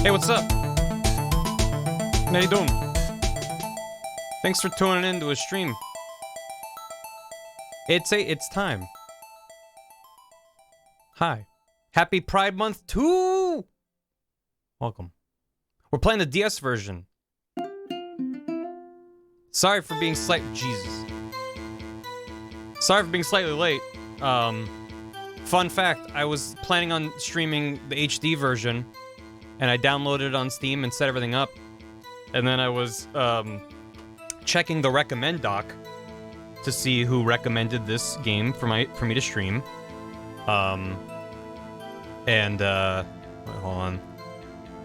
Hey, what's up? How you doing? Thanks for tuning in to a stream. It's time. Hi. Happy Pride Month too! Welcome. We're playing the DS version. Sorry for being Jesus. Sorry for being slightly late. Fun fact, I was planning on streaming the HD version, and I downloaded it on Steam and set everything up. And then I was, checking the recommend doc to see who recommended this game for me to stream. Wait, hold on.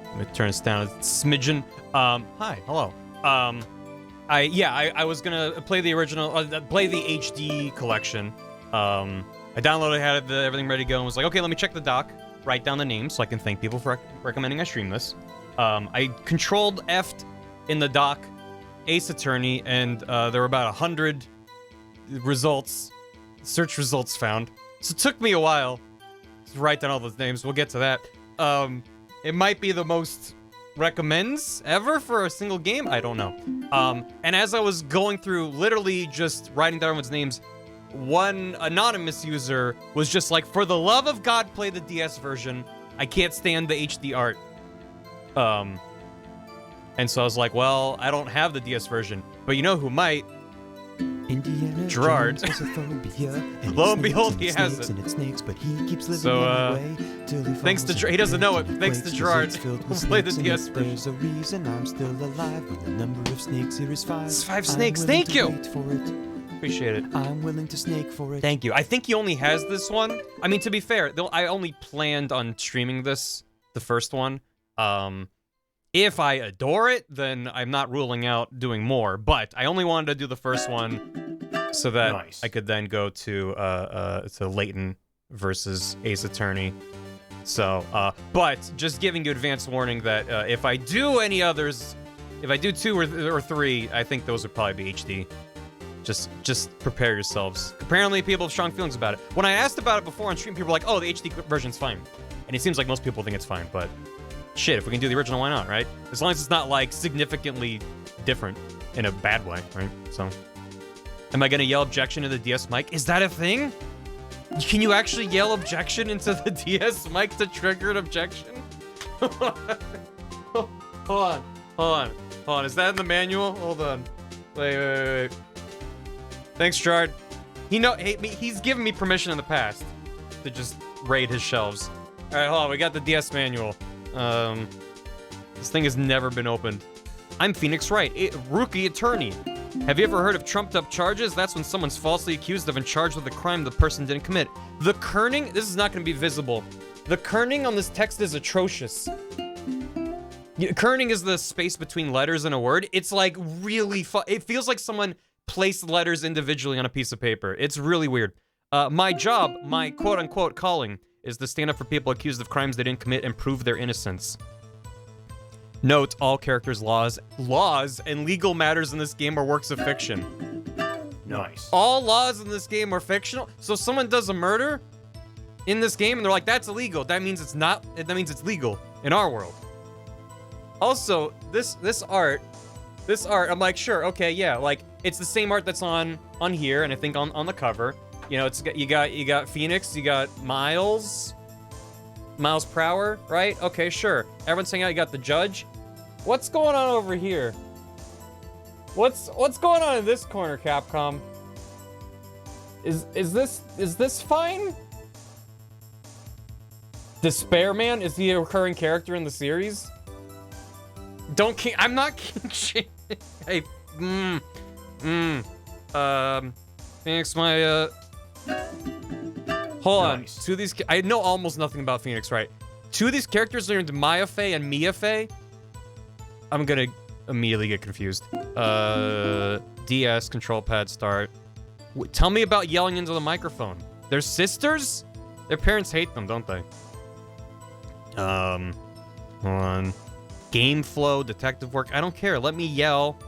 Let me turn this down a smidgen. Hi, hello. I was gonna play the original, play the HD collection. I downloaded, had everything ready to go, and was like, okay, let me check the doc, write down the names so I can thank people for recommending I stream this. I controlled F'd in the doc Ace Attorney, and there were about 100 results, search results found. So it took me a while to write down all those names. We'll get to that. It might be the most recommends ever for a single game. I don't know. And as I was going through, literally just writing down everyone's names, one anonymous user was just like, for the love of God, play the DS version. I can't stand the HD art. And so I was like, well, I don't have the DS version, but you know who might? Indiana Gerard. Lo and behold, he has it. So, thanks to he doesn't know it. Thanks to Gerard, who played the DS version. There's a reason I'm still alive when the number of snakes here is 5. It's 5 snakes. Thank you. Appreciate it. I'm willing to snake for it. Thank you. I think he only has this one. I mean, to be fair, I only planned on streaming this, the first one. If I adore it, then I'm not ruling out doing more. But I only wanted to do the first one so that I could then go to Layton versus Ace Attorney. So, but just giving you advance warning that if I do any others, if I do 2 or 3, I think those would probably be HD. Just prepare yourselves. Apparently, people have strong feelings about it. When I asked about it before on stream, people were like, "Oh, the HD version's fine," and it seems like most people think it's fine. But shit, if we can do the original, why not, right? As long as it's not like significantly different in a bad way, right? So, am I gonna yell objection to the DS mic? Is that a thing? Can you actually yell objection into the DS mic to trigger an objection? Hold on. Is that in the manual? Hold on. Wait. Thanks, Gerard. He's given me permission in the past to just raid his shelves. All right, hold on. We got the DS manual. This thing has never been opened. I'm Phoenix Wright, rookie attorney. Have you ever heard of trumped up charges? That's when someone's falsely accused of and charged with a crime the person didn't commit. The kerning, this is not going to be visible. The kerning on this text is atrocious. Kerning is the space between letters in a word. It's like really it feels like someone placed letters individually on a piece of paper. It's really weird. My job, my quote-unquote calling, is to stand up for people accused of crimes they didn't commit and prove their innocence. Note, all characters' laws, and legal matters in this game are works of fiction. Nice. All laws in this game are fictional. So someone does a murder in this game and they're like, that's illegal. That means it's not, that means it's legal in our world. Also, this art, I'm like, sure, okay, yeah, like, it's the same art that's on here, and I think on the cover. You know, it's you got Phoenix, you got Miles Prower, right? Okay, sure. Everyone's hanging out. You got the judge. What's going on over here? What's going on in this corner, Capcom? Is this fine? Despair Man, is he a recurring character in the series? I'm not king shaming. Hey, Phoenix, hold on. Nice. Two of these, I know almost nothing about Phoenix, right? Two of these characters are named Maya Fey and Mia Fey. I'm gonna immediately get confused. DS, control pad, start. Tell me about yelling into the microphone. They're sisters? Their parents hate them, don't they? Hold on. Game flow, detective work. I don't care. Let me yell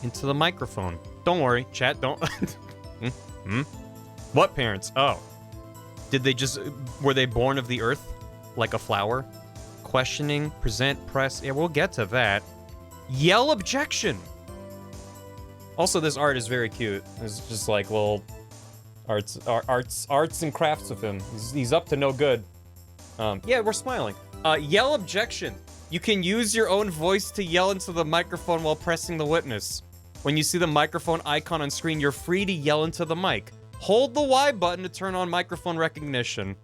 into the microphone. Don't worry, chat. Don't. What parents? Oh. Were they born of the earth? Like a flower? Questioning, present, press. Yeah, we'll get to that. Yell objection. Also, this art is very cute. It's just like little arts and crafts of him. He's up to no good. Yeah, we're smiling. Yell objection. You can use your own voice to yell into the microphone while pressing the witness. When you see the microphone icon on screen, you're free to yell into the mic. Hold the Y button to turn on microphone recognition.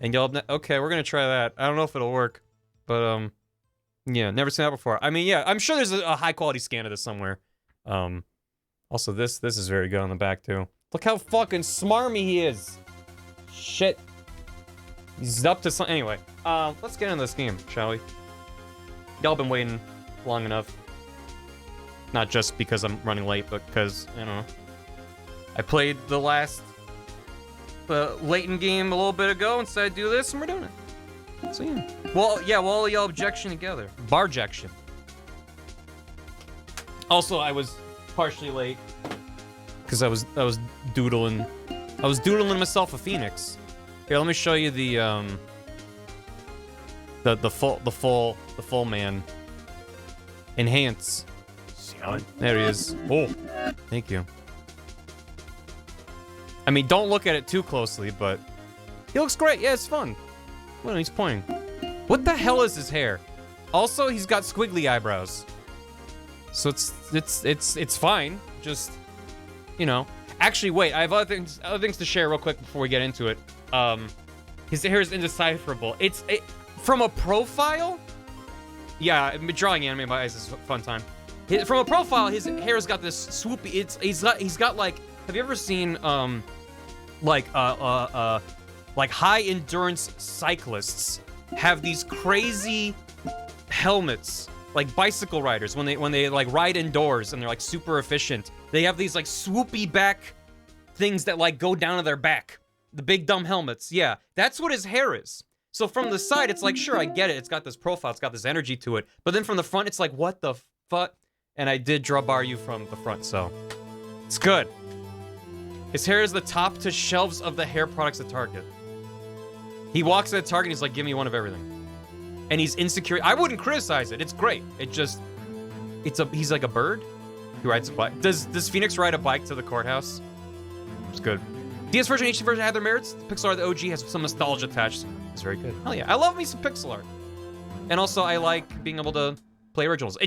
And yell, okay, we're gonna try that. I don't know if it'll work, but yeah, never seen that before. I mean, yeah, I'm sure there's a high quality scan of this somewhere. Also this is very good on the back too. Look how fucking smarmy he is. Shit. He's up to something. Anyway, let's get into this game, shall we? Y'all been waiting long enough. Not just because I'm running late, but because, I don't know. I played the last Leighton game a little bit ago and said I'd do this, and we're doing it. So yeah. Well, yeah, we'll all yell objection together. Barjection. Also, I was partially late because I was doodling. I was doodling myself a Phoenix. Here, let me show you the full man. Enhance. There he is. Oh, thank you. I mean, don't look at it too closely, but he looks great. Yeah, it's fun. Well, he's pointing. What the hell is his hair? Also, he's got squiggly eyebrows. So it's fine. Just, you know. Actually, wait. I have other things to share real quick before we get into it. His hair is indecipherable. From a profile. Yeah, drawing anime by eyes is a fun time. From a profile, his hair's got this swoopy. He's got like. Have you ever seen like high endurance cyclists have these crazy helmets, like bicycle riders when they like ride indoors and they're like super efficient. They have these like swoopy back things that like go down to their back. The big dumb helmets. Yeah, that's what his hair is. So from the side, it's like, sure, I get it. It's got this profile. It's got this energy to it. But then from the front, it's like, what the fuck? And I did draw bar you from the front, so it's good. His hair is the top to shelves of the hair products at Target. He walks at Target and he's like, give me one of everything. And he's insecure. I wouldn't criticize it. It's great. He's like a bird. He rides a bike. Does Phoenix ride a bike to the courthouse? It's good. DS version, HD version have their merits. The pixel art, the OG, has some nostalgia attached. It's very good. Hell yeah. I love me some pixel art. And also, I like being able to play originals.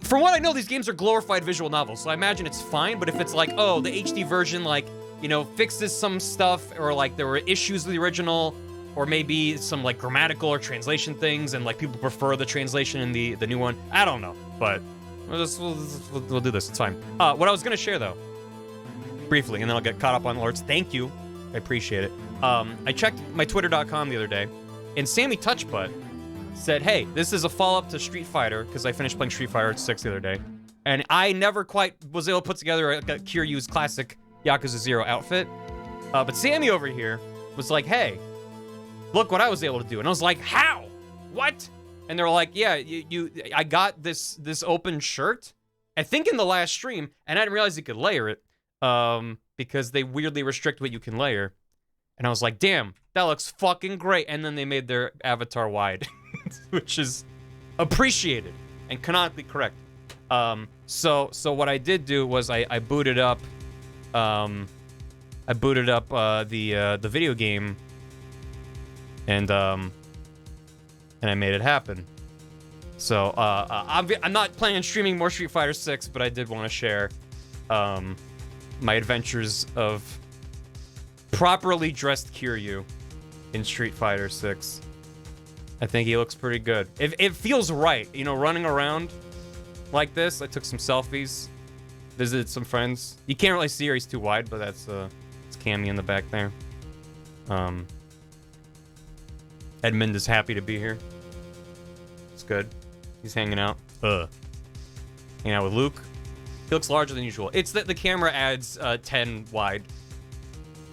from what I know, these games are glorified visual novels, so I imagine it's fine, but if it's like, oh, the HD version, like, you know, fixes some stuff, or like there were issues with the original, or maybe some like grammatical or translation things, and like people prefer the translation in the new one, I don't know, but we'll do this, it's fine. What I was gonna share though, briefly, and then I'll get caught up on alerts, thank you, I appreciate it. I checked my twitter.com the other day, and Sammy Touchbutt said, hey, this is a follow-up to Street Fighter, because I finished playing Street Fighter 6 the other day, and I never quite was able to put together a Kiryu's classic Yakuza 0 outfit, but Sammy over here was like, hey, look what I was able to do, and I was like, how? What? And they're like, yeah, I got this open shirt, I think in the last stream, and I didn't realize you could layer it, because they weirdly restrict what you can layer. And I was like, damn, that looks fucking great. And then they made their avatar wide, which is appreciated and canonically correct. So what I did do was I booted up, the video game, and I made it happen. So I'm not planning on streaming more Street Fighter 6, but I did want to share my adventures of properly dressed Kiryu in Street Fighter 6. I think he looks pretty good. It feels right, you know, running around like this. I took some selfies, visited some friends. You can't really see her, he's too wide, but that's it's Cammy in the back there. Edmund is happy to be here. It's good. He's hanging out. Hanging out with Luke. He looks larger than usual. It's that the camera adds 10 wide.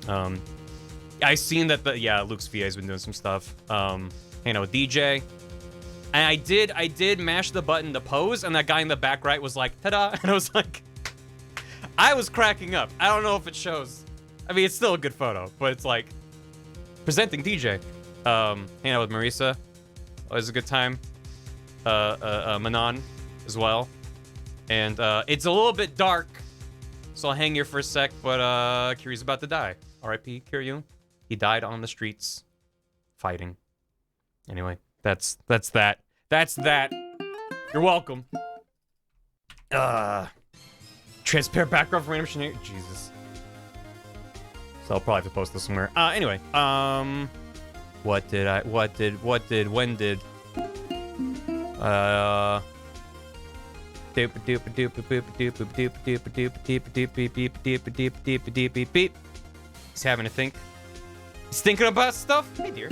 I seen that Luke's VA has been doing some stuff. Hanging out with DJ. And I did mash the button to pose, and that guy in the back right was like, ta-da! And I was like, I was cracking up. I don't know if it shows. I mean, it's still a good photo, but it's like, presenting DJ. Hanging out with Marisa. Always a good time. Manon as well. And it's a little bit dark, so I'll hang here for a sec, but Kiryu's about to die. R.I.P. Kiryu. He died on the streets, fighting. Anyway, that's that. That's that. You're welcome. Transparent background for random shenanigans. Jesus. So I'll probably have to post this somewhere. Anyway, when did? He's having to think. He's thinking about stuff? Hey, dear.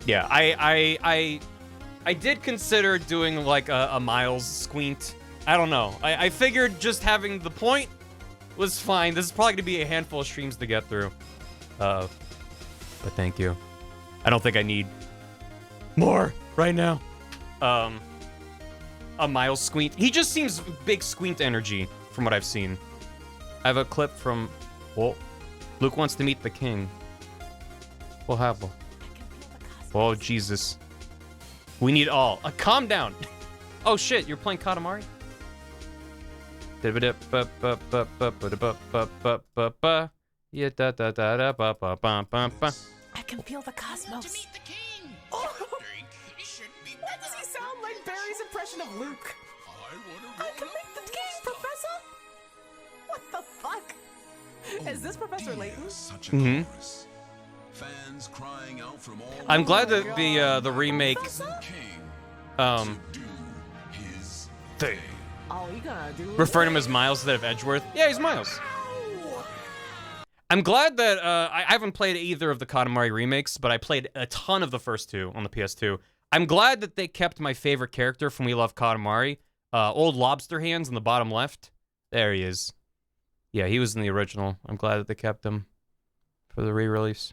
Yeah, I did consider doing like a Miles squint. I don't know. I figured just having the point was fine. This is probably gonna be a handful of streams to get through. But thank you. I don't think I need more right now. A Miles squint. He just seems big squint energy from what I've seen. I have a clip from... Oh, Luke wants to meet the king. What happened? Oh, Jesus. We need all. Calm down. Oh, shit, you're playing Katamari? Yeah, I can feel the cosmos. To meet the king. Oh. Why does he sound like Barry's impression of Luke? I can meet the king, Professor. What the fuck? Is this Professor Layton? Mm-hmm. Fans crying out from all I'm glad that the remake thing Oh, you gonna do referred to him as Miles instead of Edgeworth. Yeah, he's Miles. I'm glad that I haven't played either of the Katamari remakes, but I played a ton of the first two on the PS2. I'm glad that they kept my favorite character from We Love Katamari, Old Lobster Hands in the bottom left. There he is. Yeah, he was in the original. I'm glad that they kept him for the re-release.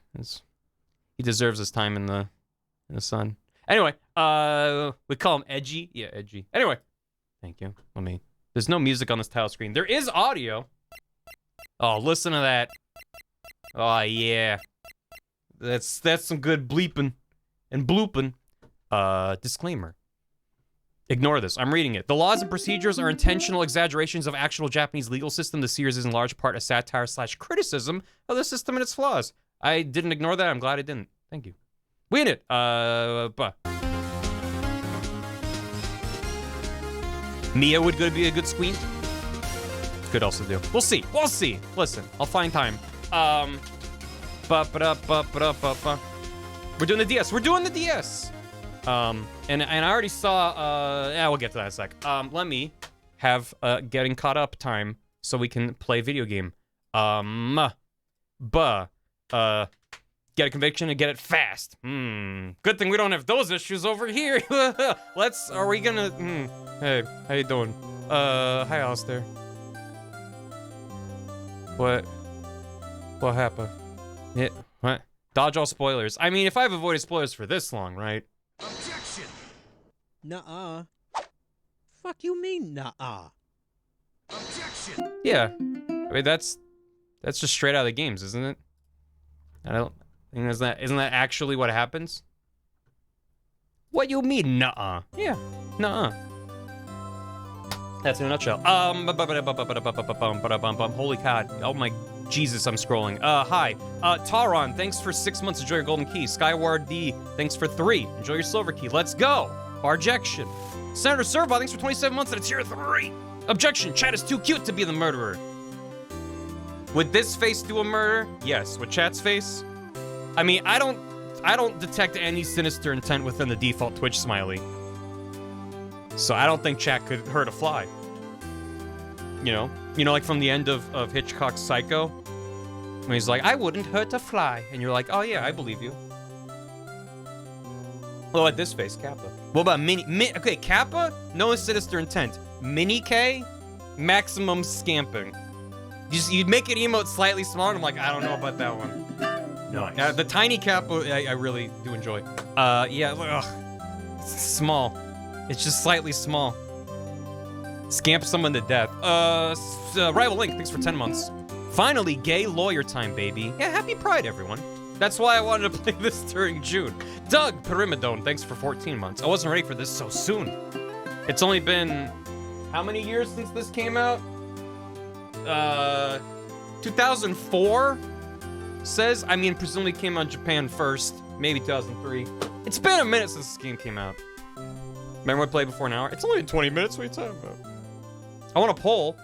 He deserves his time in the sun. Anyway, we call him Edgy. Yeah, Edgy. Anyway, thank you. There's no music on this title screen. There is audio. Oh, listen to that. Oh, yeah. That's some good bleeping and blooping. Disclaimer. Ignore this. I'm reading it. The laws and procedures are intentional exaggerations of actual Japanese legal system. The series is in large part a satire/criticism of the system and its flaws. I didn't ignore that. I'm glad I didn't. Thank you. We in it. Mia would be a good squeam. Could also do. We'll see. We'll see. Listen, I'll find time. We're doing the DS. We're doing the DS. And I already saw. Yeah, we'll get to that in a sec. Let me have getting caught up time so we can play video game. Get a conviction and get it fast. Good thing we don't have those issues over here. Are we gonna? Hey, how you doing? Hi, Alistair. What happened? Yeah, what? Dodge all spoilers. I mean, if I've avoided spoilers for this long, right? Objection! Nuh-uh. Fuck you mean, nuh-uh? Objection! Yeah. I mean, that's just straight out of the games, isn't it? I don't think isn't that actually what happens? What you mean, nuh-uh? Yeah, nuh-uh. That's in a nutshell. Holy God. Oh my Jesus, I'm scrolling. Hi. Taron, thanks for 6 months. Enjoy your golden key. Skyward D, thanks for 3. Enjoy your silver key. Let's go. Barjection. Senator Servo, thanks for 27 months and it's tier 3. Objection. Chat is too cute to be the murderer. Would this face do a murder? Yes. With chat's face? I mean, I don't detect any sinister intent within the default Twitch smiley. So I don't think chat could hurt a fly. You know, like from the end of Hitchcock's Psycho, when he's like, "I wouldn't hurt a fly," and you're like, "Oh yeah, I believe you." Well, at this face, Kappa. What about okay, Kappa, no sinister intent. Mini K, maximum scamping. You make it emote slightly smaller, and I'm like, I don't know about that one. Nice. The tiny Kappa, I really do enjoy. Yeah, ugh. It's small. It's just slightly small. Scamp someone to death. Rival Link, thanks for 10 months. Finally, gay lawyer time, baby. Yeah, happy Pride, everyone. That's why I wanted to play this during June. Doug Perimidone, thanks for 14 months. I wasn't ready for this so soon. It's only been how many years since this came out? 2004 says. I mean, presumably it came out in Japan first. Maybe 2003. It's been a minute since this game came out. Remember when I played before an hour? It's only been 20 minutes. What are you talking about? I want a poll.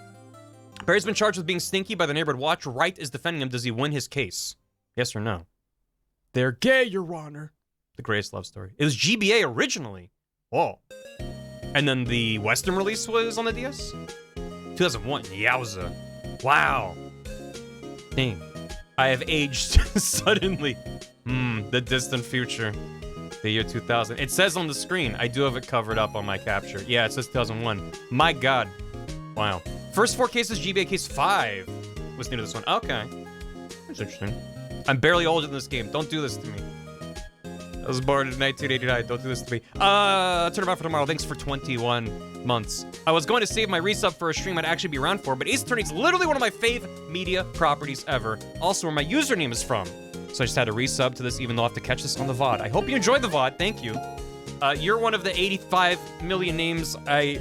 Barry's been charged with being stinky by the neighborhood watch. Wright is defending him. Does he win his case? Yes or no? They're gay, Your Honor. The greatest love story. It was GBA originally. Whoa. And then the Western release was on the DS? 2001. Yowza. Wow. Dang. I have aged suddenly. The distant future. The year 2000. It says on the screen. I do have it covered up on my capture. Yeah, it says 2001. My God. Wow. First 4 cases, GBA case 5 was new to this one. Okay. That's interesting. I'm barely older than this game. Don't do this to me. I was born in 1989. Don't do this to me. Turn about for tomorrow. Thanks for 21 months. I was going to save my resub for a stream I'd actually be around for, but Ace Attorney's literally one of my fave media properties ever. Also where my username is from. So I just had to resub to this, even though I have to catch this on the VOD. I hope you enjoyed the VOD. Thank you. You're one of the 85 million names I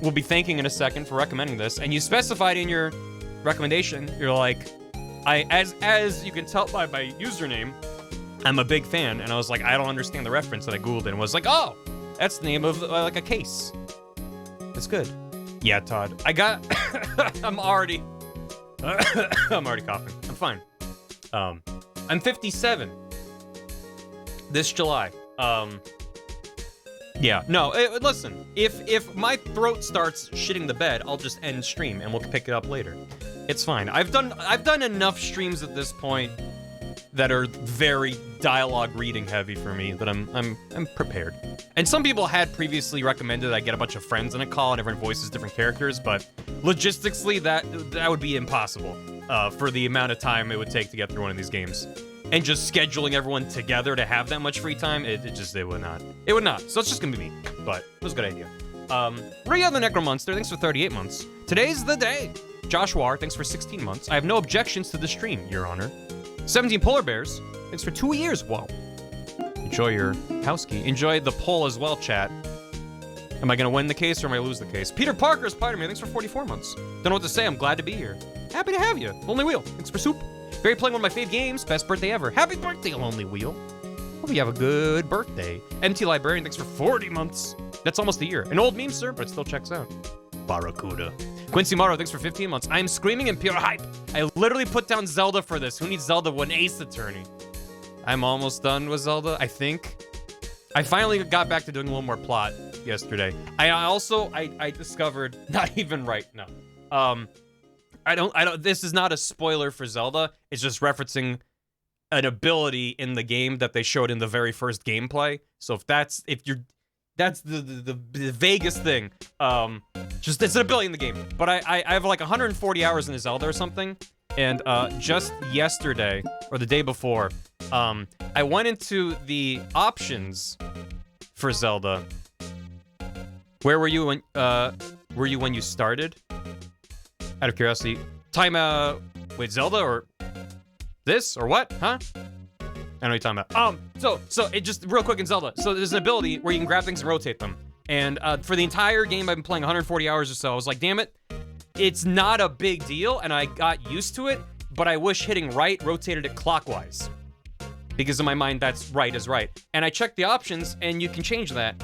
will be thanking in a second for recommending this. And you specified in your recommendation, you're like, as you can tell by my username, I'm a big fan. And I was like, I don't understand the reference. And I Googled it and was like, oh, that's the name of like a case. That's good. Yeah, Todd. I got, I'm already coughing. I'm fine. I'm 57 this July. Yeah, no, listen, if my throat starts shitting the bed, I'll just end stream and we'll pick it up later. It's fine. I've done enough streams at this point that are very dialogue reading heavy for me that I'm prepared. And some people had previously recommended I get a bunch of friends in a call and everyone voices different characters, but logistically that would be impossible for the amount of time it would take to get through one of these games. And just scheduling everyone together to have that much free time, it would not. It would not. So it's just gonna be me. But it was a good idea. Rhea the Necromonster, thanks for 38 months. Today's the day. Josh War, thanks for 16 months. I have no objections to the stream, Your Honor. 17 Polar Bears, thanks for 2 years. Whoa. Enjoy your house key. Enjoy the poll as well, chat. Am I gonna win the case or am I lose the case? Peter Parker, Spider-Man, thanks for 44 months. Don't know what to say, I'm glad to be here. Happy to have you. Lonely Wheel, thanks for soup. Barry playing one of my fave games. Best birthday ever. Happy birthday, Lonely Wheel. Hope you have a good birthday. MT Librarian, thanks for 40 months. That's almost a year. An old meme, sir, but it still checks out. Barracuda. Quincy Morrow, thanks for 15 months. I'm screaming in pure hype. I literally put down Zelda for this. Who needs Zelda when Ace Attorney? I'm almost done with Zelda, I think. I finally got back to doing a little more plot yesterday. I discovered, not even right, no. This is not a spoiler for Zelda. It's just referencing an ability in the game that they showed in the very first gameplay. So that's the vaguest thing. Just it's an ability in the game. But I have like 140 hours in Zelda or something. And just yesterday or the day before, I went into the options for Zelda. Where were you when you started? Out of curiosity, wait, Zelda or this or what? Huh? I don't know what you're talking about. So it just real quick in Zelda. So there's an ability where you can grab things and rotate them. And for the entire game, I've been playing 140 hours or so. I was like, damn it, it's not a big deal, and I got used to it. But I wish hitting right rotated it clockwise, because in my mind that's right is right. And I checked the options, and you can change that.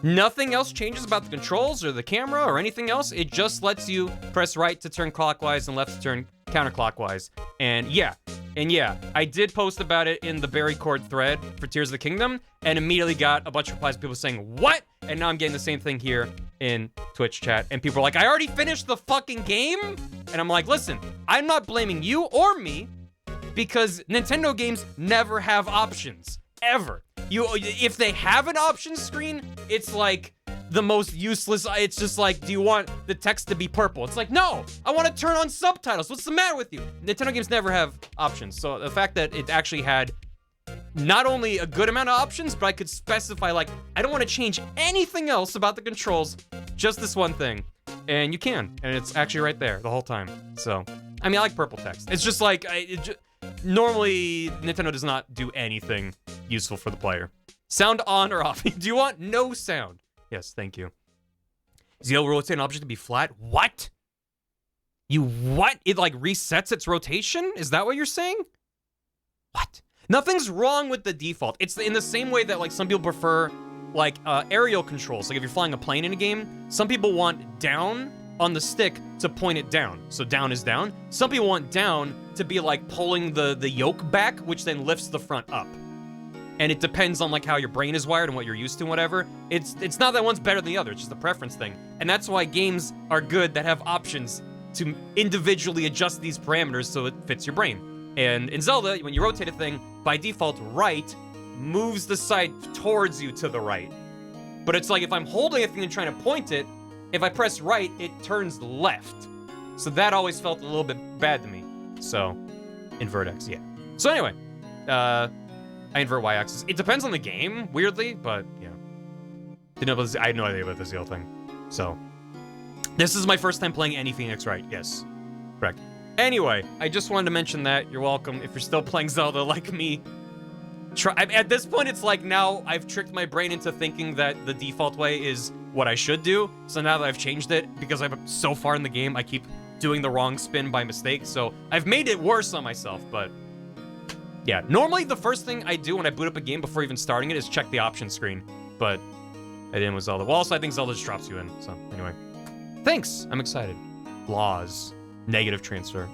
Nothing else changes about the controls or the camera or anything else. It just lets you press right to turn clockwise and left to turn counterclockwise. And yeah, I did post about it in the BarryCord thread for Tears of the Kingdom, and immediately got a bunch of replies, people saying, what? And now I'm getting the same thing here in Twitch chat. And people are like, I already finished the fucking game? And I'm like, listen, I'm not blaming you or me, because Nintendo games never have options, ever. If they have an options screen, it's like the most useless. It's just like, do you want the text to be purple? It's like, no, I want to turn on subtitles. What's the matter with you? Nintendo games never have options. So the fact that it actually had not only a good amount of options, but I could specify, like, I don't want to change anything else about the controls, just this one thing. And you can, and it's actually right there the whole time. So, I mean, I like purple text. It's just like, normally, Nintendo does not do anything useful for the player. Sound on or off? Do you want no sound? Yes, thank you. Is the rotate an object to be flat? What? What? It like resets its rotation? Is that what you're saying? What? Nothing's wrong with the default. It's in the same way that like some people prefer like aerial controls. Like if you're flying a plane in a game, some people want down on the stick to point it down. So down is down. Some people want down to be like pulling the yoke back, which then lifts the front up. And it depends on like how your brain is wired and what you're used to and whatever. It's not that one's better than the other, it's just a preference thing. And that's why games are good that have options to individually adjust these parameters so it fits your brain. And in Zelda, when you rotate a thing, by default, right moves the side towards you to the right. But it's like if I'm holding a thing and trying to point it, if I press right, it turns left. So that always felt a little bit bad to me. So, invert X, yeah. So anyway, I invert Y-axis. It depends on the game, weirdly, but yeah. I had no idea about the Zeal thing. So, this is my first time playing any Phoenix Wright. Yes, correct. Anyway, I just wanted to mention that. You're welcome. If you're still playing Zelda like me, at this point, it's like now I've tricked my brain into thinking that the default way is what I should do. So now that I've changed it, because I'm so far in the game, I keep doing the wrong spin by mistake. So I've made it worse on myself, but yeah. Normally, the first thing I do when I boot up a game before even starting it is check the options screen, but I didn't with Zelda. Well, also, I think Zelda just drops you in, so anyway. Thanks, I'm excited. Laws. Negative transfer.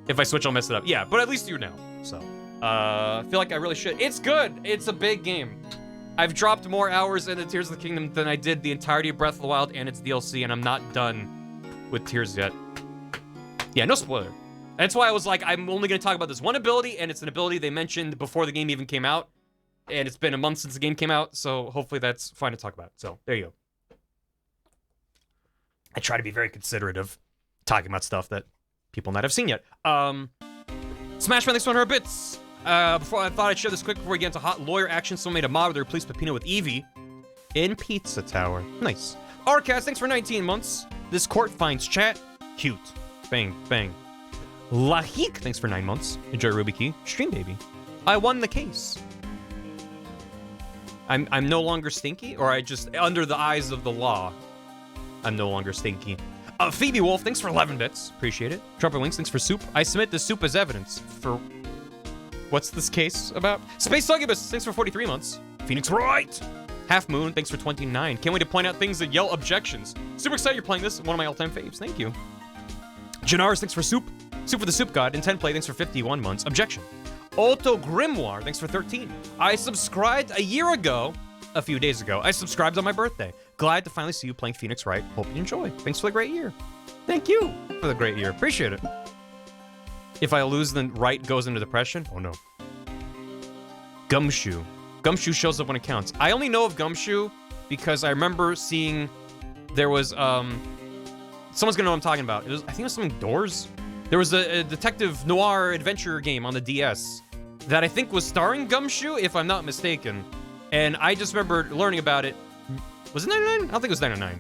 If I switch, I'll mess it up. Yeah, but at least you know, so. I feel like I really should. It's good. It's a big game. I've dropped more hours into Tears of the Kingdom than I did the entirety of Breath of the Wild and its DLC, and I'm not done with Tears yet. Yeah, no spoiler. That's why I was like, I'm only going to talk about this one ability, and it's an ability they mentioned before the game even came out, and it's been a month since the game came out, so hopefully that's fine to talk about. So, there you go. I try to be very considerate of talking about stuff that people not have seen yet. Smash Man, thanks for 100 bits. Before I thought I'd share this quick before we get into hot lawyer action. Someone made a mod where they replaced Peppino with Eevee in Pizza Tower. Nice. Arcast, thanks for 19 months. This court finds chat cute. Bang, bang. Lahik, thanks for 9 months. Enjoy Ruby Key. Stream baby. I won the case. I'm no longer stinky, or I just, under the eyes of the law, I'm no longer stinky. Phoebe Wolf, thanks for 11 bits. Appreciate it. Trumpet Wings, thanks for soup. I submit the soup as evidence for... What's this case about? Space Succubus, thanks for 43 months. Phoenix Wright. Half Moon, thanks for 29. Can't wait to point out things that yell objections. Super excited you're playing this. One of my all-time faves. Thank you. Janars, thanks for Soup. Soup for the Soup God. And 10 Play, thanks for 51 months. Objection. Auto Grimoire, thanks for 13. I subscribed a year ago, a few days ago. I subscribed on my birthday. Glad to finally see you playing Phoenix Wright. Hope you enjoy. Thanks for the great year. Thank you for the great year. Appreciate it. If I lose, then Wright goes into depression? Oh no. Gumshoe. Gumshoe shows up when it counts. I only know of Gumshoe because I remember seeing there was, someone's gonna know what I'm talking about. I think it was something Doors. There was a detective noir adventure game on the DS that I think was starring Gumshoe, if I'm not mistaken. And I just remember learning about it. Was it 99? I don't think it was 99.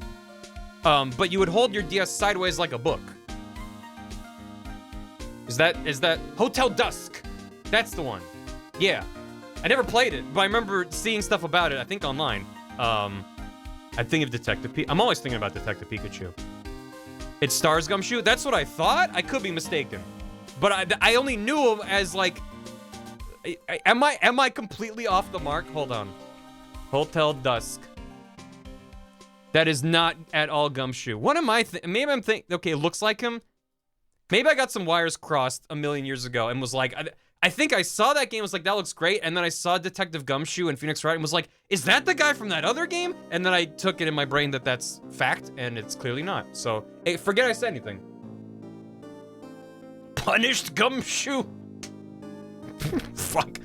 But you would hold your DS sideways like a book. Is that Hotel Dusk? That's the one. Yeah. I never played it, but I remember seeing stuff about it, I think online. I'm thinking of Detective Pikachu. I'm always thinking about Detective Pikachu. It stars Gumshoe? That's what I thought? I could be mistaken. But I only knew him as like... Am I completely off the mark? Hold on. Hotel Dusk. That is not at all Gumshoe. What am I maybe I'm thinking... Okay, it looks like him. Maybe I got some wires crossed a million years ago and was like... I think I saw that game, was like, that looks great, and then I saw Detective Gumshoe and Phoenix Wright and was like, is that the guy from that other game? And then I took it in my brain that that's fact, and it's clearly not. So, hey, forget I said anything. Punished Gumshoe? Fuck.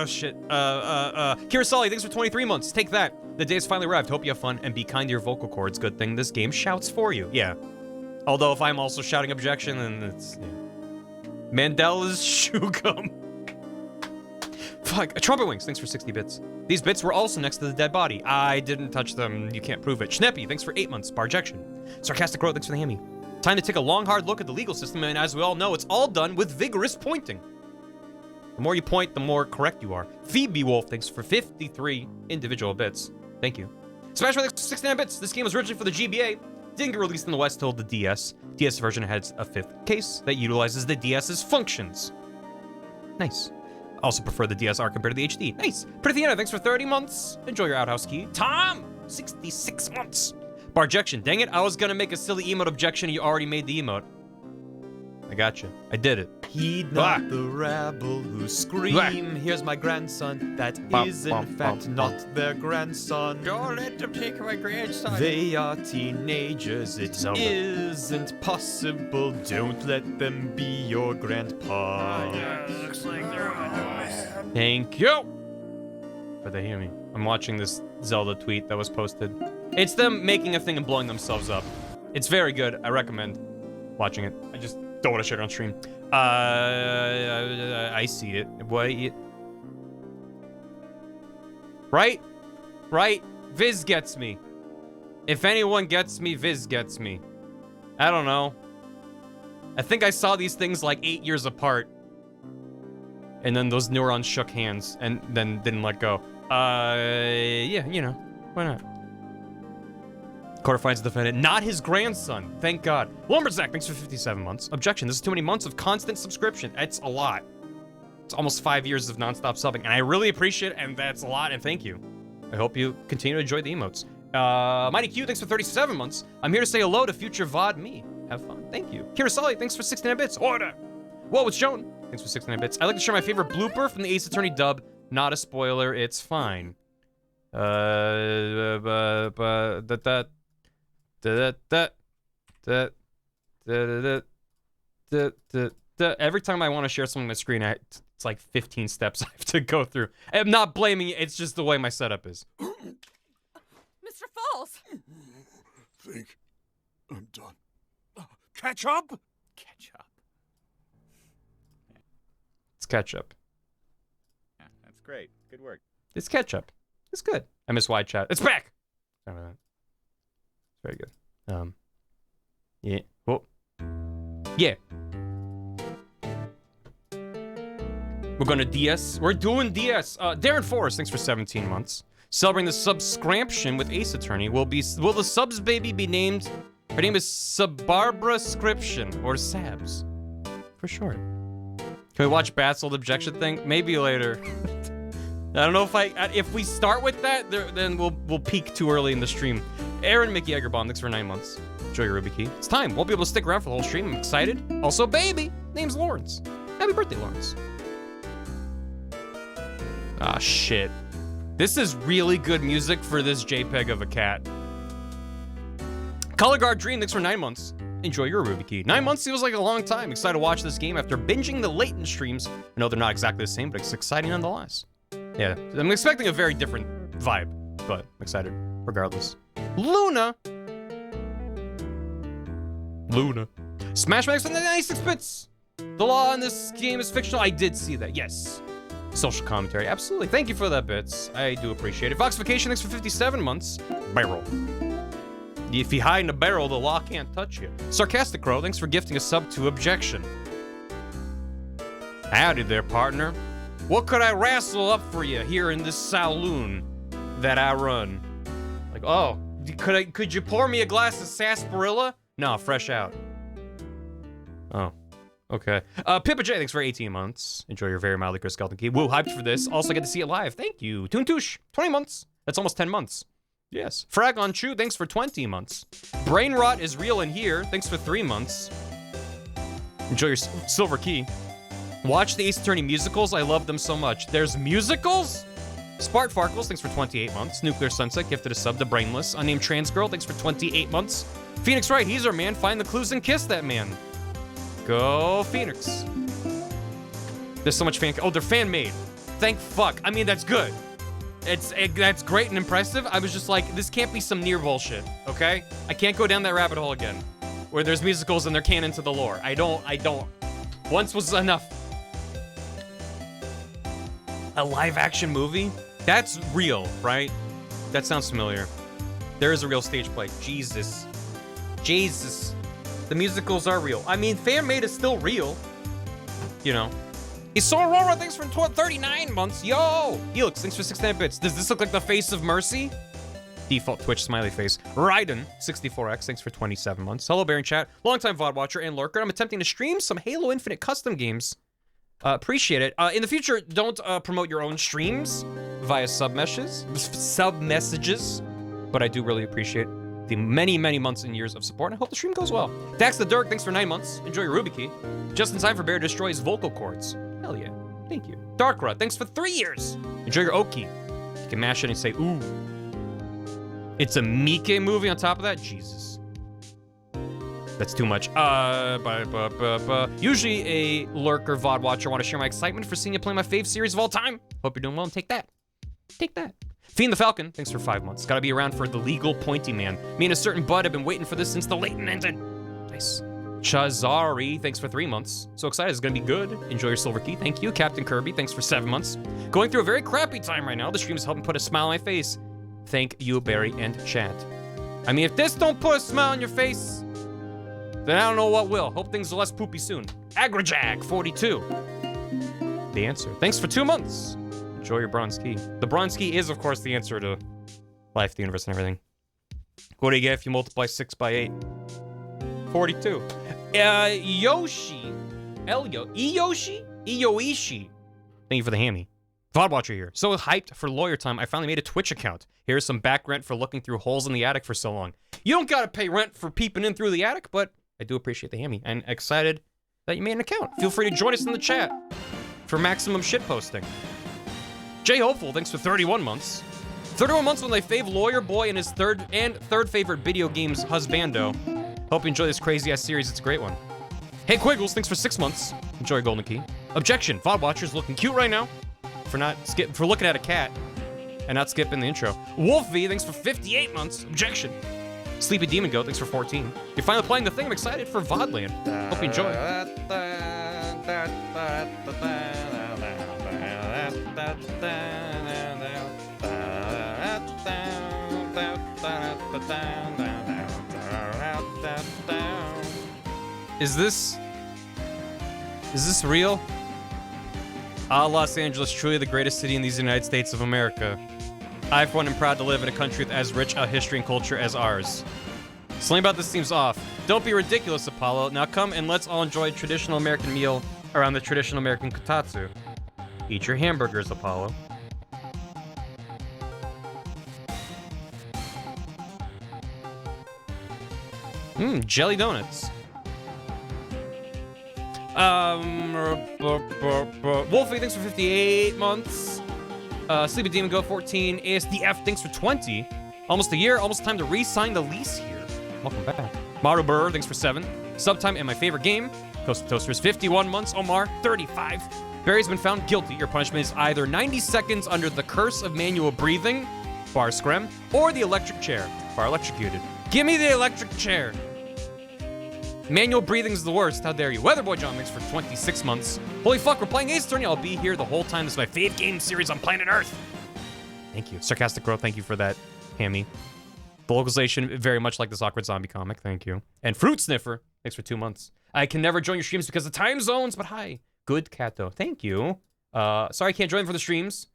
Shit. Kirasali, thanks for 23 months. Take that. The day's finally arrived. Hope you have fun, and be kind to your vocal cords. Good thing this game shouts for you. Yeah. Although, if I'm also shouting objection, then it's... Yeah. Mandela's Shoe Gum. Fuck. Trumpet Wings, thanks for 60 bits. These bits were also next to the dead body. I didn't touch them. You can't prove it. Schneppy, thanks for 8 months. Barjection. Sarcastic Road, thanks for the hammy. Time to take a long, hard look at the legal system, and as we all know, it's all done with vigorous pointing. The more you point, the more correct you are. Phoebe Wolf, thanks for 53 individual bits. Thank you. Smash Bros. 69 bits. This game was originally for the GBA. Didn't get released in the West till the DS. DS version has a 5th case that utilizes the DS's functions. Nice. Also prefer the DSR compared to the HD. Nice. Prithiana, thanks for 30 months. Enjoy your outhouse key. Tom, 66 months. Barjection, dang it, I was gonna make a silly emote objection and you already made the emote. I gotcha. I did it. Heed not the rabble who scream, here's my grandson, that is in fact not their grandson. Don't let them take my grandson. They are teenagers, it isn't possible, don't let them be your grandpa. Looks like they're on noise. Thank you for the hear me. I'm watching this Zelda tweet that was posted. It's them making a thing and blowing themselves up. It's very good. I recommend watching it. I just don't want to share it on stream. I see it. What? Right? Right? Viz gets me. If anyone gets me, Viz gets me. I don't know. I think I saw these things like 8 years apart. And then those neurons shook hands and then didn't let go. Yeah, you know. Why not? Court finds the defendant not his grandson. Thank God. Lumberzack, thanks for 57 months. Objection, this is too many months of constant subscription. That's a lot. It's almost 5 years of nonstop subbing, and I really appreciate it, and that's a lot, and thank you. I hope you continue to enjoy the emotes. Mighty Q, thanks for 37 months. I'm here to say hello to future VOD me. Have fun. Thank you. Kirasali, thanks for 69 bits. Order. Whoa, it's Joan. Thanks for 69 bits. I'd like to share my favorite blooper from the Ace Attorney dub. Not a spoiler, it's fine. Every time I want to share something on my screen, it's like 15 steps I have to go through. I'm not blaming you, it's just the way my setup is. Mr. Falls! Think I'm done. Ketchup? Ketchup. It's ketchup. Yeah, that's great. Good work. It's ketchup. It's good. I miss wide chat. It's back! Sorry about that. Very good. Yeah. Oh. Yeah. We're gonna DS. We're doing DS. Darren Forrest, thanks for 17 months. Celebrating the subscription with Ace Attorney. Will the subs baby be named? Her name is Sabarbrascription or Sabs. For sure. Can we watch Bat's old objection thing? Maybe later. I don't know if we start with that, then we'll peak too early in the stream. Aaron Mickey Eggerbomb, thanks for 9 months. Enjoy your Ruby Key. It's time. Won't be able to stick around for the whole stream. I'm excited. Also, baby, name's Lawrence. Happy birthday, Lawrence. Ah, shit. This is really good music for this JPEG of a cat. Color Guard Dream, thanks for 9 months. Enjoy your Ruby Key. 9 months feels like a long time. Excited to watch this game after binging the latent streams. I know they're not exactly the same, but it's exciting nonetheless. Yeah, I'm expecting a very different vibe, but I'm excited regardless. Luna. Smash Max on the 96 bits. The law in this game is fictional. I did see that, yes. Social commentary, absolutely. Thank you for that, Bits. I do appreciate it. Voxification, thanks for 57 months. Barrel. If you hide in a barrel, the law can't touch you. Sarcastic Crow, thanks for gifting a sub to Objection. Howdy there, partner. What could I wrestle up for you here in this saloon that I run? Like, oh, could you pour me a glass of sarsaparilla? No, fresh out. Oh, okay. Pippa J, thanks for 18 months. Enjoy your very mildly Chris Skeleton Key. Woo, hyped for this. Also get to see it live. Thank you. Toontush, 20 months. That's almost 10 months. Yes. Frag on Chew, thanks for 20 months. Brain Rot is real in here. Thanks for 3 months. Enjoy your Silver Key. Watch the Ace Attorney musicals. I love them so much. There's musicals? Spart Farkles, thanks for 28 months. Nuclear Sunset, gifted a sub to Brainless. Unnamed Trans Girl, thanks for 28 months. Phoenix Wright, he's our man. Find the clues and kiss that man. Go Phoenix. There's so much fan. Oh, they're fan made. Thank fuck. I mean, that's good. That's great and impressive. I was just like, this can't be some near bullshit, okay? I can't go down that rabbit hole again, where there's musicals and they're canon to the lore. I don't. Once was enough. A live action movie? That's real, right? That sounds familiar. There is a real stage play. Jesus. The musicals are real. I mean, fan made is still real. You know. Isora Aurora, thanks for 39 months. Yo! Helix, thanks for 69 bits. Does this look like the face of Mercy? Default Twitch smiley face. Raiden, 64X, thanks for 27 months. Hello, Baron Chat. Longtime VOD watcher and lurker. I'm attempting to stream some Halo Infinite custom games. Appreciate it. In the future, don't promote your own streams via sub messages. But I do really appreciate the many, many months and years of support. I hope the stream goes well. Dax the Dirk, thanks for 9 months. Enjoy your Ruby Key. Just in time for Bear to destroy his vocal cords. Hell yeah. Thank you. Darkra, thanks for 3 years. Enjoy your Oak Key. You can mash it and say, ooh. It's a Mike movie on top of that? Jesus. That's too much. Usually a lurker VOD watcher want to share my excitement for seeing you play my fave series of all time. Hope you're doing well and take that. Take that. Fiend the Falcon, thanks for 5 months. Gotta be around for the legal pointy man. Me and a certain bud have been waiting for this since the latent ended. Nice. Chazari, thanks for 3 months. So excited, it's gonna be good. Enjoy your Silver Key, thank you. Captain Kirby, thanks for 7 months. Going through a very crappy time right now. The stream is helping put a smile on my face. Thank you, Barry and chat. I mean, if this don't put a smile on your face, then I don't know what will. Hope things are less poopy soon. Agrajag, 42. The answer. Thanks for 2 months. Enjoy your bronze key. The bronze key is, of course, the answer to life, the universe, and everything. What do you get if you multiply 6 by 8? 42. Yoshi. Iyoishi. Thank you for the hammy. VOD watcher here. So hyped for lawyer time, I finally made a Twitch account. Here's some back rent for looking through holes in the attic for so long. You don't gotta pay rent for peeping in through the attic, but I do appreciate the hammy and excited that you made an account. Feel free to join us in the chat for maximum shit posting. Jay Hopeful, thanks for 31 months. 31 months with my fave lawyer boy and his third favorite video games husbando. Hope you enjoy this crazy ass series, it's a great one. Hey Quiggles, thanks for 6 months. Enjoy your golden key. Objection, VOD watchers looking cute right now for looking at a cat and not skipping the intro. Wolfie, thanks for 58 months. Objection. Sleepy Demon Goat, thanks for 14. You're finally playing the thing. I'm excited for VODland. Hope you enjoy. Is this real? Los Angeles, truly the greatest city in these United States of America. I, for one, am proud to live in a country with as rich a history and culture as ours. Something about this seems off. Don't be ridiculous, Apollo. Now come and let's all enjoy a traditional American meal around the traditional American kotatsu. Eat your hamburgers, Apollo. Jelly donuts. Wolfie, thanks for 58 months. Sleepy Demon Go 14. ASDF, thanks for 20. Almost a year, almost time to re-sign the lease here. Welcome back. Maru Burr, thanks for 7. Subtime and my favorite game. Toast Toasters, 51 months. Omar, 35. Barry's been found guilty. Your punishment is either 90 seconds under the curse of manual breathing, bar screm, or the electric chair, bar electrocuted. Give me the electric chair. Manual breathing's the worst. How dare you? Weatherboy John thanks for 26 months. Holy fuck, we're playing Ace Attorney. I'll be here the whole time. This is my fave game series on planet Earth. Thank you. Sarcastic Growth, thank you for that, Hammy. The localization, very much like this awkward zombie comic. Thank you. And Fruit Sniffer, thanks for 2 months. I can never join your streams because of time zones, but hi. Good Kato. Thank you. Sorry I can't join for the streams.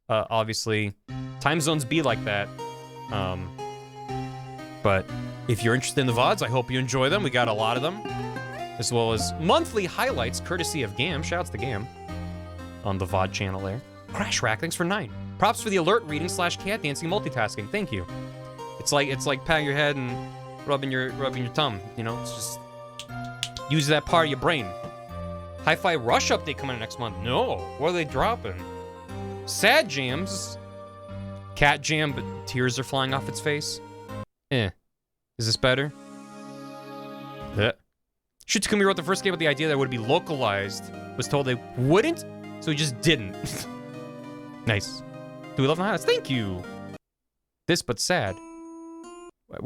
Obviously, time zones be like that. But if you're interested in the VODs, I hope you enjoy them. We got a lot of them. As well as monthly highlights, courtesy of Gam. Shoutouts to Gam on the VOD channel there. Crash Rack, thanks for 9. Props for the alert reading / cat dancing multitasking. Thank you. It's like patting your head and rubbing your thumb. You know, it's just use that part of your brain. Hi-Fi Rush update coming next month. No, what are they dropping? Sad Jams. Cat Jam, but tears are flying off its face. Is this better? Shutsukumi wrote the first game with the idea that it would be localized. Was told they wouldn't, so he just didn't. Nice. Do we love the highlights? Thank you. This but sad.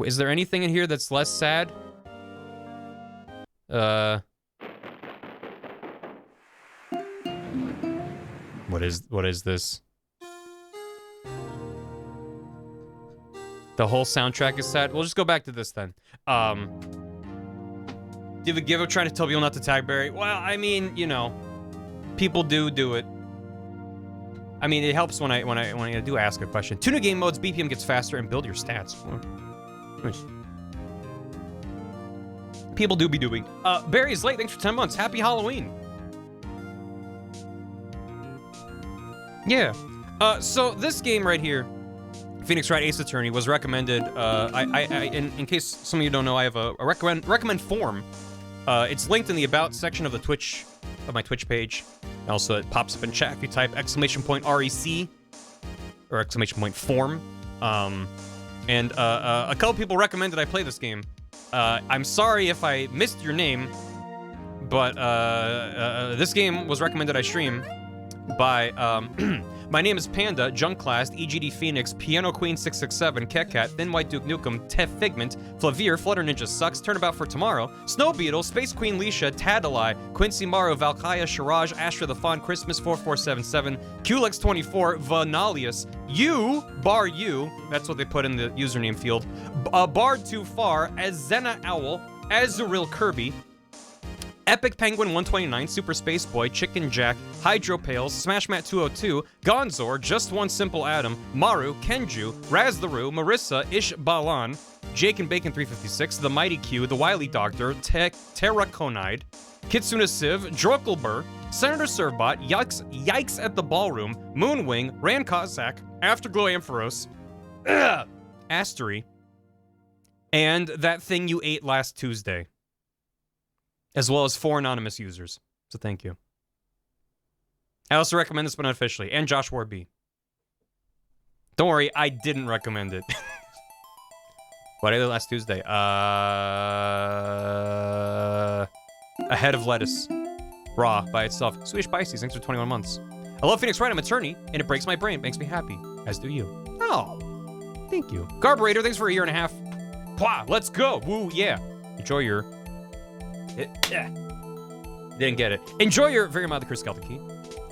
Is there anything in here that's less sad? What is this? The whole soundtrack is sad. We'll just go back to this then. Give a trying to tell people not to tag Barry. Well, I mean, you know, people do it. I mean, it helps when I do ask a question. 2 new game modes, BPM gets faster, and build your stats. Nice. People do be doing. Barry is late. Thanks for 10 months. Happy Halloween. Yeah. So this game right here, Phoenix Wright Ace Attorney, was recommended. In case some of you don't know, I have a recommend form. It's linked in the About section of the my Twitch page. Also, it pops up in chat if you type !REC or !form. And a couple people recommended I play this game. I'm sorry if I missed your name, but this game was recommended I stream by my name is Panda, Junk Class, EGD Phoenix, Piano Queen 667, Ket Kat, Thin White Duke Nukem, Tef Figment, Flavier, Flutter Ninja Sucks, Turnabout for Tomorrow, Snow Beetle, Space Queen Leisha, Tadalai, Quincy Morrow, Valkyria, Shiraj, Astra the Fawn, Christmas 4477, Culex24, Vanalius, you, bar you, that's what they put in the username field, Bard Too Far, Azena Owl, Azuril Kirby, Epic Penguin 129, Super Space Boy, Chicken Jack, Hydro Pails, Smashmat 202, Gonzor, Just One Simple Adam, Maru, Kenju, Raz the Roo, Marissa, Ish Balan, Jake and Bacon 356, The Mighty Q, The Wily Doctor, Terraconide, Kitsuna Civ, Drokelbur, Senator Servbot, Yikes at the Ballroom, Moonwing, Rand Kozak, Afterglow Ampharos, Astery, and That Thing You Ate Last Tuesday. As well as 4 anonymous users. So thank you. I also recommend this, but not officially. And Josh Ward B. Don't worry, I didn't recommend it. What I did last Tuesday? Ahead of Lettuce. Raw by itself. Swedish Pisces, thanks for 21 months. I love Phoenix Wright, I'm attorney, and it breaks my brain. Makes me happy. As do you. Oh. Thank you. Carburetor, thanks for a year and a half. Pwah, let's go. Woo, yeah. Enjoy your... Didn't get it. Enjoy your very mildly cursed Celtic key.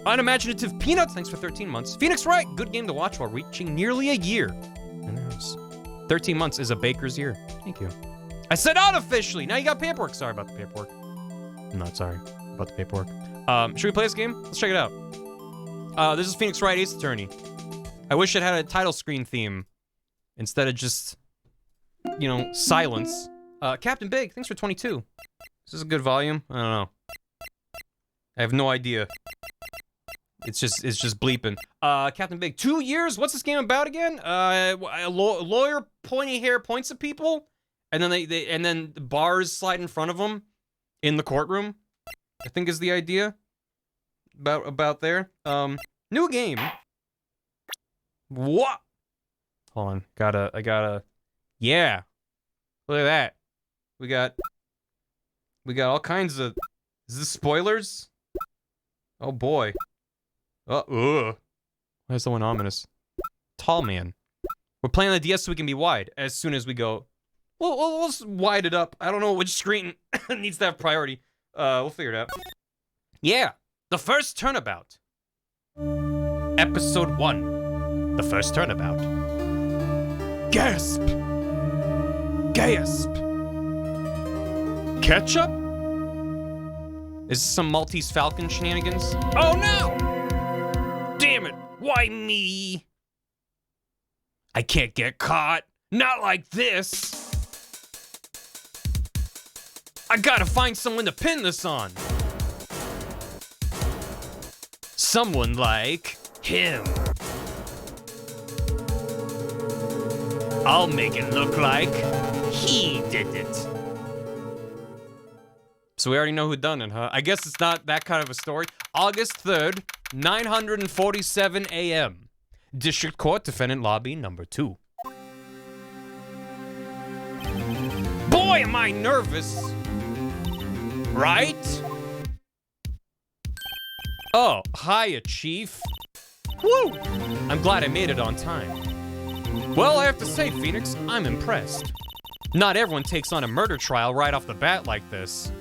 Unimaginative Peanuts, thanks for 13 months. Phoenix Wright, good game to watch while reaching nearly a year. 13 months is a baker's year. Thank you. I said unofficially. Now you got paperwork. Sorry about the paperwork. I'm not sorry about the paperwork. Should we play this game? Let's check it out. This is Phoenix Wright Ace Attorney. I wish it had a title screen theme instead of just, you know, silence. Captain Big, thanks for 22. Is this a good volume? I don't know. I have no idea. It's just bleeping. Captain Big, 2 years? What's this game about again? A lawyer pointy hair points at people and then and then the bars slide in front of them in the courtroom. I think is the idea about there. New game. What? Hold on. I gotta. Yeah. Look at that. We got all kinds of. Is this spoilers? Oh boy. Ugh. Why is that one ominous? Tall man. We're playing on the DS so we can be wide as soon as we go. We'll just wide it up. I don't know which screen needs to have priority. We'll figure it out. Yeah. The first turnabout. Episode 1. The first turnabout. Gasp! Gasp! Ketchup? Is this some Maltese Falcon shenanigans? Oh no! Damn it! Why me? I can't get caught. Not like this. I gotta find someone to pin this on. Someone like him. I'll make it look like he did it. So we already know who done it, huh? I guess it's not that kind of a story. August 3rd, 9:47 a.m. District Court Defendant Lobby number 2. Boy, am I nervous. Right? Oh, hiya, Chief. Woo! I'm glad I made it on time. Well, I have to say, Phoenix, I'm impressed. Not everyone takes on a murder trial right off the bat like this.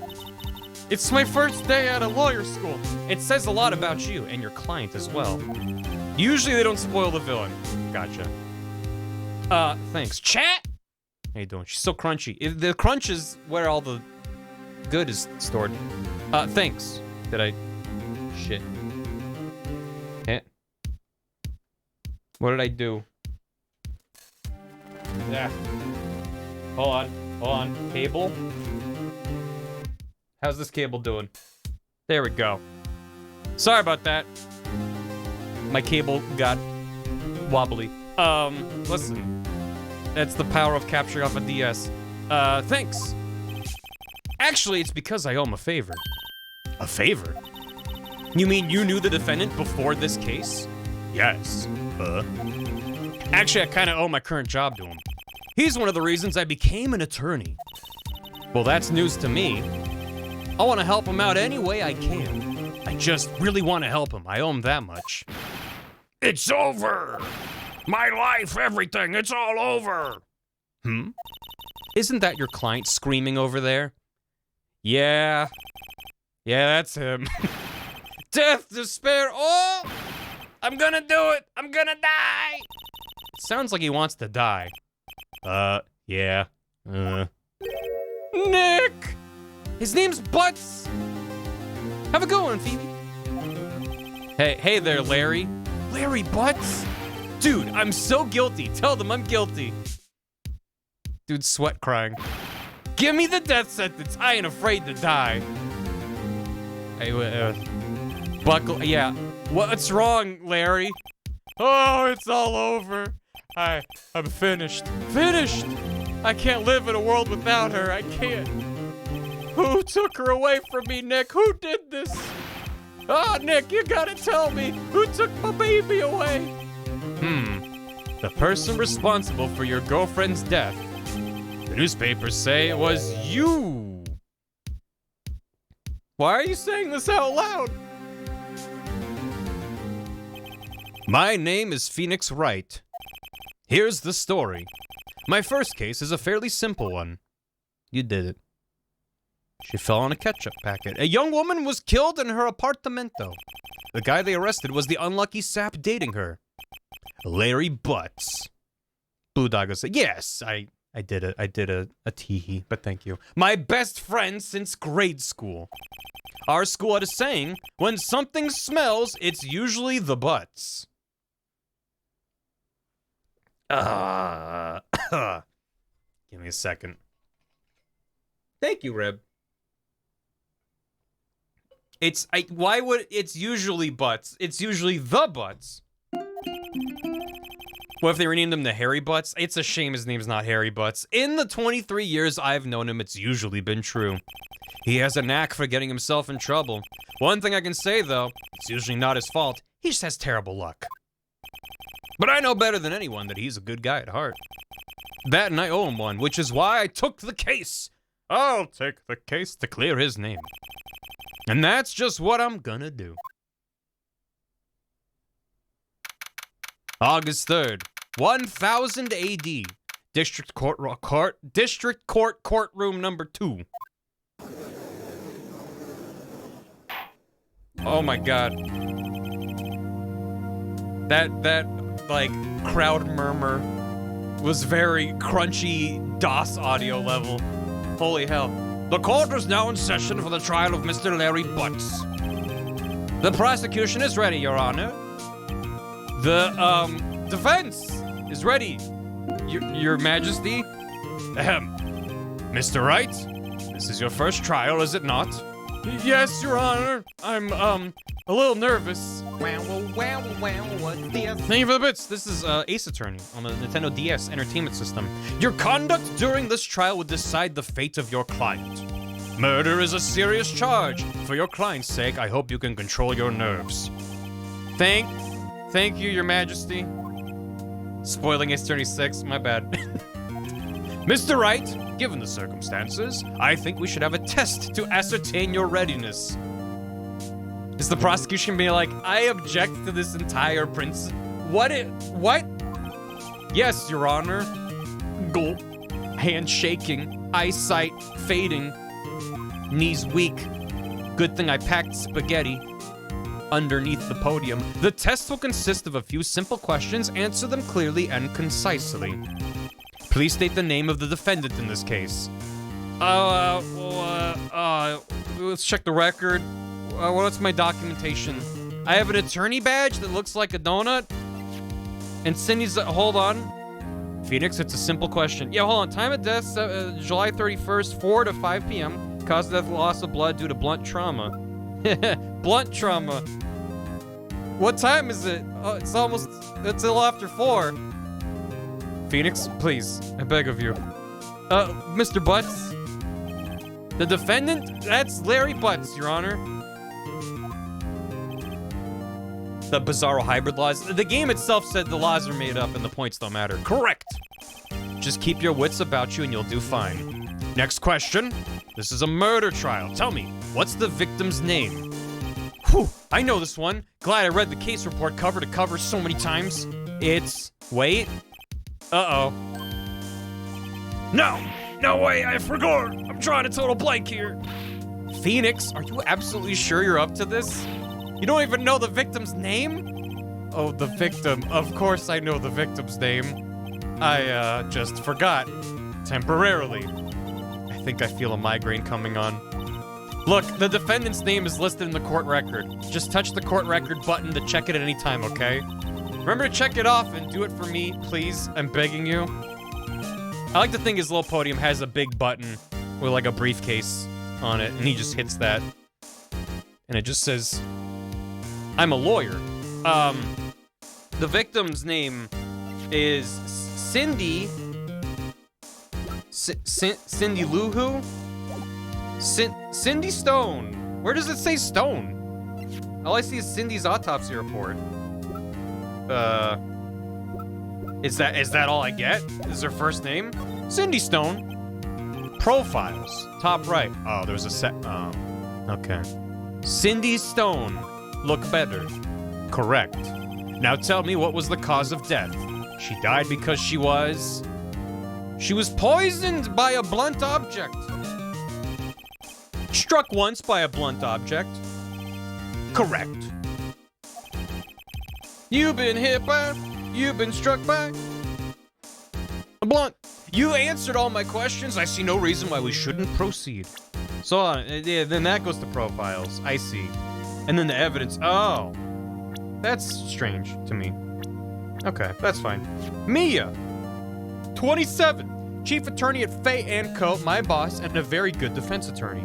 It's my first day out of lawyer school. It says a lot about you and your client as well. Usually they don't spoil the villain. Gotcha. Thanks. Chat? How you doing? She's so crunchy. The crunch is where all the good is stored. Thanks. Did I... Shit. Eh. What did I do? Yeah. Hold on. Cable? How's this cable doing? There we go. Sorry about that. My cable got wobbly. Listen. That's the power of capturing off a DS. Thanks. Actually, it's because I owe him a favor. A favor? You mean you knew the defendant before this case? Yes. Actually, I kinda owe my current job to him. He's one of the reasons I became an attorney. Well, that's news to me. I want to help him out any way I can. I just really want to help him. I owe him that much. It's over! My life, everything, it's all over! Isn't that your client screaming over there? Yeah. Yeah, that's him. Death, despair, oh! I'm gonna do it! I'm gonna die! Sounds like he wants to die. Yeah. Nick! His name's Butts! Have a good one, Phoebe. Hey there, Larry. Larry Butts? Dude, I'm so guilty. Tell them I'm guilty. Dude, sweat crying. Give me the death sentence. I ain't afraid to die. Hey, buckle. Yeah. What's wrong, Larry? Oh, it's all over. I'm finished. Finished! I can't live in a world without her. I can't. Who took her away from me, Nick? Who did this? Oh, Nick, you gotta tell me. Who took my baby away? The person responsible for your girlfriend's death. The newspapers say it was you. Why are you saying this out loud? My name is Phoenix Wright. Here's the story. My first case is a fairly simple one. You did it. She fell on a ketchup packet. A young woman was killed in her apartamento. The guy they arrested was the unlucky sap dating her. Larry Butts. Blue Dog will say, yes, I did it. I did a teehee, but thank you. My best friend since grade school. Our school had a saying, when something smells, it's usually the butts. Give me a second. Thank you, Rib. Why would it's usually butts? It's usually the butts. What if they renamed him to Harry Butts? It's a shame his name's not Harry Butts. In the 23 years I've known him, it's usually been true. He has a knack for getting himself in trouble. One thing I can say, though, it's usually not his fault. He just has terrible luck. But I know better than anyone that he's a good guy at heart. That and I owe him one, which is why I took the case. I'll take the case to clear his name. And that's just what I'm gonna do. August 3rd, 1000 AD. District Court courtroom number 2. Oh my god. That like crowd murmur was very crunchy DOS audio level. Holy hell. The court is now in session for the trial of Mr. Larry Butts. The prosecution is ready, Your Honor. The defense is ready, Your Majesty. Ahem. Mr. Wright, this is your first trial, is it not? Yes, Your Honor. I'm a little nervous. What's this? Thank you for the bits. This is Ace Attorney on the Nintendo DS Entertainment System. Your conduct during this trial would decide the fate of your client. Murder is a serious charge. For your client's sake, I hope you can control your nerves. Thank you, Your Majesty. Spoiling Ace Attorney 6, my bad. Mr. Wright, given the circumstances, I think we should have a test to ascertain your readiness. Is the prosecution being like, I object to this entire What? Yes, Your Honor. Gulp. Hand shaking. Eyesight fading. Knees weak. Good thing I packed spaghetti underneath the podium. The test will consist of a few simple questions. Answer them clearly and concisely. Please state the name of the defendant in this case. Let's check the record. What's my documentation? I have an attorney badge that looks like a donut. And Cindy's, hold on. Phoenix, it's a simple question. Yeah, hold on. Time of death, July 31st, 4 to 5 p.m. Cause of death, loss of blood due to blunt trauma. Blunt trauma. What time is it? Oh, it's a little after 4. Phoenix, please, I beg of you. Mr. Butts? The defendant? That's Larry Butts, Your Honor. The bizarro hybrid laws. The game itself said the laws are made up and the points don't matter. Correct. Just keep your wits about you and you'll do fine. Next question. This is a murder trial. Tell me, what's the victim's name? Whew, I know this one. Glad I read the case report cover to cover so many times. It's... Wait. Uh-oh. No way, I forgot. I'm drawing a total blank here. Phoenix, are you absolutely sure you're up to this? You don't even know the victim's name? Oh, the victim. Of course I know the victim's name. I, just forgot. Temporarily. I think I feel a migraine coming on. Look, the defendant's name is listed in the court record. Just touch the court record button to check it at any time, okay? Remember to check it off and do it for me, please. I'm begging you. I like to think his little podium has a big button with like a briefcase on it, and he just hits that. And it just says, I'm a lawyer. The victim's name is Cindy. Cindy Lou who? Cindy Stone. Where does it say Stone? All I see is Cindy's autopsy report. Is that all I get? Is her first name? Cindy Stone. Profiles. Top right. Oh, there's a set. Oh, okay. Cindy Stone. Look better. Correct. Now tell me, what was the cause of death? She died because she was poisoned by a blunt object. Struck once by a blunt object. Correct. You've been struck by a blunt. You answered all my questions. I see no reason why we shouldn't proceed. So, yeah, then that goes to profiles. I see. And then the evidence. Oh. That's strange to me. Okay, that's fine. Mia. 27. Chief attorney at Fay & Co., my boss, and a very good defense attorney.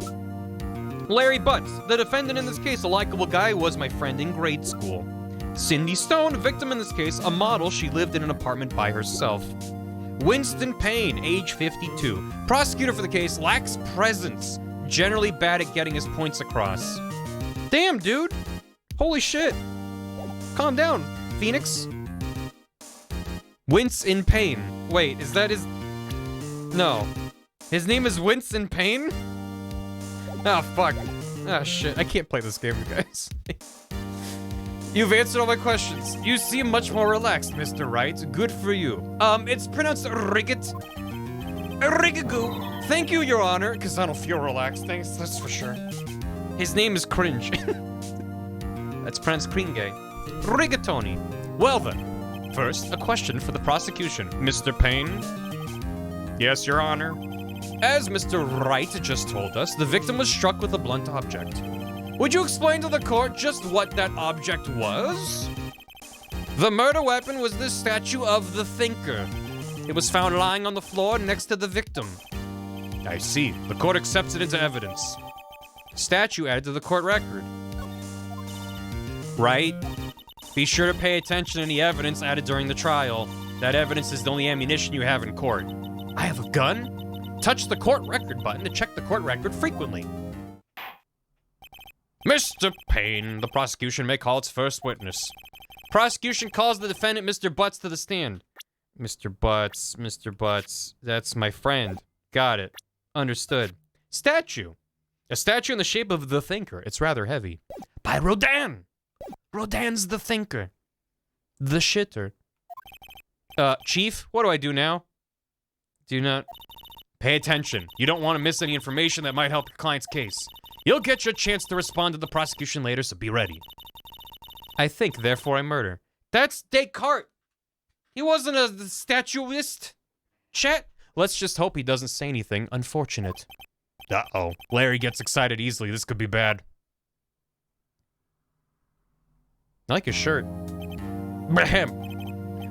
Larry Butts, the defendant in this case, a likable guy who was my friend in grade school. Cindy Stone, victim in this case, a model. She lived in an apartment by herself. Winston Payne, age 52. Prosecutor for the case, lacks presence. Generally bad at getting his points across. Damn, dude. Holy shit. Calm down, Phoenix. Winston Payne. Wait, is that his... No. His name is Winston Payne? Ah, fuck. Ah, shit. I can't play this game, you guys. You've answered all my questions. You seem much more relaxed, Mr. Wright. Good for you. It's pronounced Riggit. Rigagoo. Thank you, Your Honor, because I don't feel relaxed. Thanks, that's for sure. His name is Cringe. That's pronounced Kringe. Rigatoni. Well then, first, a question for the prosecution. Mr. Payne? Yes, Your Honor. As Mr. Wright just told us, the victim was struck with a blunt object. Would you explain to the court just what that object was? The murder weapon was this statue of the Thinker. It was found lying on the floor next to the victim. I see. The court accepts it into evidence. Statue added to the court record. Right? Be sure to pay attention to any evidence added during the trial. That evidence is the only ammunition you have in court. I have a gun? Touch the court record button to check the court record frequently. Mr. Payne, the prosecution may call its first witness. Prosecution calls the defendant, Mr. Butts, to the stand. Mr. Butts, that's my friend. Got it. Understood. Statue. A statue in the shape of the Thinker. It's rather heavy. By Rodin. Rodin's the Thinker. The shitter. Chief, what do I do now? Do not... Pay attention. You don't want to miss any information that might help your client's case. You'll get your chance to respond to the prosecution later, so be ready. I think, therefore I murder. That's Descartes. He wasn't a statuist. Chat. Let's just hope he doesn't say anything unfortunate. Uh-oh. Larry gets excited easily. This could be bad. I like his shirt. Ahem.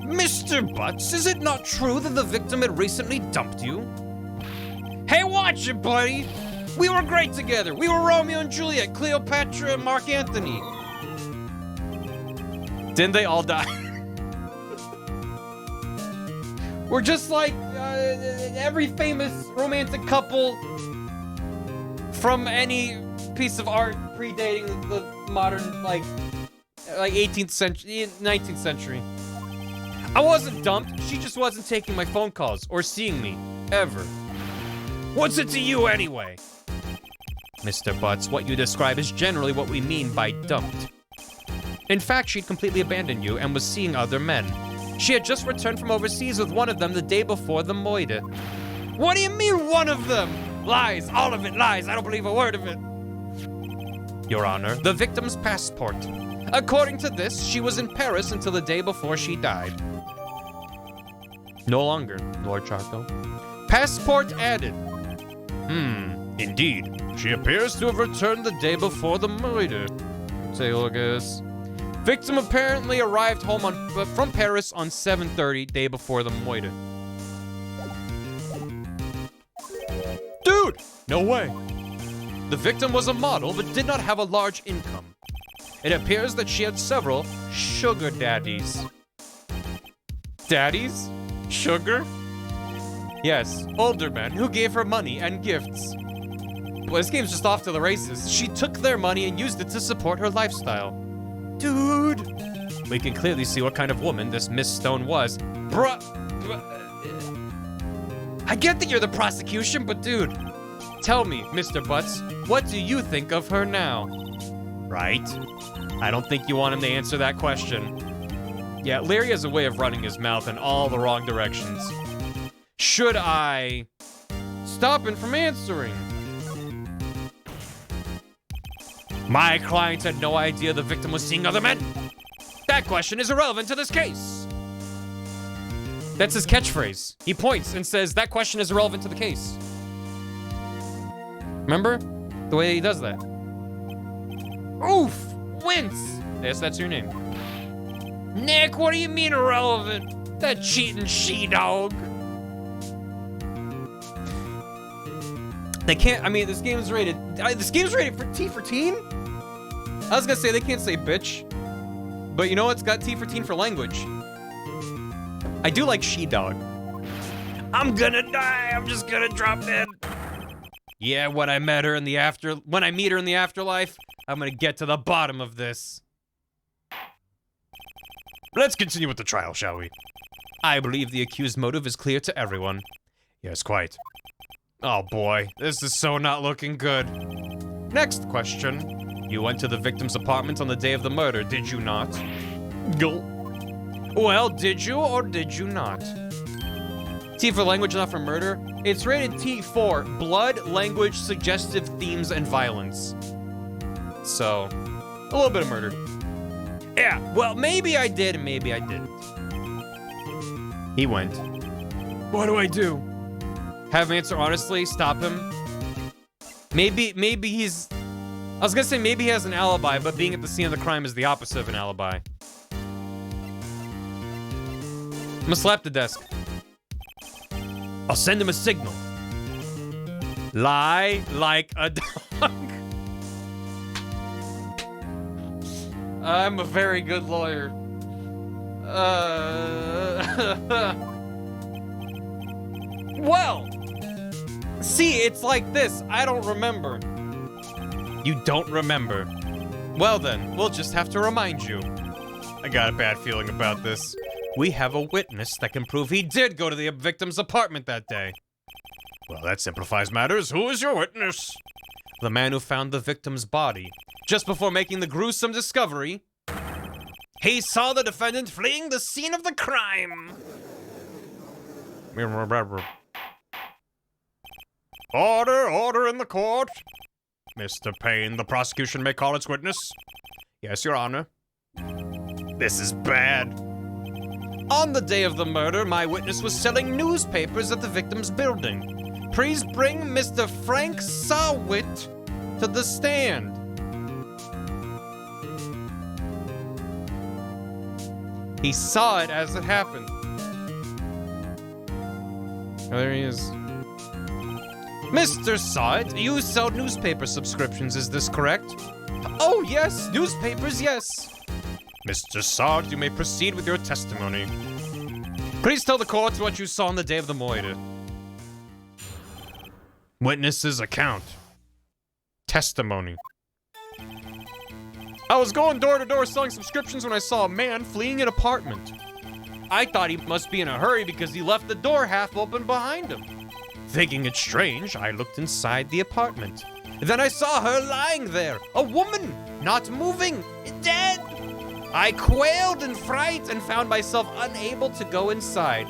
Mr. Butts, is it not true that the victim had recently dumped you? Hey, watch it, buddy! We were great together. We were Romeo and Juliet, Cleopatra, and Mark Antony. Didn't they all die? We're just like every famous romantic couple from any piece of art predating the modern, like 18th century, 19th century. I wasn't dumped. She just wasn't taking my phone calls or seeing me, ever. What's it to you anyway? Mr. Butts, what you describe is generally what we mean by dumped. In fact, she'd completely abandoned you and was seeing other men. She had just returned from overseas with one of them the day before the murder. What do you mean, one of them? Lies, all of it lies. I don't believe a word of it. Your Honor, the victim's passport. According to this, she was in Paris until the day before she died. No longer, Lord Charco. Passport added. Indeed. She appears to have returned the day before the murder. Take a look at this. Victim apparently arrived home from Paris on 7:30, day before the murder. Dude! No way. The victim was a model but did not have a large income. It appears that she had several sugar daddies. Daddies? Sugar? Yes, older men who gave her money and gifts. Well, this game's just off to the races. She took their money and used it to support her lifestyle. Dude! We can clearly see what kind of woman this Miss Stone was. I get that you're the prosecution, but dude, tell me, Mr. Butts, what do you think of her now? Right? I don't think you want him to answer that question. Yeah, Larry has a way of running his mouth in all the wrong directions. Should I stop him from answering? My client had no idea the victim was seeing other men. That question is irrelevant to this case. That's his catchphrase. He points and says, that question is irrelevant to the case. Remember? The way he does that. Oof! Wince! Yes, that's your name. Nick, what do you mean irrelevant? That cheating she-dog. They can't, I mean, this game's rated for T for teen? I was gonna say, they can't say bitch. But you know what's got T for teen for language? I do like she-dog. I'm gonna die. I'm just gonna drop dead. Yeah, when I meet her in the afterlife, I'm gonna get to the bottom of this. Let's continue with the trial, shall we? I believe the accused's motive is clear to everyone. Yes, quite. Oh boy, this is so not looking good. Next question. You went to the victim's apartment on the day of the murder, did you not? Go. Well, did you or did you not? T for language, not for murder. It's rated T for blood, language, suggestive themes, and violence. So, a little bit of murder. Yeah, well, maybe I did and maybe I didn't. He went. What do I do? Have him answer honestly, stop him. Maybe he's... I was gonna say maybe he has an alibi, but being at the scene of the crime is the opposite of an alibi. I'm gonna slap the desk. I'll send him a signal. Lie like a dog. I'm a very good lawyer. Well, see, it's like this. I don't remember. You don't remember. Well then, we'll just have to remind you. I got a bad feeling about this. We have a witness that can prove he did go to the victim's apartment that day. Well, that simplifies matters. Who is your witness? The man who found the victim's body. Just before making the gruesome discovery, he saw the defendant fleeing the scene of the crime. Order in the court. Mr. Payne, the prosecution may call its witness. Yes, Your Honor. This is bad. On the day of the murder, my witness was selling newspapers at the victim's building. Please bring Mr. Frank Sawit to the stand. He saw it as it happened. Oh, there he is. Mr. Sawit, you sell newspaper subscriptions, is this correct? Oh, yes, newspapers, yes. Mr. Sawit, you may proceed with your testimony. Please tell the court what you saw on the day of the murder. Witness's account. Testimony. I was going door to door selling subscriptions when I saw a man fleeing an apartment. I thought he must be in a hurry because he left the door half open behind him. Thinking it strange, I looked inside the apartment. Then I saw her lying there, a woman, not moving, dead. I quailed in fright and found myself unable to go inside.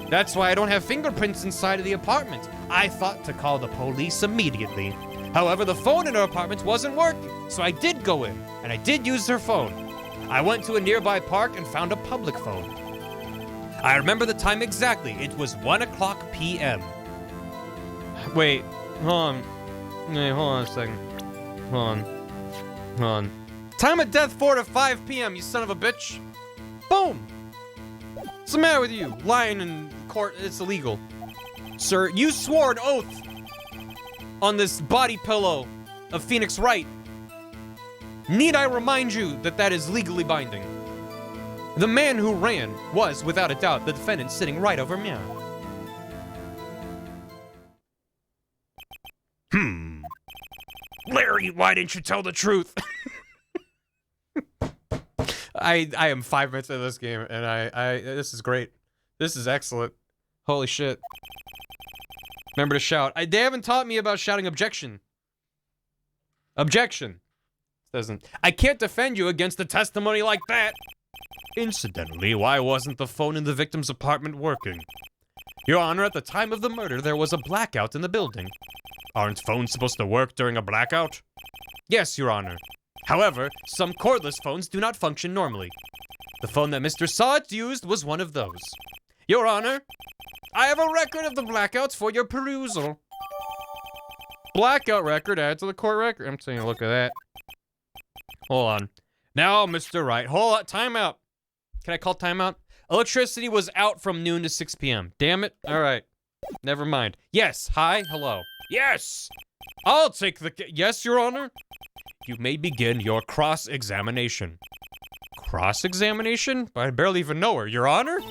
That's why I don't have fingerprints inside of the apartment. I thought to call the police immediately. However, the phone in her apartment wasn't working, so I did go in, and I did use her phone. I went to a nearby park and found a public phone. I remember the time exactly. It was 1:00 p.m. Wait, hold on. Wait, hold on a second. Hold on. Time of death 4 to 5 p.m., you son of a bitch. Boom. What's the matter with you? Lying in court, it's illegal. Sir, you swore an oath on this body pillow of Phoenix Wright. Need I remind you that that is legally binding? The man who ran was, without a doubt, the defendant sitting right over me. Larry, why didn't you tell the truth? I am 5 minutes into this game, and this is great. This is excellent. Holy shit. Remember to shout. They haven't taught me about shouting objection. Objection. Doesn't. I can't defend you against a testimony like that. Incidentally, why wasn't the phone in the victim's apartment working? Your Honor, at the time of the murder, there was a blackout in the building. Aren't phones supposed to work during a blackout? Yes, Your Honor. However, some cordless phones do not function normally. The phone that Mr. Sawit used was one of those. Your Honor, I have a record of the blackouts for your perusal. Blackout record added to the court record. I'm taking a look at that. Hold on. Now, Mr. Wright, hold on. Timeout. Can I call timeout? Electricity was out from noon to 6 p.m. Damn it. All right. Never mind. Yes. Hi. Hello. Yes. I'll take the... Yes, Your Honor. You may begin your cross-examination. Cross-examination? I barely even know her, Your Honor?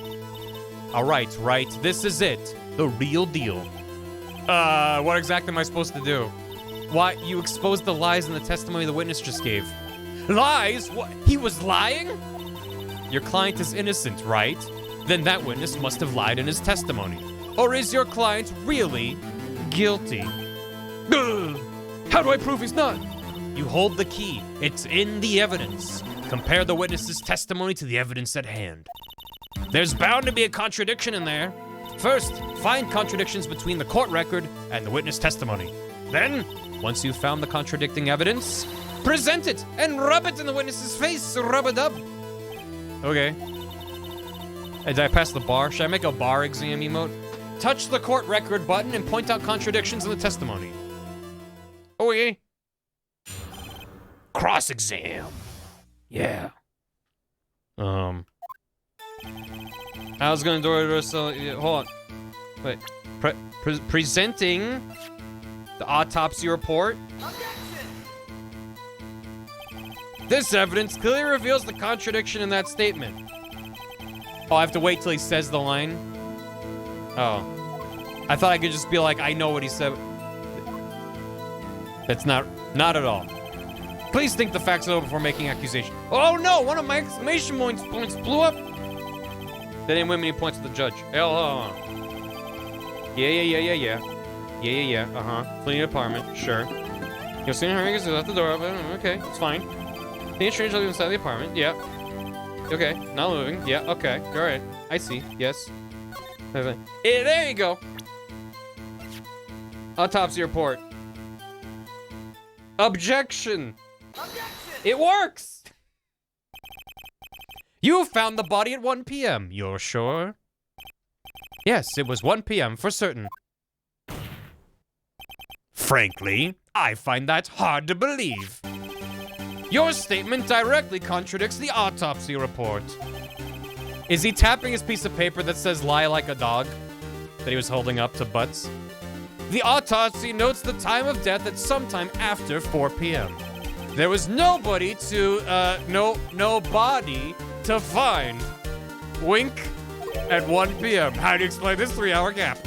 All right, Wright, this is it. The real deal. What exactly am I supposed to do? Why, you exposed the lies in the testimony the witness just gave. Lies? What? He was lying? Your client is innocent, right? Then that witness must have lied in his testimony. Or is your client really guilty? Ugh. How do I prove he's not? You hold the key. It's in the evidence. Compare the witness's testimony to the evidence at hand. There's bound to be a contradiction in there. First, find contradictions between the court record and the witness testimony. Then, once you've found the contradicting evidence, present it and rub it in the witness's face. Rub-a-dub. Okay. Did I pass the bar? Should I make a bar exam emote? Touch the court record button and point out contradictions in the testimony. Okay. Cross-exam. Yeah. I was gonna do it, so hold on. Wait. Presenting the autopsy report. This evidence clearly reveals the contradiction in that statement. Oh, I have to wait till he says the line? Oh. I thought I could just be like, I know what he said. That's not at all. Please think the facts over before making accusation. Oh no, one of my exclamation points blew up. That didn't win many points to the judge. Yeah. Clean apartment, sure. You'll see her niggas left the door open. Okay, it's fine. Can you change inside the apartment? Yeah. Okay, not moving. Yeah, okay. Alright. I see. Yes. There you go. Autopsy report. Objection. It works! You found the body at 1 p.m. You're sure? Yes, it was 1 p.m. for certain. Frankly, I find that hard to believe. Your statement directly contradicts the autopsy report. Is he tapping his piece of paper that says lie like a dog that he was holding up to butts? The autopsy notes the time of death at sometime after 4 p.m. There was nobody to, no body to find. Wink at 1 p.m. How do you explain this 3-hour gap?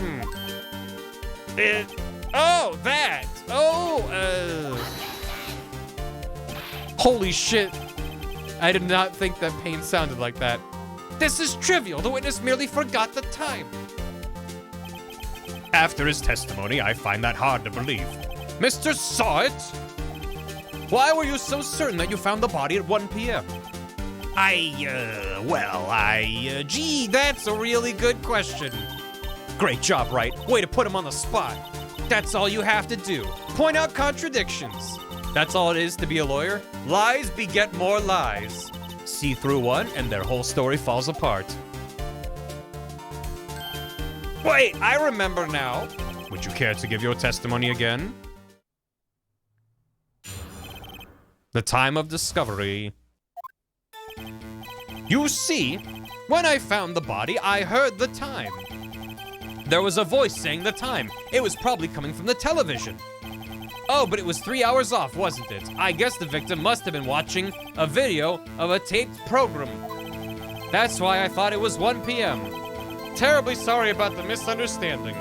Holy shit. I did not think that pain sounded like that. This is trivial. The witness merely forgot the time. After his testimony, I find that hard to believe. Mr. Saw It? Why were you so certain that you found the body at 1 p.m.? Gee, that's a really good question. Great job, Wright. Way to put him on the spot. That's all you have to do. Point out contradictions. That's all it is to be a lawyer. Lies beget more lies. See through one, and their whole story falls apart. Wait, I remember now. Would you care to give your testimony again? The time of discovery. You see, when I found the body, I heard the time. There was a voice saying the time. It was probably coming from the television. Oh, but it was 3 hours off, wasn't it? I guess the victim must have been watching a video of a taped program. That's why I thought it was 1 p.m. Terribly sorry about the misunderstanding.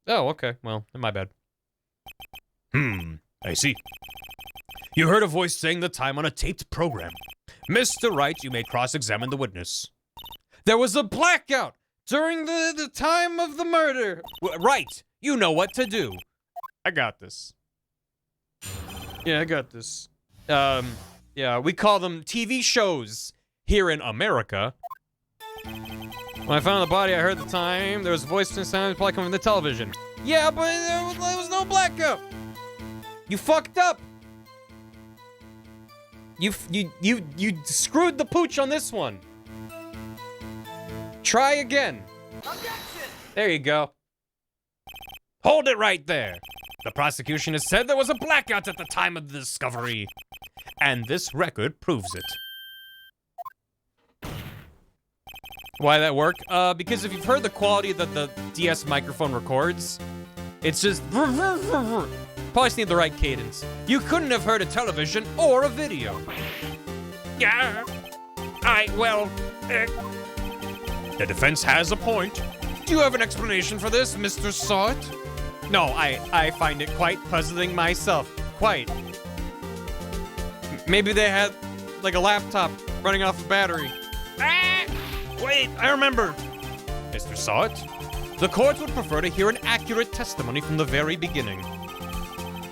Oh, okay. Well, my bad. I see. You heard a voice saying the time on a taped program. Mr. Wright, you may cross-examine the witness. There was a blackout during the time of the murder. Right. You know what to do. I got this. Yeah, I got this. Yeah, we call them TV shows here in America. When I found the body, I heard the time. There was a voice and sound probably coming from the television. Yeah, but there was no blackout. You fucked up. You screwed the pooch on this one. Try again. There you go. Hold it right there. The prosecution has said there was a blackout at the time of the discovery. And this record proves it. Why that work? Because if you've heard the quality that the DS microphone records, it's just... Probably just need the right cadence. You couldn't have heard a television or a video. Yeah. The defense has a point. Do you have an explanation for this, Mr. Sawt? No, I find it quite puzzling myself. Quite. Maybe they had, like, a laptop running off a battery. Wait, I remember. Mr. Sawt, the court would prefer to hear an accurate testimony from the very beginning.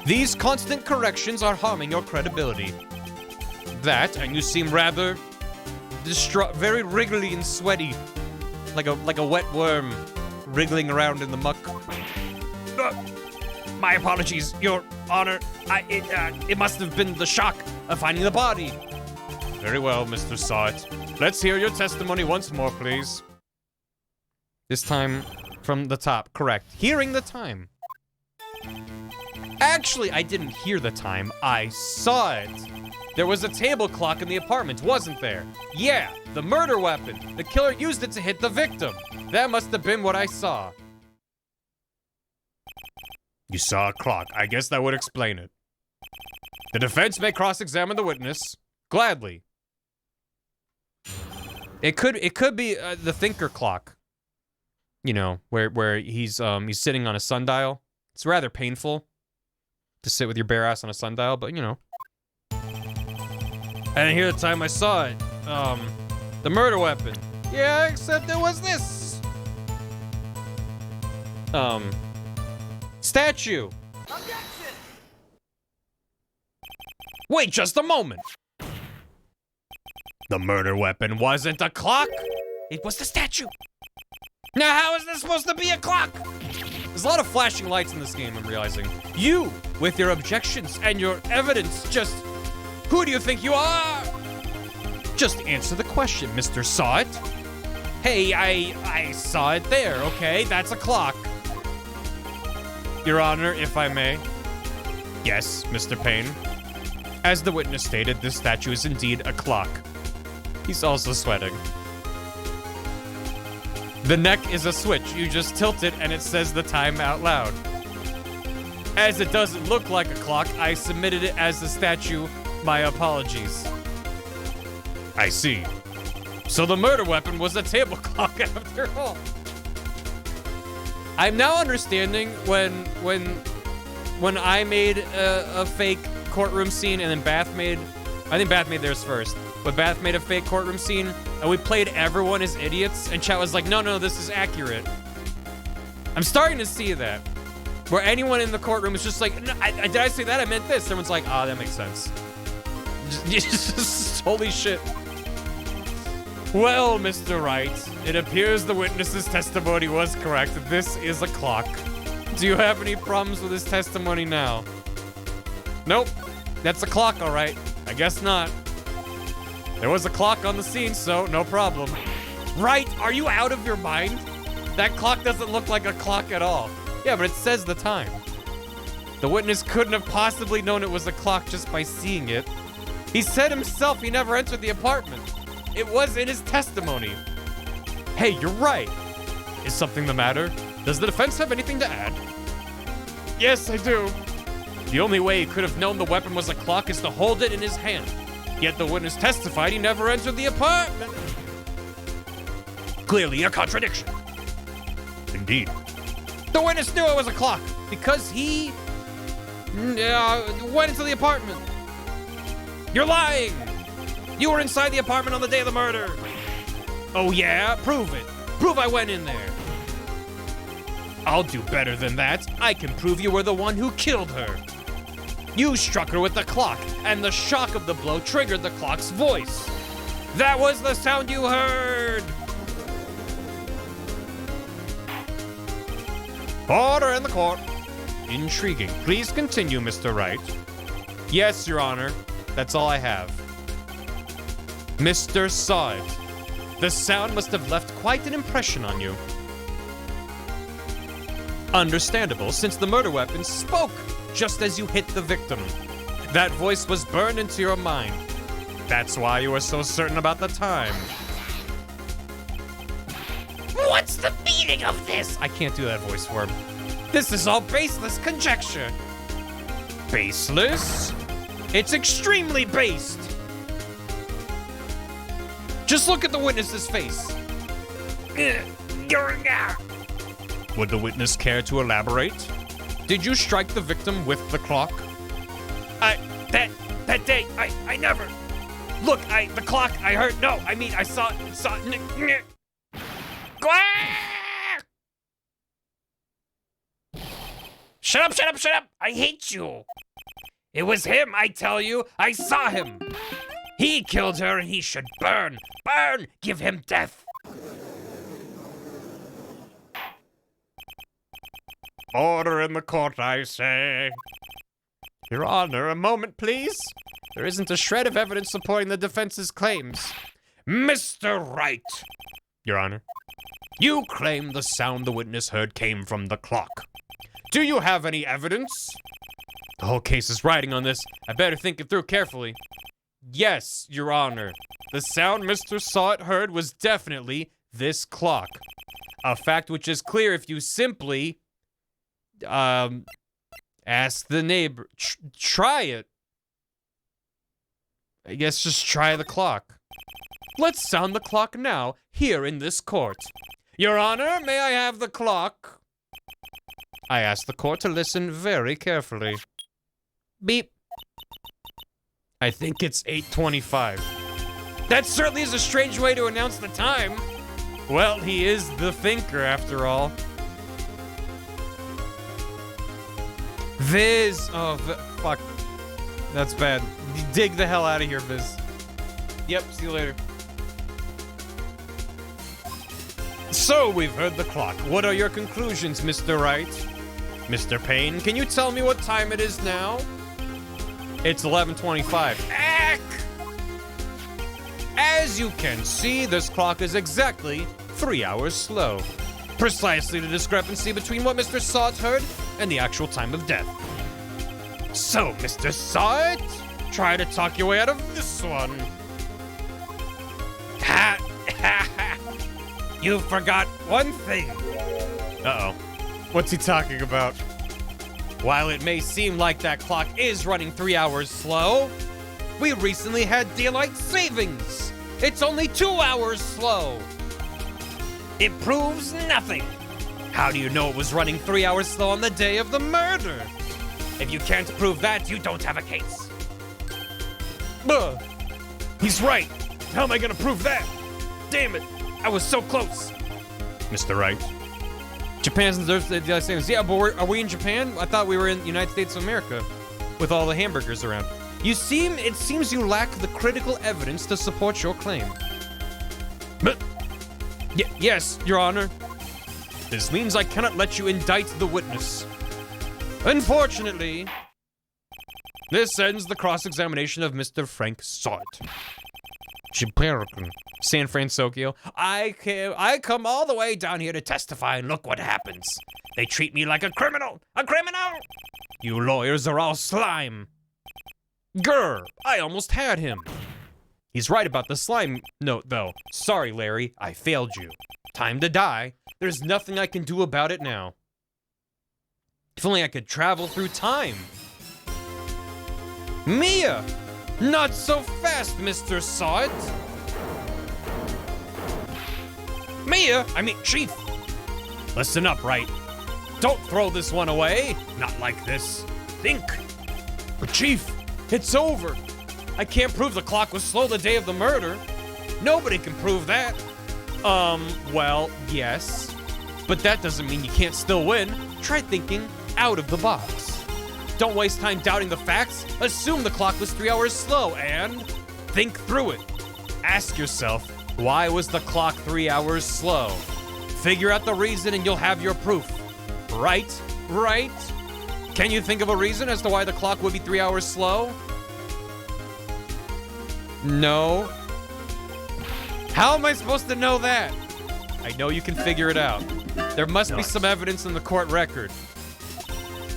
These constant corrections are harming your credibility. That, and you seem rather very wriggly and sweaty, like a wet worm wriggling around in the muck. My apologies, Your Honor. It must have been the shock of finding the body. Very well, Mr. Sawt. Let's hear your testimony once more, please. This time from the top, correct. Hearing the time. Actually, I didn't hear the time. I saw it. There was a table clock in the apartment, wasn't there? Yeah, the murder weapon. The killer used it to hit the victim. That must have been what I saw. You saw a clock. I guess that would explain it. The defense may cross-examine the witness. Gladly. It could be the thinker clock. You know, where he's sitting on a sundial. It's rather painful to sit with your bare ass on a sundial, but you know. I didn't hear the time I saw it. The murder weapon. Yeah, except there was this. Statue. Objection! Wait just a moment. The murder weapon wasn't a clock. It was the statue. Now how is this supposed to be a clock? There's a lot of flashing lights in this game, I'm realizing. You, with your objections and your evidence, just... Who do you think you are? Just answer the question, Mr. Sawt. Hey, I saw it there, okay? That's a clock. Your Honor, if I may. Yes, Mr. Payne. As the witness stated, this statue is indeed a clock. He's also sweating. The neck is a switch. You just tilt it and it says the time out loud. As it doesn't look like a clock, I submitted it as a statue. My apologies. I see. So the murder weapon was a table clock after all. I'm now understanding when I made a fake courtroom scene and then Bath made... I think Bath made theirs first. But Bath made a fake courtroom scene and we played everyone as idiots and chat was like, no, this is accurate. I'm starting to see that. Where anyone in the courtroom is just like, no, did I say that? I meant this. Everyone's like, that makes sense. Just holy shit. Well, Mr. Wright, it appears the witness's testimony was correct. This is a clock. Do you have any problems with his testimony now? Nope. That's a clock, all right. I guess not. There was a clock on the scene, so no problem. Wright, are you out of your mind? That clock doesn't look like a clock at all. Yeah, but it says the time. The witness couldn't have possibly known it was a clock just by seeing it. He said himself he never entered the apartment. It was in his testimony. Hey, you're right. Is something the matter? Does the defense have anything to add? Yes, I do. The only way he could have known the weapon was a clock is to hold it in his hand. Yet the witness testified he never entered the apartment. Clearly a contradiction. Indeed. The witness knew it was a clock because he went into the apartment. You're lying. You were inside the apartment on the day of the murder. Oh yeah? Prove it. Prove I went in there. I'll do better than that. I can prove you were the one who killed her. You struck her with the clock, and the shock of the blow triggered the clock's voice. That was the sound you heard! Order in the court. Intriguing. Please continue, Mr. Wright. Yes, Your Honor. That's all I have. Mr. Sawt, the sound must have left quite an impression on you. Understandable, since the murder weapon spoke just as you hit the victim. That voice was burned into your mind. That's why you were so certain about the time. What's the meaning of this? I can't do that voice for him. This is all baseless conjecture. Baseless? It's extremely based. Just look at the witness's face. Would the witness care to elaborate? Did you strike the victim with the clock? That day, I never. Look, the clock, I heard, no, I mean, I saw. Shut up, I hate you. It was him, I tell you, I saw him. He killed her and he should burn, give him death. Order in the court, I say. Your Honor, a moment, please. There isn't a shred of evidence supporting the defense's claims. Mr. Wright, Your Honor, you claim the sound the witness heard came from the clock. Do you have any evidence? The whole case is riding on this. I better think it through carefully. Yes, Your Honor. The sound Mr. Sawit heard was definitely this clock. A fact which is clear if you simply, ask the neighbor. Try it. I guess just try the clock. Let's sound the clock now, here in this court. Your Honor, may I have the clock? I ask the court to listen very carefully. Beep. I think it's 8:25. That certainly is a strange way to announce the time. Well, he is the thinker, after all. Viz. Oh, fuck. That's bad. Dig the hell out of here, Viz. Yep, see you later. So, we've heard the clock. What are your conclusions, Mr. Wright? Mr. Payne, can you tell me what time it is now? It's 11:25. Eck! As you can see, this clock is exactly 3 hours slow. Precisely the discrepancy between what Mr. Sawit heard and the actual time of death. So, Mr. Sawit, try to talk your way out of this one. Ha! You forgot one thing. Uh-oh. What's he talking about? While it may seem like that clock is running 3 hours slow, we recently had daylight savings. It's only 2 hours slow. It proves nothing. How do you know it was running 3 hours slow on the day of the murder? If you can't prove that, you don't have a case. He's right. How am I gonna prove that? Damn it. I was so close. Mr. Wright. Japan's the daylight savings. Yeah, but are we in Japan? I thought we were in the United States of America with all the hamburgers around. It seems you lack the critical evidence to support your claim. But, yes, Your Honor. This means I cannot let you indict the witness. Unfortunately, this ends the cross-examination of Mr. Frank Sawit. Japan, San Francisco. I come all the way down here to testify, and look what happens. They treat me like a criminal! A criminal! You lawyers are all slime. Grr, I almost had him. He's right about the slime note, though. Sorry, Larry, I failed you. Time to die. There's nothing I can do about it now. If only I could travel through time. Mia! Not so fast, Mr. Sawit. Mia, Chief. Listen up, Wright. Don't throw this one away. Not like this. Think. But Chief, it's over. I can't prove the clock was slow the day of the murder. Nobody can prove that. Well, yes. But that doesn't mean you can't still win. Try thinking out of the box. Don't waste time doubting the facts. Assume the clock was 3 hours slow and think through it. Ask yourself, why was the clock 3 hours slow? Figure out the reason and you'll have your proof. Right? Can you think of a reason as to why the clock would be 3 hours slow? No. How am I supposed to know that? I know you can figure it out. There must be some evidence in the court record.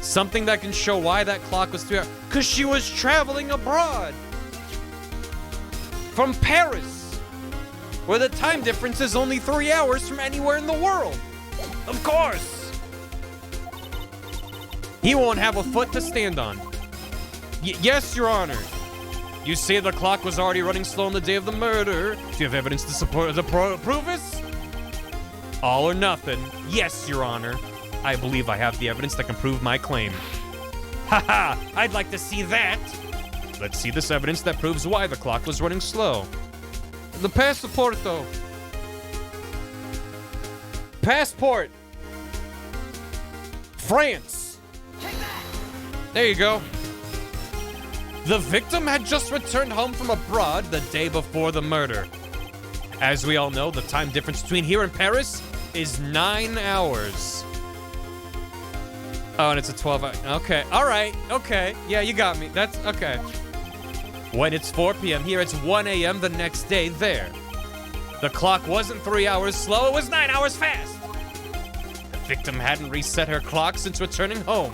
Something that can show why that clock was 3 hours. Because she was traveling abroad. From Paris. Where the time difference is only 3 hours from anywhere in the world. Of course. He won't have a foot to stand on. Yes, Your Honor. You say the clock was already running slow on the day of the murder. Do you have evidence to prove this? All or nothing. Yes, Your Honor. I believe I have the evidence that can prove my claim. Haha, I'd like to see that. Let's see this evidence that proves why the clock was running slow. The passaporto. Passport. France. There you go. The victim had just returned home from abroad the day before the murder. As we all know, the time difference between here and Paris is 9 hours. Oh, and it's a 12-hour. Okay, all right, okay. Yeah, you got me. That's okay. When it's 4 p.m. here, it's 1 a.m. the next day there. The clock wasn't 3 hours slow, it was 9 hours fast. The victim hadn't reset her clock since returning home.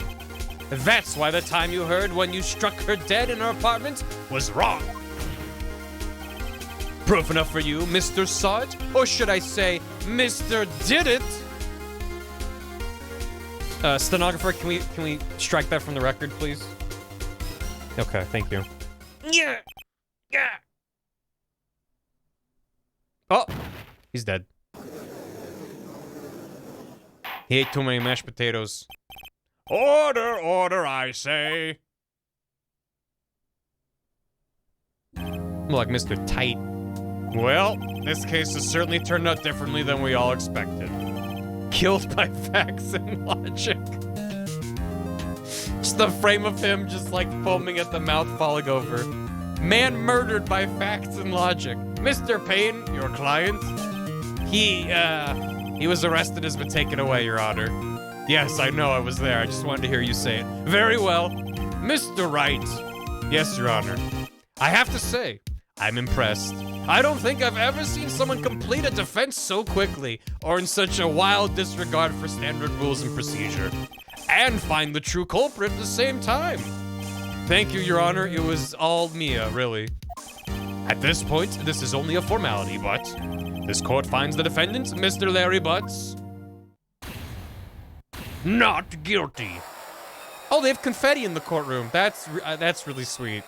That's why the time you heard when you struck her dead in her apartment was wrong. Proof enough for you, Mr. Saw It? Or should I say, Mr. Did It? Stenographer, can we strike that from the record, please? Okay, thank you. Yeah. Yeah. Oh, he's dead. He ate too many mashed potatoes. Order, order, I say. More like Mr. Tight. Well, this case has certainly turned out differently than we all expected. Killed by facts and logic. Just the frame of him just like foaming at the mouth, falling over. Man murdered by facts and logic. Mr. Payne, your client, he was arrested and has been taken away, Your Honor. Yes, I know, I was there. I just wanted to hear you say it. Very well. Mr. Wright. Yes, Your Honor. I have to say, I'm impressed. I don't think I've ever seen someone complete a defense so quickly, or in such a wild disregard for standard rules and procedure, and find the true culprit at the same time. Thank you, Your Honor. It was all Mia, really. At this point, this is only a formality, but this court finds the defendant, Mr. Larry Butts, not guilty. Oh, they have confetti in the courtroom. That's really sweet.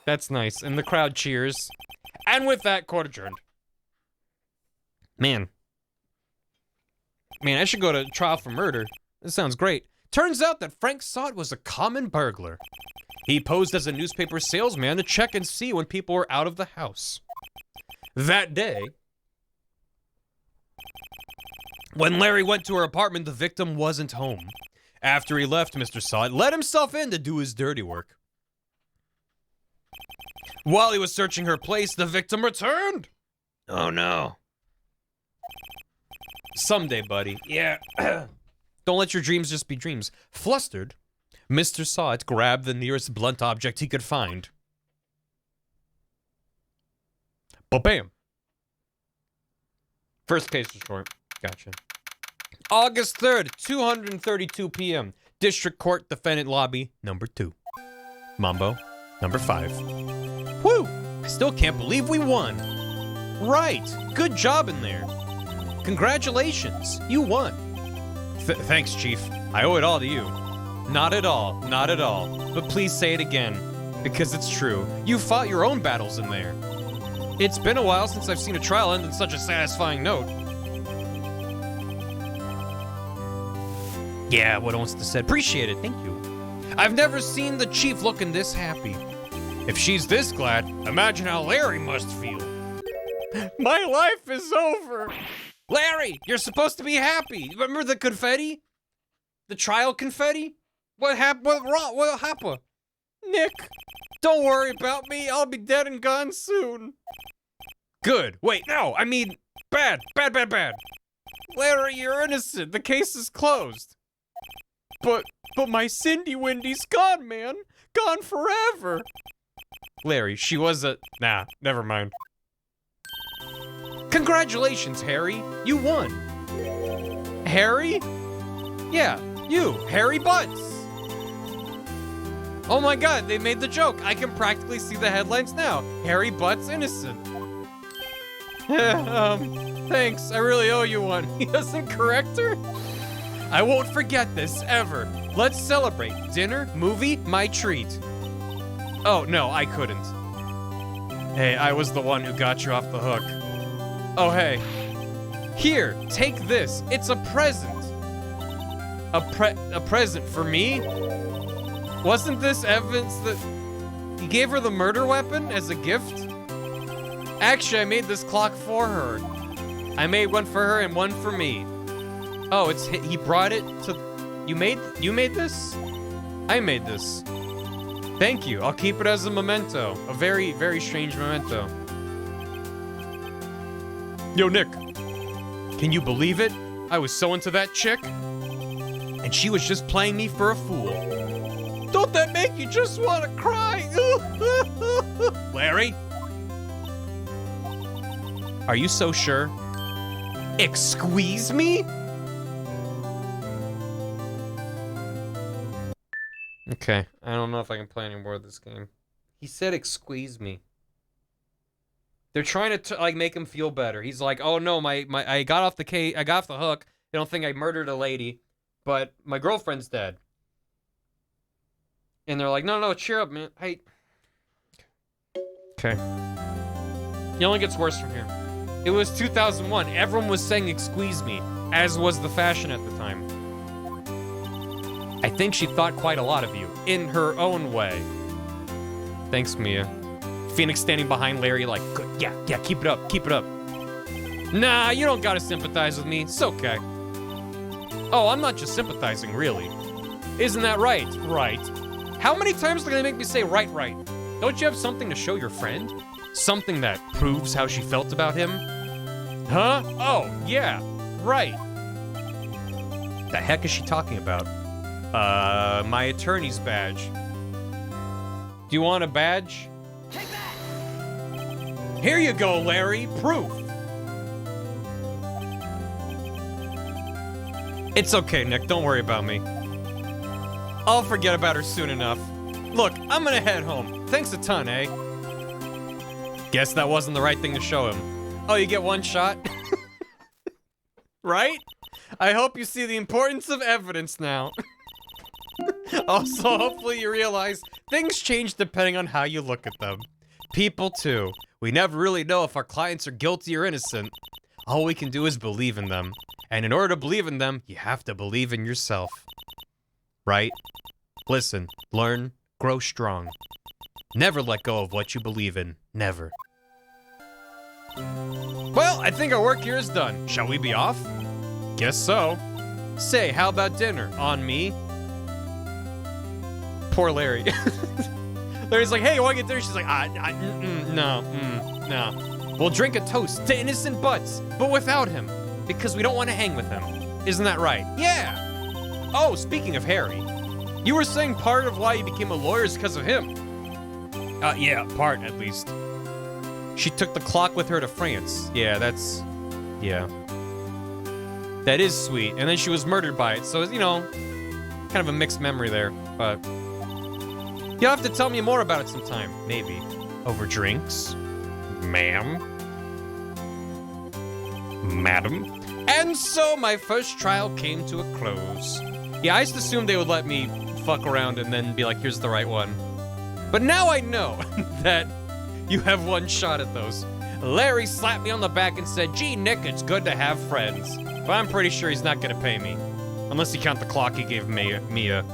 That's nice. And the crowd cheers. And with that, court adjourned. Man, I should go to trial for murder. This sounds great. Turns out that Frank Sott was a common burglar. He posed as a newspaper salesman to check and see when people were out of the house. That day, when Larry went to her apartment, the victim wasn't home. After he left, Mr. Sott let himself in to do his dirty work. While he was searching her place, the victim returned. Oh no. Someday, buddy. Yeah. Don't let your dreams just be dreams. Flustered, Mr. Sott grabbed the nearest blunt object he could find. Ba-bam. First case is short. Gotcha. August 3rd, 2:32 p.m. District Court Defendant Lobby, number 2. Mambo, number 5. Woo! I still can't believe we won. Right. Good job in there. Congratulations. You won. Thanks, Chief. I owe it all to you. Not at all. Not at all. But please say it again. Because it's true. You fought your own battles in there. It's been a while since I've seen a trial end on such a satisfying note. Yeah, what else to say? Appreciate it. Thank you. I've never seen the Chief looking this happy. If she's this glad, imagine how Larry must feel. My life is over. Larry, you're supposed to be happy. Remember the confetti? The trial confetti? What happened? What happened? Nick, don't worry about me. I'll be dead and gone soon. Good. Wait, no. I mean, bad. Larry, you're innocent. The case is closed. But my Cindy Windy's gone, man. Gone forever. Larry, she was a... Nah, never mind. Congratulations, Harry. You won. Harry? Yeah, you, Harry Butts. Oh my god, they made the joke. I can practically see the headlines now. Harry Butts innocent. Thanks. I really owe you one. He doesn't correct her? I won't forget this, ever. Let's celebrate. Dinner, movie, my treat. Oh, no, I couldn't. Hey, I was the one who got you off the hook. Oh, hey. Here, take this. It's a present. A present for me? Wasn't this evidence that he gave her the murder weapon as a gift? Actually, I made this clock for her. I made one for her and one for me. Oh, he brought it to... You made this? I made this. Thank you. I'll keep it as a memento. A very, very strange memento. Yo, Nick. Can you believe it? I was so into that chick, and she was just playing me for a fool. Don't that make you just want to cry? Larry? Are you so sure? Squeeze me? Okay, I don't know if I can play any more of this game. He said squeeze me. They're trying to like make him feel better. He's like, "Oh no, I got off the hook. They don't think I murdered a lady, but my girlfriend's dead." And they're like, "No, cheer up, man. Hey." Okay. It only gets worse from here. It was 2001. Everyone was saying squeeze me, as was the fashion at the time. I think she thought quite a lot of you, in her own way. Thanks, Mia. Phoenix standing behind Larry like, good, yeah, keep it up. Nah, you don't gotta sympathize with me, it's okay. Oh, I'm not just sympathizing, really. Isn't that right? Right. How many times are they gonna make me say right? Don't you have something to show your friend? Something that proves how she felt about him? Huh? Oh, yeah, right. The heck is she talking about? My attorney's badge. Do you want a badge? Take that! Here you go, Larry. Proof. It's okay, Nick. Don't worry about me. I'll forget about her soon enough. Look, I'm gonna head home. Thanks a ton, eh? Guess that wasn't the right thing to show him. Oh, you get one shot? Right? I hope you see the importance of evidence now. Also, hopefully you realize things change depending on how you look at them. People, too. We never really know if our clients are guilty or innocent. All we can do is believe in them. And in order to believe in them, you have to believe in yourself. Right? Listen, learn, grow strong. Never let go of what you believe in. Never. Well, I think our work here is done. Shall we be off? Guess so. Say, how about dinner? On me? Poor Larry. Larry's like, hey, you want to get dinner? She's like, no. We'll drink a toast to innocent butts, but without him, because we don't want to hang with him. Isn't that right? Yeah. Oh, speaking of Harry, you were saying part of why you became a lawyer is because of him. Yeah, part at least. She took the clock with her to France. Yeah, yeah. That is sweet. And then she was murdered by it, so, you know, kind of a mixed memory there, but... You'll have to tell me more about it sometime, maybe. Over drinks? Ma'am? Madam? And so my first trial came to a close. Yeah, I just assumed they would let me fuck around and then be like, here's the right one. But now I know that you have one shot at those. Larry slapped me on the back and said, gee, Nick, it's good to have friends. But I'm pretty sure he's not gonna pay me. Unless you count the clock he gave Mia.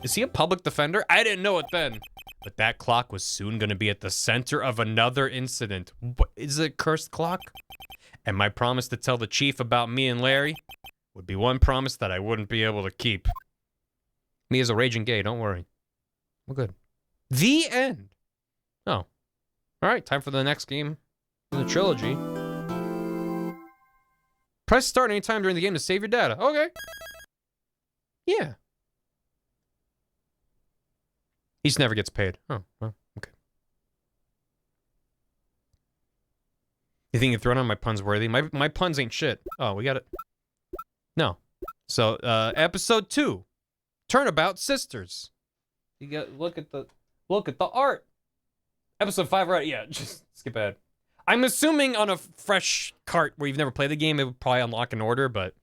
Is he a public defender? I didn't know it then. But that clock was soon gonna be at the center of another incident. What, is it a cursed clock? And my promise to tell the chief about me and Larry would be one promise that I wouldn't be able to keep. Mia's a raging gay, don't worry. We're good. The end. Oh. Alright, time for the next game in the trilogy. Press start anytime during the game to save your data. Okay. Yeah. He just never gets paid. Oh, well, okay. You think you're throwing on my puns worthy? My puns ain't shit. Oh, we got it. No. So, episode 2. Turnabout Sisters. You got look at the art. Episode 5, right? Yeah, just skip ahead. I'm assuming on a fresh cart where you've never played the game, it would probably unlock an order, but it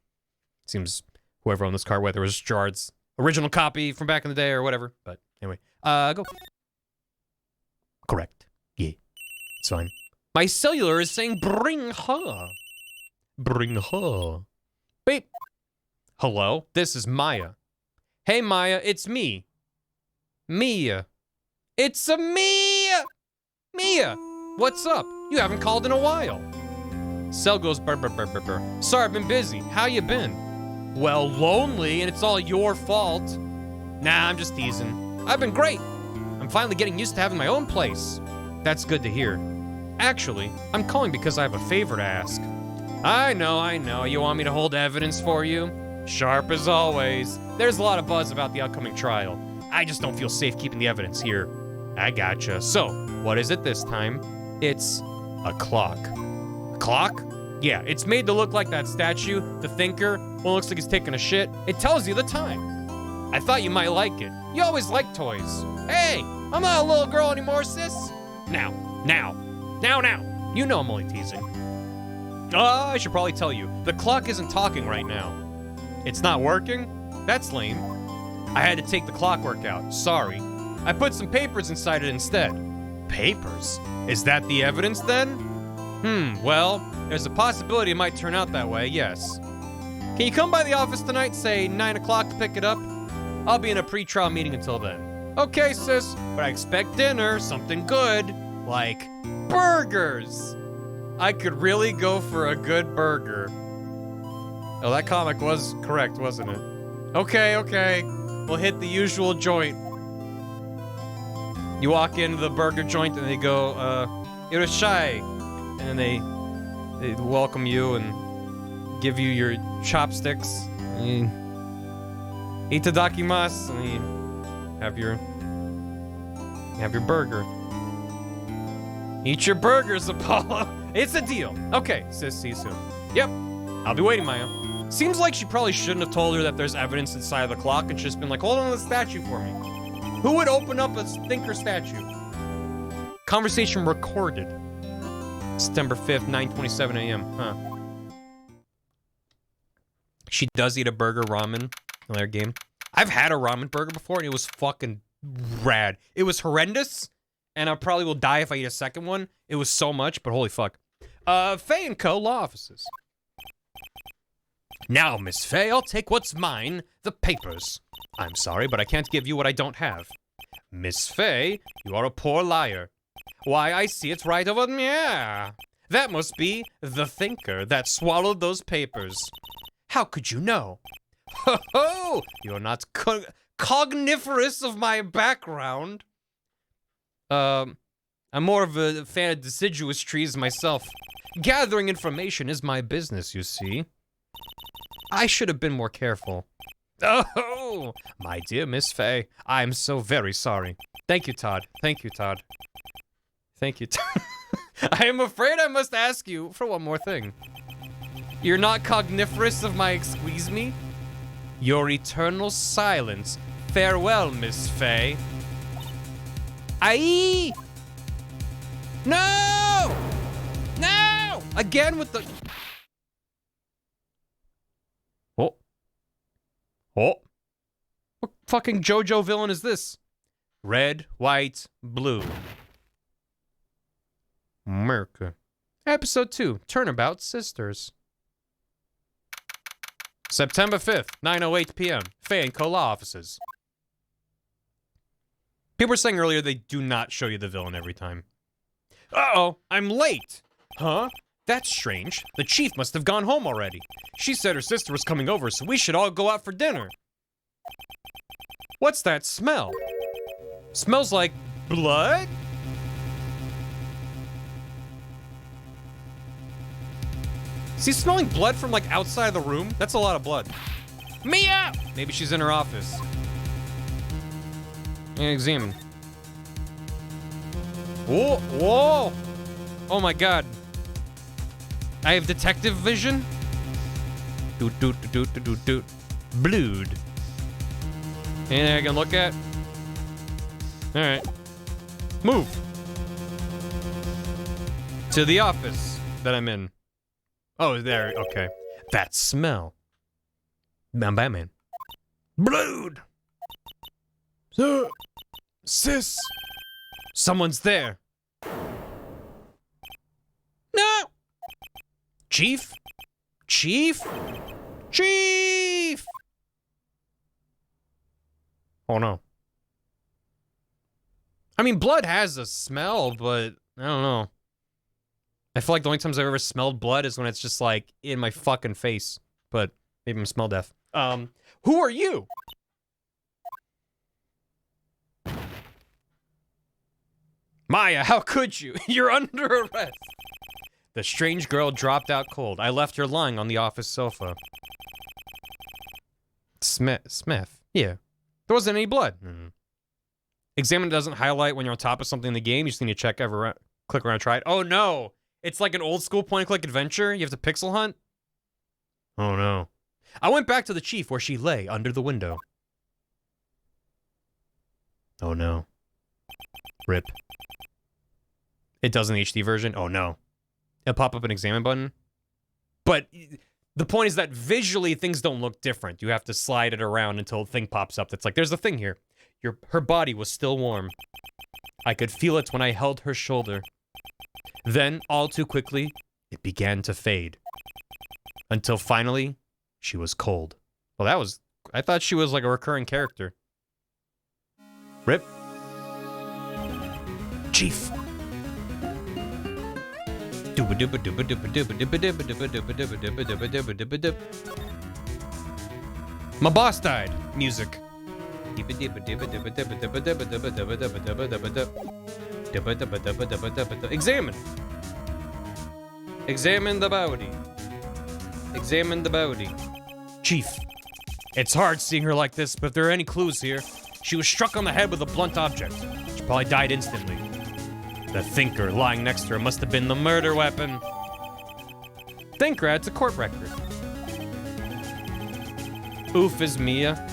seems whoever owned this cart, whether it was Gerard's original copy from back in the day or whatever. But anyway, go. Correct. Yeah. It's fine. My cellular is saying bring her. Bring her. Beep. Hello, this is Maya. Hey Maya, it's me. Mia. It's a Mia! Mia, what's up? You haven't called in a while. Cell goes burr, burr, burr, burr, burr. Sorry, I've been busy. How you been? Well, lonely, and it's all your fault. Nah, I'm just teasing. I've been great. I'm finally getting used to having my own place. That's good to hear. Actually, I'm calling because I have a favor to ask. I know. You want me to hold evidence for you? Sharp as always. There's a lot of buzz about the upcoming trial. I just don't feel safe keeping the evidence here. I gotcha. So, what is it this time? It's a clock. A clock? Yeah, it's made to look like that statue, the thinker. Well, it looks like he's taking a shit. It tells you the time. I thought you might like it. You always like toys. Hey, I'm not a little girl anymore, sis. Now. You know I'm only teasing. I should probably tell you, the clock isn't talking right now. It's not working? That's lame. I had to take the clockwork out, sorry. I put some papers inside it instead. Papers? Is that the evidence then? Well, there's a possibility it might turn out that way, yes. Can you come by the office tonight, say 9 o'clock to pick it up? I'll be in a pre-trial meeting until then. Okay, sis, but I expect dinner, something good, like burgers. I could really go for a good burger. Oh, that comic was correct, wasn't it? Okay. We'll hit the usual joint. You walk into the burger joint and they go, "Irashai," and then they welcome you and give you your chopsticks. And you itadakimasu, and you have your burger. Eat your burgers, Apollo. It's a deal. Okay, sis, see you soon. Yep, I'll be waiting, Maya. Seems like she probably shouldn't have told her that there's evidence inside of the clock and just been like, hold on to the statue for me. Who would open up a thinker statue? Conversation recorded. September 5th, 9:27 a.m. Huh. She does eat a burger ramen in their game. I've had a ramen burger before and it was fucking rad. It was horrendous and I probably will die if I eat a second one. It was so much, but holy fuck. Faye & Co. Law Offices. Now, Miss Faye, I'll take what's mine, the papers. I'm sorry, but I can't give you what I don't have. Miss Faye, you are a poor liar. Why, I see it's right over there. That must be the thinker that swallowed those papers. How could you know? Ho ho! You're not cogniferous of my background. I'm more of a fan of deciduous trees myself. Gathering information is my business, you see. I should have been more careful. Oh, my dear Miss Faye, I'm so very sorry. Thank you, Todd. Thank you, Todd. I am afraid I must ask you for one more thing. You're not cogniferous of my excuse me? Your eternal silence. Farewell, Miss Faye. Aye! No! No! Again with the... Oh. What fucking JoJo villain is this? Red, white, blue. America. Episode 2, Turnabout Sisters. September 5th, 9:08 p.m. Faye & Co. Law Offices. People were saying earlier they do not show you the villain every time. Uh-oh, I'm late. Huh? That's strange. The chief must have gone home already. She said her sister was coming over, so we should all go out for dinner. What's that smell? Smells like blood? Is he smelling blood from like outside the room? That's a lot of blood. Mia! Maybe she's in her office. Examine. Whoa, whoa! Oh my god. I have detective vision. Doot doot doot doot doot doot. Blood. Anything I can look at? Alright. Move. To the office that I'm in. Oh, there, okay. That smell. I'm Batman. Blood! Sir! Sis! Someone's there. Chief? Chief? Chief! Oh no. I mean, blood has a smell, but I don't know. I feel like the only times I've ever smelled blood is when it's just like in my fucking face. But maybe I'm smell deaf. Who are you? Maya, how could you? You're under arrest. The strange girl dropped out cold. I left her lying on the office sofa. Smith? Yeah. There wasn't any blood. Examine doesn't highlight when you're on top of something in the game. You just need to check click around, try it. Oh no! It's like an old school point-and-click adventure. You have to pixel hunt. Oh no. I went back to the chief where she lay under the window. Oh no. Rip. It does an HD version. Oh no. It'll pop up an examine button. But the point is that visually things don't look different. You have to slide it around until a thing pops up that's like, there's a thing here. Her body was still warm. I could feel it when I held her shoulder. Then, all too quickly, it began to fade. Until finally, she was cold. Well, that was... I thought she was like a recurring character. Rip. Chief. My boss died. Music. Examine. Examine the body. Examine the body. Chief. It's hard seeing her like this, but if there are any clues here, she was struck on the head with a blunt object. She probably died instantly. The thinker lying next to her must have been the murder weapon. Thinker adds a court record. Oof is Mia.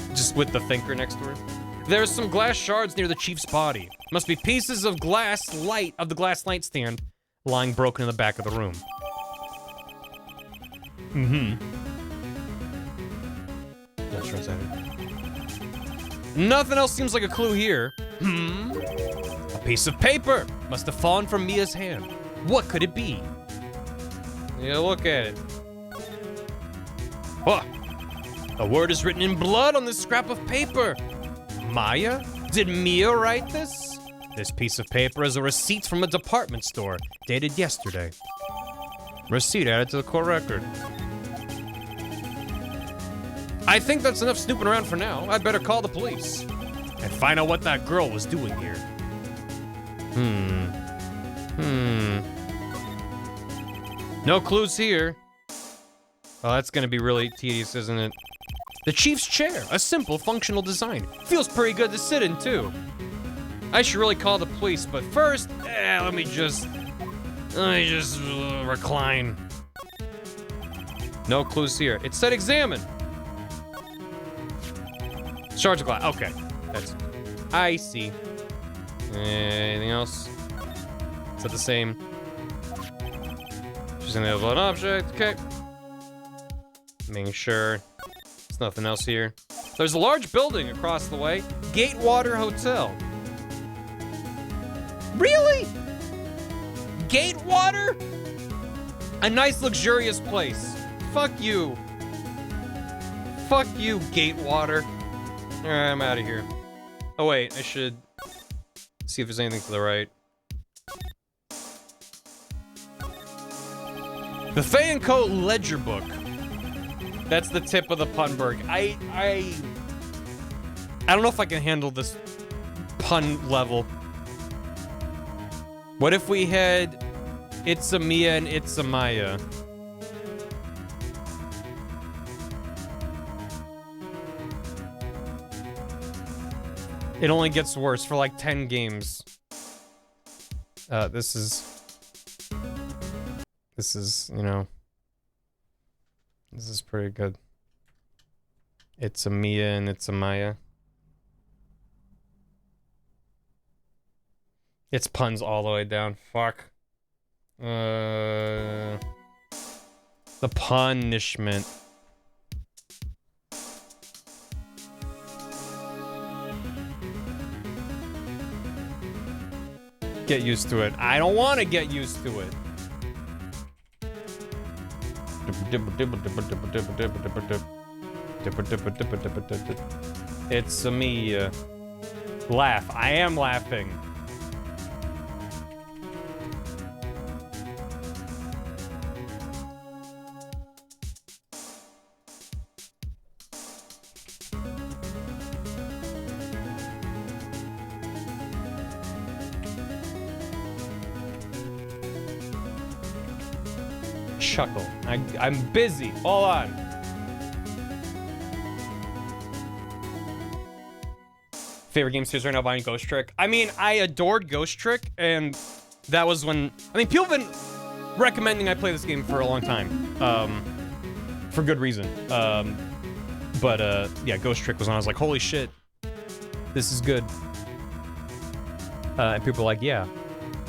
Just with the thinker next to her. There's some glass shards near the chief's body. Must be pieces of glass light of the glass nightstand lying broken in the back of the room. That's right. Nothing else seems like a clue here. A piece of paper must have fallen from Mia's hand. What could it be? Yeah, look at it. Oh, a word is written in blood on this scrap of paper. Maya? Did Mia write this? This piece of paper is a receipt from a department store, dated yesterday. Receipt added to the court record. I think that's enough snooping around for now. I'd better call the police and find out what that girl was doing here. No clues here. Oh, that's gonna be really tedious, isn't it? The chief's chair, a simple functional design. Feels pretty good to sit in, too. I should really call the police, but first, let me just recline. No clues here. It said examine. Shards of glass. Okay, that's. I see. Anything else? Is that the same? She's in the blood object. Okay. Making sure. There's nothing else here. There's a large building across the way. Gatewater Hotel. Really? Gatewater? A nice, luxurious place. Fuck you. Fuck you, Gatewater. Alright, I'm out of here. Oh wait, I should see if there's anything to the right. The Fay & Co. Ledger Book. That's the tip of the Punberg. I don't know if I can handle this pun level. What if we had It's a Mia and It's a Maya? It only gets worse for like 10 games. This is, you know, this is pretty good. It's a Mia and It's a Maya. It's puns all the way down. Fuck. The punishment. Get used to it. I don't want to get used to it. It's me. Laugh. I am laughing. Chuckle. I'm busy. Hold on. Favorite game series right now, buying Ghost Trick. I mean, I adored Ghost Trick, and that was when... I mean, people have been recommending I play this game for a long time. For good reason. Yeah, Ghost Trick was when I was like, holy shit. This is good. And people were like, yeah,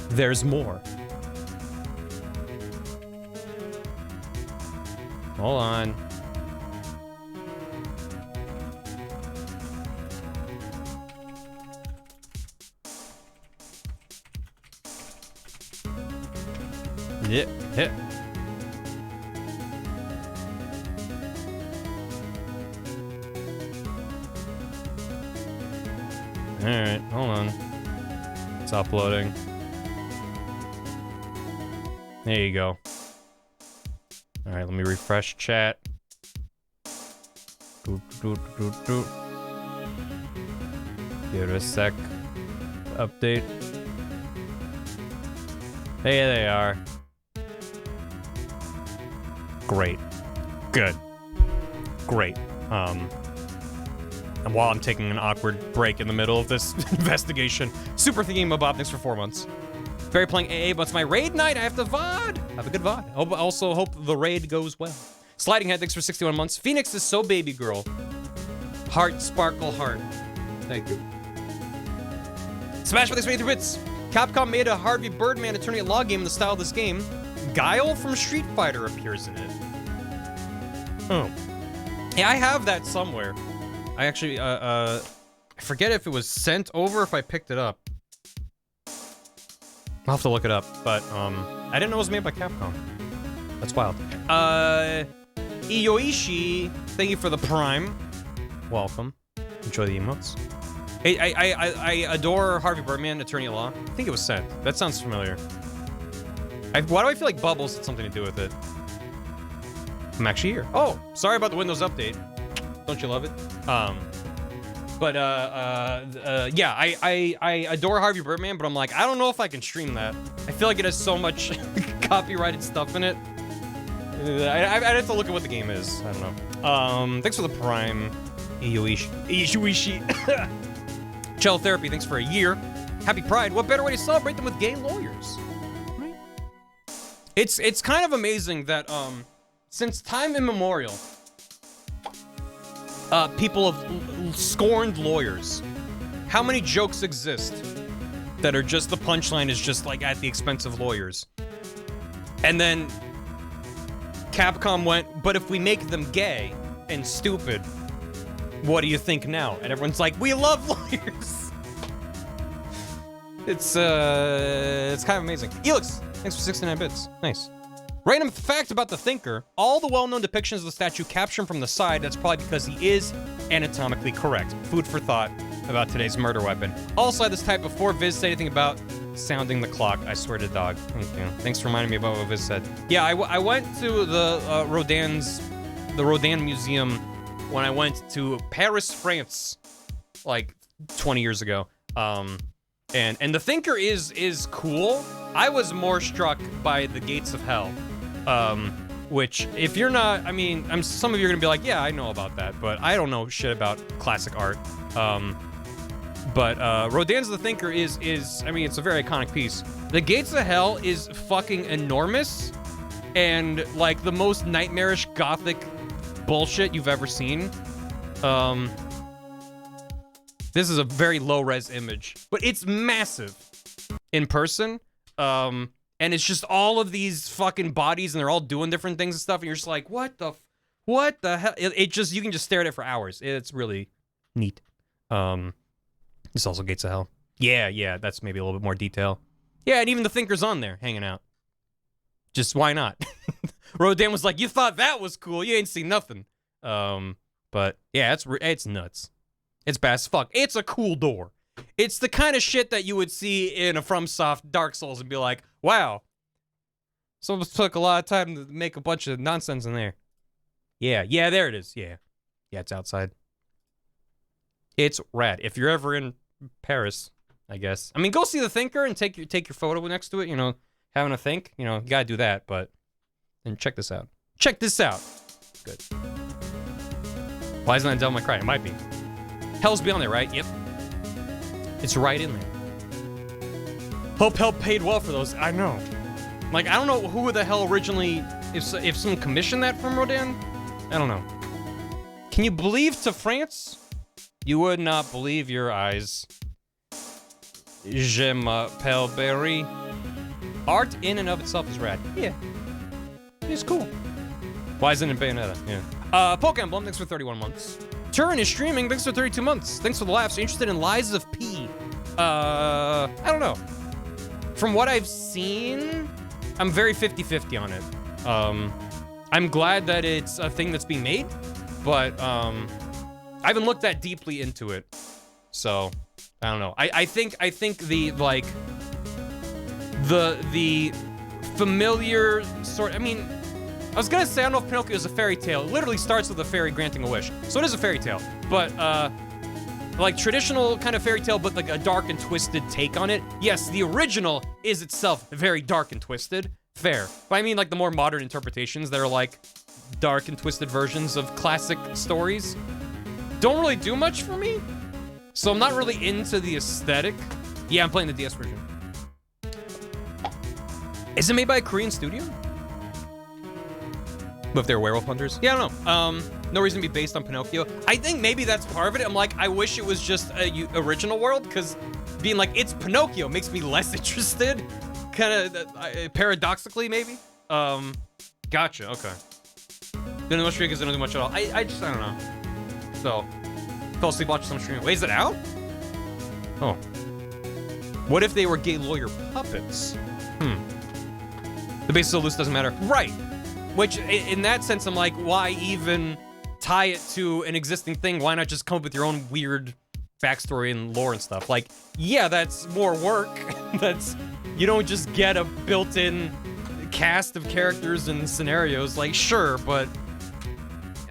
there's more. Hold on. Yeah, hit. Alright, hold on. It's uploading. There you go. Alright, let me refresh chat. Give it a sec. Update. There they are. Great. Good. Great. And while I'm taking an awkward break in the middle of this investigation, super thinking about Bob, thanks for 4 months. Barry playing AA, but it's my raid night. I have to VOD. Have a good VOD. Also hope the raid goes well. Sliding Head, thanks for 61 months. Phoenix is so baby girl. Heart, sparkle, heart. Thank you. Smash for 23 bits. Capcom made a Harvey Birdman Attorney at Law game in the style of this game. Guile from Street Fighter appears in it. Oh. Yeah, I have that somewhere. I actually, I forget if it was sent over, if I picked it up. I'll have to look it up, but, I didn't know it was made by Capcom. That's wild. Iyoishi, thank you for the Prime. Welcome. Enjoy the emotes. Hey, I adore Harvey Birdman, Attorney at Law. I think it was sent. That sounds familiar. Why do I feel like Bubbles had something to do with it? I'm actually here. Oh, sorry about the Windows update. Don't you love it? Yeah, I adore Harvey Birdman, but I'm like, I don't know if I can stream that. I feel like it has so much copyrighted stuff in it. I'd have to look at what the game is. I don't know. Thanks for the Prime. Iyoishi. Chell Therapy, thanks for a year. Happy Pride. What better way to celebrate than with gay lawyers? Right? It's kind of amazing that, since time immemorial, people have scorned lawyers. How many jokes exist that are just the punchline is just like at the expense of lawyers? And then Capcom went, but if we make them gay and stupid, what do you think now? And everyone's like, we love lawyers. It's kind of amazing. Elix, thanks for 69 bits. Nice. Random fact about the Thinker. All the well-known depictions of the statue capture him from the side. That's probably because he is anatomically correct. Food for thought about today's murder weapon. Also, I had this type before Viz said anything about sounding the clock. I swear to dog. Thank you. Thanks for reminding me about what Viz said. Yeah, I went to the Rodin Museum when I went to Paris, France, like 20 years ago. And the Thinker is cool. I was more struck by the Gates of Hell. Which, if you're not, I mean, some of you are gonna be like, yeah, I know about that, but I don't know shit about classic art. Rodin's The Thinker is, I mean, it's a very iconic piece. The Gates of Hell is fucking enormous and like the most nightmarish gothic bullshit you've ever seen. This is a very low-res image, but it's massive in person. And it's just all of these fucking bodies, and they're all doing different things and stuff, and you're just like, what the hell? It just, you can just stare at it for hours. It's really neat. It's also Gates of Hell. Yeah, that's maybe a little bit more detail. Yeah, and even the Thinker's on there, hanging out. Just, why not? Rodan was like, you thought that was cool. You ain't seen nothing. But yeah, it's nuts. It's bad as fuck. It's a cool door. It's the kind of shit that you would see in a FromSoft Dark Souls and be like, wow. Someone took a lot of time to make a bunch of nonsense in there. Yeah, there it is. Yeah, it's outside. It's rad. If you're ever in Paris, I guess. I mean, go see the Thinker and take your photo next to it. You know, having a think. You know, you gotta do that. But and check this out. Check this out. Good. Why isn't that Devil May Cry? It might be. Hell's Beyond there, right? Yep. It's right in there. Hope Hell paid well for those. I know. Like, I don't know who the hell originally, if someone commissioned that from Rodan. I don't know. Can you believe to France? You would not believe your eyes. Je m'appelle Barry. Art in and of itself is rad. Yeah. It's cool. Why isn't it Bayonetta? Yeah. Pokemon, thanks for 31 months. Turin is streaming, thanks for 32 months. Thanks for the laughs. Interested in Lies of P? I don't know. From what I've seen, I'm very 50-50 on it. I'm glad that it's a thing that's being made, but I haven't looked that deeply into it. So, I don't know. I think the, like, the familiar sort, I mean, I was gonna say, I don't know if Pinocchio is a fairy tale. It literally starts with a fairy granting a wish. So it is a fairy tale. But, like, traditional kind of fairy tale, but like a dark and twisted take on it. Yes, the original is itself very dark and twisted. Fair. But I mean, like, the more modern interpretations that are, like, dark and twisted versions of classic stories don't really do much for me. So I'm not really into the aesthetic. Yeah, I'm playing the DS version. Is it made by a Korean studio? But if they're werewolf hunters? Yeah, I don't know. No reason to be based on Pinocchio. I think maybe that's part of it. I'm like, I wish it was just a original world, because being like, it's Pinocchio makes me less interested. Kind of paradoxically, maybe. Gotcha, okay. Didn't do much because I don't do much at all. I don't know. So, fell asleep watching some stream. Wait, is it out? Oh. What if they were gay lawyer puppets? The basis of the loose doesn't matter. Right. Which, in that sense, I'm like, why even tie it to an existing thing? Why not just come up with your own weird backstory and lore and stuff? Like, yeah, that's more work. You don't just get a built-in cast of characters and scenarios. Like, sure, but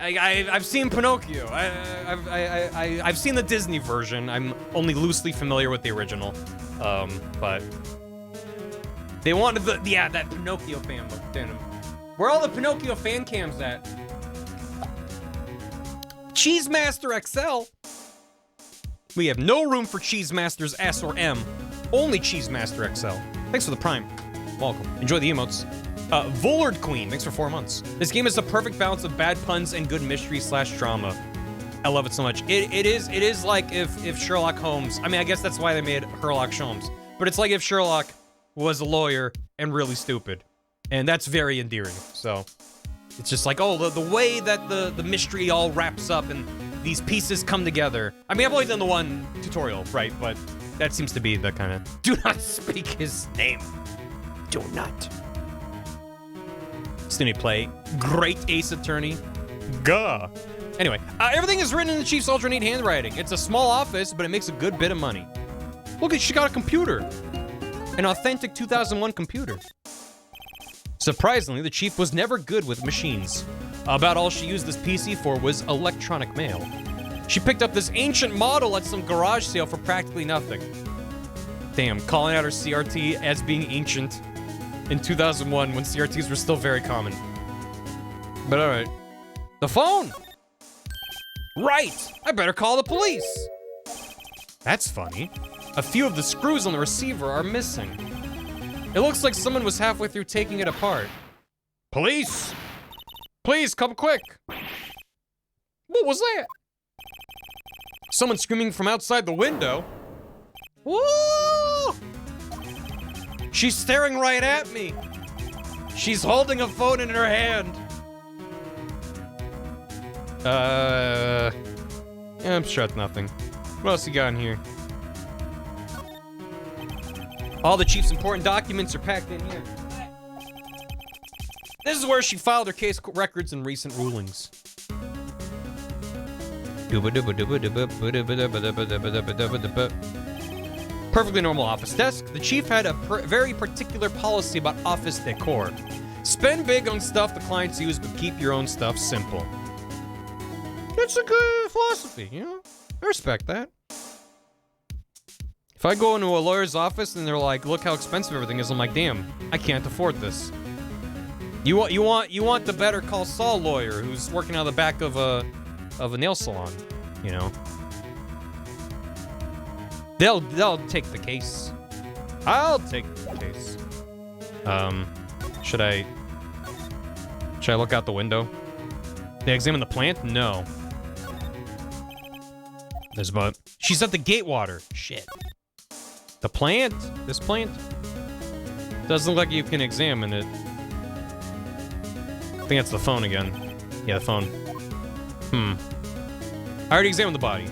I've seen Pinocchio. I've seen the Disney version. I'm only loosely familiar with the original. But they wanted that Pinocchio fan book. Damn. Where are all the Pinocchio fan cams at? Cheese Master XL. We have no room for Cheese Masters S or M. Only Cheese Master XL. Thanks for the Prime. Welcome. Enjoy the emotes. Vollard Queen. Thanks for 4 months. This game is the perfect balance of bad puns and good mystery / drama. I love it so much. It is like if Sherlock Holmes. I mean, I guess that's why they made Sherlock Holmes. But it's like if Sherlock was a lawyer and really stupid. And that's very endearing. So it's just like, oh, the way that the mystery all wraps up and these pieces come together. I mean, I've only done the one tutorial, right? But that seems to be the kind of, do not speak his name. Do not. Still play Great Ace Attorney. Gah. Anyway, everything is written in the Chief's ultra neat handwriting. It's a small office, but it makes a good bit of money. Look, she got a computer. An authentic 2001 computer. Surprisingly, the Chief was never good with machines. About all she used this PC for was electronic mail. She picked up this ancient model at some garage sale for practically nothing. Damn, calling out her CRT as being ancient in 2001 when CRTs were still very common. But alright. The phone! Right! I better call the police! That's funny. A few of the screws on the receiver are missing. It looks like someone was halfway through taking it apart. Police! Please, come quick! What was that? Someone screaming from outside the window. Woo! She's staring right at me. She's holding a phone in her hand. I'm sure it's nothing. What else you got in here? All the Chief's important documents are packed in here. This is where she filed her case records and recent rulings. Perfectly normal office desk. The chief had a very particular policy about office decor. Spend big on stuff the clients use, but keep your own stuff simple. It's a good philosophy, you know? I respect that. If I go into a lawyer's office and they're like, look how expensive everything is, I'm like, damn, I can't afford this. You want the Better Call Saul lawyer who's working out the back of a nail salon, you know? They'll take the case. I'll take the case. Should I look out the window? They examine the plant? No. There's about... She's at the gatewater. Shit. The plant? This plant? Doesn't look like you can examine it. I think that's the phone again. Yeah, the phone. I already examined the body.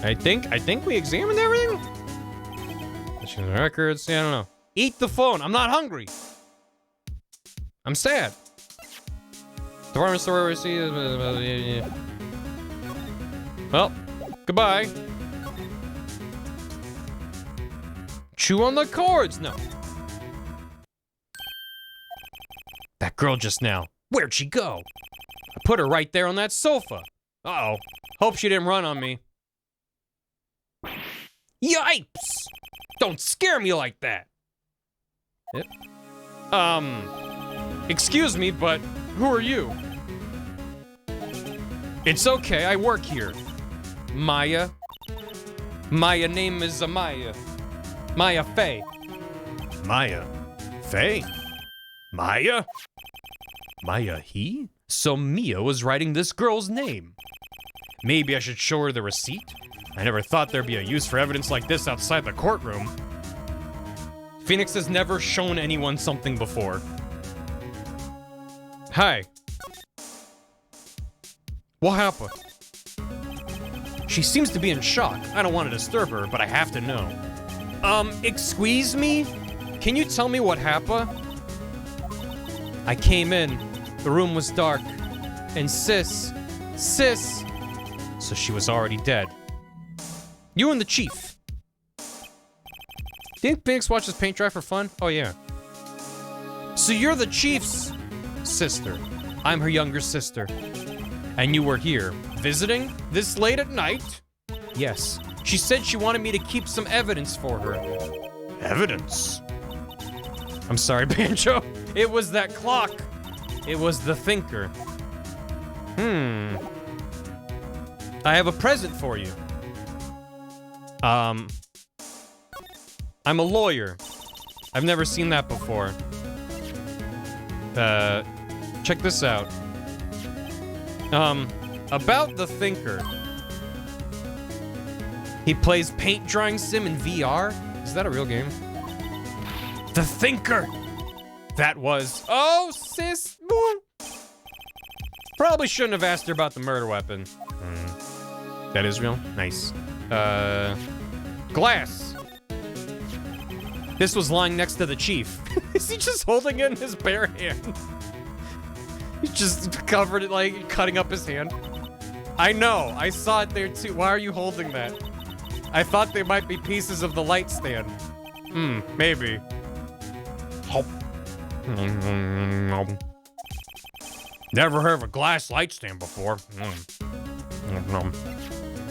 I think we examined everything? The records? Yeah, I don't know. Eat the phone. I'm not hungry. I'm sad. Department store receipt. Well, goodbye. Chew on the cords. No. That girl just now. Where'd she go? I put her right there on that sofa. Uh-oh. Hope she didn't run on me. Yipes! Don't scare me like that. Yep. Excuse me, but who are you? It's okay, I work here. Maya. My name is Maya. Maya Faye. Maya. Faye? Maya? Maya he? So Mia was writing this girl's name. Maybe I should show her the receipt? I never thought there'd be a use for evidence like this outside the courtroom. Phoenix has never shown anyone something before. Hi. What happened? She seems to be in shock. I don't want to disturb her, but I have to know. Excuse me? Can you tell me what happened? I came in. The room was dark. And sis. So she was already dead. You and the chief. Think Phoenix watches paint dry for fun? Oh, yeah. So you're the chief's sister. I'm her younger sister. And you were here, visiting this late at night? Yes. She said she wanted me to keep some evidence for her. Evidence? I'm sorry, Banjo. It was that clock. It was the thinker. I have a present for you. I'm a lawyer. I've never seen that before. Check this out. About the thinker. He plays paint drying sim in VR? Is that a real game? The thinker! That was... Oh, sis! Probably shouldn't have asked her about the murder weapon. That is real? Nice. Glass. This was lying next to the chief. Is he just holding it in his bare hand? He's just covered it, like, cutting up his hand. I know, I saw it there too. Why are you holding that? I thought they might be pieces of the light stand. Maybe. Never heard of a glass light stand before.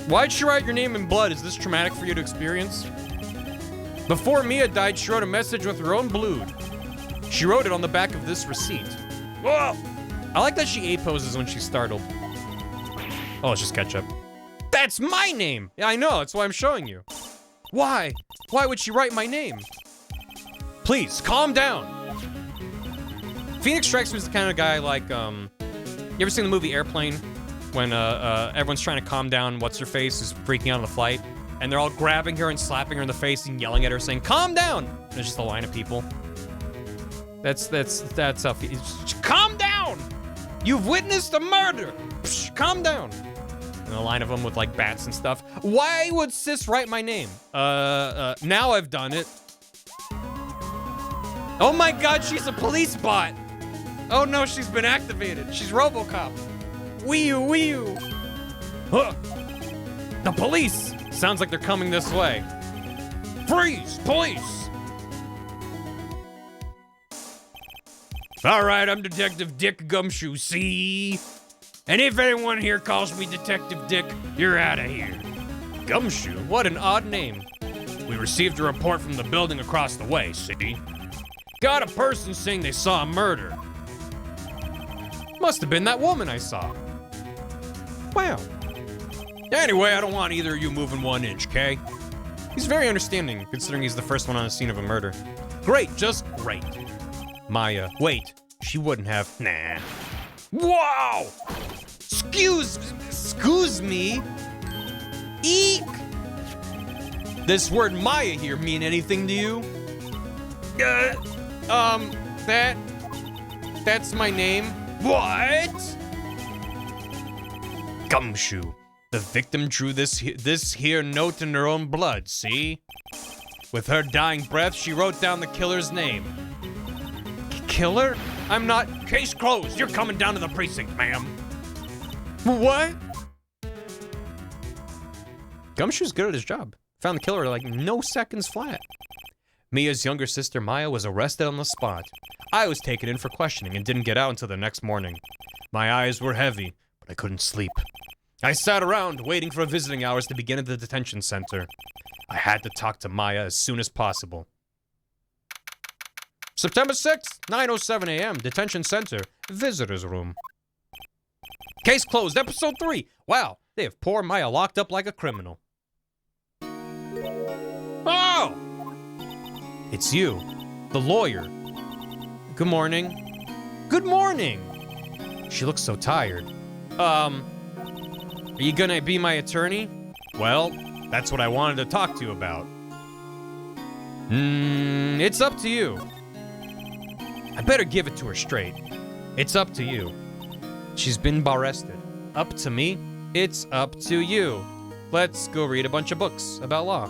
Why'd she write your name in blood? Is this traumatic for you to experience? Before Mia died, she wrote a message with her own blood. She wrote it on the back of this receipt. Whoa! I like that she A-poses when she's startled. Oh, it's just ketchup. That's my name! Yeah, I know, that's why I'm showing you. Why? Why would she write my name? Please, calm down. Phoenix strikes me as the kind of guy like, you ever seen the movie Airplane? When, everyone's trying to calm down what's-her-face who's freaking out on the flight, and they're all grabbing her and slapping her in the face and yelling at her saying, calm down! And there's just a line of people. That's how calm down! You've witnessed a murder! Psh, calm down! And a line of them with, like, bats and stuff. Why would sis write my name? Now I've done it. Oh my god, she's a police bot! Oh no, she's been activated. She's RoboCop. Wee-oo. Huh. The police! Sounds like they're coming this way. Freeze! Police! Alright, I'm Detective Dick Gumshoe, see? And if anyone here calls me Detective Dick, you're out of here. Gumshoe? What an odd name. We received a report from the building across the way, see? Got a person saying they saw a murder. Must have been that woman I saw. Wow. Anyway, I don't want either of you moving 1 inch, okay? He's very understanding, considering he's the first one on the scene of a murder. Great, just great. Maya. Wait, she wouldn't have. Nah. Wow! Excuse me? Eek! This word Maya here mean anything to you? That's my name. What? Gumshoe. The victim drew this here note in her own blood, see? With her dying breath, she wrote down the killer's name. Killer? I'm not. Case closed. You're coming down to the precinct, ma'am. What? Gumshoe's good at his job. Found the killer in like no seconds flat. Mia's younger sister Maya was arrested on the spot. I was taken in for questioning and didn't get out until the next morning. My eyes were heavy, but I couldn't sleep. I sat around waiting for visiting hours to begin at the detention center. I had to talk to Maya as soon as possible. September 6th, 9:07 a.m., detention center, visitor's room. Case closed, episode 3. Wow, they have poor Maya locked up like a criminal. Oh! It's you, the lawyer. Good morning. Good morning. She looks so tired. Are you gonna be my attorney? Well, that's what I wanted to talk to you about. It's up to you. I better give it to her straight. It's up to you. She's been arrested. Up to me? It's up to you. Let's go read a bunch of books about law.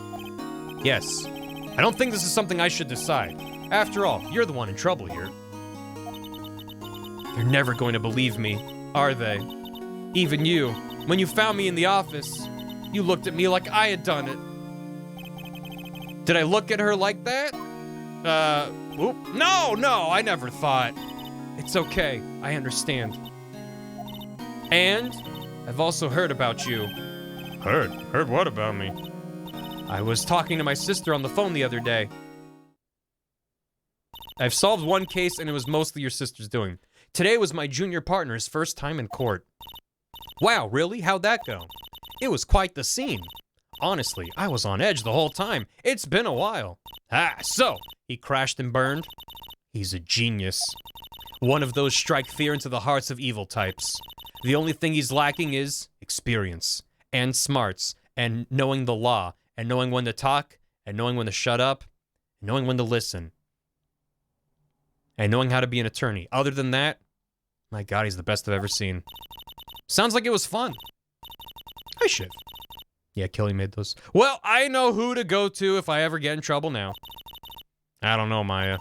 Yes. I don't think this is something I should decide. After all, you're the one in trouble here. They're never going to believe me, are they? Even you. When you found me in the office, you looked at me like I had done it. Did I look at her like that? No, I never thought. It's okay, I understand. And I've also heard about you. Heard? Heard what about me? I was talking to my sister on the phone the other day. I've solved one case and it was mostly your sister's doing. Today was my junior partner's first time in court. Wow, really? How'd that go? It was quite the scene. Honestly, I was on edge the whole time. It's been a while. So, he crashed and burned? He's a genius. One of those strike fear into the hearts of evil types. The only thing he's lacking is experience, and smarts, and knowing the law, and knowing when to talk, and knowing when to shut up, and knowing when to listen, and knowing how to be an attorney. Other than that, my God, he's the best I've ever seen. Sounds like it was fun. Hi, Shiv. Yeah, Kelly made those. Well, I know who to go to if I ever get in trouble now. I don't know, Maya.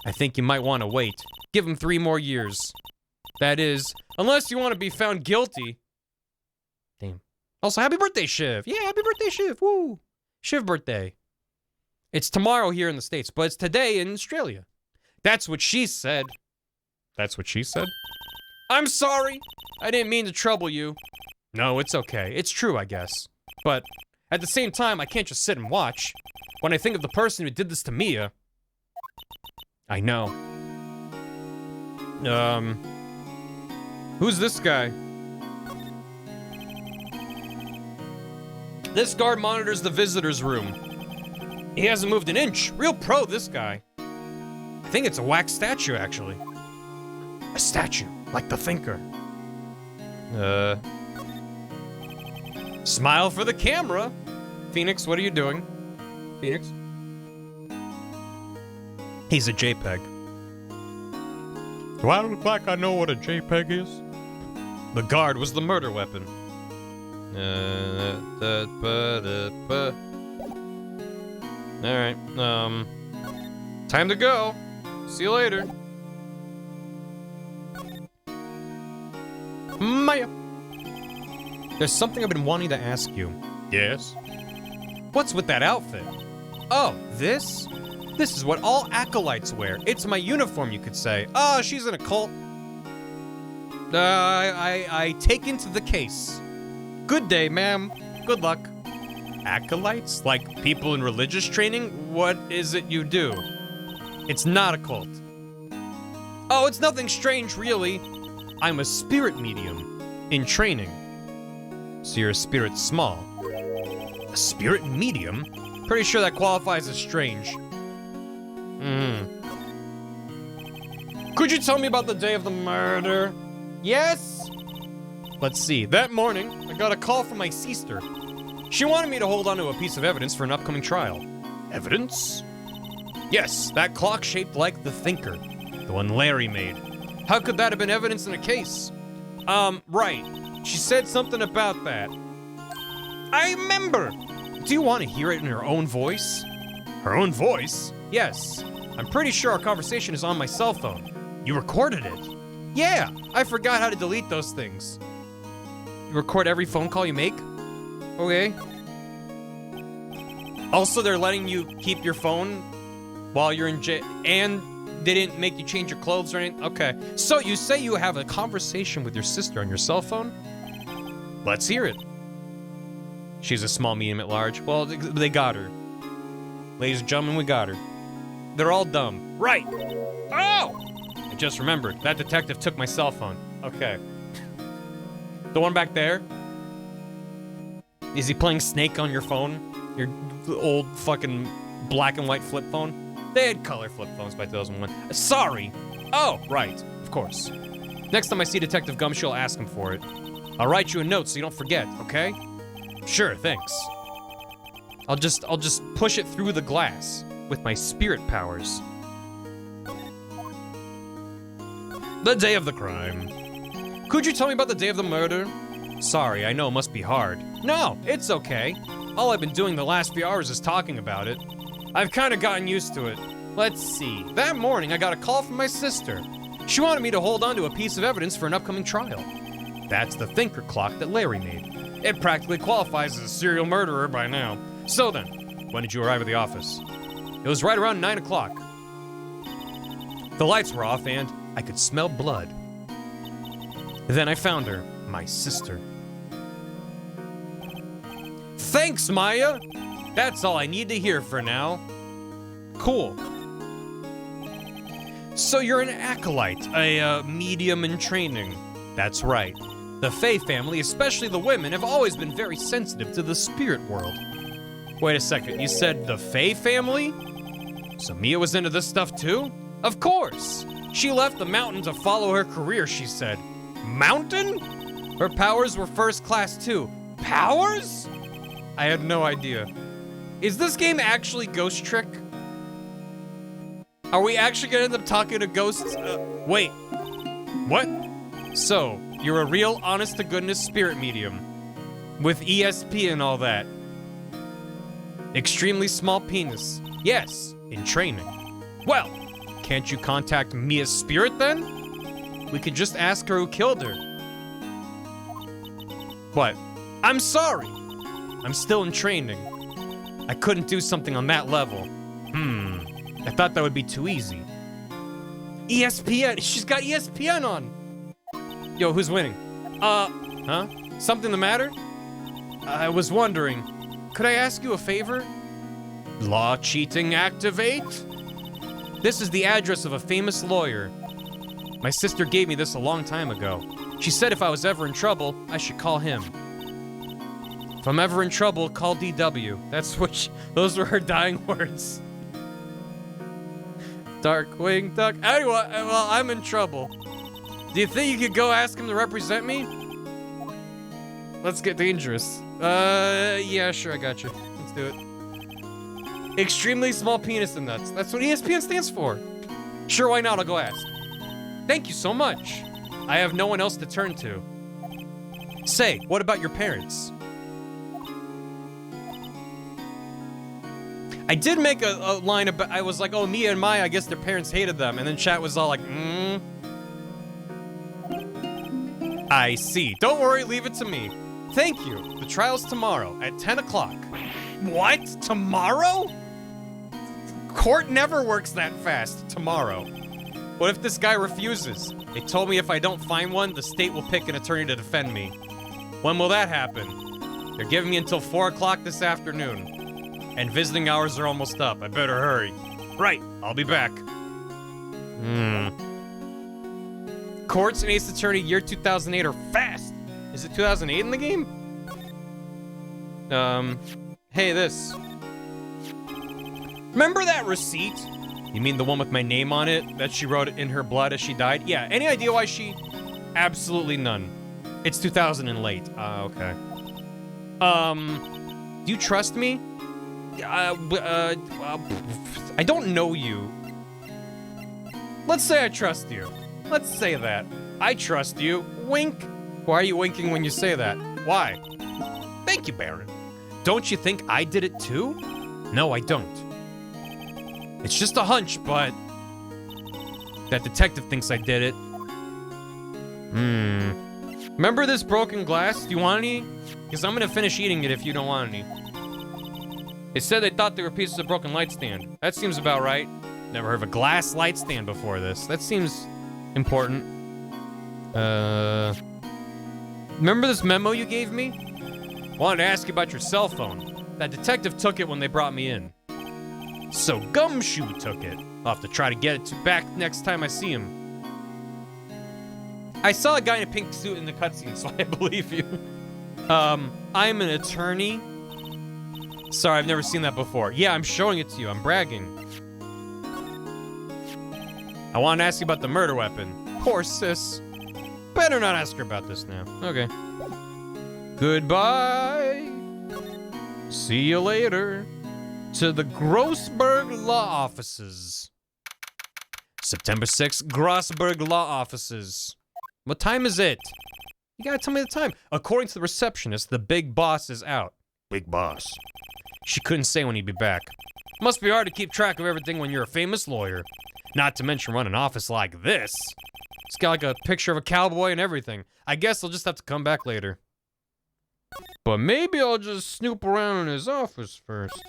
I think you might want to wait. Give him 3 more years. That is, unless you want to be found guilty. Damn. Also, happy birthday, Shiv. Yeah, happy birthday, Shiv. Woo. Shiv birthday. It's tomorrow here in the States, but it's today in Australia. That's what she said. That's what she said? I'm sorry. I didn't mean to trouble you. No, it's okay. It's true, I guess. But at the same time, I can't just sit and watch. When I think of the person who did this to Mia. I know. Who's this guy? This guard monitors the visitor's room. He hasn't moved an inch. Real pro, this guy. I think it's a wax statue, actually. A statue, like the thinker. Smile for the camera. Phoenix, what are you doing? Phoenix? He's a JPEG. Do I look like I know what a JPEG is? The guard was the murder weapon. Alright, time to go. See you later. Maya. There's something I've been wanting to ask you. Yes? What's with that outfit? Oh, this? This is what all acolytes wear. It's my uniform, you could say. Oh, she's in a cult. I take into the case. Good day, ma'am. Good luck. Acolytes? Like people in religious training? What is it you do? It's not a cult. Oh, it's nothing strange, really. I'm a spirit medium in training. So you're a spirit small. A spirit medium? Pretty sure that qualifies as strange. Could you tell me about the day of the murder? Yes? Let's see. That morning, I got a call from my sister. She wanted me to hold on to a piece of evidence for an upcoming trial. Evidence? Yes, that clock shaped like the Thinker, the one Larry made. How could that have been evidence in a case? Right. She said something about that. I remember! Do you want to hear it in her own voice? Her own voice? Yes. I'm pretty sure our conversation is on my cell phone. You recorded it? Yeah, I forgot how to delete those things. You record every phone call you make? Okay. Also, they're letting you keep your phone while you're in jail, and they didn't make you change your clothes or anything? Okay. So you say you have a conversation with your sister on your cell phone? Let's hear it. She's a small, medium, at large. Well, they got her. Ladies and gentlemen, we got her. They're all dumb. Right. Oh! I just remembered. That detective took my cell phone. Okay. The one back there? Is he playing Snake on your phone? Your old fucking black and white flip phone? They had color flip phones by 2001. Sorry. Oh, right. Of course. Next time I see Detective Gumshoe, I'll ask him for it. I'll write you a note so you don't forget, okay? Sure, thanks. I'll just push it through the glass with my spirit powers. The day of the crime. Could you tell me about the day of the murder? Sorry, I know it must be hard. No, it's okay. All I've been doing the last few hours is talking about it. I've kind of gotten used to it. Let's see. That morning, I got a call from my sister. She wanted me to hold on to a piece of evidence for an upcoming trial. That's the Thinker clock that Larry made. It practically qualifies as a serial murderer by now. So then, when did you arrive at the office? It was right around 9 o'clock. The lights were off and I could smell blood. Then I found her, my sister. Thanks, Maya! That's all I need to hear for now. Cool. So you're an acolyte, a medium in training. That's right. The Fae family, especially the women, have always been very sensitive to the spirit world. Wait a second, you said the Fae family? So Mia was into this stuff too? Of course! She left the mountain to follow her career, she said. Mountain? Her powers were first class too. Powers? I had no idea. Is this game actually Ghost Trick? Are we actually gonna end up talking to ghosts? Wait. What? So, you're a real honest-to-goodness spirit medium. With ESP and all that. Extremely small penis. Yes, in training. Well, can't you contact Mia's spirit then? We could just ask her who killed her. What? I'm sorry. I'm still in training. I couldn't do something on that level. I thought that would be too easy. ESPN, she's got ESPN on. Yo, who's winning? Huh? Something the matter? I was wondering, could I ask you a favor? Law cheating activate? This is the address of a famous lawyer. My sister gave me this a long time ago. She said if I was ever in trouble, I should call him. If I'm ever in trouble, call DW. That's what those were her dying words. Darkwing Duck. Anyway, well, I'm in trouble. Do you think you could go ask him to represent me? Let's get dangerous. Yeah, sure, I got you. Let's do it. Extremely small penis and nuts. That's what ESPN stands for. Sure, why not? I'll go ask. Thank you so much. I have no one else to turn to. Say, what about your parents? I did make a line about, I was like, oh, Mia and Maya, I guess their parents hated them. And then chat was all like, I see. Don't worry, leave it to me. Thank you. The trial's tomorrow at 10 o'clock. What? Tomorrow? Court never works that fast. Tomorrow. What if this guy refuses? They told me if I don't find one, the state will pick an attorney to defend me. When will that happen? They're giving me until 4 o'clock this afternoon. And visiting hours are almost up. I better hurry. Right, I'll be back. Courts and Ace Attorney year 2008 are fast. Is it 2008 in the game? Hey, this. Remember that receipt? You mean the one with my name on it that she wrote in her blood as she died? Yeah, any idea why she... Absolutely none. It's 2000 and late. Okay. Do you trust me? I don't know you. Let's say I trust you. Let's say that. I trust you. Wink. Why are you winking when you say that? Why? Thank you, Baron. Don't you think I did it too? No, I don't. It's just a hunch, but... That detective thinks I did it. Remember this broken glass? Do you want any? Because I'm gonna finish eating it if you don't want any. They said they thought they were pieces of broken light stand. That seems about right. Never heard of a glass light stand before this. That seems important. Remember this memo you gave me? Wanted to ask you about your cell phone. That detective took it when they brought me in. So Gumshoe took it. I'll have to try to get it back next time I see him. I saw a guy in a pink suit in the cutscene, so I believe you. I'm an attorney. Sorry, I've never seen that before. Yeah, I'm showing it to you. I'm bragging. I want to ask you about the murder weapon. Poor sis. Better not ask her about this now. Okay. Goodbye. See you later. To the Grossberg Law Offices. September 6th, Grossberg Law Offices. What time is it? You gotta tell me the time. According to the receptionist, the big boss is out. Big boss. She couldn't say when he'd be back. Must be hard to keep track of everything when you're a famous lawyer. Not to mention run an office like this. It's got like a picture of a cowboy and everything. I guess I'll just have to come back later. But maybe I'll just snoop around in his office first.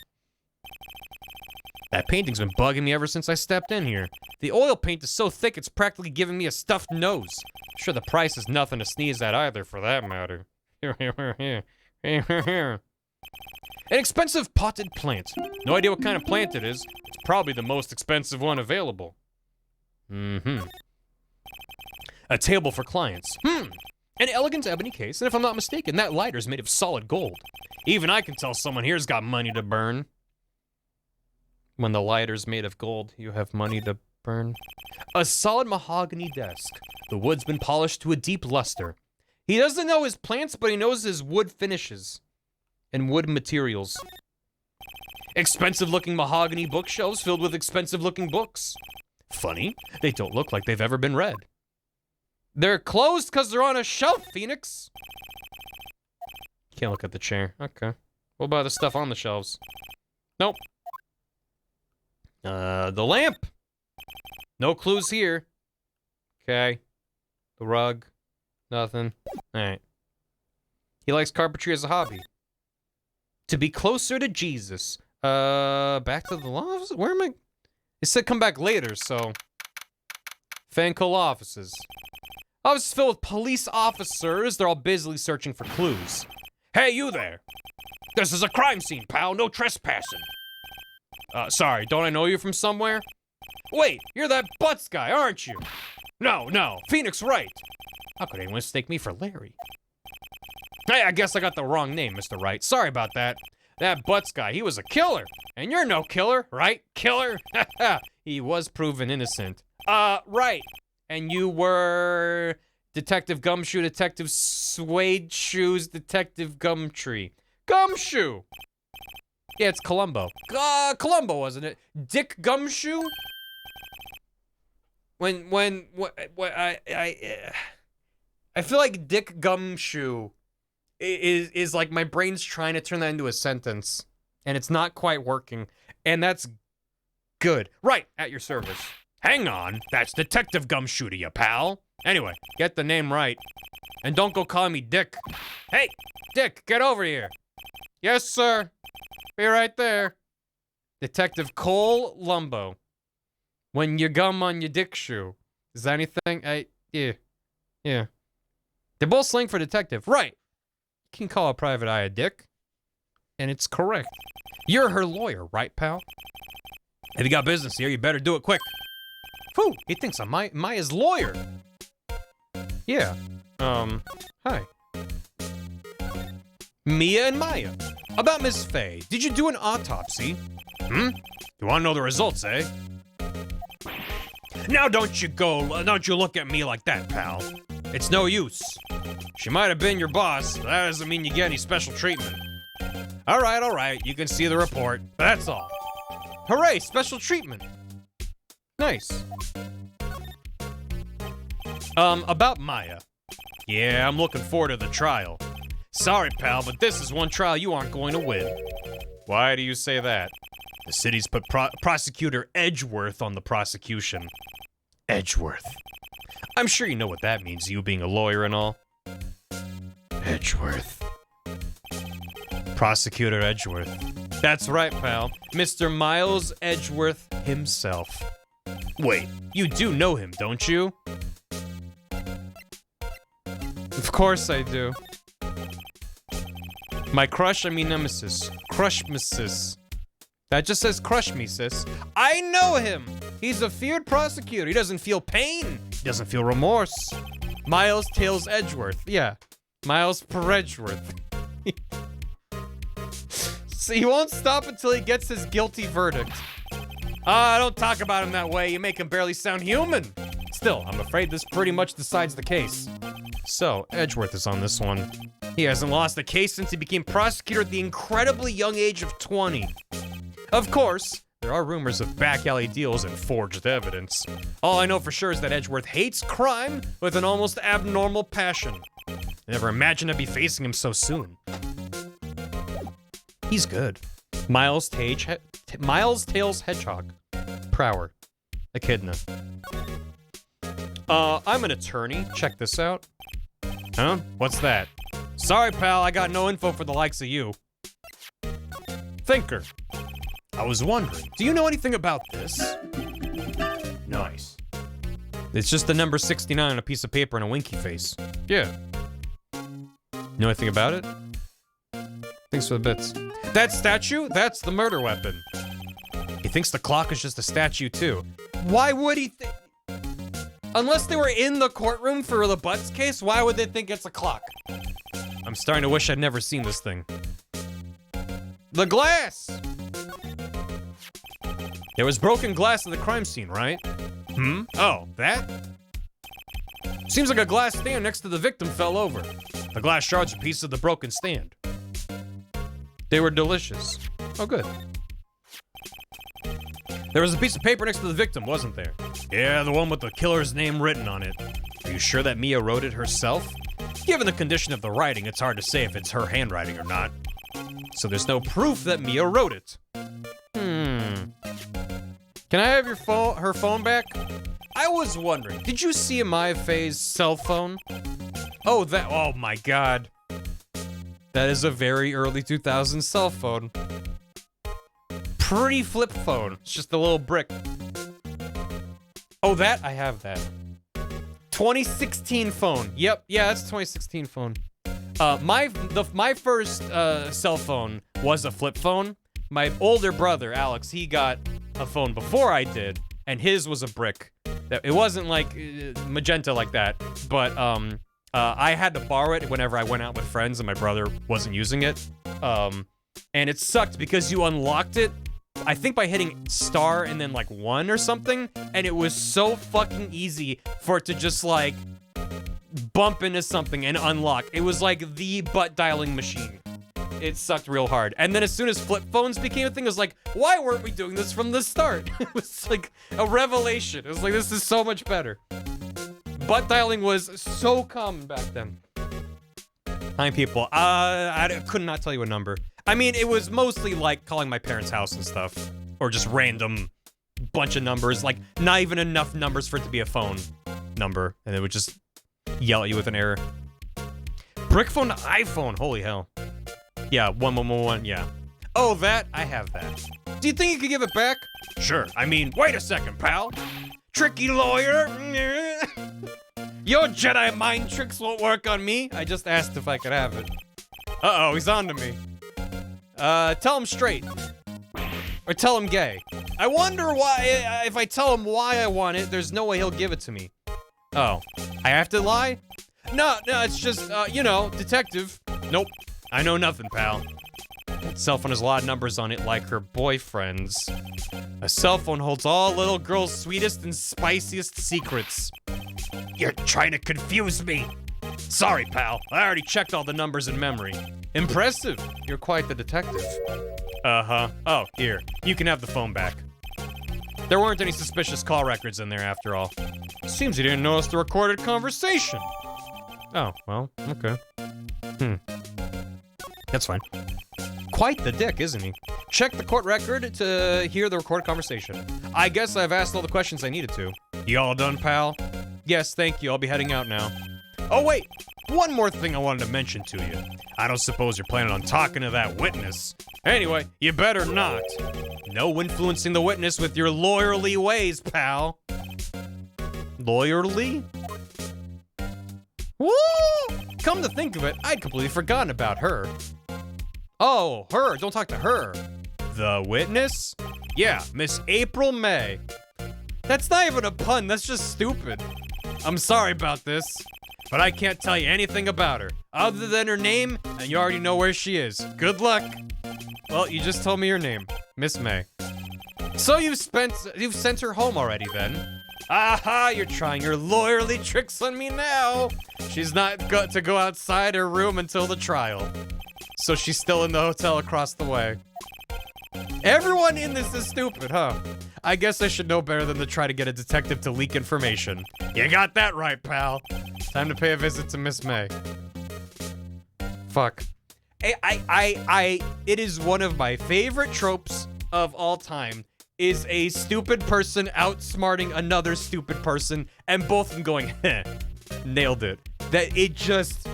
That painting's been bugging me ever since I stepped in here. The oil paint is so thick it's practically giving me a stuffed nose. I'm sure the price is nothing to sneeze at either, for that matter. An expensive potted plant. No idea what kind of plant it is. It's probably the most expensive one available. A table for clients. An elegant ebony case, and if I'm not mistaken, that lighter's made of solid gold. Even I can tell someone here's got money to burn. When the lighter's made of gold, you have money to burn. A solid mahogany desk. The wood's been polished to a deep luster. He doesn't know his plants, but he knows his wood finishes. And wood materials. Expensive-looking mahogany bookshelves filled with expensive-looking books. Funny, they don't look like they've ever been read. They're closed because they're on a shelf, Phoenix. Can't look at the chair. Okay. What about the stuff on the shelves? Nope. The lamp. No clues here. Okay. The rug. Nothing. Alright. He likes carpentry as a hobby. To be closer to Jesus. Back to the law office? Where am I? It said come back later, so... Fanco law offices. Office is filled with police officers. They're all busily searching for clues. Hey, you there! This is a crime scene, pal. No trespassing. Sorry, don't I know you from somewhere? Wait, you're that Butts guy, aren't you? No, Phoenix Wright. How could anyone mistake me for Larry? Hey, I guess I got the wrong name, Mr. Wright. Sorry about that. That Butts guy, he was a killer. And you're no killer, right? Killer? He was proven innocent. Right. And you were... Detective Gumshoe, Detective Suede Shoes, Detective Gumtree. Gumshoe! Yeah, it's Columbo. Columbo, wasn't it? Dick Gumshoe? I feel like Dick Gumshoe is like my brain's trying to turn that into a sentence. and it's not quite working, and that's good. Right, at your service. Hang on, that's Detective Gumshooter, you pal. Anyway, get the name right. And don't go calling me Dick. Hey, Dick, get over here. Yes, sir. Be right there. Detective Cole Lumbo. When you gum on your dick shoe. Is that anything? Yeah. They're both slang for detective. Right. You can call a private eye a dick. And it's correct. You're her lawyer, right, pal? If you got business here, you better do it quick. Whew, he thinks I'm Maya's lawyer. Yeah. Hi. Mia and Maya. About Miss Faye, did you do an autopsy? You wanna know the results, eh? Now don't you look at me like that, pal. It's no use. She might have been your boss, but that doesn't mean you get any special treatment. All right, you can see the report, but that's all. Hooray, special treatment. Nice. About Maya. Yeah, I'm looking forward to the trial. Sorry, pal, but this is one trial you aren't going to win. Why do you say that? The city's put Prosecutor Edgeworth on the prosecution. Edgeworth. I'm sure you know what that means, you being a lawyer and all. Edgeworth. Prosecutor Edgeworth. That's right, pal. Mr. Miles Edgeworth himself. Wait, you do know him, don't you? Of course I do. My crush, I mean nemesis. Crush-mesis. That just says crush me, sis. I know him! He's a feared prosecutor. He doesn't feel pain. He doesn't feel remorse. Miles Tails Edgeworth. Yeah. Miles per Edgeworth. So he won't stop until he gets his guilty verdict. Don't talk about him that way. You make him barely sound human. Still, I'm afraid this pretty much decides the case. So, Edgeworth is on this one. He hasn't lost a case since he became prosecutor at the incredibly young age of 20. Of course, there are rumors of back alley deals and forged evidence. All I know for sure is that Edgeworth hates crime with an almost abnormal passion. I never imagined I'd be facing him so soon. He's good. Miles Tails Hedgehog. Prower. Echidna. I'm an attorney. Check this out. Huh? What's that? Sorry, pal, I got no info for the likes of you. Thinker. I was wondering, do you know anything about this? Nice. It's just the number 69 on a piece of paper and a winky face. Yeah. Know anything about it? Thanks for the bits. That statue? That's the murder weapon. He thinks the clock is just a statue, too. Why would he think? Unless they were in the courtroom for the Butts case, why would they think it's a clock? I'm starting to wish I'd never seen this thing. The glass! There was broken glass at the crime scene, right? Oh, that? Seems like a glass stand next to the victim fell over. The glass shards are pieces of the broken stand. They were delicious. Oh, good. There was a piece of paper next to the victim, wasn't there? Yeah, the one with the killer's name written on it. Are you sure that Mia wrote it herself? Given the condition of the writing, it's hard to say if it's her handwriting or not. So there's no proof that Mia wrote it. Can I have her phone back? I was wondering, did you see Maya Faye's cell phone? Oh my god. That is a very early 2000s cell phone. Pretty flip phone. It's just a little brick. Oh, I have that. 2016 phone. Yep, yeah, that's a 2016 phone. My first cell phone was a flip phone. My older brother, Alex, he got a phone before I did, and his was a brick. It wasn't like magenta like that, but I had to borrow it whenever I went out with friends and my brother wasn't using it. And it sucked because you unlocked it, I think by hitting star and then like 1 or something, and it was so fucking easy for it to just like bump into something and unlock. It was like the butt dialing machine. It sucked real hard. And then as soon as flip phones became a thing, it was like, why weren't we doing this from the start? It was like a revelation. It was like, this is so much better. Butt dialing was so common back then. Hi, people. I could not tell you a number. I mean, it was mostly like calling my parents' house and stuff. Or just random bunch of numbers. Like, not even enough numbers for it to be a phone number. And it would just yell at you with an error. Brick phone to iPhone. Holy hell. Yeah, 1111, yeah. Oh, that? I have that. Do you think you could give it back? Sure. I mean, wait a second, pal. Tricky lawyer. Your Jedi mind tricks won't work on me. I just asked if I could have it. Uh-oh, he's on to me. Tell him straight. Or tell him gay. I wonder why, if I tell him why I want it, there's no way he'll give it to me. Oh, I have to lie? No, it's just, you know, detective. Nope, I know nothing, pal. That cell phone has a lot of numbers on it, like her boyfriend's. A cell phone holds all little girls' sweetest and spiciest secrets. You're trying to confuse me. Sorry, pal. I already checked all the numbers in memory. Impressive. You're quite the detective. Uh-huh. Oh, here. You can have the phone back. There weren't any suspicious call records in there after all. Seems you didn't notice the recorded conversation. Oh, well, okay. That's fine. Quite the dick, isn't he? Check the court record to hear the recorded conversation. I guess I've asked all the questions I needed to. You all done, pal? Yes, thank you. I'll be heading out now. Oh, wait. One more thing I wanted to mention to you. I don't suppose you're planning on talking to that witness. Anyway, you better not. No influencing the witness with your lawyerly ways, pal. Lawyerly? Woo! Come to think of it, I'd completely forgotten about her. Oh, her. Don't talk to her. The witness? Yeah, Miss April May. That's not even a pun. That's just stupid. I'm sorry about this, but I can't tell you anything about her other than her name, and you already know where she is. Good luck. Well, you just told me your name, Miss May. So you've sent her home already then? Aha, you're trying your lawyerly tricks on me now. She's not got to go outside her room until the trial. So she's still in the hotel across the way. Everyone in this is stupid, huh? I guess I should know better than to try to get a detective to leak information. You got that right, pal. Time to pay a visit to Miss May. Fuck. It is one of my favorite tropes of all time, is a stupid person outsmarting another stupid person, and both of them going, heh, nailed it. That it just,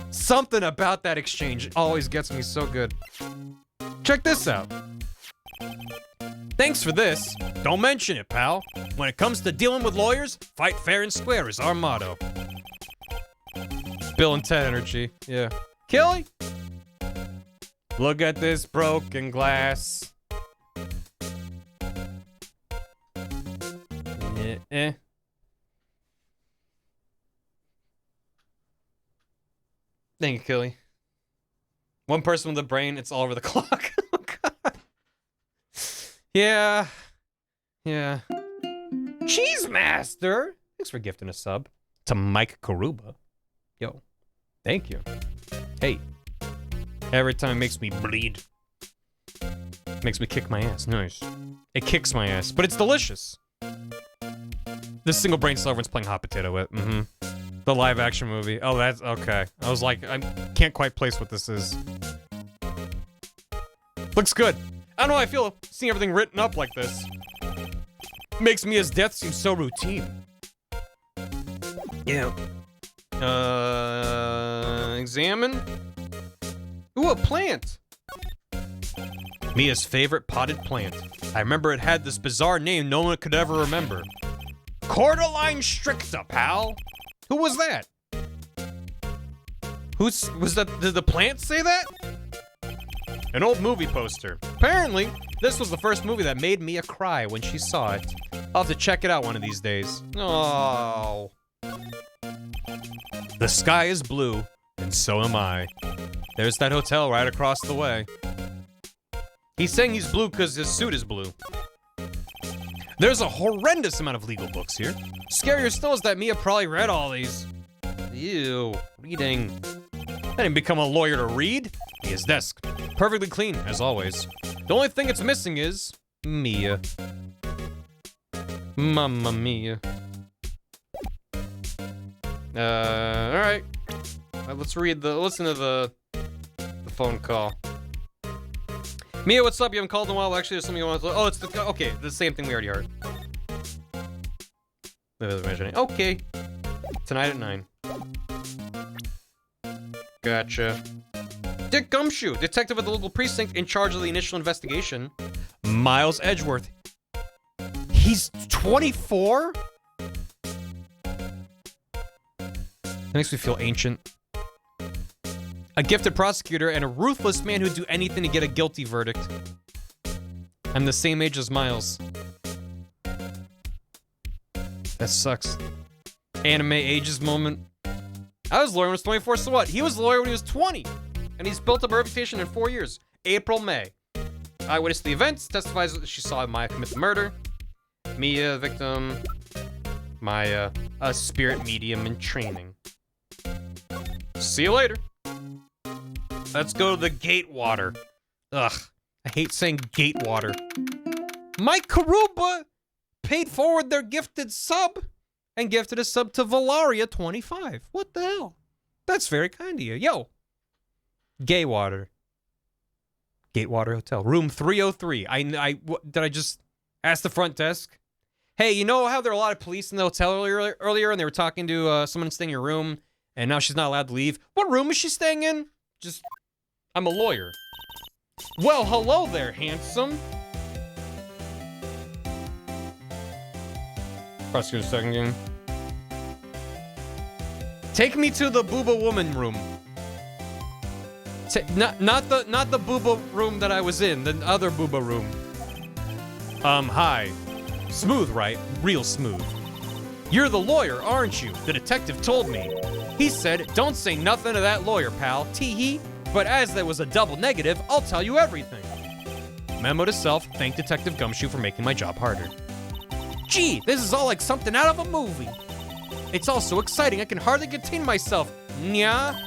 something about that exchange always gets me so good. Check this out. Thanks for this. Don't mention it, pal. When it comes to dealing with lawyers, fight fair and square is our motto. Bill and Ted energy, yeah. Kelly? Look at this broken glass. Thank you, Kelly. One person with a brain, it's all over the clock. Oh, God. Yeah. Cheese Master! Thanks for gifting a sub. To Mike Karuba. Yo, thank you. Hey. Every time it makes me bleed. Makes me kick my ass. Nice. It kicks my ass, but it's delicious. This single brain cell everyone's playing hot potato with. The live action movie. Oh, that's okay. I was like, I can't quite place what this is. Looks good. I don't know how I feel seeing everything written up like this. Makes me as death seem so routine. Yeah. Examine. Ooh, a plant. Mia's favorite potted plant. I remember it had this bizarre name no one could ever remember. Cordyline stricta, pal. Who was that? Was that, did the plant say that? An old movie poster. Apparently, this was the first movie that made Mia cry when she saw it. I'll have to check it out one of these days. Oh. The sky is blue, and so am I. There's that hotel right across the way. He's saying he's blue because his suit is blue. There's a horrendous amount of legal books here. Scarier still is that Mia probably read all these. Ew, reading. I didn't become a lawyer to read. Mia's desk, perfectly clean, as always. The only thing it's missing is Mia. Mamma Mia. Alright. Let's listen to the phone call. Mia, what's up? You haven't called in a while. Well, actually, there's something you want to... Oh, it's the... Okay, the same thing we already heard. Okay. Tonight at 9. Gotcha. Dick Gumshoe, detective at the local precinct in charge of the initial investigation. Miles Edgeworth. He's 24? That makes me feel ancient. A gifted prosecutor and a ruthless man who'd do anything to get a guilty verdict. I'm the same age as Miles. That sucks. Anime ages moment. I was a lawyer when I was 24, so what? He was a lawyer when he was 20. And he's built up a reputation in 4 years. April, May. Eyewitness to the events, testifies that she saw Maya commit the murder. Mia, victim. Maya, a spirit medium in training. See you later. Let's go to the Gatewater. Ugh, I hate saying Gatewater. Mike Karuba paid forward their gifted sub and gifted a sub to Valaria25. What the hell? That's very kind of you. Yo. Gaywater. Gatewater Hotel. Room 303. Did I just ask the front desk? Hey, you know how there are a lot of police in the hotel earlier and they were talking to someone staying in your room and now she's not allowed to leave? What room is she staying in? Just, I'm a lawyer. Well, hello there, handsome. Prosecutor second game. Take me to the Booba Woman room. Not the Booba room that I was in, the other Booba room. Hi. Smooth, right? Real smooth. You're the lawyer, aren't you? The detective told me. He said, don't say nothing to that lawyer, pal. Tee-hee. But as there was a double negative, I'll tell you everything. Memo to self, thank Detective Gumshoe for making my job harder. Gee, this is all like something out of a movie. It's all so exciting, I can hardly contain myself. Nya?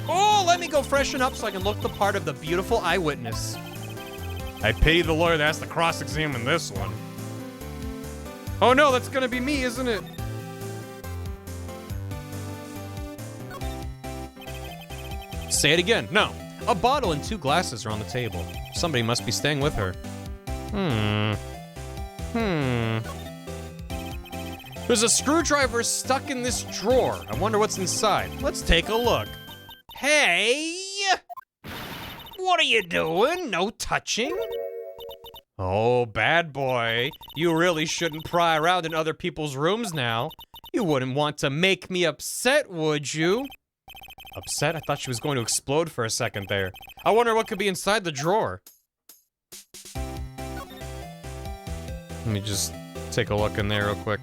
Oh, let me go freshen up so I can look the part of the beautiful eyewitness. I pity the lawyer that has to cross-examine this one. Oh no, that's gonna be me, isn't it? Say it again. No. A bottle and 2 glasses are on the table. Somebody must be staying with her. There's a screwdriver stuck in this drawer. I wonder what's inside. Let's take a look. Hey! What are you doing? No touching? Oh, bad boy. You really shouldn't pry around in other people's rooms now. You wouldn't want to make me upset, would you? Upset? I thought she was going to explode for a second there. I wonder what could be inside the drawer. Let me just take a look in there real quick.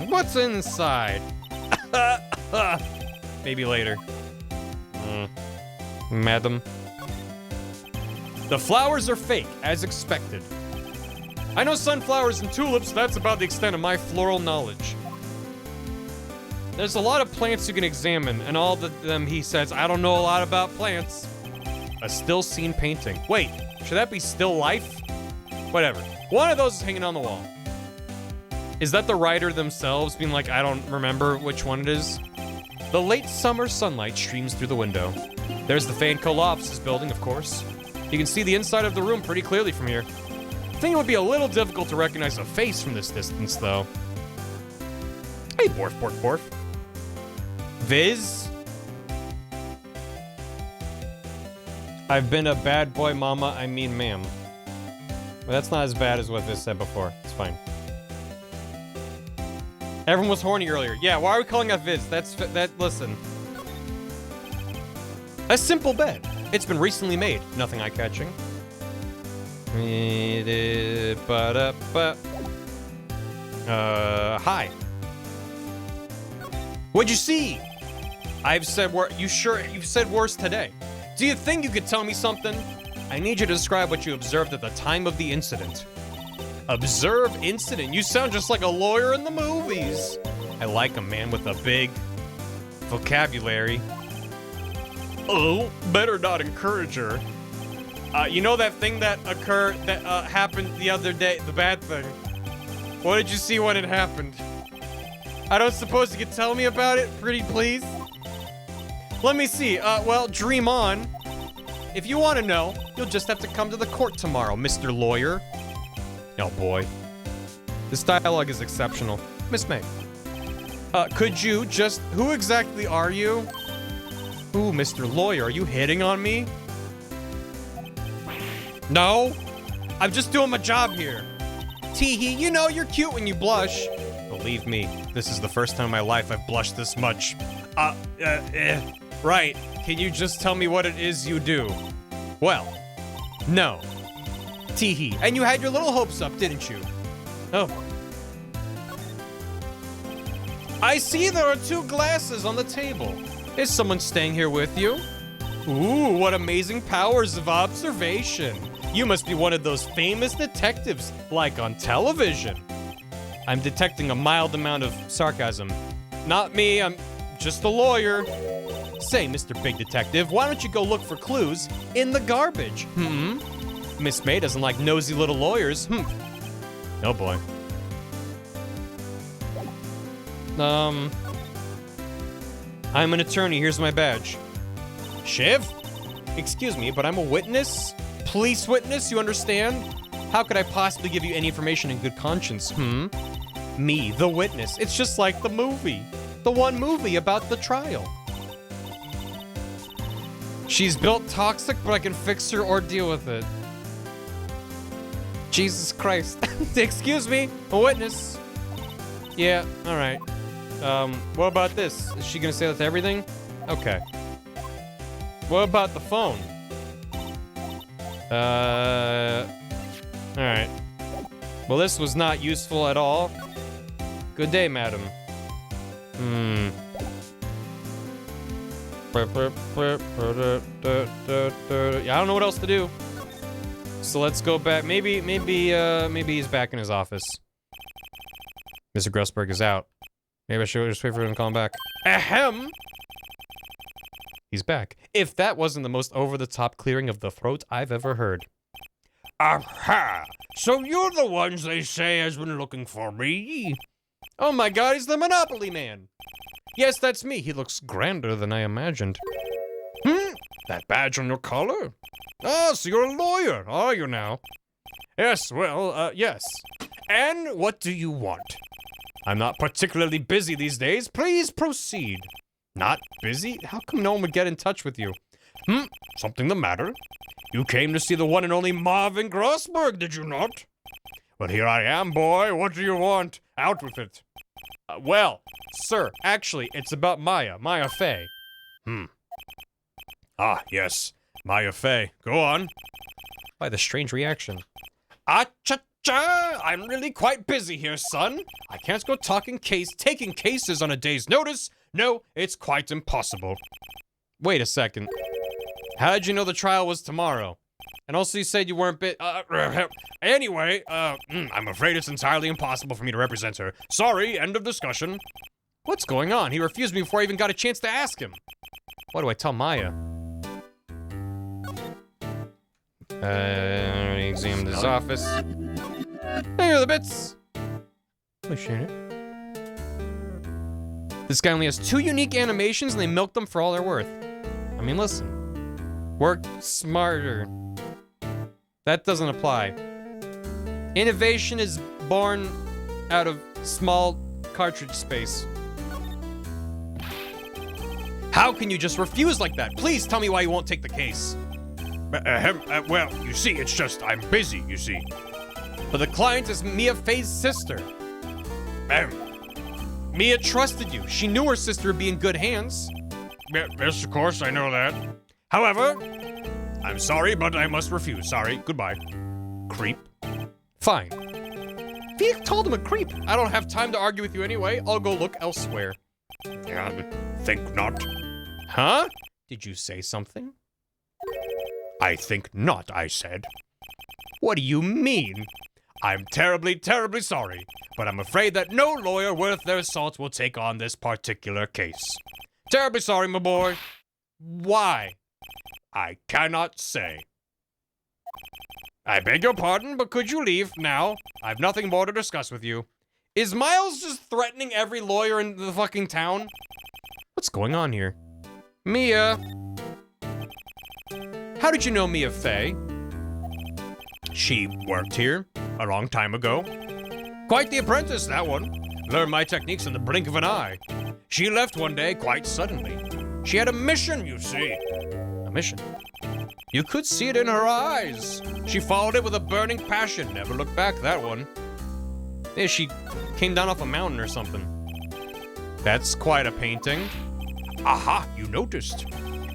What's inside? Maybe later. Madam. The flowers are fake, as expected. I know sunflowers and tulips, that's about the extent of my floral knowledge. There's a lot of plants you can examine, and all of them, he says, I don't know a lot about plants. A still scene painting. Wait, should that be still life? Whatever. One of those is hanging on the wall. Is that the writer themselves being like, I don't remember which one it is? The late summer sunlight streams through the window. There's the Fanco offices building, of course. You can see the inside of the room pretty clearly from here. I think it would be a little difficult to recognize a face from this distance, though. Hey, Borf, Borf, Borf. Viz? I've been a bad boy, mama, I mean ma'am. But that's not as bad as what Viz said before. It's fine. Everyone was horny earlier. Yeah, why are we calling that Viz? Listen. A simple bed. It's been recently made. Nothing eye-catching. Hi. What'd you see? I've said you've said worse today. Do you think you could tell me something? I need you to describe what you observed at the time of the incident. Observe incident? You sound just like a lawyer in the movies. I like a man with a big vocabulary. Oh, better not encourage her. You know that thing that happened the other day, the bad thing? What did you see when it happened? I don't suppose you could tell me about it, pretty please? Let me see. Well, dream on. if you want to know, you'll just have to come to the court tomorrow, Mr. Lawyer. Oh boy. This dialogue is exceptional. Miss May. Could you just... Who exactly are you? Ooh, Mr. Lawyer, are you hitting on me? No. I'm just doing my job here. Teehee, you know you're cute when you blush. Believe me, this is the first time in my life I've blushed this much. Right. Can you just tell me what it is you do? Well, no. Teehee. And you had your little hopes up, didn't you? Oh. I see there are 2 glasses on the table. Is someone staying here with you? Ooh, what amazing powers of observation. You must be one of those famous detectives, like on television. I'm detecting a mild amount of sarcasm. Not me, I'm just a lawyer. Say, Mr. Big Detective, why don't you go look for clues in the garbage? Miss May doesn't like nosy little lawyers. Oh boy. I'm an attorney, here's my badge. Shiv? Excuse me, but I'm a witness? Police witness, you understand? How could I possibly give you any information in good conscience, Me, the witness. It's just like the movie. The one movie about the trial. She's built toxic, but I can fix her or deal with it. Jesus Christ. Excuse me, a witness. Yeah, alright. What about this? Is she gonna say that to everything? Okay. What about the phone? Alright. Well, this was not useful at all. Good day, madam. Yeah, I don't know what else to do. So let's go back. Maybe he's back in his office. Mr. Grossberg is out. Maybe I should just wait for him to call him back. Ahem! He's back. If that wasn't the most over-the-top clearing of the throat I've ever heard. Aha! So you're the ones they say has been looking for me? Oh my god, he's the Monopoly Man! Yes, that's me. He looks grander than I imagined. That badge on your collar? Oh, so you're a lawyer, are you now? Yes, well, yes. And what do you want? I'm not particularly busy these days. Please proceed. Not busy? How come no one would get in touch with you? Something the matter? You came to see the one and only Marvin Grossberg, did you not? Well, here I am, boy. What do you want? Out with it. Well, sir, actually, it's about Maya Fey. Ah, yes. Maya Fey. Go on. Why the strange reaction? Ah-cha-cha! I'm really quite busy here, son. I can't go taking cases on a day's notice. No, it's quite impossible. Wait a second. How did you know the trial was tomorrow? And also you said you weren't Anyway, I'm afraid it's entirely impossible for me to represent her. Sorry, end of discussion. What's going on? He refused me before I even got a chance to ask him. What do I tell Maya? He examined his office. Here are the bits. Oh, shit. This guy only has 2 unique animations and they milked them for all they're worth. I mean, listen. Work smarter. That doesn't apply. Innovation is born out of small cartridge space. How can you just refuse like that? Please tell me why you won't take the case. Well, you see, it's just, I'm busy, you see. But the client is Mia Fey's sister. Mia trusted you. She knew her sister would be in good hands. Yes, of course, I know that. However, I'm sorry, but I must refuse. Sorry, goodbye. Creep. Fine. If you told him a creep, I don't have time to argue with you anyway. I'll go look elsewhere. Think not. Huh? Did you say something? I think not, I said. What do you mean? I'm terribly, terribly sorry, but I'm afraid that no lawyer worth their salt will take on this particular case. Terribly sorry, my boy. Why? I cannot say. I beg your pardon, but could you leave now? I've nothing more to discuss with you. Is Miles just threatening every lawyer in the fucking town? What's going on here? Mia! How did you know Mia Fey? She worked here a long time ago. Quite the apprentice, that one. Learned my techniques in the blink of an eye. She left one day quite suddenly. She had a mission, you see. A mission? You could see it in her eyes. She followed it with a burning passion. Never looked back, that one. Yeah, she came down off a mountain or something. That's quite a painting. Aha, you noticed.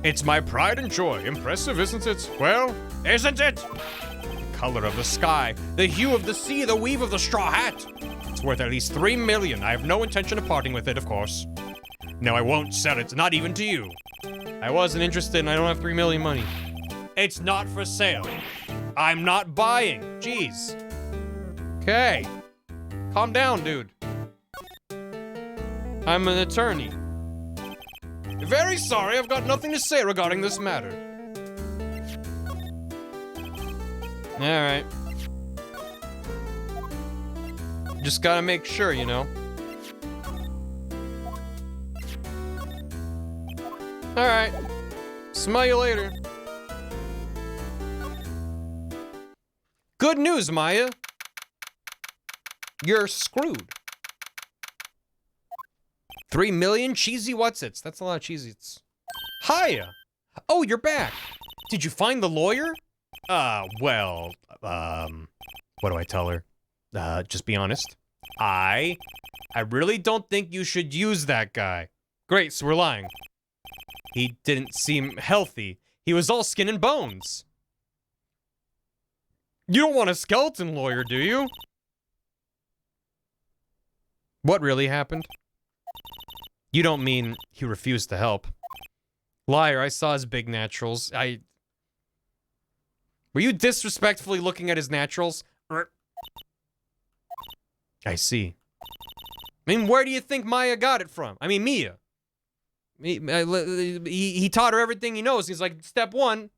It's my pride and joy. Impressive, isn't it? Well, isn't it? The color of the sky, the hue of the sea, the weave of the straw hat. It's worth at least 3 million. I have no intention of parting with it, of course. No, I won't sell it, not even to you. I wasn't interested and I don't have 3 million money. It's not for sale. I'm not buying. Jeez. Okay. Calm down, dude. I'm an attorney. Very sorry, I've got nothing to say regarding this matter. Alright. Just gotta make sure, you know. Alright. Smell you later. Good news, Maya. You're screwed. 3 million cheesy whatsits. That's a lot of cheesy-its. Hiya. Oh, you're back. Did you find the lawyer? Well, what do I tell her? Just be honest. I really don't think you should use that guy. Great, so we're lying. He didn't seem healthy. He was all skin and bones. You don't want a skeleton lawyer, do you? What really happened? You don't mean he refused to help. Liar, I saw his big naturals. Were you disrespectfully looking at his naturals? I see. I mean, where do you think Maya got it from? I mean, Mia. He taught her everything he knows. He's like, step one,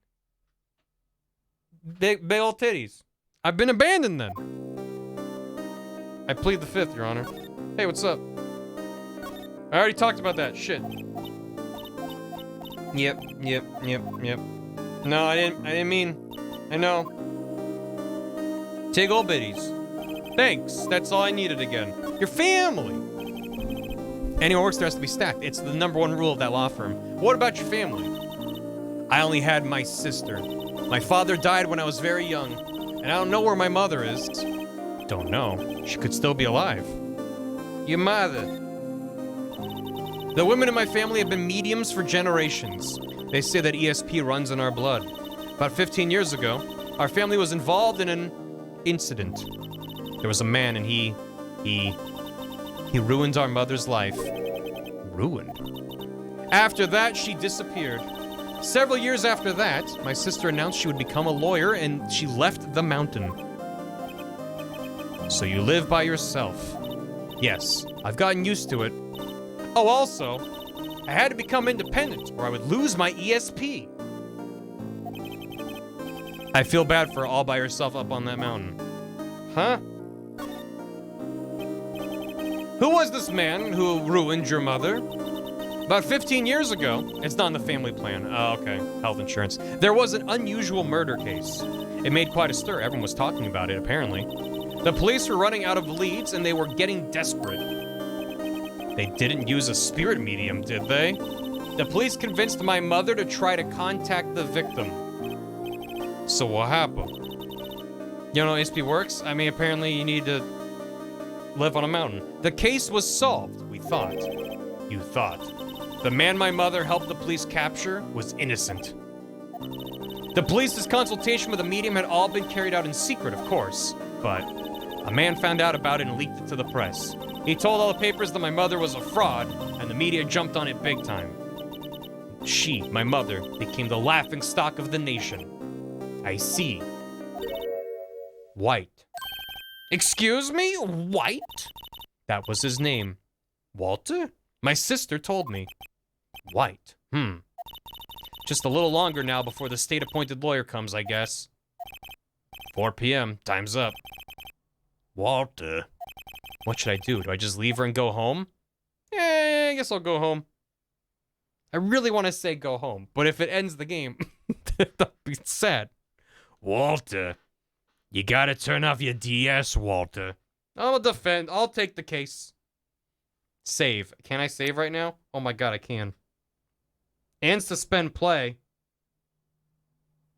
big old titties. I've been abandoned then. I plead the fifth, Your Honor. Hey, what's up? I already talked about that. Shit. Yep. No, I didn't mean. I know. Tig old bitties. Thanks. That's all I needed again. Your family. Anyone works there has to be stacked. It's the #1 rule of that law firm. What about your family? I only had my sister. My father died when I was very young, and I don't know where my mother is. Don't know. She could still be alive. Your mother. The women in my family have been mediums for generations. They say that ESP runs in our blood. About 15 years ago, our family was involved in an incident. There was a man and he ruined our mother's life. Ruined? After that, she disappeared. Several years after that, my sister announced she would become a lawyer and she left the mountain. So you live by yourself. Yes, I've gotten used to it. Oh, also, I had to become independent or I would lose my ESP. I feel bad for all by yourself up on that mountain. Huh? Who was this man who ruined your mother? About 15 years ago, it's not in the family plan. Oh, okay, health insurance. There was an unusual murder case. It made quite a stir. Everyone was talking about it, apparently. The police were running out of leads and they were getting desperate. They didn't use a spirit medium, did they? The police convinced my mother to try to contact the victim. So what happened? You know how ESP works? I mean, apparently you need to live on a mountain. The case was solved, we thought. You thought. The man my mother helped the police capture was innocent. The police's consultation with the medium had all been carried out in secret, of course, but a man found out about it and leaked it to the press. He told all the papers that my mother was a fraud, and the media jumped on it big time. She, my mother, became the laughingstock of the nation. I see. White. Excuse me? White? That was his name. Walter? My sister told me. White. Just a little longer now before the state-appointed lawyer comes, I guess. 4 p.m. Time's up. Walter. What should I do? Do I just leave her and go home? I guess I'll go home. I really want to say go home, but if it ends the game, Don't be sad. Walter, you gotta turn off your DS, Walter. I'll defend. I'll take the case. Save. Can I save right now? Oh my god, I can. And suspend play.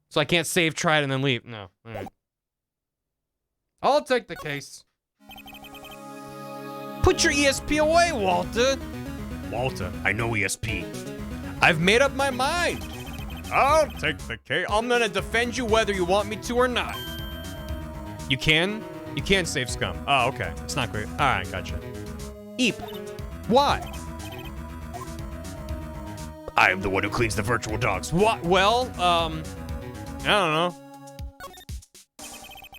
So I can't save, try it, and then leave. No. Alright. I'll take the case. Put your ESP away, Walter. Walter, I know ESP. I've made up my mind. I'll take the case. I'm gonna defend you whether you want me to or not. You can? You can save scum. Oh, okay. It's not great. Alright, gotcha. Eep. Why? I am the one who cleans the virtual dogs. What? Well, I don't know.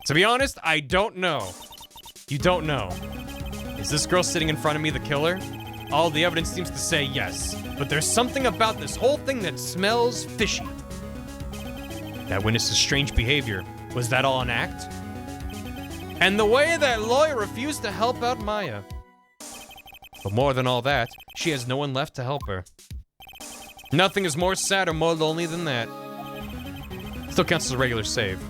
To be honest, I don't know. You don't know. Is this girl sitting in front of me the killer? All the evidence seems to say yes, but there's something about this whole thing that smells fishy. That witness's strange behavior, was that all an act? And the way that lawyer refused to help out Maya. But more than all that, she has no one left to help her. Nothing is more sad or more lonely than that. Still counts as a regular save.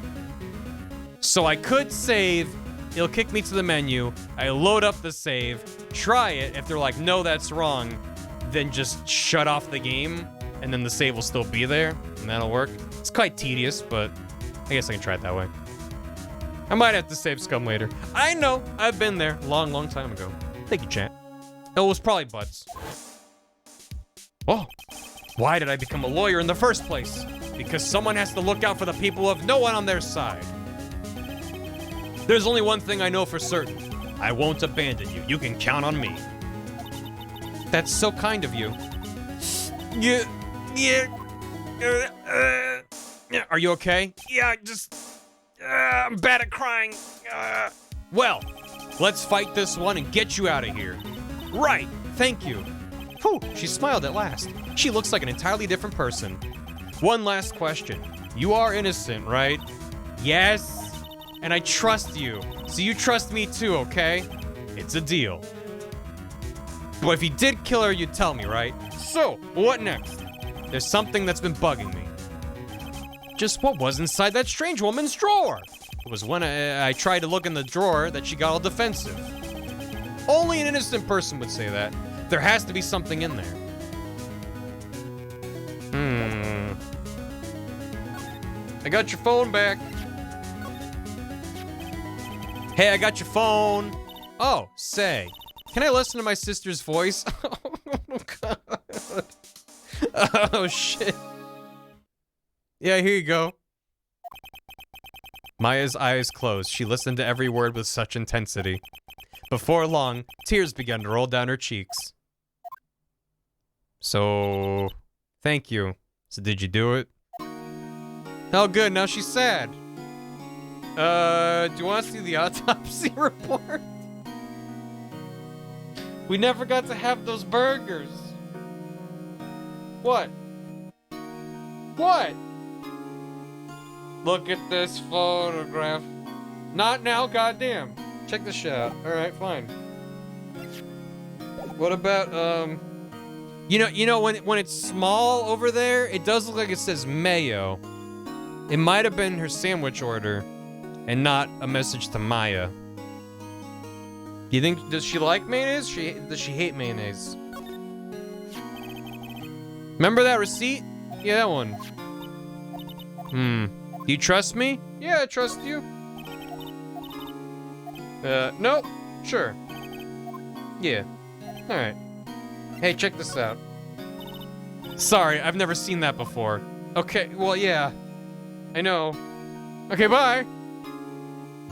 So I could save, it'll kick me to the menu, I load up the save, try it, if they're like, no, that's wrong, then just shut off the game, and then the save will still be there, and that'll work. It's quite tedious, but I guess I can try it that way. I might have to save scum later. I know, I've been there, long time ago. Thank you, chat. It was probably butts. Oh, why did I become a lawyer in the first place? Because someone has to look out for the people who have no one on their side. There's only one thing I know for certain. I won't abandon you. You can count on me. That's so kind of you. Are you okay? Yeah, I'm bad at crying. Well, let's fight this one and get you out of here. Right, thank you. Whew, she smiled at last. She looks like an entirely different person. One last question. You are innocent, right? Yes. And I trust you. So you trust me too, okay? It's a deal. But if you did kill her, you'd tell me, right? So, what next? There's something that's been bugging me. Just what was inside that strange woman's drawer? It was when I tried to look in the drawer that she got all defensive. Only an innocent person would say that. There has to be something in there. I got your phone back. Hey, I got your phone. Oh, say. Can I listen to my sister's voice? Oh, God. Oh, shit. Yeah, here you go. Maya's eyes closed. She listened to every word with such intensity. Before long, tears began to roll down her cheeks. So, thank you. So did you do it? Oh, good. Now she's sad. Do you want to see the autopsy report? We never got to have those burgers. What? What? Look at this photograph. Not now, goddamn. Check this shit out. Alright, fine. What about, You know when it's small over there, it does look like it says mayo. It might have been her sandwich order, and not a message to Maya. Do you think, does she like mayonnaise? Does she hate mayonnaise? Remember that receipt? Yeah, that one. Do you trust me? Yeah, I trust you. Nope. Sure. Yeah. Alright. Hey, check this out. Sorry, I've never seen that before. Okay, well, yeah. I know. Okay, bye.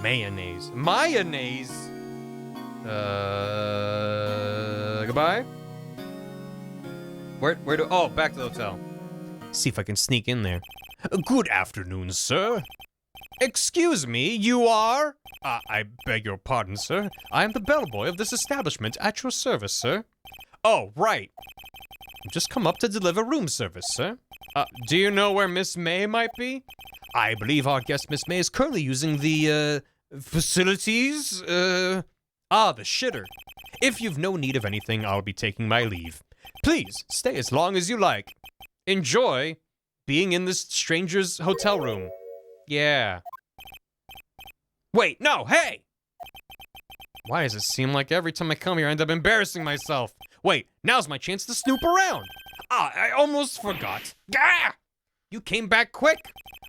Mayonnaise. Mayonnaise? Goodbye? Where do, oh, back to the hotel. See if I can sneak in there. Good afternoon, sir. Excuse me, you are? I beg your pardon, sir. I am the bellboy of this establishment at your service, sir. Oh, right. Just come up to deliver room service, sir. Do you know where Miss May might be? I believe our guest, Miss May, is currently using the, facilities, the shitter. If you've no need of anything, I'll be taking my leave. Please, stay as long as you like. Enjoy being in this stranger's hotel room. Yeah. Wait, no, hey! Why does it seem like every time I come here I end up embarrassing myself? Wait, now's my chance to snoop around. Ah, I almost forgot. Gah! You came back quick.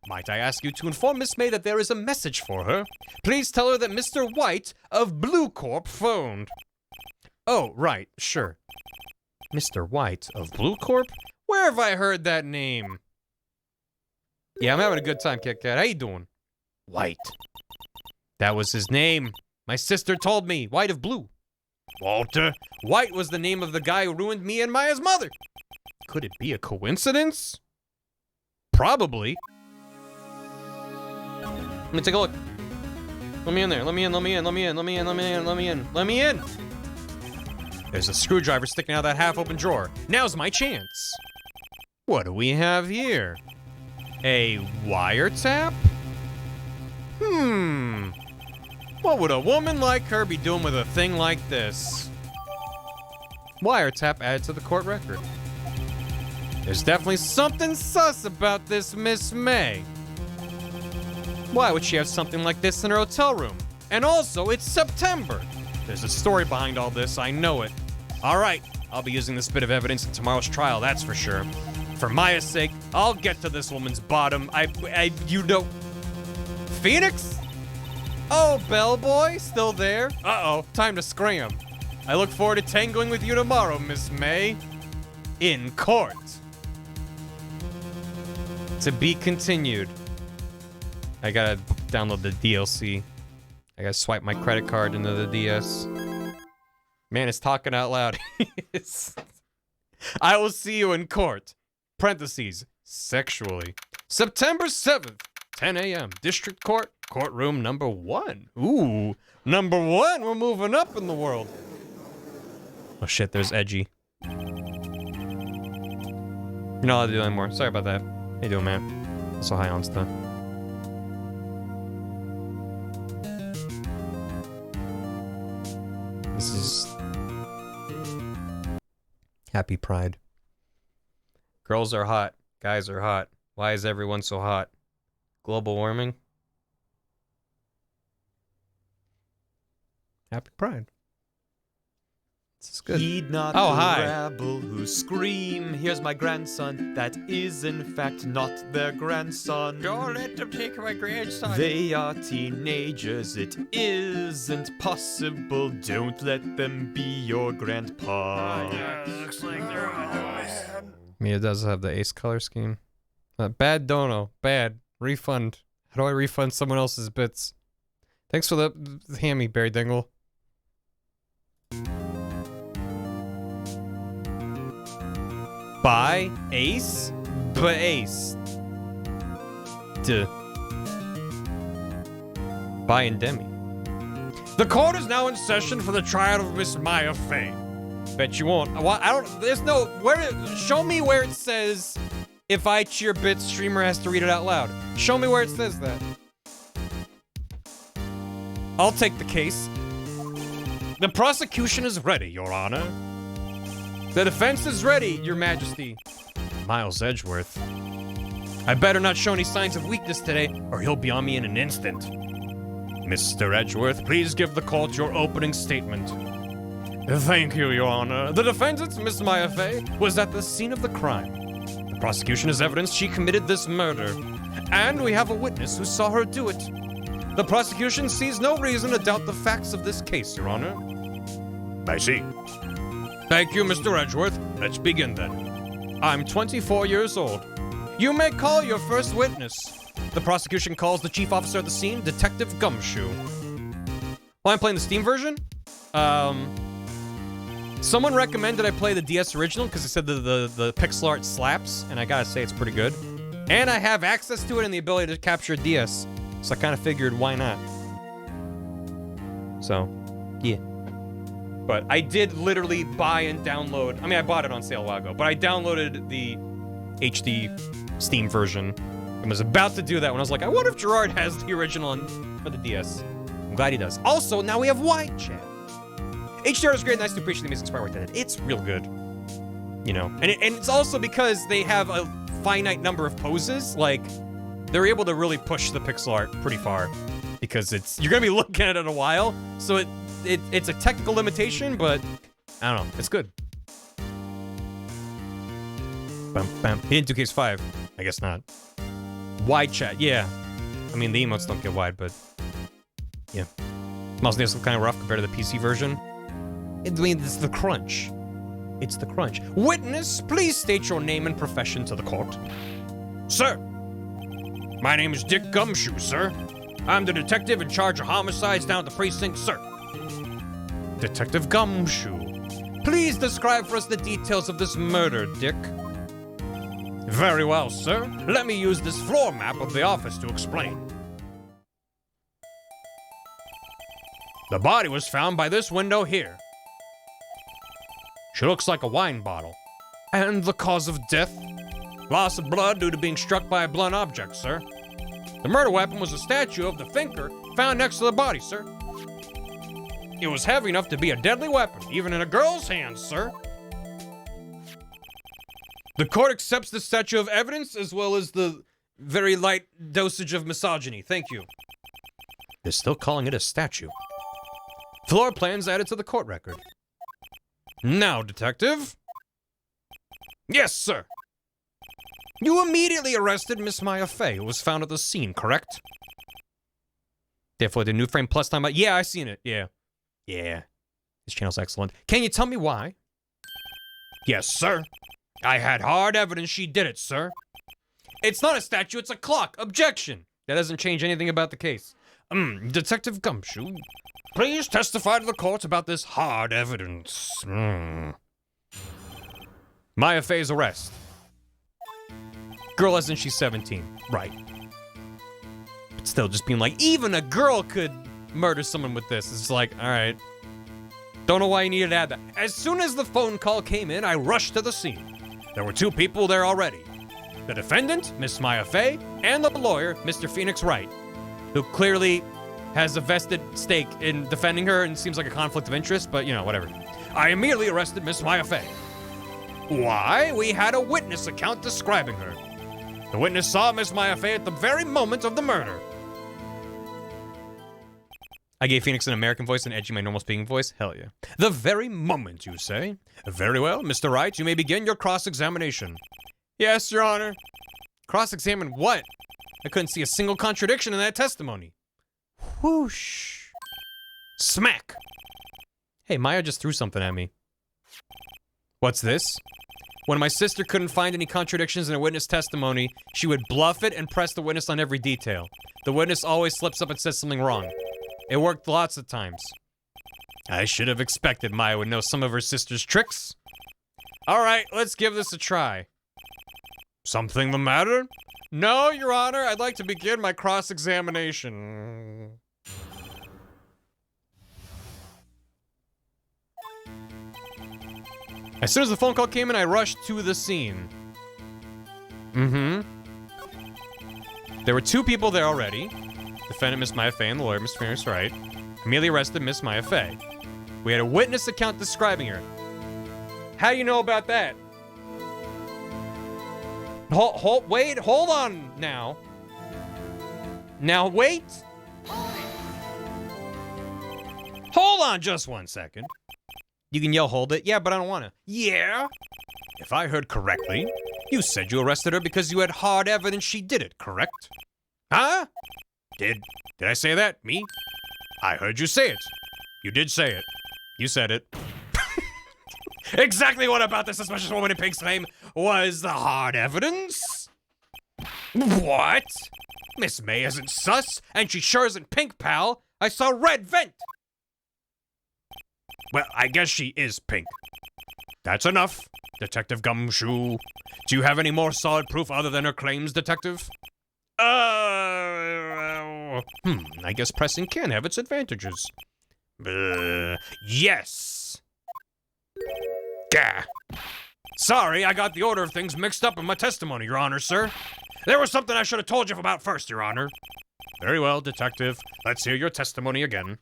Might I ask you to inform Miss May that there is a message for her? Please tell her that Mr. White of Blue Corp phoned. Oh, right, sure. Mr. White of Blue Corp? Where have I heard that name? Yeah, I'm having a good time, Kit Kat. How you doing? White. That was his name. My sister told me. White of Blue. Walter. White was the name of the guy who ruined me and Maya's mother. Could it be a coincidence? Probably. Let me take a look. Let me in there. Let me in, let me in, let me in, let me in, let me in, let me in, let me in. There's a screwdriver sticking out of that half-open drawer. Now's my chance. What do we have here? A wiretap? What would a woman like her be doing with a thing like this? Wiretap added to the court record. There's definitely something sus about this Miss May. Why would she have something like this in her hotel room? And also, it's September. There's a story behind all this, I know it. All right, I'll be using this bit of evidence in tomorrow's trial, that's for sure. For Maya's sake, I'll get to this woman's bottom. You know... Phoenix? Oh, bellboy, still there? Uh-oh, time to scram. I look forward to tangling with you tomorrow, Miss May. In court. To be continued. I gotta download the DLC. I gotta swipe my credit card into the DS. Man, it's talking out loud. I will see you in court. Parentheses, sexually. September 7th, 10 a.m. District Court, courtroom number 1. Ooh, number 1, we're moving up in the world. Oh shit, there's Edgy. You're not allowed to do anymore. Sorry about that. How you doing, man? Also high on stuff. This is... Happy Pride. Girls are hot. Guys are hot. Why is everyone so hot? Global warming? Happy Pride. This is good. Heed not Oh, the hi. rabble who scream, here's my grandson, that is in fact not their grandson. Don't let them take my grandson. They are teenagers, it isn't possible, don't let them be your grandpa. Looks like they're on noise. Mia does have the ace color scheme. Bad dono. Bad. Refund. How do I refund someone else's bits? Thanks for the hammy, Barry Dingle. Buy ace? Ba-ace. Duh. Buy and Demi. The court is now in session for the trial of Miss Maya Fey. Bet you won't. Well, I don't. There's no. Show me where it says if I cheer bits, streamer has to read it out loud. Show me where it says that. I'll take the case. The prosecution is ready, Your Honor. The defense is ready, Your Majesty. Miles Edgeworth. I better not show any signs of weakness today, or he'll be on me in an instant. Mr. Edgeworth, please give the court your opening statement. Thank you, Your Honor. The defendant, Miss Maya Fey, was at the scene of the crime. The prosecution has evidence she committed this murder, and we have a witness who saw her do it. The prosecution sees no reason to doubt the facts of this case, Your Honor. I see. Thank you, Mr. Edgeworth. Let's begin then. I'm 24 years old. You may call your first witness. The prosecution calls the chief officer at the scene, Detective Gumshoe. Well, I'm playing the Steam version. Someone recommended I play the DS original because they said the pixel art slaps, and I gotta say it's pretty good. And I have access to it and the ability to capture DS, so I kind of figured why not. So, yeah. But I did literally buy and download. I mean, I bought it on sale a while ago, but I downloaded the HD Steam version and was about to do that when I was like, I wonder if Gerard has the original for the DS. I'm glad he does. Also, now we have wide chat. HDR is great, nice to appreciate the amazing sprite work that it. It's real good. You know, and it's also because they have a finite number of poses, like, they're able to really push the pixel art pretty far. Because you're gonna be looking at it a while, so it's a technical limitation, but I don't know, it's good. Bam, bam. He didn't do case 5. I guess not. Wide chat, yeah. I mean, the emotes don't get wide, but yeah. Mouse nails look kind of rough compared to the PC version. I mean, it's the crunch. It's the crunch. Witness, please state your name and profession to the court. Sir, my name is Dick Gumshoe, sir. I'm the detective in charge of homicides down at the precinct, sir. Detective Gumshoe, please describe for us the details of this murder, Dick. Very well, sir. Let me use this floor map of the office to explain. The body was found by this window here. She looks like a wine bottle. And the cause of death? Loss of blood due to being struck by a blunt object, sir. The murder weapon was a statue of the thinker found next to the body, sir. It was heavy enough to be a deadly weapon, even in a girl's hands, sir. The court accepts the statue of evidence as well as the very light dosage of misogyny. Thank you. They're still calling it a statue. Floor plans added to the court record. Now, detective. Yes, sir. You immediately arrested Miss Maya Fey, who was found at the scene, correct? Therefore, the new frame plus time. Yeah, I seen it. Yeah. Yeah. This channel's excellent. Can you tell me why? Yes, sir. I had hard evidence she did it, sir. It's not a statue, it's a clock. Objection. That doesn't change anything about the case. Detective Gumshoe, please testify to the court about this hard evidence. Maya Fey's arrest. Girl, as in she's 17. Right. But still, just being like, even a girl could murder someone with this. It's like, alright. Don't know why you needed to add that. As soon as the phone call came in, I rushed to the scene. There were 2 people there already. The defendant, Miss Maya Fey, and the lawyer, Mr. Phoenix Wright, who clearly has a vested stake in defending her and seems like a conflict of interest, but, you know, whatever. I immediately arrested Miss Maya Fey. Why? We had a witness account describing her. The witness saw Miss Maya Fey at the very moment of the murder. I gave Phoenix an American voice and edgy my normal speaking voice? Hell yeah. The very moment, you say? Very well, Mr. Wright, you may begin your cross-examination. Yes, Your Honor. Cross-examine what? I couldn't see a single contradiction in that testimony. Whoosh. Smack. Hey, Maya just threw something at me. What's this? When my sister couldn't find any contradictions in a witness testimony, she would bluff it and press the witness on every detail. The witness always slips up and says something wrong. It worked lots of times. I should have expected Maya would know some of her sister's tricks. Alright, let's give this a try. Something the matter? No, Your Honor, I'd like to begin my cross-examination. As soon as the phone call came in, I rushed to the scene. There were 2 people there already. Defendant Miss Maya Fey and the lawyer, Mr. Phoenix Wright. Immediately arrested Miss Maya Fey. We had a witness account describing her. How do you know about that? Wait, hold on now. Now wait. Hold on just 1 second. You can yell hold it. Yeah, but I don't want to. Yeah? If I heard correctly, you said you arrested her because you had hard evidence she did it, correct? Huh? Did I say that? Me? I heard you say it. You did say it. You said it. Exactly what about the suspicious woman in Pink's name was the hard evidence? What? Miss May isn't sus, and she sure isn't pink, pal. I saw red vent. Well, I guess she is pink. That's enough, Detective Gumshoe. Do you have any more solid proof other than her claims, Detective? I guess pressing can have its advantages. Yes. Gah. Sorry, I got the order of things mixed up in my testimony, Your Honor, sir. There was something I should have told you about first, Your Honor. Very well, Detective. Let's hear your testimony again.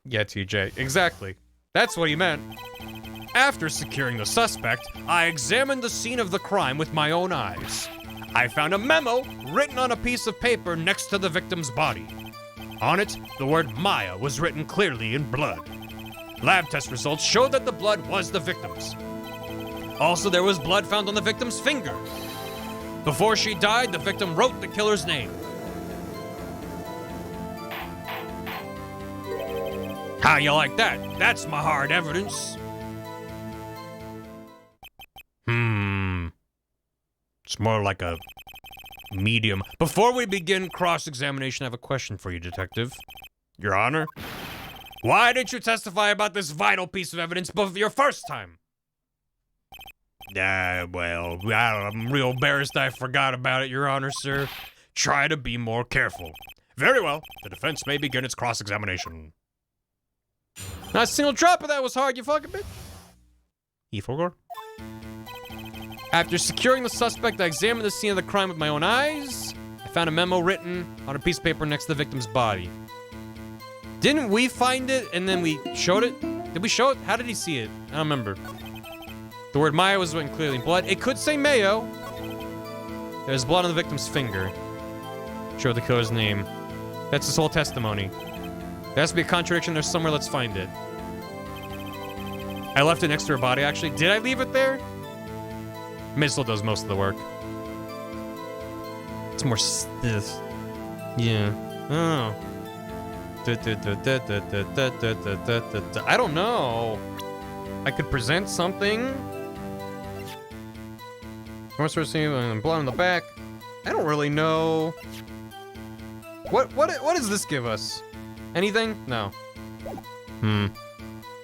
Yeah, TJ. Exactly. That's what he meant. After securing the suspect, I examined the scene of the crime with my own eyes. I found a memo written on a piece of paper next to the victim's body. On it, the word Maya was written clearly in blood. Lab test results showed that the blood was the victim's. Also, there was blood found on the victim's finger. Before she died, the victim wrote the killer's name. How you like that? That's my hard evidence. It's more like a medium. Before we begin cross-examination, I have a question for you, Detective. Your Honor? Why didn't you testify about this vital piece of evidence your first time? Well, I'm real embarrassed I forgot about it, Your Honor, sir. Try to be more careful. Very well. The defense may begin its cross-examination. Not a single drop of that was hard, you fucking bitch. E4. After securing the suspect, I examined the scene of the crime with my own eyes. I found a memo written on a piece of paper next to the victim's body. Didn't we find it and then we showed it? Did we show it? How did he see it? I don't remember. The word Maya was written clearly in blood. It could say Mayo. There's blood on the victim's finger. Show the killer's name. That's his whole testimony. There has to be a contradiction there somewhere. Let's find it. I left it next to her body, actually. Did I leave it there? Missile does most of the work. It's more stiff. Yeah. Oh. I don't know. I could present something. Blood on the back. I don't really know. What does this give us? Anything? No.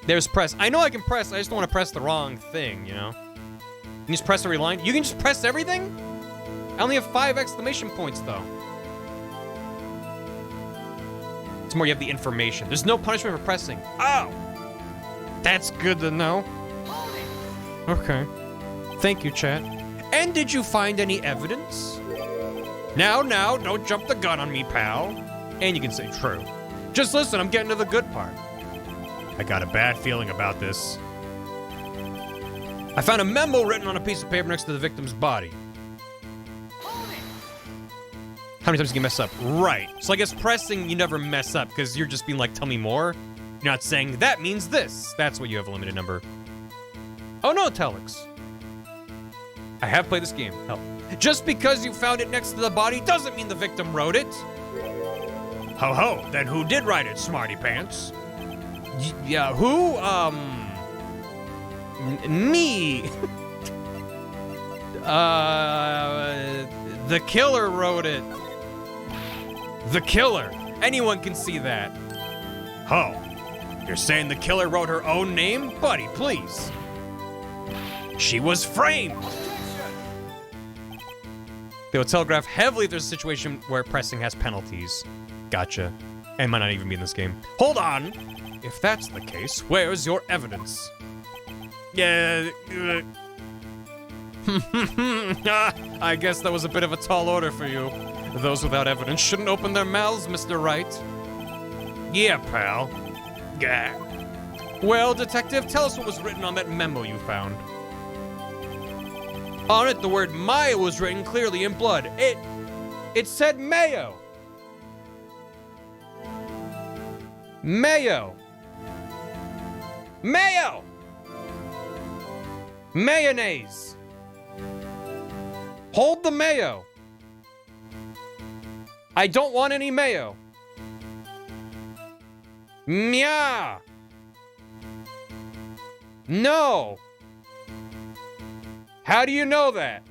There's press. I know I can press. I just don't want to press the wrong thing, you know? Can you just press every line? You can just press everything? I only have 5 exclamation points, though. It's more you have the information. There's no punishment for pressing. Oh! That's good to know. Okay. Thank you, chat. And did you find any evidence? Now, don't jump the gun on me, pal. And you can say true. Just listen, I'm getting to the good part. I got a bad feeling about this. I found a memo written on a piece of paper next to the victim's body. How many times can you mess up? Right. So I guess pressing, you never mess up, because you're just being like, tell me more. You're not saying, that means this. That's what you have a limited number. Oh no, Telex. I have played this game. Hell. Just because you found it next to the body doesn't mean the victim wrote it. Ho ho, then who did write it, smarty pants? Yeah, who? Me. The killer wrote it. The killer. Anyone can see that. Oh, you're saying the killer wrote her own name? Buddy, please. She was framed. They will telegraph heavily if there's a situation where pressing has penalties. Gotcha. And might not even be in this game. Hold on. If that's the case, where's your evidence? Yeah. I guess that was a bit of a tall order for you. Those without evidence shouldn't open their mouths, Mr. Wright. Yeah, pal. Yeah. Well, Detective, tell us what was written on that memo you found. On it, the word Maya was written clearly in blood. It said mayo. Mayo. Mayo. Mayonnaise. Hold the mayo. I don't want any mayo. Meow. No. How do you know that?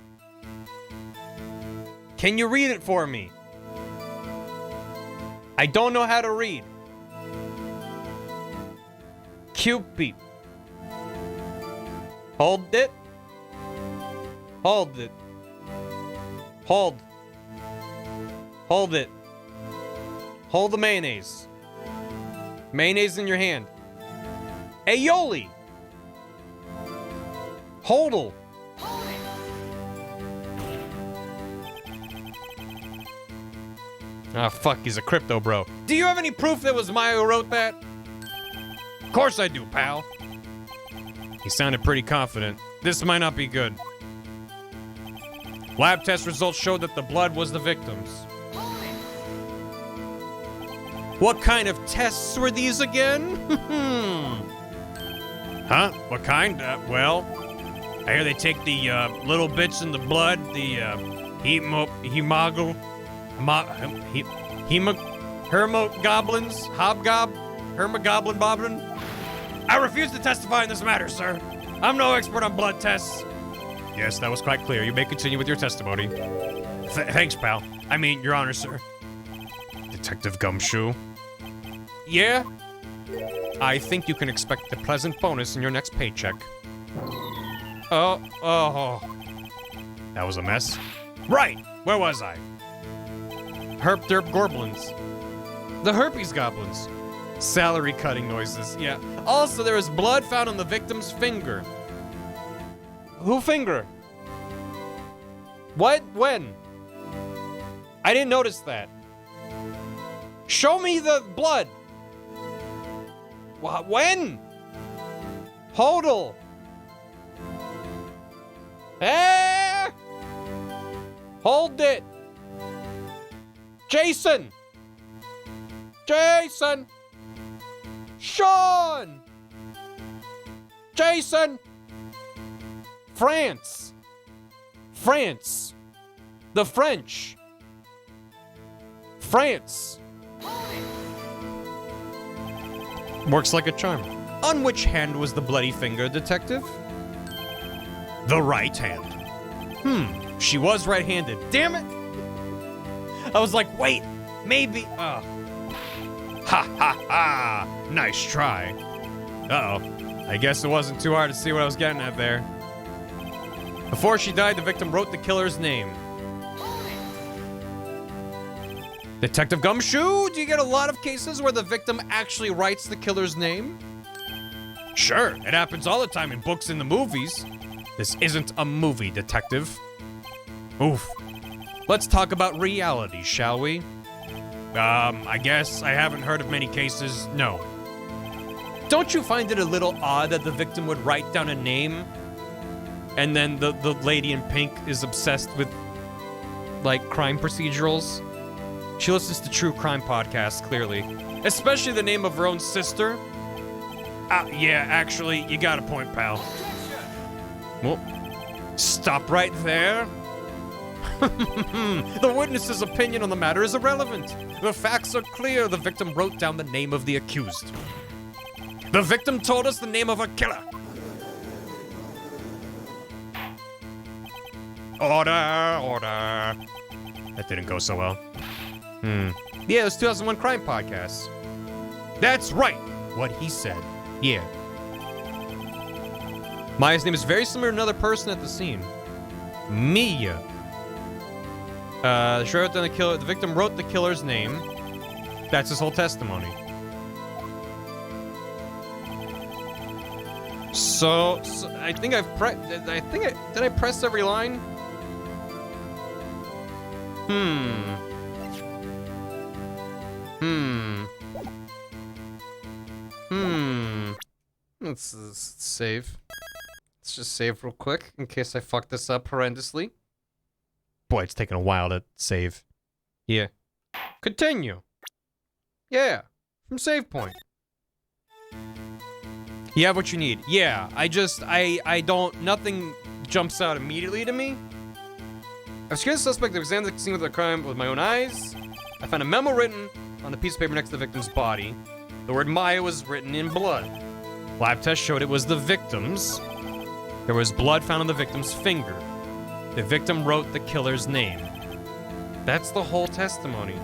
Can you read it for me? I don't know how to read. Cupid. Hold it. Hold it. Hold. Hold it. Hold the mayonnaise. Mayonnaise in your hand. Aioli. Hodl. Ah, fuck, he's a crypto bro. Do you have any proof that was Maya who wrote that? Of course I do, pal. He sounded pretty confident. This might not be good. Lab test results showed that the blood was the victim's. What kind of tests were these again? Huh? What kind? Well, I hear they take the little bits in the blood, the hermogoblin boblin. I refuse to testify in this matter, sir. I'm no expert on blood tests. Yes, that was quite clear. You may continue with your testimony. Thanks, pal. I mean, Your Honor, sir. Detective Gumshoe. Yeah? I think you can expect a pleasant bonus in your next paycheck. Oh. That was a mess. Right! Where was I? Herp derp gorblins. The herpes goblins. Salary cutting noises, yeah. Also, there was blood found on the victim's finger. Who finger? What? When? I didn't notice that. Show me the blood. When? Hodel. Eh? Hold it. Jason. Jason. Sean. Jason. France. France. The French. France. Works like a charm. On which hand was the bloody finger, detective? The right hand. She was right-handed. Damn it! I was like, wait, maybe. Ha ha ha! Nice try. Uh-oh. I guess it wasn't too hard to see what I was getting at there. Before she died, the victim wrote the killer's name. Detective Gumshoe, do you get a lot of cases where the victim actually writes the killer's name? Sure, it happens all the time in books and the movies. This isn't a movie, detective. Oof. Let's talk about reality, shall we? I guess I haven't heard of many cases, no. Don't you find it a little odd that the victim would write down a name and then the lady in pink is obsessed with, like, crime procedurals? She listens to true crime podcasts, clearly. Especially the name of her own sister. Yeah, actually, you got a point, pal. Well, stop right there. The witness's opinion on the matter is irrelevant. The facts are clear. The victim wrote down the name of the accused. The victim told us the name of a killer. Order, order. That didn't go so well. Yeah, it was 2001 crime podcasts. That's right, what he said. Yeah. Maya's name is very similar to another person at the scene. Mia. The victim wrote the killer's name. That's his whole testimony. So I think did I press every line? Let's save. Let's just save real quick in case I fuck this up horrendously. Boy, it's taking a while to save. Yeah. Continue. Yeah. From save point. You have what you need. Yeah, I don't, nothing jumps out immediately to me. I've secured the suspect. I've examined the scene of the crime with my own eyes. I found a memo written on the piece of paper next to the victim's body. The word Maya was written in blood. Lab test showed it was the victim's. There was blood found on the victim's finger. The victim wrote the killer's name. That's the whole testimony.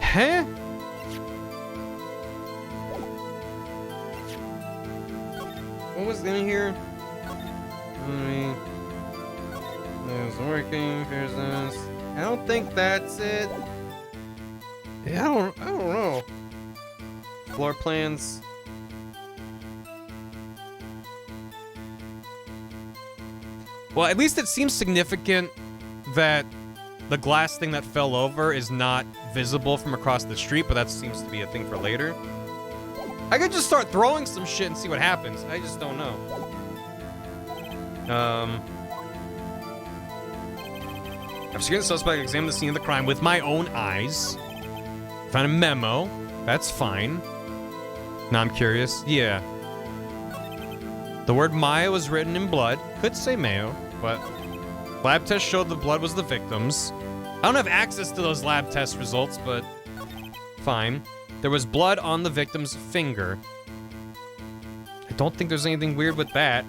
Huh? What was in here? It's working. Here's this. I don't think that's it. Yeah, I don't know. Floor plans. Well, at least it seems significant that the glass thing that fell over is not visible from across the street, but that seems to be a thing for later. I could just start throwing some shit and see what happens. I just don't know. I've secured the suspect, examined the scene of the crime with my own eyes. Found a memo. That's fine. Now I'm curious. Yeah. The word Maya was written in blood. Could say Mayo, but lab tests showed the blood was the victim's. I don't have access to those lab test results, but fine. There was blood on the victim's finger. I don't think there's anything weird with that.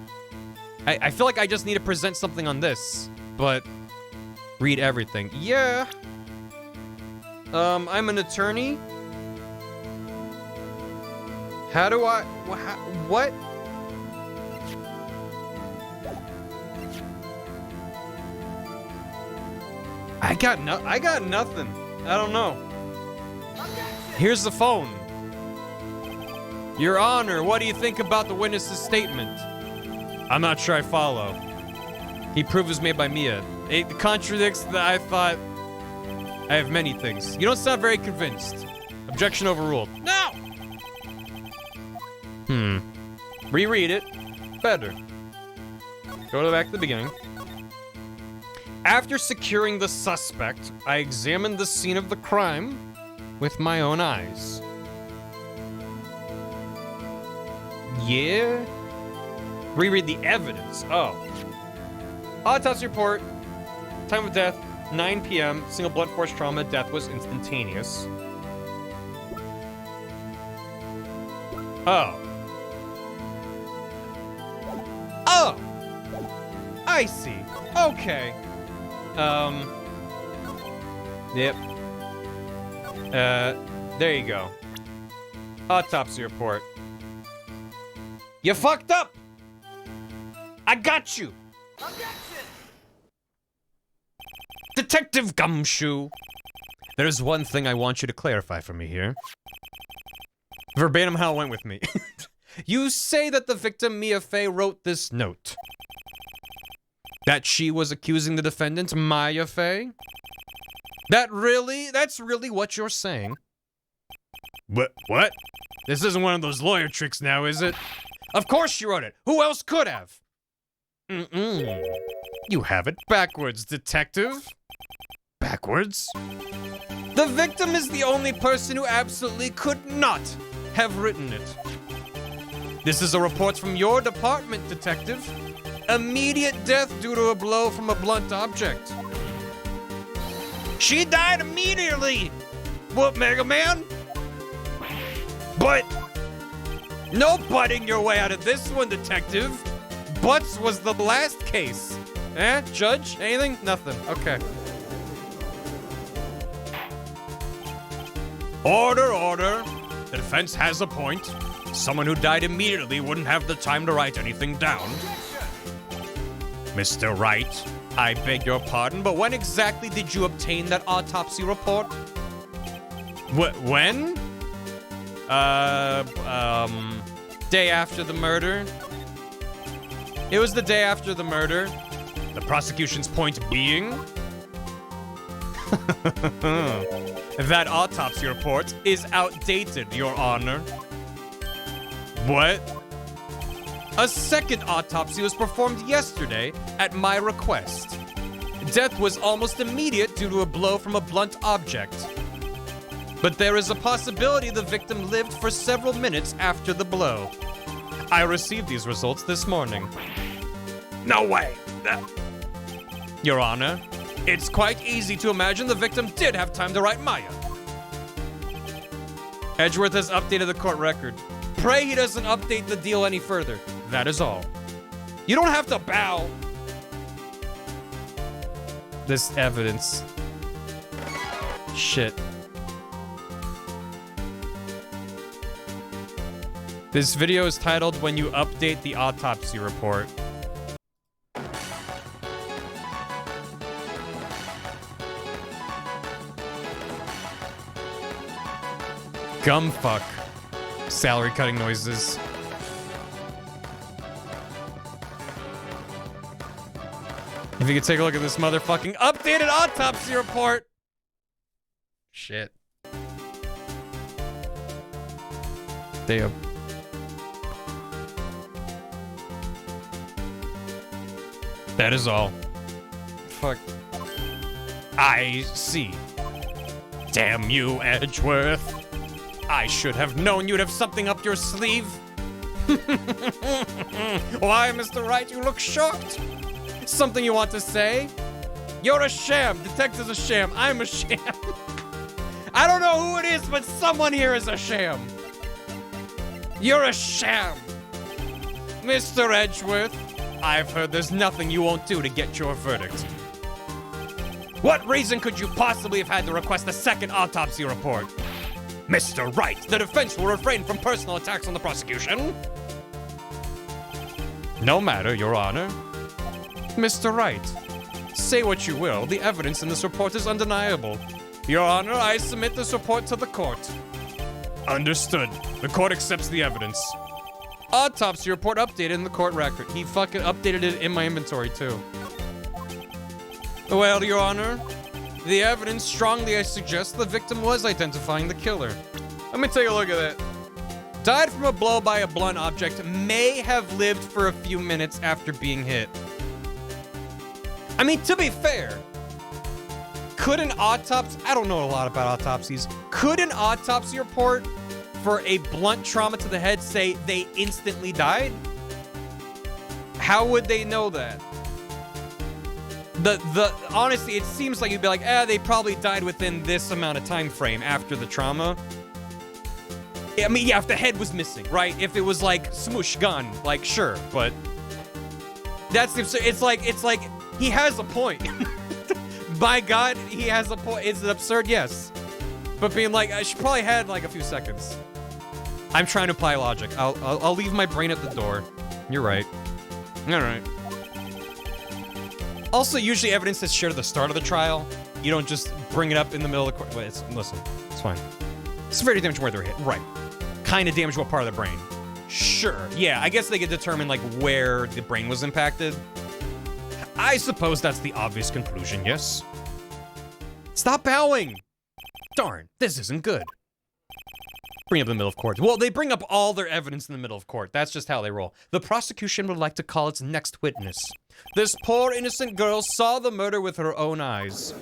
I feel like I just need to present something on this, but read everything. Yeah. I'm an attorney. How do I... What? I got nothing. I don't know. Here's the phone. Your Honor, what do you think about the witness's statement? I'm not sure I follow. He proved it was made by Mia. It contradicts that I thought... I have many things. You don't sound very convinced. Objection overruled. No! Reread it. Better. Go back to the beginning. After securing the suspect, I examined the scene of the crime with my own eyes. Yeah? Reread the evidence. Oh. Autopsy report. Time of death, 9 p.m. Single blunt force trauma. Death was instantaneous. Oh. Oh! I see. Okay. Yep. There you go. Autopsy report. You fucked up! I got you! Detective Gumshoe! There's one thing I want you to clarify for me here. Verbatim how it went with me. You say that the victim, Mia Fey, wrote this note. That she was accusing the defendant, Maya Fey? That's really what you're saying? What? This isn't one of those lawyer tricks now, is it? Of course she wrote it. Who else could have? You have it backwards, detective. Backwards? The victim is the only person who absolutely could not have written it. This is a report from your department, detective. Immediate death due to a blow from a blunt object. She died immediately! What, Mega Man? But... no butting your way out of this one, detective. Butts was the last case. Judge? Anything? Nothing. Okay. Order. The defense has a point. Someone who died immediately wouldn't have the time to write anything down. Mr. Wright, I beg your pardon, but when exactly did you obtain that autopsy report? When? Day after the murder. It was the day after the murder. The prosecution's point being? That autopsy report is outdated, Your Honor. What? A second autopsy was performed yesterday at my request. Death was almost immediate due to a blow from a blunt object. But there is a possibility the victim lived for several minutes after the blow. I received these results this morning. No way! Your Honor, it's quite easy to imagine the victim did have time to write Maya. Edgeworth has updated the court record. Pray he doesn't update the deal any further. That is all. You don't have to bow. This evidence. Shit. This video is titled When You Update the Autopsy Report. Gumfuck. Salary cutting noises. If you could take a look at this motherfucking updated autopsy report. Shit. Damn. That is all. Fuck. I see. Damn you, Edgeworth. I should have known you'd have something up your sleeve. Why, Mr. Wright, you look shocked? Something you want to say? You're a sham. Detective's a sham. I'm a sham. I don't know who it is, but someone here is a sham. You're a sham. Mr. Edgeworth, I've heard there's nothing you won't do to get your verdict. What reason could you possibly have had to request a second autopsy report? Mr. Wright, the defense will refrain from personal attacks on the prosecution. No matter, Your Honor. Mr. Wright, say what you will, the evidence in this report is undeniable. Your Honor, I submit this report to the court. Understood. The court accepts the evidence. Autopsy report updated in the court record. He fucking updated it in my inventory, too. Well, Your Honor, the evidence strongly suggests the victim was identifying the killer. Let me take a look at that. Died from a blow by a blunt object, may have lived for a few minutes after being hit. I mean, to be fair, could an autopsy, I don't know a lot about autopsies, could an autopsy report for a blunt trauma to the head say they instantly died? How would they know that? Honestly, it seems like you'd be like, they probably died within this amount of time frame after the trauma. I mean, yeah, if the head was missing, right? If it was like smoosh gone, like sure, but that's absurd. It's like he has a point. By God, he has a point. Is it absurd? Yes. But being like, she probably had like a few seconds. I'm trying to apply logic. I'll leave my brain at the door. You're right. All right. Also, usually evidence is shared at the start of the trial. You don't just bring it up in the middle of the court. Wait, listen, it's fine. Severity damage where they're hit. Right. Kind of damage what part of the brain. Sure. Yeah, I guess they could determine like where the brain was impacted. I suppose that's the obvious conclusion, yes? Stop bowing! Darn, this isn't good. Bring up the middle of court. Well, they bring up all their evidence in the middle of court. That's just how they roll. The prosecution would like to call its next witness. This poor innocent girl saw the murder with her own eyes.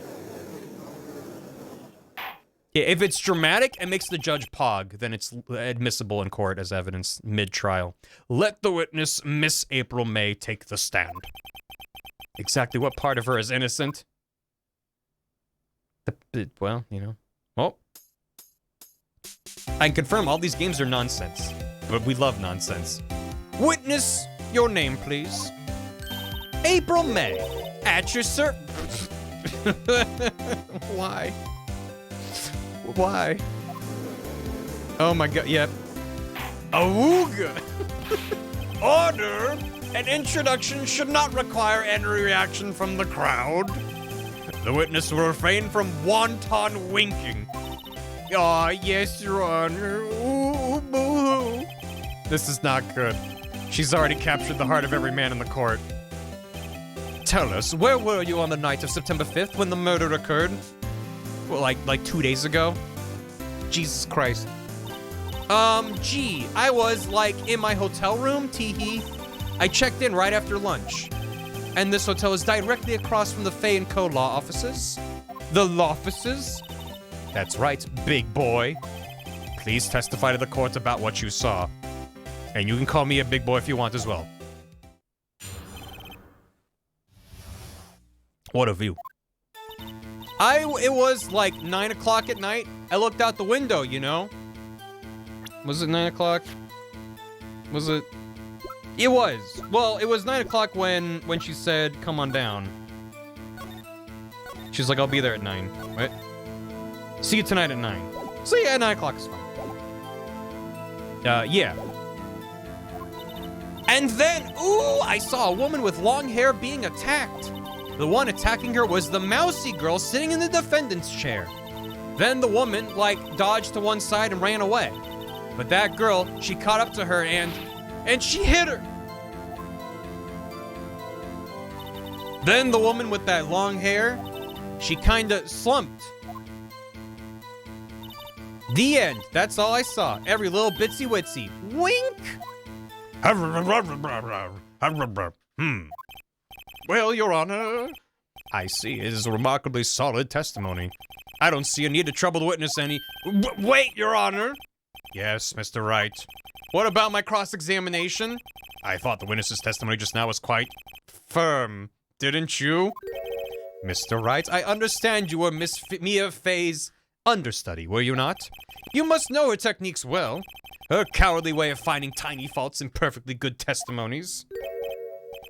Yeah, if it's dramatic and makes the judge pog, then it's admissible in court as evidence mid-trial. Let the witness, Miss April May, take the stand. Exactly what part of her is innocent? Well, you know. Oh. I can confirm all these games are nonsense, but we love nonsense. Witness, your name, please. April May, at your service. Why? Why? Oh my God, yep. Awooga! Order! An introduction should not require any reaction from the crowd. The witness will refrain from wanton winking. Aw, yes, Your Honor. Ooh, boo-hoo. This is not good. She's already captured the heart of every man in the court. Tell us, where were you on the night of September 5th when the murder occurred? Well, like 2 days ago? Jesus Christ. Gee, I was, like, in my hotel room, teehee. I checked in right after lunch. And this hotel is directly across from the Fay & Co. law offices. The law offices? That's right, big boy. Please testify to the court about what you saw. And you can call me a big boy if you want as well. What a view. It was like 9 o'clock at night. I looked out the window, you know. Was it 9 o'clock? Was it? It was. Well, it was 9 o'clock when she said, come on down. She's like, I'll be there at 9. Right? See you tonight at 9. So yeah, 9 o'clock is fine. Yeah. And then, ooh, I saw a woman with long hair being attacked. The one attacking her was the mousy girl sitting in the defendant's chair. Then the woman, like, dodged to one side and ran away. But that girl, she caught up to her and she hit her. Then the woman with that long hair, she kinda slumped. The end. That's all I saw. Every little bitsy witsy. Wink! Well, Your Honor, I see it is a remarkably solid testimony. I don't see a need to trouble the witness any. Wait, Your Honor! Yes, Mr. Wright. What about my cross-examination? I thought the witness's testimony just now was quite firm, didn't you? Mr. Wright, I understand you were Miss Mia Fey's understudy, were you not? You must know her techniques well. Her cowardly way of finding tiny faults in perfectly good testimonies.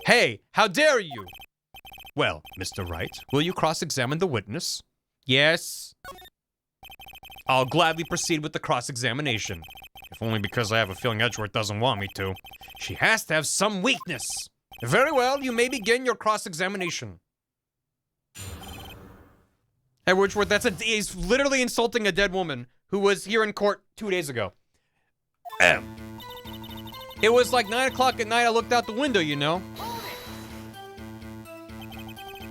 Hey, how dare you? Well, Mr. Wright, will you cross-examine the witness? Yes. I'll gladly proceed with the cross-examination. If only because I have a feeling Edgeworth doesn't want me to. She has to have some weakness. Very well, you may begin your cross-examination. Edgeworth, he's literally insulting a dead woman who was here in court 2 days ago. It was like 9 o'clock at night, I looked out the window, you know.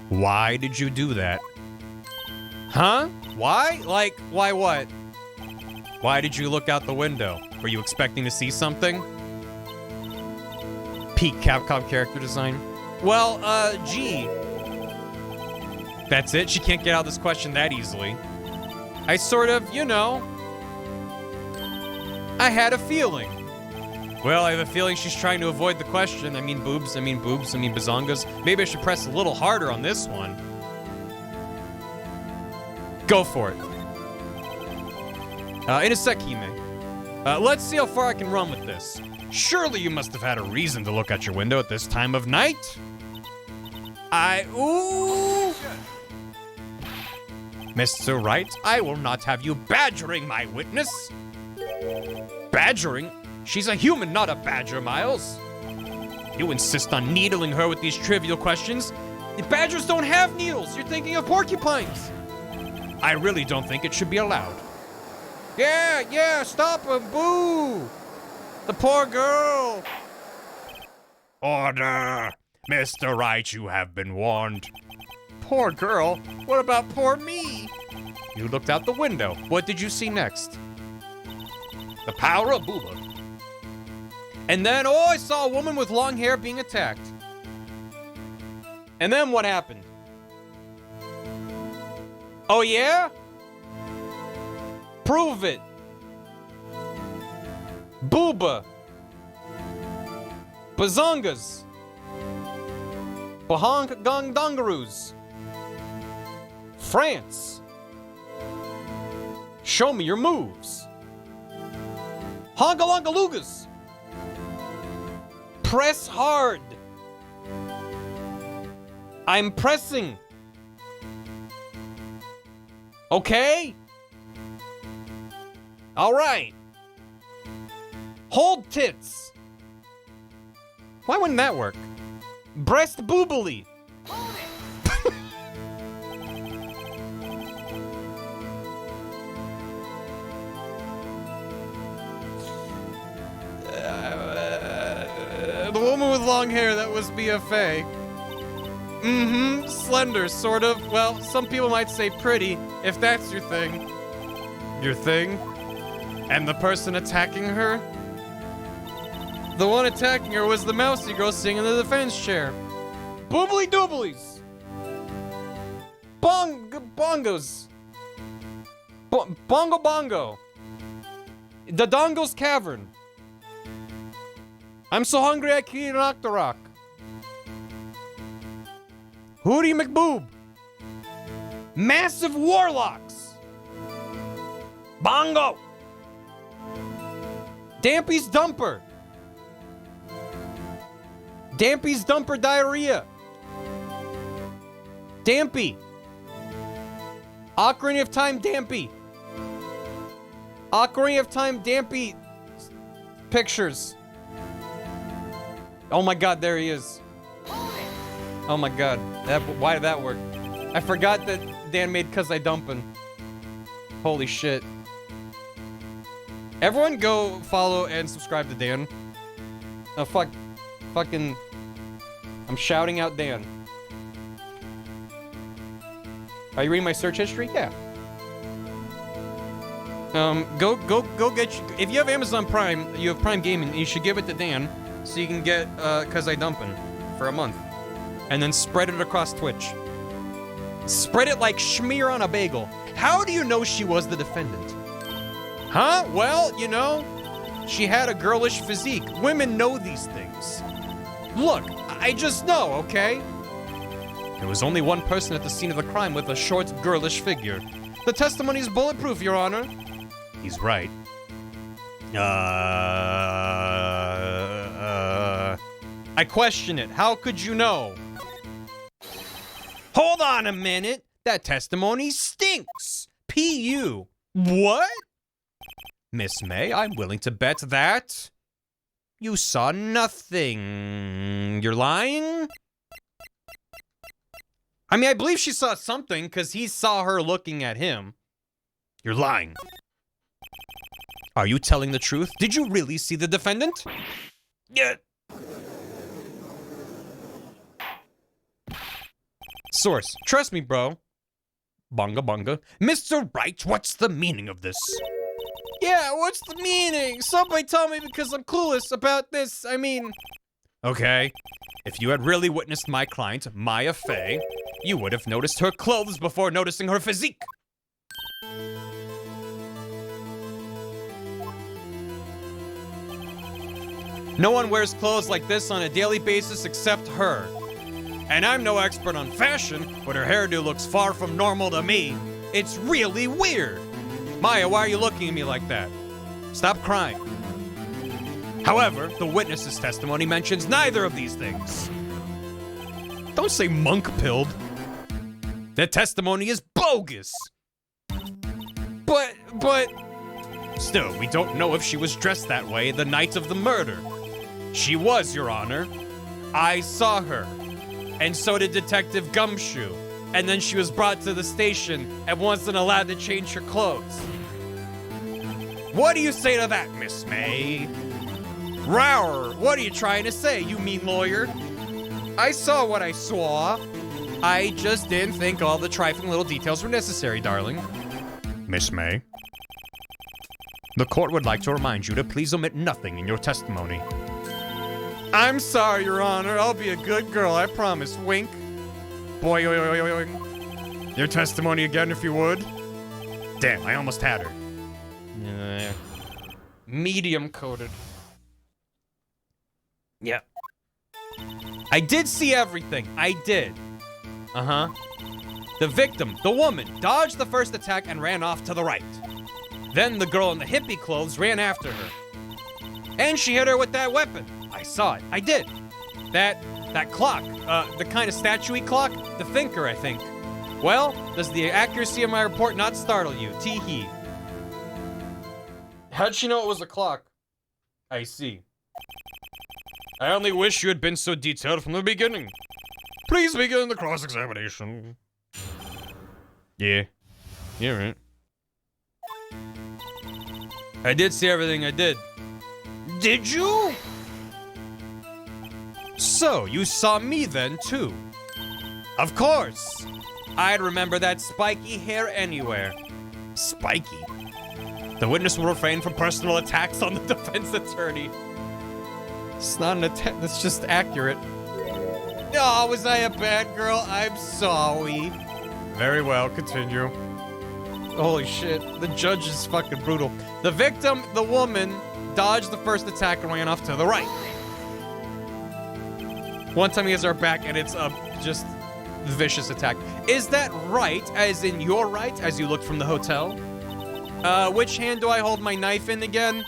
Why did you do that? Huh? Why? Like, why what? Why did you look out the window? Were you expecting to see something? Peak Capcom character design. Well, gee. That's it? She can't get out of this question that easily. I sort of, you know. I had a feeling. Well, I have a feeling she's trying to avoid the question. I mean boobs, I mean boobs, I mean bazongas. Maybe I should press a little harder on this one. Go for it. In a sec, Hime. Let's see how far I can run with this. Surely you must have had a reason to look out your window at this time of night? Ooh! Mr. Wright, I will not have you badgering my witness. Badgering? She's a human, not a badger, Miles. You insist on needling her with these trivial questions? The badgers don't have needles. You're thinking of porcupines. I really don't think it should be allowed. Yeah, stop him, boo! The poor girl. Order! Mr. Wright, you have been warned. Poor girl? What about poor me? You looked out the window. What did you see next? The power of Booba. And then, oh, I saw a woman with long hair being attacked. And then what happened? Oh, yeah? Prove it. Booba. Bazongas. Bahong-gong-dongaroos. France. Show me your moves. Hongalongalugas. Press hard. I'm pressing. Okay? All right. Hold tits. Why wouldn't that work? Breast boobily. The woman with long hair, that was BFA. Mm-hmm, slender, sort of. Well, some people might say pretty, if that's your thing. Your thing? And the person attacking her? The one attacking her was the mousy girl sitting in the defense chair. Boobly dooblies! Bongos! Bongo bongo! The Dongo's Cavern. I'm so hungry I can eat an Octorok. Hootie McBoob. Massive Warlocks. Bongo. Dampy's Dumper. Dampy's Dumper Diarrhea. Dampy. Ocarina of Time Dampy. Ocarina of Time Dampy pictures. Oh my god, there he is. Oh my god, why did that work? I forgot that Dan made Cause I Dumpin'. Holy shit. Everyone go follow and subscribe to Dan. Oh fucking, I'm shouting out Dan. Are you reading my search history? Yeah. Go get. If you have Amazon Prime, you have Prime Gaming. You should give it to Dan, so you can get Cause I Dumpin' for a month, and then spread it across Twitch. Spread it like schmear on a bagel. How do you know she was the defendant? Huh? Well, you know, she had a girlish physique. Women know these things. Look, I just know, okay? There was only one person at the scene of the crime with a short, girlish figure. The testimony is bulletproof, Your Honor. He's right. I question it. How could you know? Hold on a minute. That testimony stinks. P.U. What? Miss May, I'm willing to bet that you saw nothing. You're lying? I mean, I believe she saw something because he saw her looking at him. You're lying. Are you telling the truth? Did you really see the defendant? Yeah. Source. Trust me, bro. Bunga bunga. Mr. Wright, what's the meaning of this? Yeah, what's the meaning? Somebody tell me because I'm clueless about this. I mean... Okay. If you had really witnessed my client, Maya Fey, you would have noticed her clothes before noticing her physique. No one wears clothes like this on a daily basis except her. And I'm no expert on fashion, but her hairdo looks far from normal to me. It's really weird. Maya, why are you looking at me like that? Stop crying. However, the witness's testimony mentions neither of these things. Don't say monk-pilled. Their testimony is bogus. But... Still, we don't know if she was dressed that way the night of the murder. She was, Your Honor. I saw her. And so did Detective Gumshoe. And then she was brought to the station and wasn't allowed to change her clothes. What do you say to that, Miss May? Rower, what are you trying to say, you mean lawyer? I saw what I saw. I just didn't think all the trifling little details were necessary, darling. Miss May, the court would like to remind you to please omit nothing in your testimony. I'm sorry, Your Honor. I'll be a good girl, I promise. Wink. Boy, your testimony again, if you would. Damn, I almost had her. Medium coated. Yeah. I did see everything. I did. Uh-huh. The victim, the woman, dodged the first attack and ran off to the right. Then the girl in the hippie clothes ran after her. And she hit her with that weapon. I saw it. I did. That clock, the kind of statue-y clock, the thinker, I think. Well, does the accuracy of my report not startle you? Tee-hee. How'd she know it was a clock? I see. I only wish you had been so detailed from the beginning. Please begin the cross-examination. Yeah. Yeah, right. I did see everything I did. Did you? So, you saw me then, too? Of course! I'd remember that spiky hair anywhere. Spiky? The witness will refrain from personal attacks on the defense attorney. It's not an attack, that's just accurate. Oh, was I a bad girl? I'm sorry. Very well, continue. Holy shit, the judge is fucking brutal. The victim, the woman, dodged the first attack and ran off to the right. One time he has our back and it's a just vicious attack. Is that right, as in your right, as you looked from the hotel? Which hand do I hold my knife in again?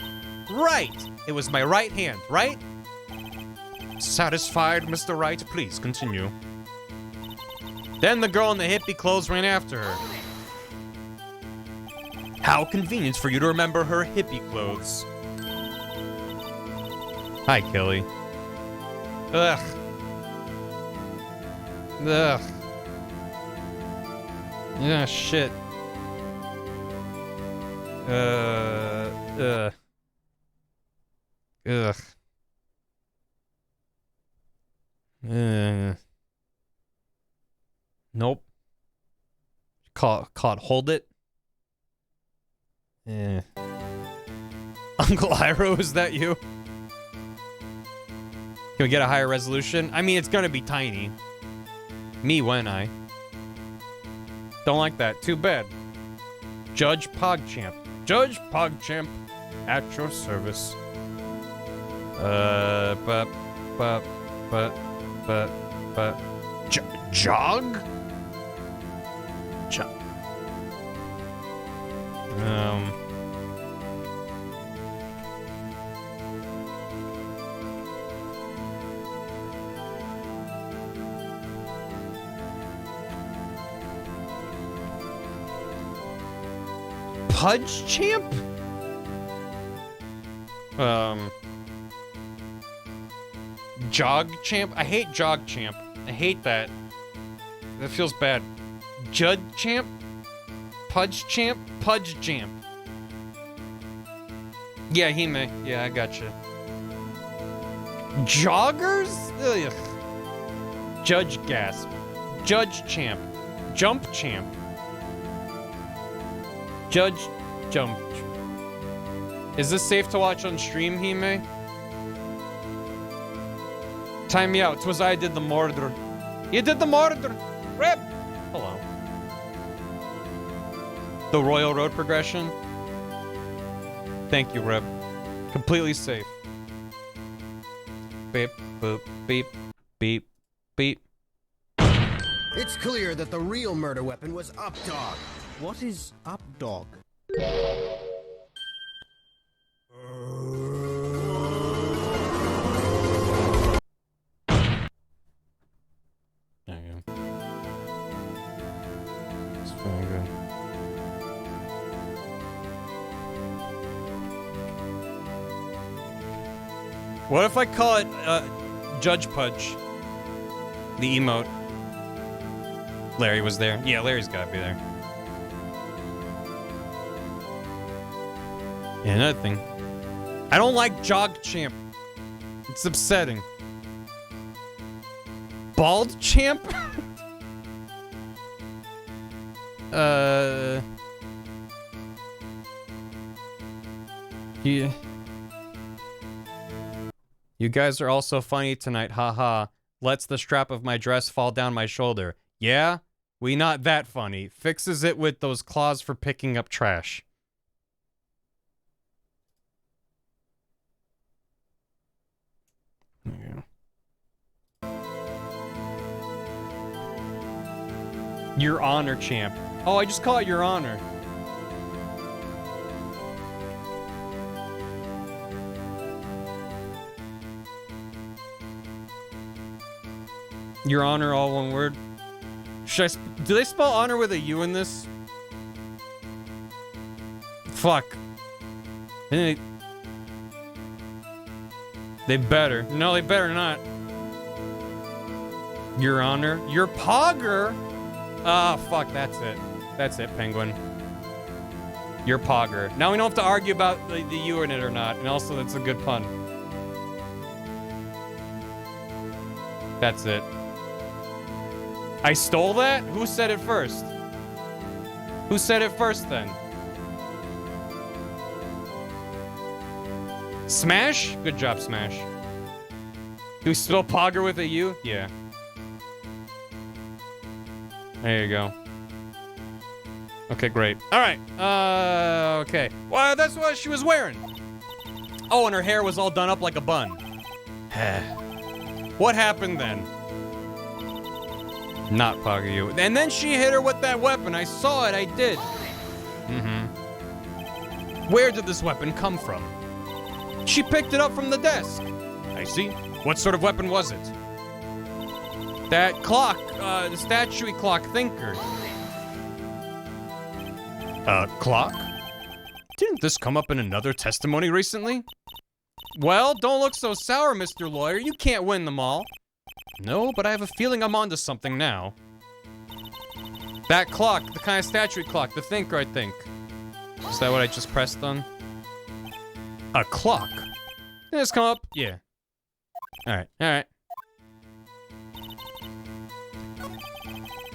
Right. It was my right hand, right? Satisfied, Mr. Wright? Please, continue. Then the girl in the hippie clothes ran after her. How convenient for you to remember her hippie clothes. Hi, Kelly. Ugh. Ugh. Yeah, shit. Ugh. Nope. Call it hold it. Eh. Uncle Iroh, is that you? Can we get a higher resolution? I mean, it's gonna be tiny. Me when I. Don't like that. Too bad. Judge PogChamp. Judge PogChamp, at your service. Jog? Pudge Champ? Jog Champ? I hate Jog Champ. I hate that. That feels bad. Judd Champ? Pudge Champ? Pudge Champ. Yeah, Hime. Yeah, I gotcha. Joggers? Ugh. Judge Gasp. Judge Champ. Jump Champ. Judge Jump. Is this safe to watch on stream, Hime? Time me out. 'Twas I did the murder. You did the murder. Rip. Hello. The Royal Road progression. Thank you, Reb. Completely safe. Beep, boop, beep, beep, beep. It's clear that the real murder weapon was Updog. What is Updog? There you go. It's very good. What if I call it Judge Pudge? The emote. Larry was there. Yeah, Larry's gotta be there. Yeah, another thing. I don't like Jog Champ. It's upsetting. Bald Champ? Yeah. You guys are all so funny tonight, haha. Lets the strap of my dress fall down my shoulder. Yeah? We not that funny. Fixes it with those claws for picking up trash. There you go. Your Honor Champ. Oh, I just call it Your Honor. Your Honor, all one word. Should do they spell honor with a U in this? Fuck. They better. No, they better not. Your Honor. Your Pogger? Ah, fuck, that's it. That's it, Penguin. Your Pogger. Now we don't have to argue about the U in it or not, and also that's a good pun. That's it. I stole that? Who said it first? Who said it first then? Smash? Good job, Smash. Do we spell Pogger with a U? Yeah. There you go. Okay, great. Alright. Okay. Well, that's what she was wearing. Oh, and her hair was all done up like a bun. What happened then? Not Pogger you. And then she hit her with that weapon. I saw it. I did. Where did this weapon come from? She picked it up from the desk. I see. What sort of weapon was it? That clock. The statue clock thinker. Clock? Didn't this come up in another testimony recently? Well, don't look so sour, Mr. Lawyer. You can't win them all. No, but I have a feeling I'm onto something now. That clock, the kind of statue clock, the thinker, I think. Is that what I just pressed on? A clock? Did this come up? Yeah. Alright, alright.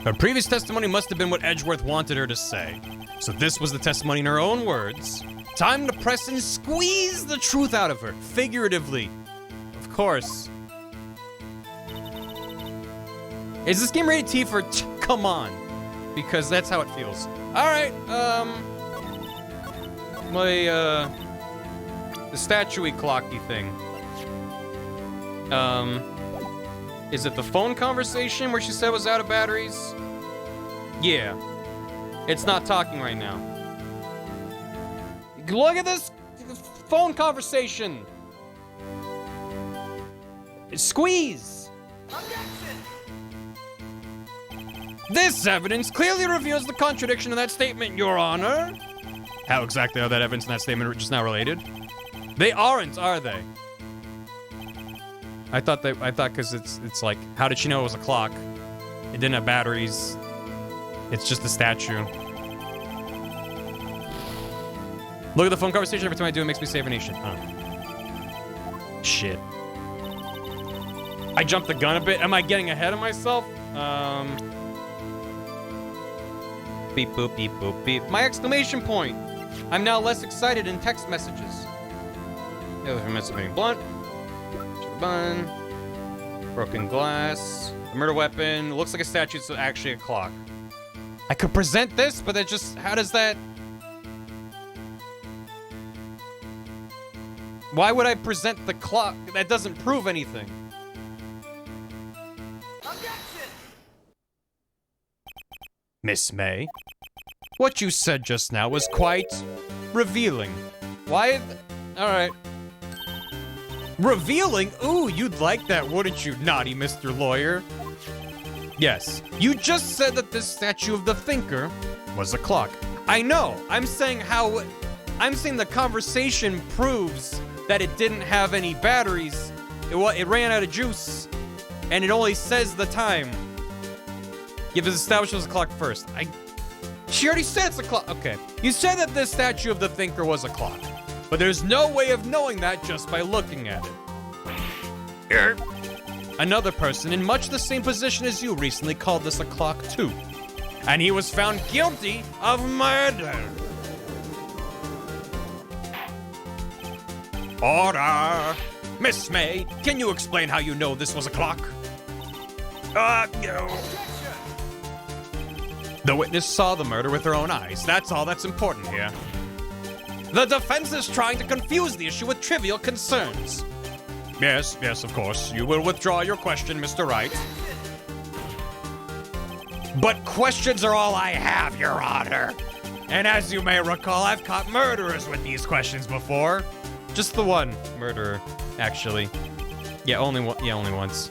Her previous testimony must have been what Edgeworth wanted her to say. So this was the testimony in her own words. Time to press and squeeze the truth out of her, figuratively. Of course. Is this game rated T for come on? Because that's how it feels. Alright, the statue-y clocky thing. Is it the phone conversation where she said it was out of batteries? Yeah. It's not talking right now. Look at this phone conversation. Squeeze. This evidence clearly reveals the contradiction in that statement, Your Honor. How exactly are that evidence and that statement just now related? They aren't, are they? I thought because it's like, how did she know it was a clock? It didn't have batteries. It's just a statue. Look at the phone conversation. Every time I do, it makes me save a nation. Oh. Shit. I jumped the gun a bit. Am I getting ahead of myself? Beep, boop, beep, boop, beep. My exclamation point. I'm now less excited in text messages. The other messaging blunt. Bun. Broken glass. A murder weapon. It looks like a statue, so actually a clock. I could present this, but that just... How does that... Why would I present the clock? That doesn't prove anything. Miss May, what you said just now was quite revealing. Why? Alright. Revealing? Ooh, you'd like that, wouldn't you, naughty Mr. Lawyer? Yes, you just said that this statue of the thinker was a clock. I know, I'm saying the conversation proves that it didn't have any batteries. It ran out of juice, and it only says the time. You've established it was a clock first. She already said it's a clock. Okay. You said that this statue of the thinker was a clock, but there's no way of knowing that just by looking at it. Another person in much the same position as you recently called this a clock too, and he was found guilty of murder. Order! Miss May, can you explain how you know this was a clock? No. The witness saw the murder with her own eyes. That's all that's important here. The defense is trying to confuse the issue with trivial concerns. Yes, of course. You will withdraw your question, Mr. Wright. But questions are all I have, Your Honor. And as you may recall, I've caught murderers with these questions before. Just the one murderer, actually. Yeah, only once.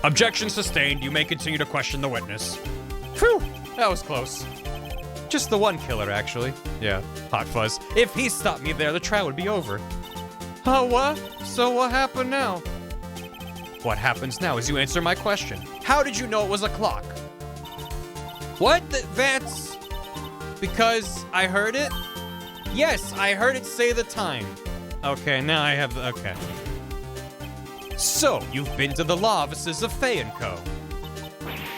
Objection sustained. You may continue to question the witness. Phew, that was close. Just the one killer, actually. Yeah, hot fuzz. If he stopped me there, the trial would be over. Oh, what? So what happened now? What happens now is you answer my question. How did you know it was a clock? What? That's... Because I heard it? Yes, I heard it say the time. Okay, now I have... Okay. So, you've been to the law offices of Fay & Co.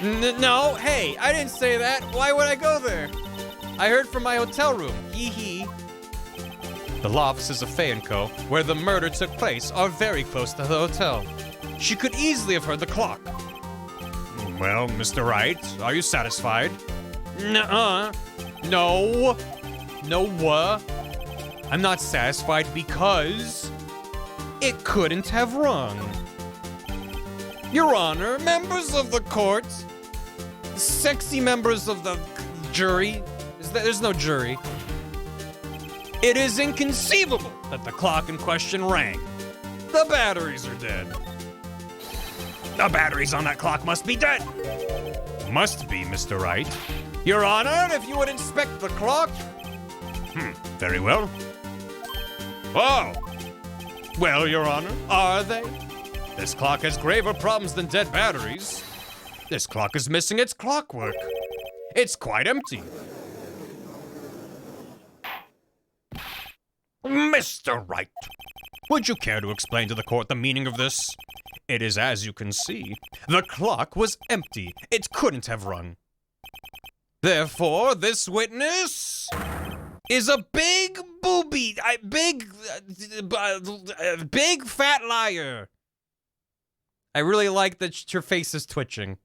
No, hey, I didn't say that. Why would I go there? I heard from my hotel room. Hee hee. The law offices of Fay & Co., where the murder took place, are very close to the hotel. She could easily have heard the clock. Well, Mr. Wright, are you satisfied? Nuh-uh. No. No, I'm not satisfied because it couldn't have rung. Your Honor, members of the court, sexy members of the jury, there's no jury. It is inconceivable that the clock in question rang. The batteries are dead. The batteries on that clock must be dead. Must be, Mr. Wright. Your Honor, if you would inspect the clock. Very well. Oh. Well, Your Honor, are they? This clock has graver problems than dead batteries. This clock is missing its clockwork. It's quite empty. Mr. Wright, would you care to explain to the court the meaning of this? It is as you can see. The clock was empty. It couldn't have run. Therefore, this witness is a big booby, big fat liar. I really like that your face is twitching.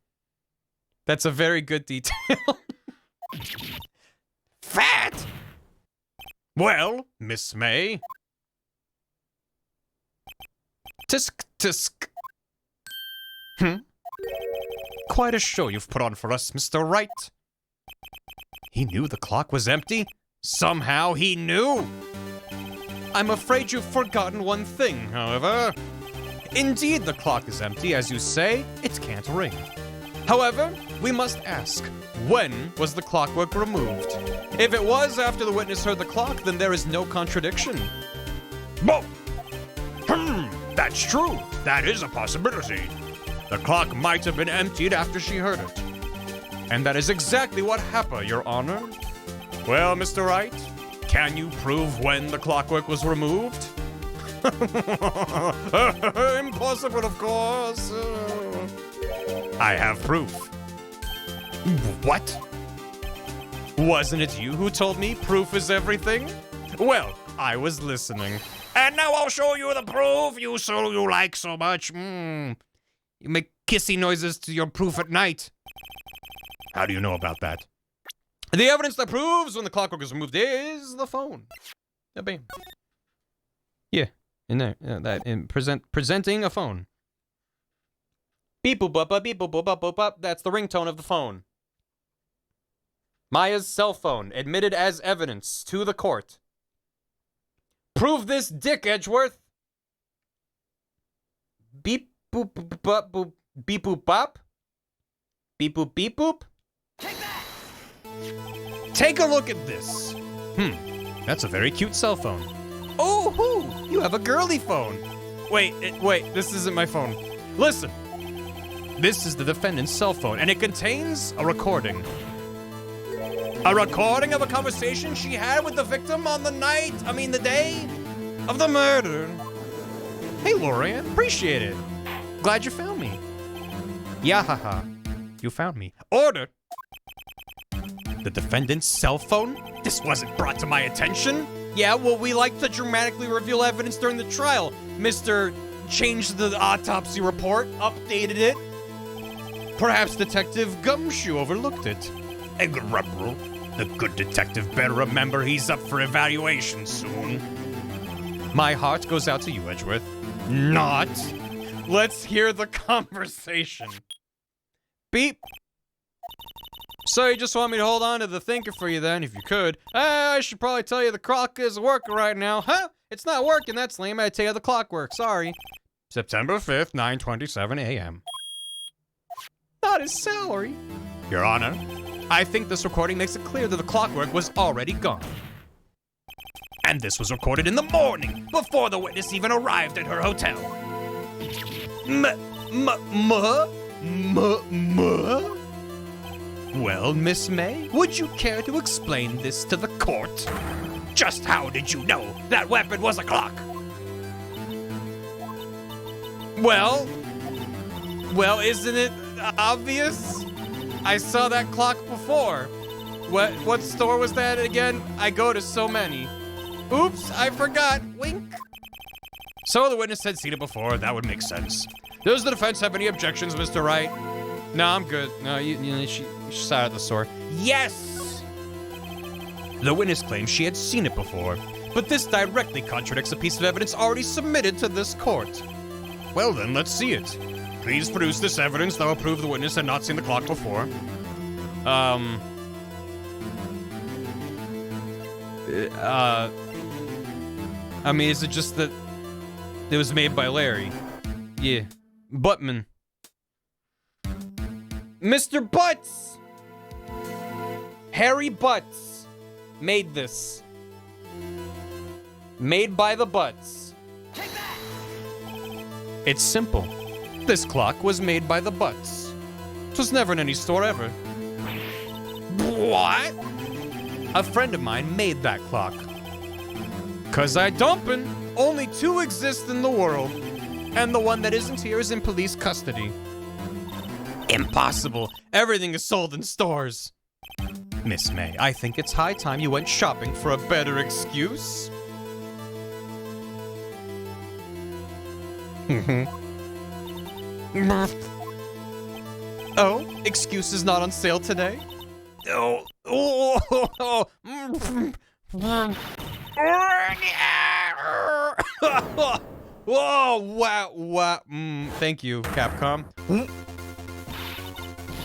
That's a very good detail. Fat? Well, Miss May. Tisk, tisk. Quite a show you've put on for us, Mr. Wright. He knew the clock was empty? Somehow he knew! I'm afraid you've forgotten one thing, however. Indeed, the clock is empty, as you say, it can't ring. However, we must ask, when was the clockwork removed? If it was after the witness heard the clock, then there is no contradiction. Well, that's true. That is a possibility. The clock might have been emptied after she heard it. And that is exactly what happened, Your Honor. Well, Mr. Wright, can you prove when the clockwork was removed? Impossible, of course. I have proof. What? Wasn't it you who told me proof is everything? Well, I was listening. And now I'll show you the proof you like so much. You make kissy noises to your proof at night. How do you know about that? The evidence that proves when the clockwork is removed is the phone. Yeah, bam. Yeah, in there. Presenting a phone. Beep boop up, beep boop up, boop up. That's the ringtone of the phone. Maya's cell phone admitted as evidence to the court. Prove this, Dick Edgeworth. Beep boop boop boop boop beep boop bop. Beep boop beep boop. Take that. Take a look at this. That's a very cute cell phone. Oh, hoo, you have a girly phone. Wait, this isn't my phone. Listen. This is the defendant's cell phone, and it contains a recording. A recording of a conversation she had with the victim on the day of the murder. Hey, Lorian, appreciate it. Glad you found me. Yeah, haha. You found me. Order. The defendant's cell phone? This wasn't brought to my attention. Yeah, well, we like to dramatically reveal evidence during the trial. Mr. Changed the autopsy report, updated it. Perhaps Detective Gumshoe overlooked it. The good detective better remember he's up for evaluation soon. My heart goes out to you, Edgeworth. Not. Let's hear the conversation. Beep. So you just want me to hold on to the thinker for you then, if you could. I should probably tell you the clock isn't working right now. Huh? It's not working, that's lame. I tell you the clock works, sorry. September 5th, 9:27 a.m. Not his salary. Your Honor, I think this recording makes it clear that the clockwork was already gone. And this was recorded in the morning, before the witness even arrived at her hotel. Well, Miss May, would you care to explain this to the court? Just how did you know that weapon was a clock? Well, isn't it obvious? I saw that clock before. What store was that again? I go to so many. Oops, I forgot. Wink. So the witness had seen it before. That would make sense. Does the defense have any objections, Mr. Wright? No, I'm good. No, she saw it at the store. Yes! The witness claims she had seen it before, but this directly contradicts a piece of evidence already submitted to this court. Well then, let's see it. Please produce this evidence that will prove the witness had not seen the clock before. I mean, is it just that it was made by Larry? Yeah. Buttman. Mr. Butts! Harry Butts made this. Made by the Butts. Take that! It's simple. This clock was made by the Butts. It was never in any store ever. What? A friend of mine made that clock. 'Cause I dumpin'. Only two exist in the world. and the one that isn't here is in police custody. Impossible. Everything is sold in stores. Miss May, I think it's high time you went shopping for a better excuse. Oh, excuse is not on sale today? Oh, Whoa, wow. Thank you, Capcom.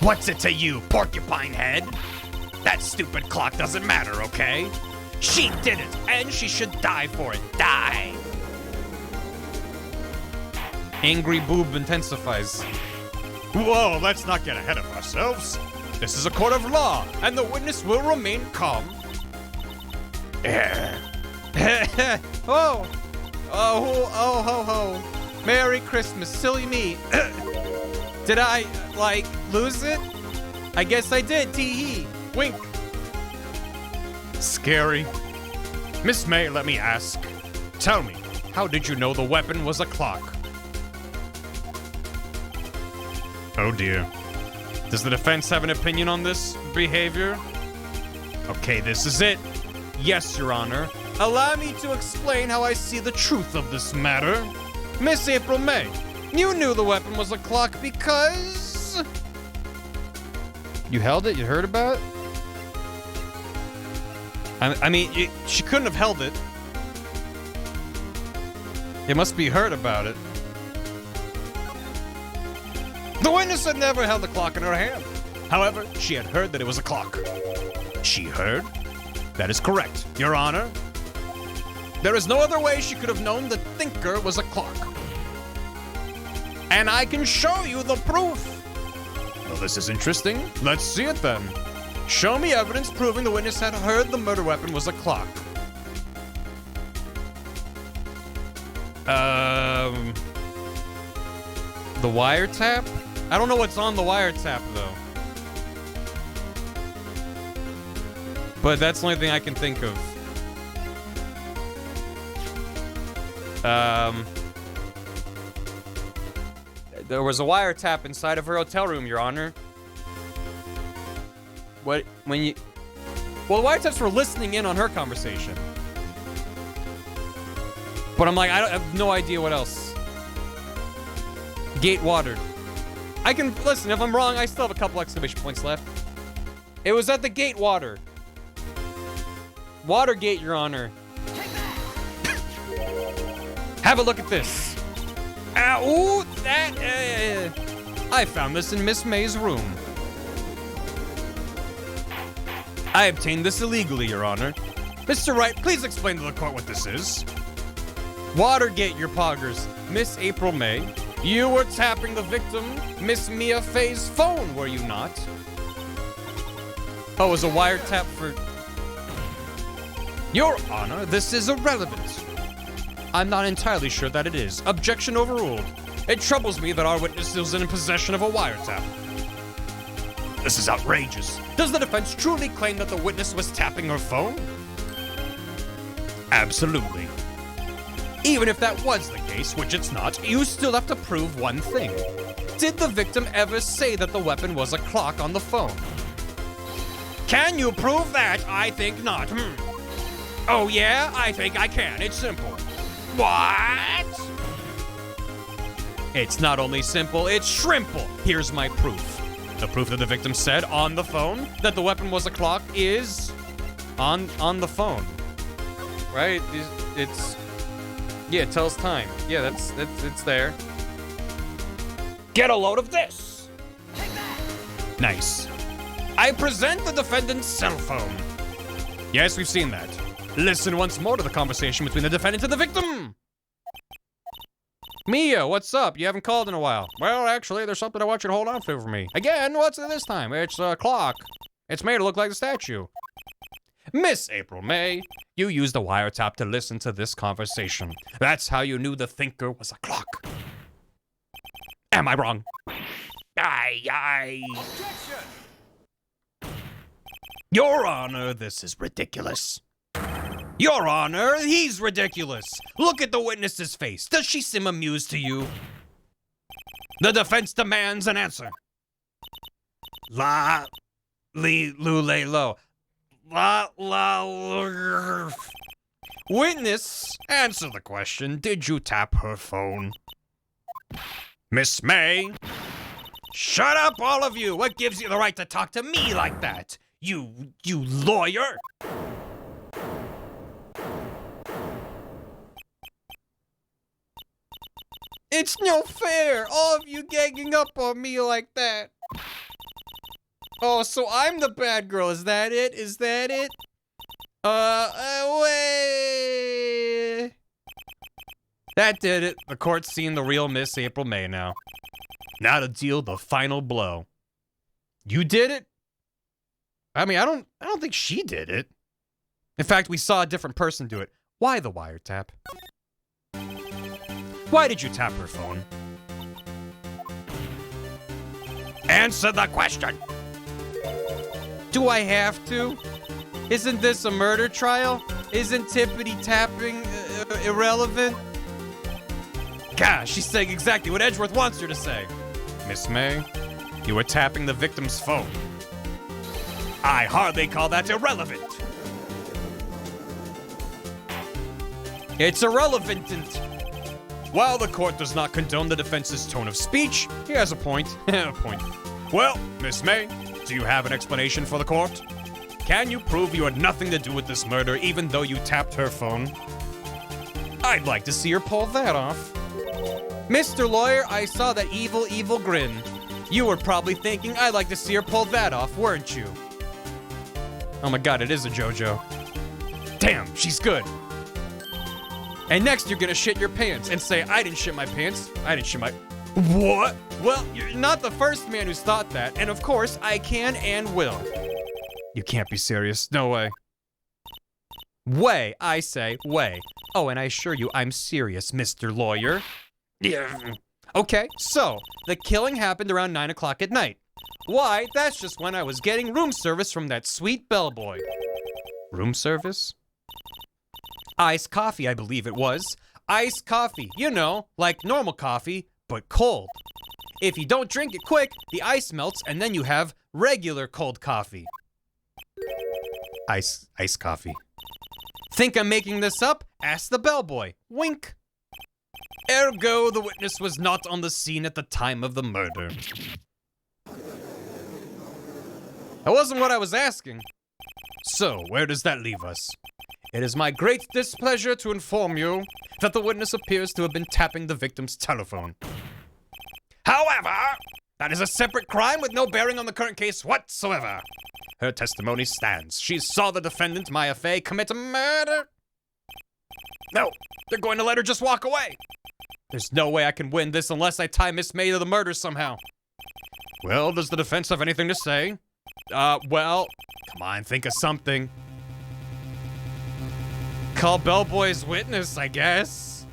What's it to you, porcupine head? That stupid clock doesn't matter, okay? She did it, and she should die for it. Die! Angry boob intensifies. Whoa, let's not get ahead of ourselves. This is a court of law, and the witness will remain calm. Oh, ho, ho. Merry Christmas, silly me. Did I, lose it? I guess I did, tee-hee. Wink. Scary. Miss May, let me ask. Tell me, how did you know the weapon was a clock? Oh dear. Does the defense have an opinion on this behavior? Okay, this is it. Yes, Your Honor. Allow me to explain how I see the truth of this matter. Miss April May, you knew the weapon was a clock because... You held it? You heard about it? I mean, she couldn't have held it. It must be heard about it. The witness had never held the clock in her hand. However, she had heard that it was a clock. She heard? That is correct, Your Honor. There is no other way she could have known the thinker was a clock. And I can show you the proof. Well, this is interesting. Let's see it then. Show me evidence proving the witness had heard the murder weapon was a clock. The wiretap? I don't know what's on the wiretap, though. But that's the only thing I can think of. There was a wiretap inside of her hotel room, Your Honor. What, when you... Well, the wiretaps were listening in on her conversation. But I'm like, I have no idea what else. Gate watered. I can, listen, if I'm wrong, I still have a couple exclamation points left. It was at the gate water. Watergate, Your Honor. Have a look at this. Ooh, that, I found this in Miss May's room. I obtained this illegally, Your Honor. Mr. Wright, please explain to the court what this is. Watergate, your poggers. Miss April May, you were tapping the victim, Miss Mia Faye's phone, were you not? Oh, it was a wiretap for... Your Honor, this is irrelevant. I'm not entirely sure that it is. Objection overruled. It troubles me that our witness is in possession of a wiretap. This is outrageous. Does the defense truly claim that the witness was tapping her phone? Absolutely. Even if that was the case, which it's not, you still have to prove one thing. Did the victim ever say that the weapon was a clock on the phone? Can you prove that? I think not. Oh yeah? I think I can. It's simple. What? It's not only simple, it's shrimple. Here's my proof. The proof that the victim said on the phone that the weapon was a clock is on the phone. Right? It's yeah, it tells time. Yeah, it's there. Get a load of this. Nice. I present the defendant's cell phone. Yes, we've seen that. Listen once more to the conversation between the defendant and the victim. Mia, what's up? You haven't called in a while. Well, actually, there's something I want you to hold on to for me. Again, what's it this time? It's a clock. It's made to look like a statue. Miss April May, you used a wiretap to listen to this conversation. That's how you knew the thinker was a clock. Am I wrong? Aye. Your Honor, this is ridiculous. Your Honor, he's ridiculous. Look at the witness's face. Does she seem amused to you? The defense demands an answer. La, li, lu, lay, lo. La, la, witness, answer the question. Did you tap her phone? Miss May? Shut up, all of you! What gives you the right to talk to me like that? You lawyer! It's no fair, all of you ganging up on me like that. Oh, so I'm the bad girl, is that it? Is that it? Wait. That did it. The court's seen the real Miss April May now. Now to deal the final blow. You did it? I mean, I don't think she did it. In fact, we saw a different person do it. Why the wiretap? Why did you tap her phone? Answer the question. Do I have to? Isn't this a murder trial? Isn't tippity tapping irrelevant? Gosh, she's saying exactly what Edgeworth wants her to say. Miss May, you were tapping the victim's phone. I hardly call that irrelevant. It's irrelevant. While the court does not condone the defense's tone of speech, he has a point. A point. Well, Miss May, do you have an explanation for the court? Can you prove you had nothing to do with this murder even though you tapped her phone? I'd like to see her pull that off. Mr. Lawyer, I saw that evil grin. You were probably thinking I'd like to see her pull that off, weren't you? Oh my god, it is a JoJo. Damn, she's good. And next you're gonna shit your pants and say, I didn't shit my pants. I didn't shit my... What? Well, you're not the first man who's thought that, and of course, I can and will. You can't be serious. No way. Way, I say, way. Oh, and I assure you, I'm serious, Mr. Lawyer. Yeah. Okay, so, the killing happened around 9 o'clock at night. Why, that's just when I was getting room service from that sweet bellboy. Room service? Iced coffee, I believe it was. Iced coffee, you know, like normal coffee, but cold. If you don't drink it quick, the ice melts and then you have regular cold coffee. Ice coffee. Think I'm making this up? Ask the bellboy. Wink. Ergo, the witness was not on the scene at the time of the murder. That wasn't what I was asking. So, where does that leave us? It is my great displeasure to inform you That the witness appears to have been tapping the victim's telephone. However, that is a separate crime with no bearing on the current case whatsoever. Her testimony stands. She saw the defendant, Maya Fey, commit a murder. No, they're going to let her just walk away. There's no way I can win this unless I tie Miss May to the murder somehow. Well, does the defense have anything to say? Well, come on, think of something. Call bellboy's witness, I guess.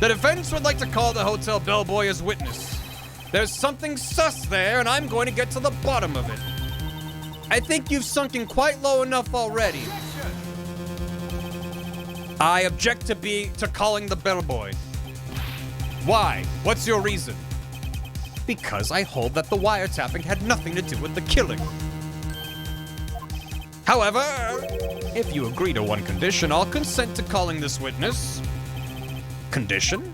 The defense would like to call the hotel bellboy as witness. There's something sus there, and I'm going to get to the bottom of it. I think you've sunken quite low enough already. I object to calling the bellboy. Why? What's your reason? Because I hold that the wiretapping had nothing to do with the killing. However, if you agree to one condition, I'll consent to calling this witness. Condition?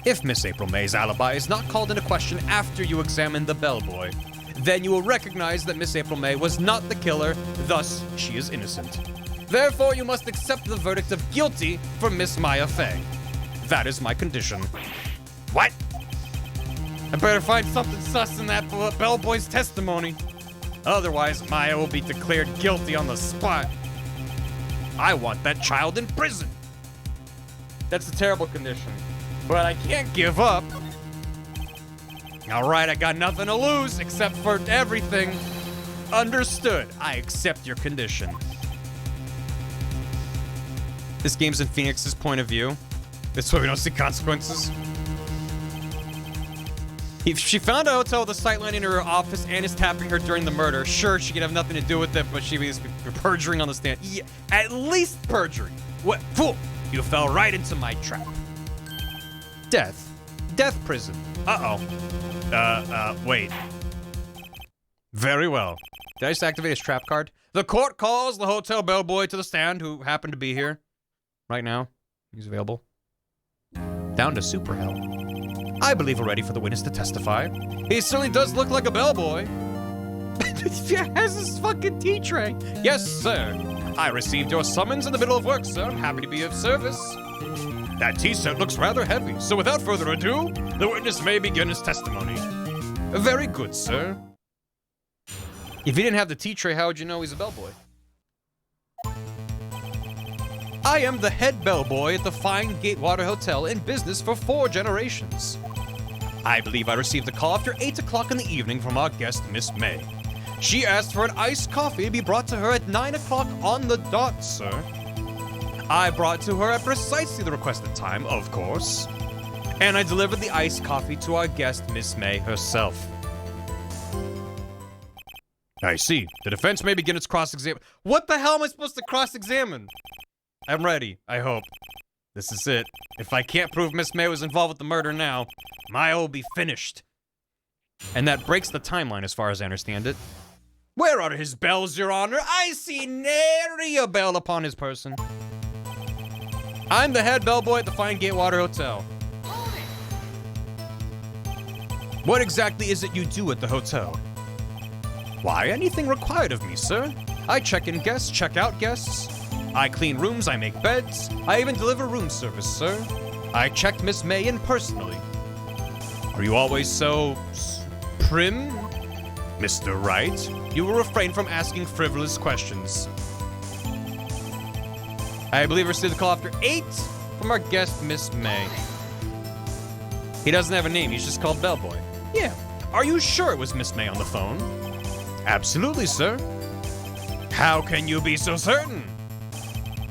If Miss April May's alibi is not called into question after you examine the bellboy, then you will recognize that Miss April May was not the killer, thus she is innocent. Therefore, you must accept the verdict of guilty for Miss Maya Fey. That is my condition. What? I better find something sus in that bellboy's testimony. Otherwise, Maya will be declared guilty on the spot. I want that child in prison. That's a terrible condition, but I can't give up. All right, I got nothing to lose except for everything. Understood. I accept your condition. This game's in Phoenix's point of view. This way we don't see consequences. If she found a hotel with a sightline in her office and is tapping her during the murder, sure, she could have nothing to do with it, but she was perjuring on the stand. Yeah, at least perjury. What? Fool! You fell right into my trap. Death. Death prison. Wait. Very well. Did I just activate his trap card? The court calls the hotel bellboy to the stand who happened to be here. Right now. He's available. Down to super hell. I believe we're ready for the witness to testify. He certainly does look like a bellboy. He has his fucking tea tray. Yes, sir. I received your summons in the middle of work, sir. I'm happy to be of service. That tea set looks rather heavy, so without further ado, the witness may begin his testimony. Very good, sir. If he didn't have the tea tray, how would you know he's a bellboy? I am the head bellboy at the Fine Gatewater Hotel, in business for 4 generations. I believe I received a call after 8 o'clock in the evening from our guest, Miss May. She asked for an iced coffee to be brought to her at 9 o'clock on the dot, sir. I brought to her at precisely the requested time, of course. And I delivered the iced coffee to our guest, Miss May herself. I see. The defense may begin its cross-examination. What the hell am I supposed to cross-examine? I'm ready, I hope. This is it. If I can't prove Miss May was involved with the murder now, Maya will be finished. And that breaks the timeline as far as I understand it. Where are his bells, Your Honor? I see nary a bell upon his person. I'm the head bellboy at the Fine Gatewater Hotel. What exactly is it you do at the hotel? Why, anything required of me, sir. I check in guests, check out guests. I clean rooms, I make beds. I even deliver room service, sir. I checked Miss May in personally. Are you always so prim? Mr. Wright, you will refrain from asking frivolous questions. I believe I received a call after 8 from our guest, Miss May. He doesn't have a name, he's just called Bellboy. Yeah. Are you sure it was Miss May on the phone? Absolutely, sir. How can you be so certain?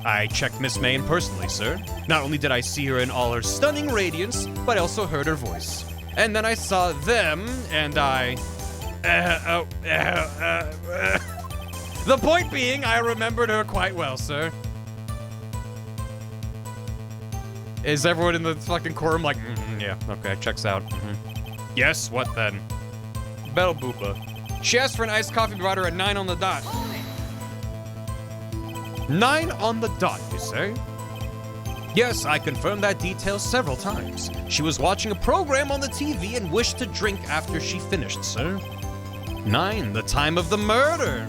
I checked Miss May in personally, sir. Not only did I see her in all her stunning radiance, but I also heard her voice. And then I saw them, and I... The point being, I remembered her quite well, sir. Is everyone in the fucking quorum like, yeah, okay, checks out. Yes, what then? Bell Boopa. She asked for an iced coffee brought her at 9 on the dot. 9 on the dot, you say? Yes, I confirmed that detail several times. She was watching a program on the TV and wished to drink after she finished, sir. 9, the time of the murder.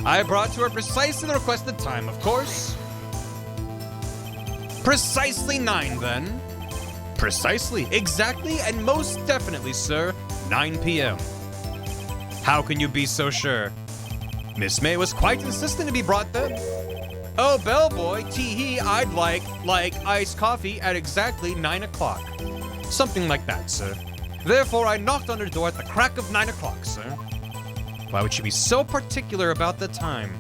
I brought to her precisely the requested time, of course. Precisely 9, then. Precisely, exactly, and most definitely, sir, 9 p.m. How can you be so sure? Miss May was quite insistent to be brought then. Oh, bellboy, tee-hee, I'd like iced coffee at exactly 9 o'clock. Something like that, sir. Therefore, I knocked on her door at the crack of 9 o'clock, sir. Why would she be so particular about the time?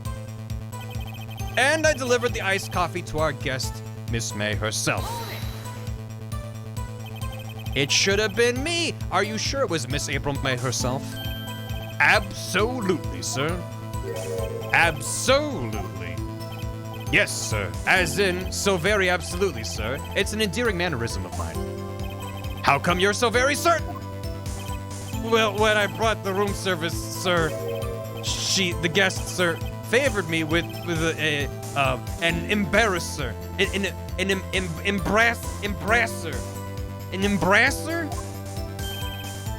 And I delivered the iced coffee to our guest, Miss May herself. It should have been me. Are you sure it was Miss April May herself? Absolutely, sir. Absolutely. Yes, sir. As in, so very absolutely, sir. It's an endearing mannerism of mine. How come you're so very certain? Well, when I brought the room service, sir, the guest, sir, favored me with an embarrasser. An embrasser. An embrasser?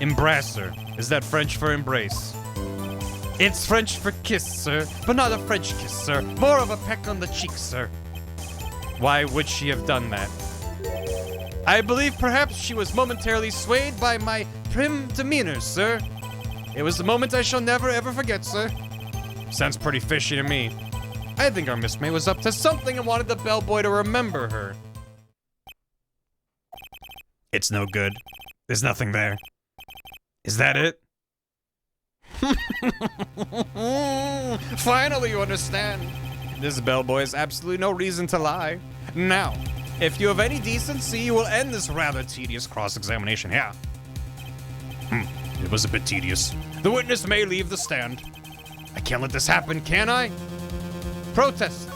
Embrasser. Is that French for embrace? It's French for kiss, sir, but not a French kiss, sir. More of a peck on the cheek, sir. Why would she have done that? I believe perhaps she was momentarily swayed by my prim demeanor, sir. It was a moment I shall never ever forget, sir. Sounds pretty fishy to me. I think our Miss May was up to something and wanted the bellboy to remember her. It's no good. There's nothing there. Is that it? Finally, you understand. This bellboy has absolutely no reason to lie. Now, if you have any decency, you will end this rather tedious cross-examination here. It was a bit tedious. The witness may leave the stand. I can't let this happen, can I? Protest.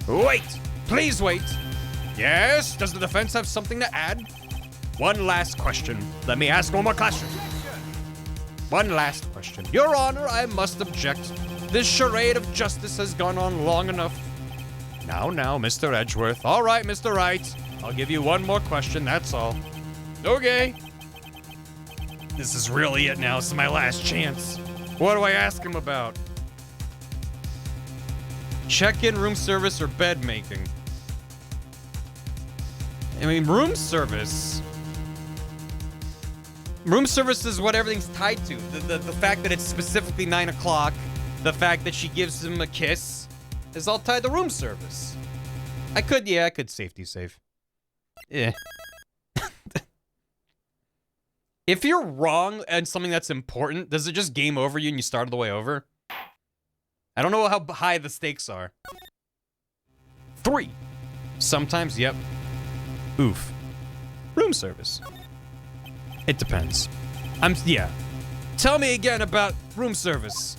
Wait! Please wait! Yes? Does the defense have something to add? One last question. Let me ask one more question. One last question. Your Honor, I must object. This charade of justice has gone on long enough. Now, Mr. Edgeworth. All right, Mr. Wright. I'll give you one more question, that's all. Okay. This is really it now. This is my last chance. What do I ask him about? Check-in, room service, or bed making? I mean, room service. Room service is what everything's tied to. The fact that it's specifically 9 o'clock, the fact that she gives him a kiss, is all tied to room service. I could safety save. Yeah. If you're wrong and something that's important, does it just game over you and you start all the way over? I don't know how high the stakes are. 3. Sometimes, yep. Oof. Room service. It depends. Yeah. Tell me again about room service.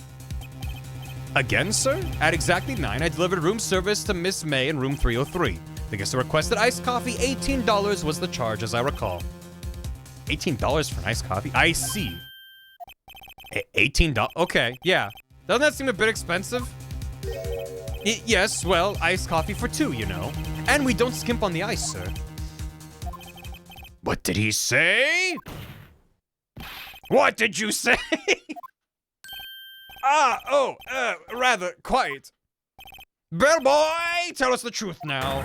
Again, sir? At exactly 9, I delivered room service to Miss May in room 303. The guest requested iced coffee. $18 was the charge, as I recall. $18 for an iced coffee? I see. $18? Okay, yeah. Doesn't that seem a bit expensive? Yes, well, iced coffee for 2, you know. And we don't skimp on the ice, sir. What did he say? What did you say? Rather quiet. Bellboy, tell us the truth now.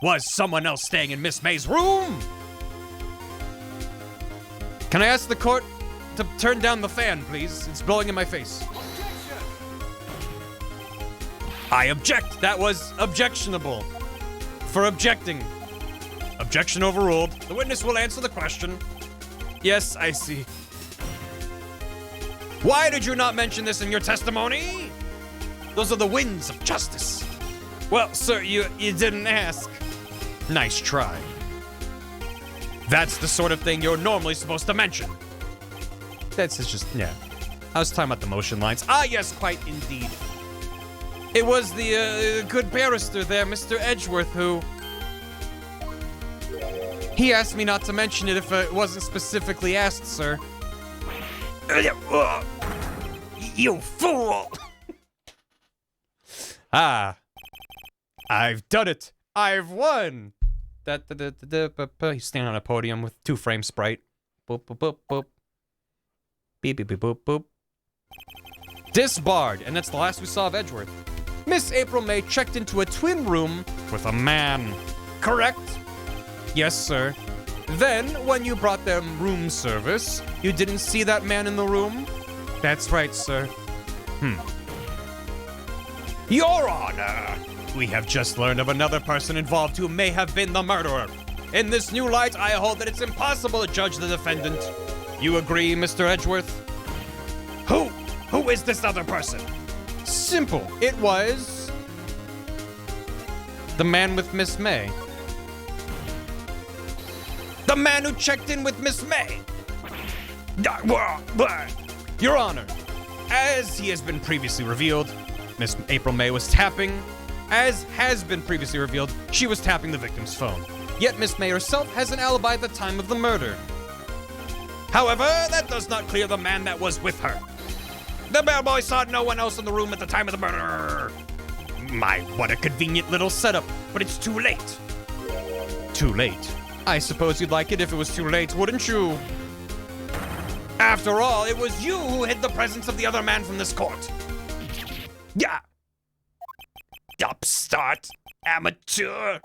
Was someone else staying in Miss May's room? Can I ask the court to turn down the fan, please? It's blowing in my face. I object. That was objectionable. For objecting. Objection overruled. The witness will answer the question. Yes, I see. Why did you not mention this in your testimony? Those are the winds of justice. Well, sir, you didn't ask. Nice try. That's the sort of thing you're normally supposed to mention. That's just, yeah. I was talking about the motion lines. Ah, yes, quite indeed. It was the good barrister there, Mr. Edgeworth, who... He asked me not to mention it if it wasn't specifically asked, sir. You fool! I've done it. I've won. He's standing on a podium with 2-frame sprite. Boop, boop, boop, boop. Beep, beep, beep, boop, boop. Disbarred, and that's the last we saw of Edgeworth. Miss April May checked into a twin room with a man. Correct? Yes, sir. Then, when you brought them room service, you didn't see that man in the room? That's right, sir. Your Honor, we have just learned of another person involved who may have been the murderer. In this new light, I hold that it's impossible to judge the defendant. You agree, Mr. Edgeworth? Who is this other person? Simple. It was... the man with Miss May. The man who checked in with Miss May. Your Honor, as he has been previously revealed, Miss April May was tapping. As has been previously revealed, she was tapping the victim's phone. Yet Miss May herself has an alibi at the time of the murder. However, that does not clear the man that was with her. The bellboy saw no one else in the room at the time of the murder. My, what a convenient little setup, but it's too late. Too late? I suppose you'd like it if it was too late, wouldn't you? After all, it was you who hid the presence of the other man from this court. Yeah. Upstart. Amateur.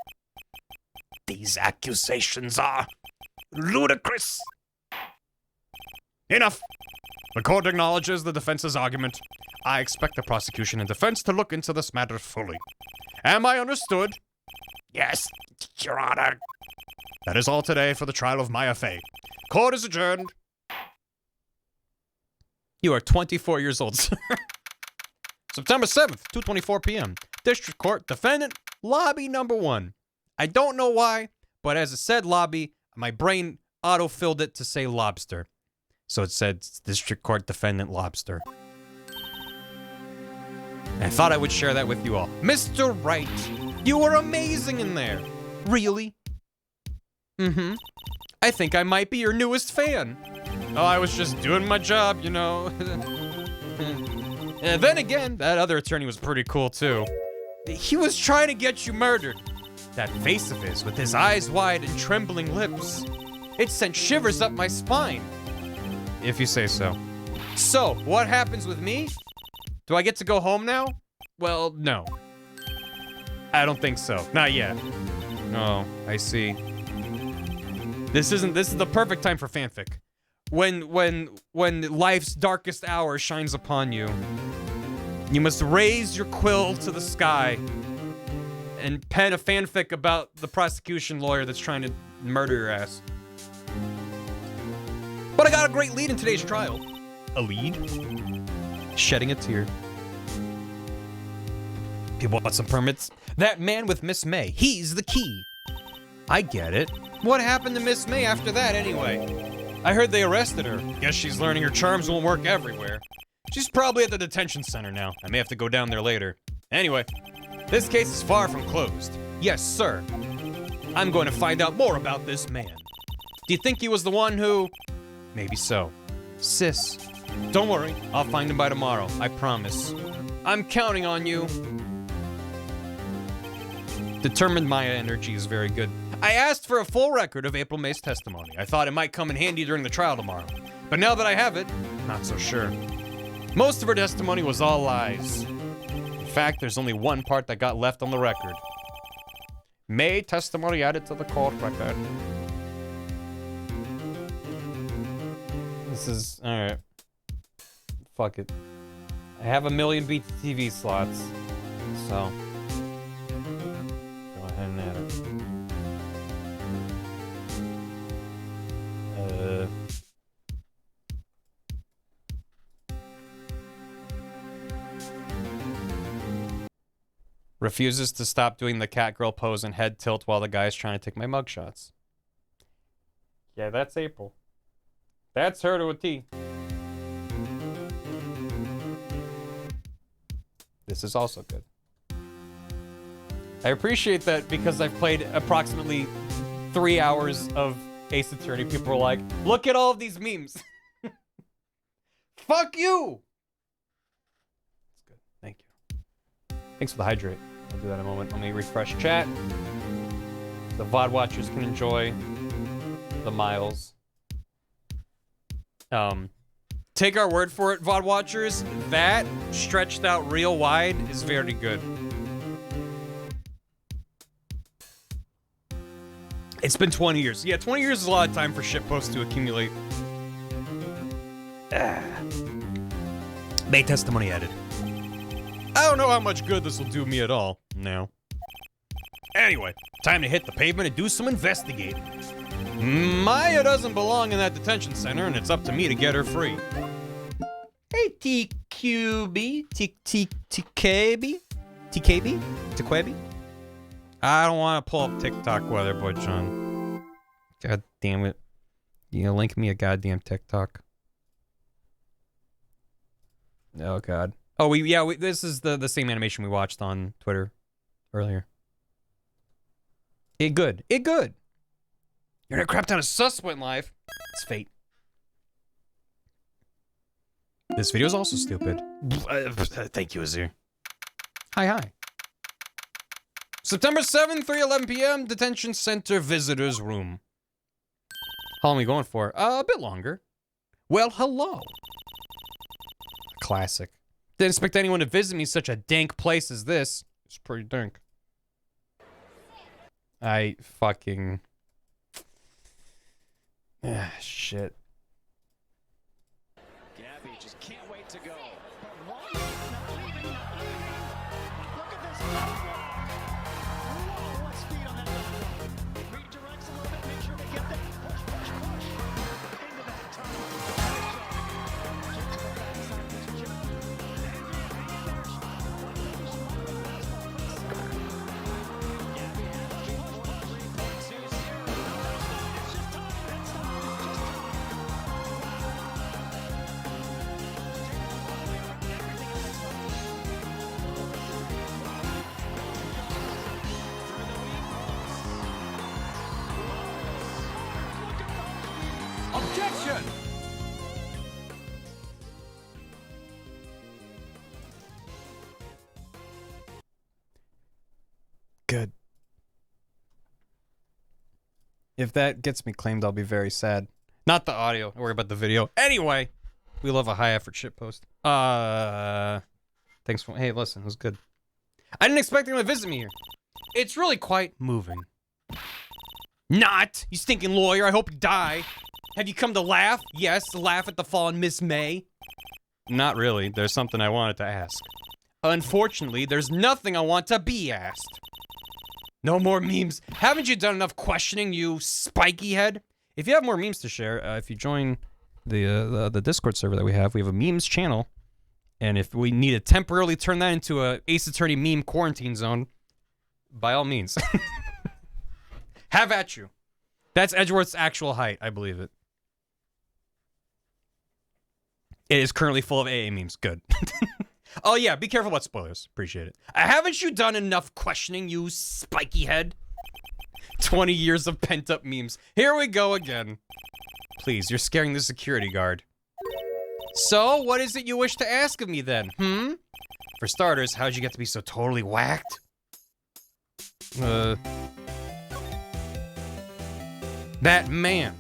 These accusations are ludicrous. Enough. The court acknowledges the defense's argument. I expect the prosecution and defense to look into this matter fully. Am I understood? Yes, Your Honor. That is all today for the trial of Maya Fey. Court is adjourned. You are 24 years old, sir. September 7th, 2:24 p.m. District Court, defendant, lobby number 1. I don't know why, but as it said lobby, my brain auto-filled it to say lobster. So it said District Court Defendant Lobster. And I thought I would share that with you all. Mr. Wright, you were amazing in there. Really? Mm-hmm. I think I might be your newest fan. Oh, I was just doing my job, you know. And then again, that other attorney was pretty cool too. He was trying to get you murdered. That face of his with his eyes wide and trembling lips. It sent shivers up my spine. If you say so. So, what happens with me? Do I get to go home now? Well, no. I don't think so. Not yet. Oh, I see. This is the perfect time for fanfic. When life's darkest hour shines upon you, you must raise your quill to the sky and pen a fanfic about the prosecution lawyer that's trying to murder your ass. But I got a great lead in today's trial. A lead? Shedding a tear. People want some permits? That man with Miss May, he's the key. I get it. What happened to Miss May after that anyway? I heard they arrested her. Guess she's learning her charms won't work everywhere. She's probably at the detention center now. I may have to go down there later. Anyway, this case is far from closed. Yes, sir. I'm going to find out more about this man. Do you think he was the one who... Maybe so. Sis, don't worry. I'll find him by tomorrow. I promise. I'm counting on you. Determined Maya energy is very good. I asked for a full record of April May's testimony. I thought it might come in handy during the trial tomorrow. But now that I have it, not so sure. Most of her testimony was all lies. In fact, there's only one part that got left on the record. May testimony added to the court record. This is... alright. Fuck it. I have 1 million BTV slots. So... go ahead and add it. Refuses to stop doing the cat girl pose and head tilt while the guy's trying to take my mugshots. Yeah, that's April. That's her to a T. This is also good. I appreciate that because I've played approximately 3 hours of Ace Attorney. People are like, look at all of these memes. Fuck you! That's good. Thank you. Thanks for the hydrate. I'll do that in a moment. Let me refresh chat. The VOD watchers can enjoy the miles. Take our word for it, VOD watchers. That stretched out real wide is very good. It's been 20 years. Yeah, 20 years is a lot of time for shitposts to accumulate. May testimony added. I don't know how much good this will do me at all. No. Anyway, time to hit the pavement and do some investigating. Maya doesn't belong in that detention center, and it's up to me to get her free. Hey, TQB? TKB? TKB? TQB? I don't want to pull up TikTok weather, boy, John. God damn it. You know, link me a goddamn TikTok. Oh, God. Oh, this is the same animation we watched on Twitter earlier. It good. It good. You're in a crap ton of sus went live. It's fate. This video is also stupid. Thank you, Azir. Hi. September 7th, 3:11 p.m. Detention Center Visitors Room. How long are we going for? A bit longer. Well, hello. Classic. Didn't expect anyone to visit me such a dank place as this. It's pretty dank. I fucking... shit. Gabby just can't wait to go. But why not leaving? Look at this. Whoa, what speed on that one. Redirects a little bit, make sure they get that. Push. Into that tunnel. Objection! Good. If that gets me claimed, I'll be very sad. Not the audio. Don't worry about the video. Anyway, we love a high effort shitpost. Thanks for. Hey, listen, it was good. I didn't expect him to visit me here. It's really quite moving. Not, you stinking lawyer. I hope you die. Have you come to laugh? Yes, laugh at the fallen Miss May. Not really. There's something I wanted to ask. Unfortunately, there's nothing I want to be asked. No more memes. Haven't you done enough questioning, you spiky head? If you have more memes to share, if you join the Discord server that we have a memes channel. And if we need to temporarily turn that into a Ace Attorney meme quarantine zone, by all means. Have at you. That's Edgeworth's actual height, I believe it. It is currently full of AA memes. Good. Oh yeah, be careful about spoilers. Appreciate it. Haven't you done enough questioning, you spiky head? 20 years of pent-up memes. Here we go again. Please, you're scaring the security guard. So, what is it you wish to ask of me then, For starters, how'd you get to be so totally whacked? That man.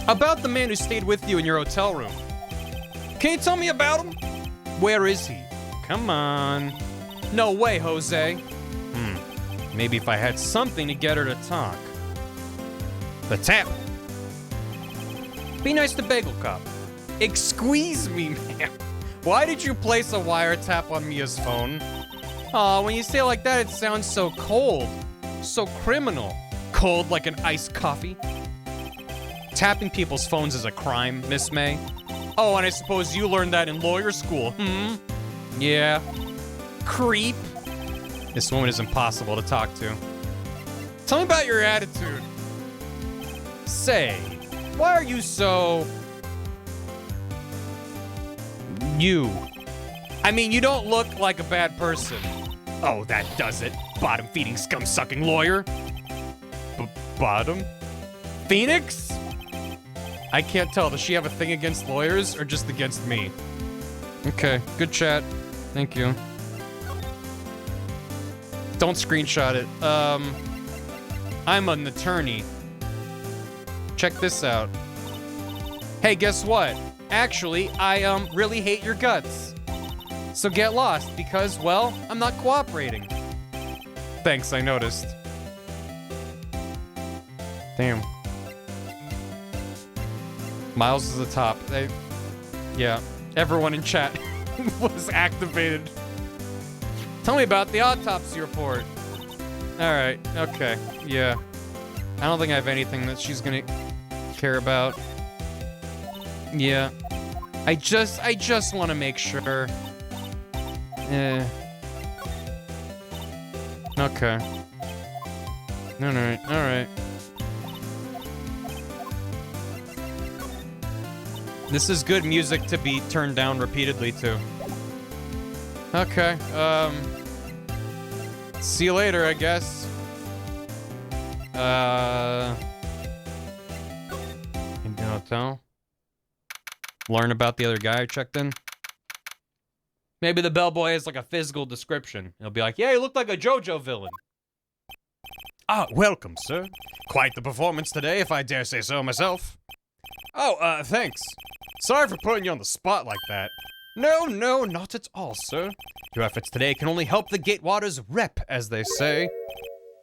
About the man who stayed with you in your hotel room. Can you tell me about him? Where is he? Come on. No way, Jose. Maybe if I had something to get her to talk. The tap. Be nice to Bagel Cop. Excuse me, ma'am. Why did you place a wiretap on Mia's phone? Aw, when you say it like that, it sounds so cold. So criminal. Cold like an iced coffee. Tapping people's phones is a crime, Miss May. Oh, and I suppose you learned that in lawyer school, Yeah. Creep. This woman is impossible to talk to. Tell me about your attitude. Say, why are you so... you? I mean, you don't look like a bad person. Oh, that does it. Bottom-feeding, scum-sucking lawyer. Bottom? Phoenix? I can't tell. Does she have a thing against lawyers or just against me? Okay, good chat. Thank you. Don't screenshot it. I'm an attorney. Check this out. Hey, guess what? Actually, I really hate your guts. So get lost because, well, I'm not cooperating. Thanks, I noticed. Damn. Miles is the top. Yeah, everyone in chat was activated. Tell me about the autopsy report. Alright, okay, yeah. I don't think I have anything that she's gonna care about. Yeah. I just want to make sure. Okay. Alright. This is good music to be turned down repeatedly, too. Okay, see you later, I guess. In the hotel. Learn about the other guy who checked in. Maybe the bellboy has like a physical description. He'll be like, yeah, he looked like a JoJo villain. Ah, welcome, sir. Quite the performance today, if I dare say so myself. Oh, thanks. Sorry for putting you on the spot like that. No, not at all, sir. Your efforts today can only help the Gatewaters rep, as they say.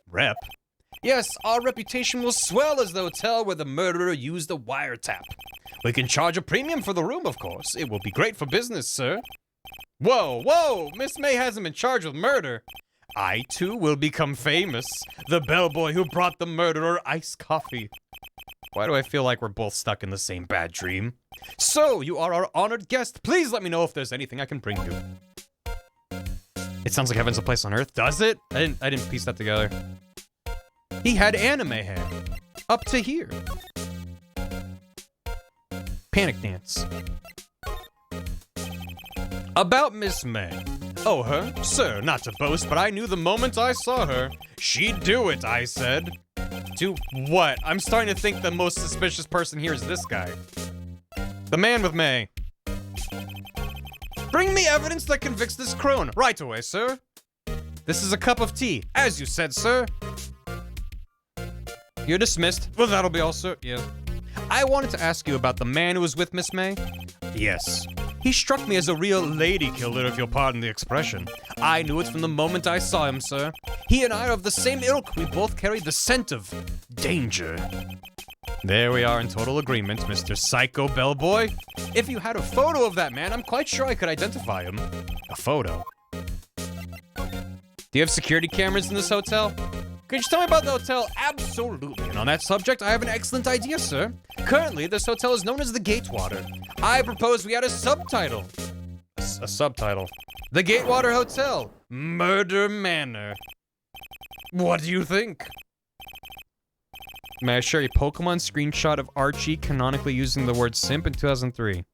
Rep? Yes, our reputation will swell as the hotel where the murderer used a wiretap. We can charge a premium for the room, of course. It will be great for business, sir. Whoa! Miss May hasn't been charged with murder. I, too, will become famous. The bellboy who brought the murderer iced coffee. Why do I feel like we're both stuck in the same bad dream? So, you are our honored guest. Please let me know if there's anything I can bring you. It sounds like Heaven's a Place on Earth. Does it? I didn't piece that together. He had anime hair. Up to here. Panic dance. About Miss May. Oh, her? Sir, not to boast, but I knew the moment I saw her. She'd do it, I said. To what? I'm starting to think the most suspicious person here is this guy. The man with May. Bring me evidence that convicts this crone. Right away, sir. This is a cup of tea. As you said, sir. You're dismissed. Well, that'll be all, sir. Yeah. I wanted to ask you about the man who was with Miss May. Yes. He struck me as a real lady killer, if you'll pardon the expression. I knew it from the moment I saw him, sir. He and I are of the same ilk. We both carry the scent of danger. There we are in total agreement, Mr. Psycho Bellboy. If you had a photo of that man, I'm quite sure I could identify him. A photo? Do you have security cameras in this hotel? Could you tell me about the hotel? Absolutely. And on that subject, I have an excellent idea, sir. Currently, this hotel is known as the Gatewater. I propose we add a subtitle. A subtitle. The Gatewater Hotel. Murder Manor. What do you think? May I share a Pokemon screenshot of Archie canonically using the word simp in 2003?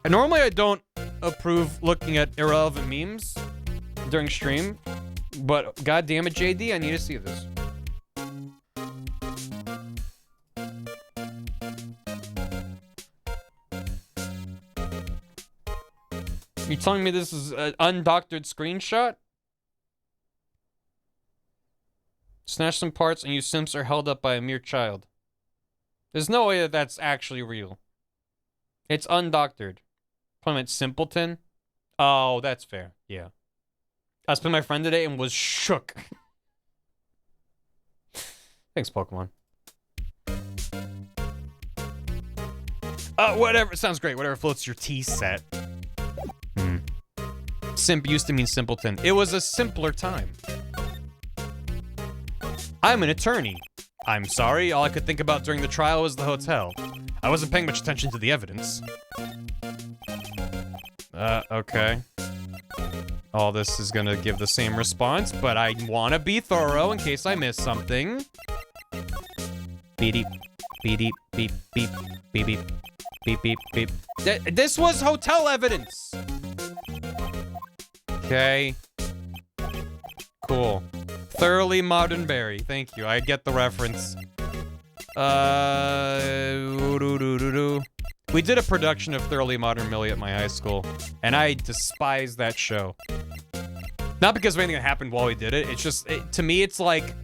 And normally I don't approve looking at irrelevant memes during stream, but god damn it, JD, I need to see this. You telling me this is an undoctored screenshot? Snatch some parts and you simps are held up by a mere child. There's no way that that's actually real. It's undoctored. Probably meant simpleton. Oh, that's fair. Yeah. I was with my friend today and was shook. Thanks, Pokemon. Whatever. Sounds great. Whatever floats your tea set. Simp used to mean simpleton. It was a simpler time. I'm an attorney. I'm sorry, all I could think about during the trial was the hotel. I wasn't paying much attention to the evidence. Okay. All this is gonna give the same response, but I wanna be thorough in case I miss something. Beep, beep, beep, beep, beep, beep, beep, beep, beep, beep. This was hotel evidence! Okay. Cool. Thoroughly modern Barry. Thank you. I get the reference. We did a production of Thoroughly Modern Millie at my high school, and I despise that show. Not because of anything that happened while we did it. It's just, to me, it's like,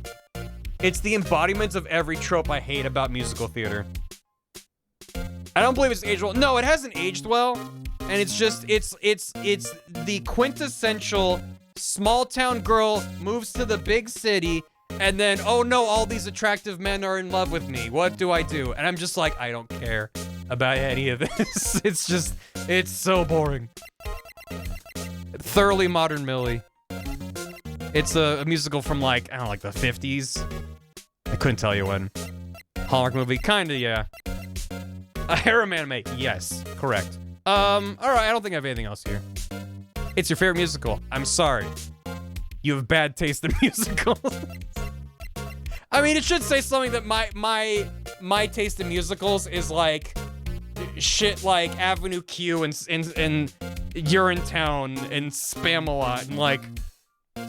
it's the embodiment of every trope I hate about musical theater. I don't believe it's aged well. No, it hasn't aged well, and it's just, it's the quintessential small town girl moves to the big city, and then, oh no, all these attractive men are in love with me. What do I do? And I'm just like, I don't care about any of this. It's just, it's so boring. Thoroughly Modern Millie. It's a musical from like, I don't know, like the 50s. I couldn't tell you when. Hallmark movie, kinda, yeah. A harem anime, yes, correct. Alright, I don't think I have anything else here. It's your favorite musical. I'm sorry. You have bad taste in musicals. I mean, it should say something that my taste in musicals is like shit like Avenue Q and Urinetown and Spamalot and like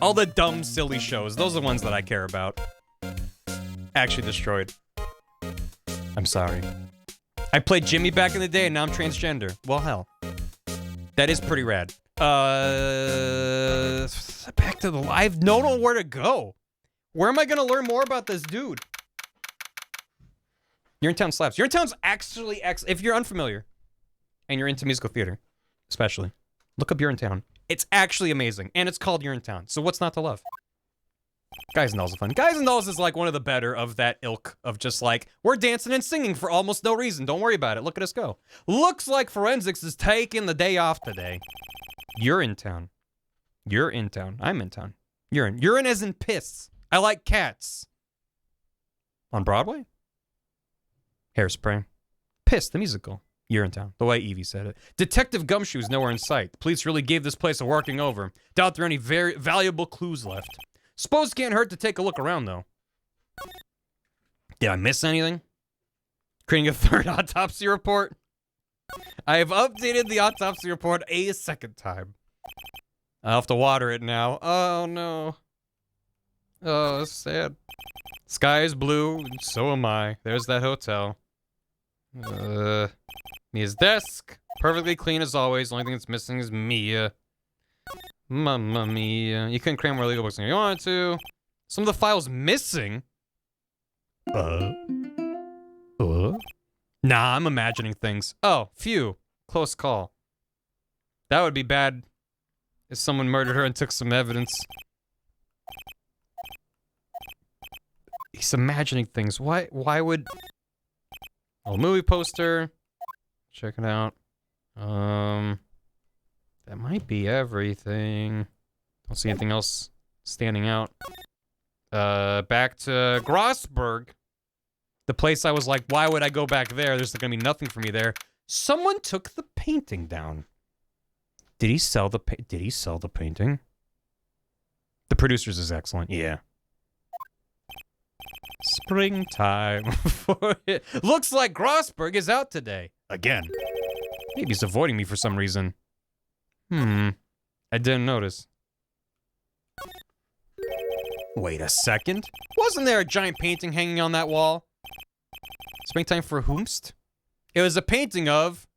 all the dumb, silly shows. Those are the ones that I care about. Actually destroyed. I'm sorry. I played Jimmy back in the day and now I'm transgender. Well, hell. That is pretty rad. Back to the live. Don't know where to go. Where am I gonna learn more about this dude? Urinetown slaps. Urinetown's actually if you're unfamiliar and you're into musical theater, especially, look up Urinetown. It's actually amazing, and it's called Urinetown. So what's not to love? Guys and Dolls is fun. Guys and Dolls is like one of the better of that ilk of just like, we're dancing and singing for almost no reason. Don't worry about it. Look at us go. Looks like Forensics is taking the day off today. You're in town. You're in town. I'm in town. Urine. Urine as in piss. I like cats. On Broadway? Hairspray. Piss, the musical. You're in town. The way Evie said it. Detective Gumshoe's nowhere in sight. The police really gave this place a working over. Doubt there are any very valuable clues left. Suppose it can't hurt to take a look around, though. Did I miss anything? Creating a third autopsy report? I have updated the autopsy report a second time. I'll have to water it now. Oh, no. Oh, that's sad. Sky is blue, and so am I. There's that hotel. Mia's desk. Perfectly clean as always. The only thing that's missing is Mia. Mamma mia. You couldn't cram more legal books than you wanted to. Some of the files missing? Nah, I'm imagining things. Oh, phew. Close call. That would be bad if someone murdered her and took some evidence. He's imagining things. Why would... Oh, movie poster. Check it out. That might be everything. Don't see anything else standing out. Back to Grossberg. The place I was like, why would I go back there? There's gonna be nothing for me there. Someone took the painting down. Did he sell the painting? The Producers is excellent. Yeah. Springtime. Looks like Grossberg is out today. Again. Maybe he's avoiding me for some reason. I didn't notice. Wait a second. Wasn't there a giant painting hanging on that wall? Springtime for whomst? It was a painting of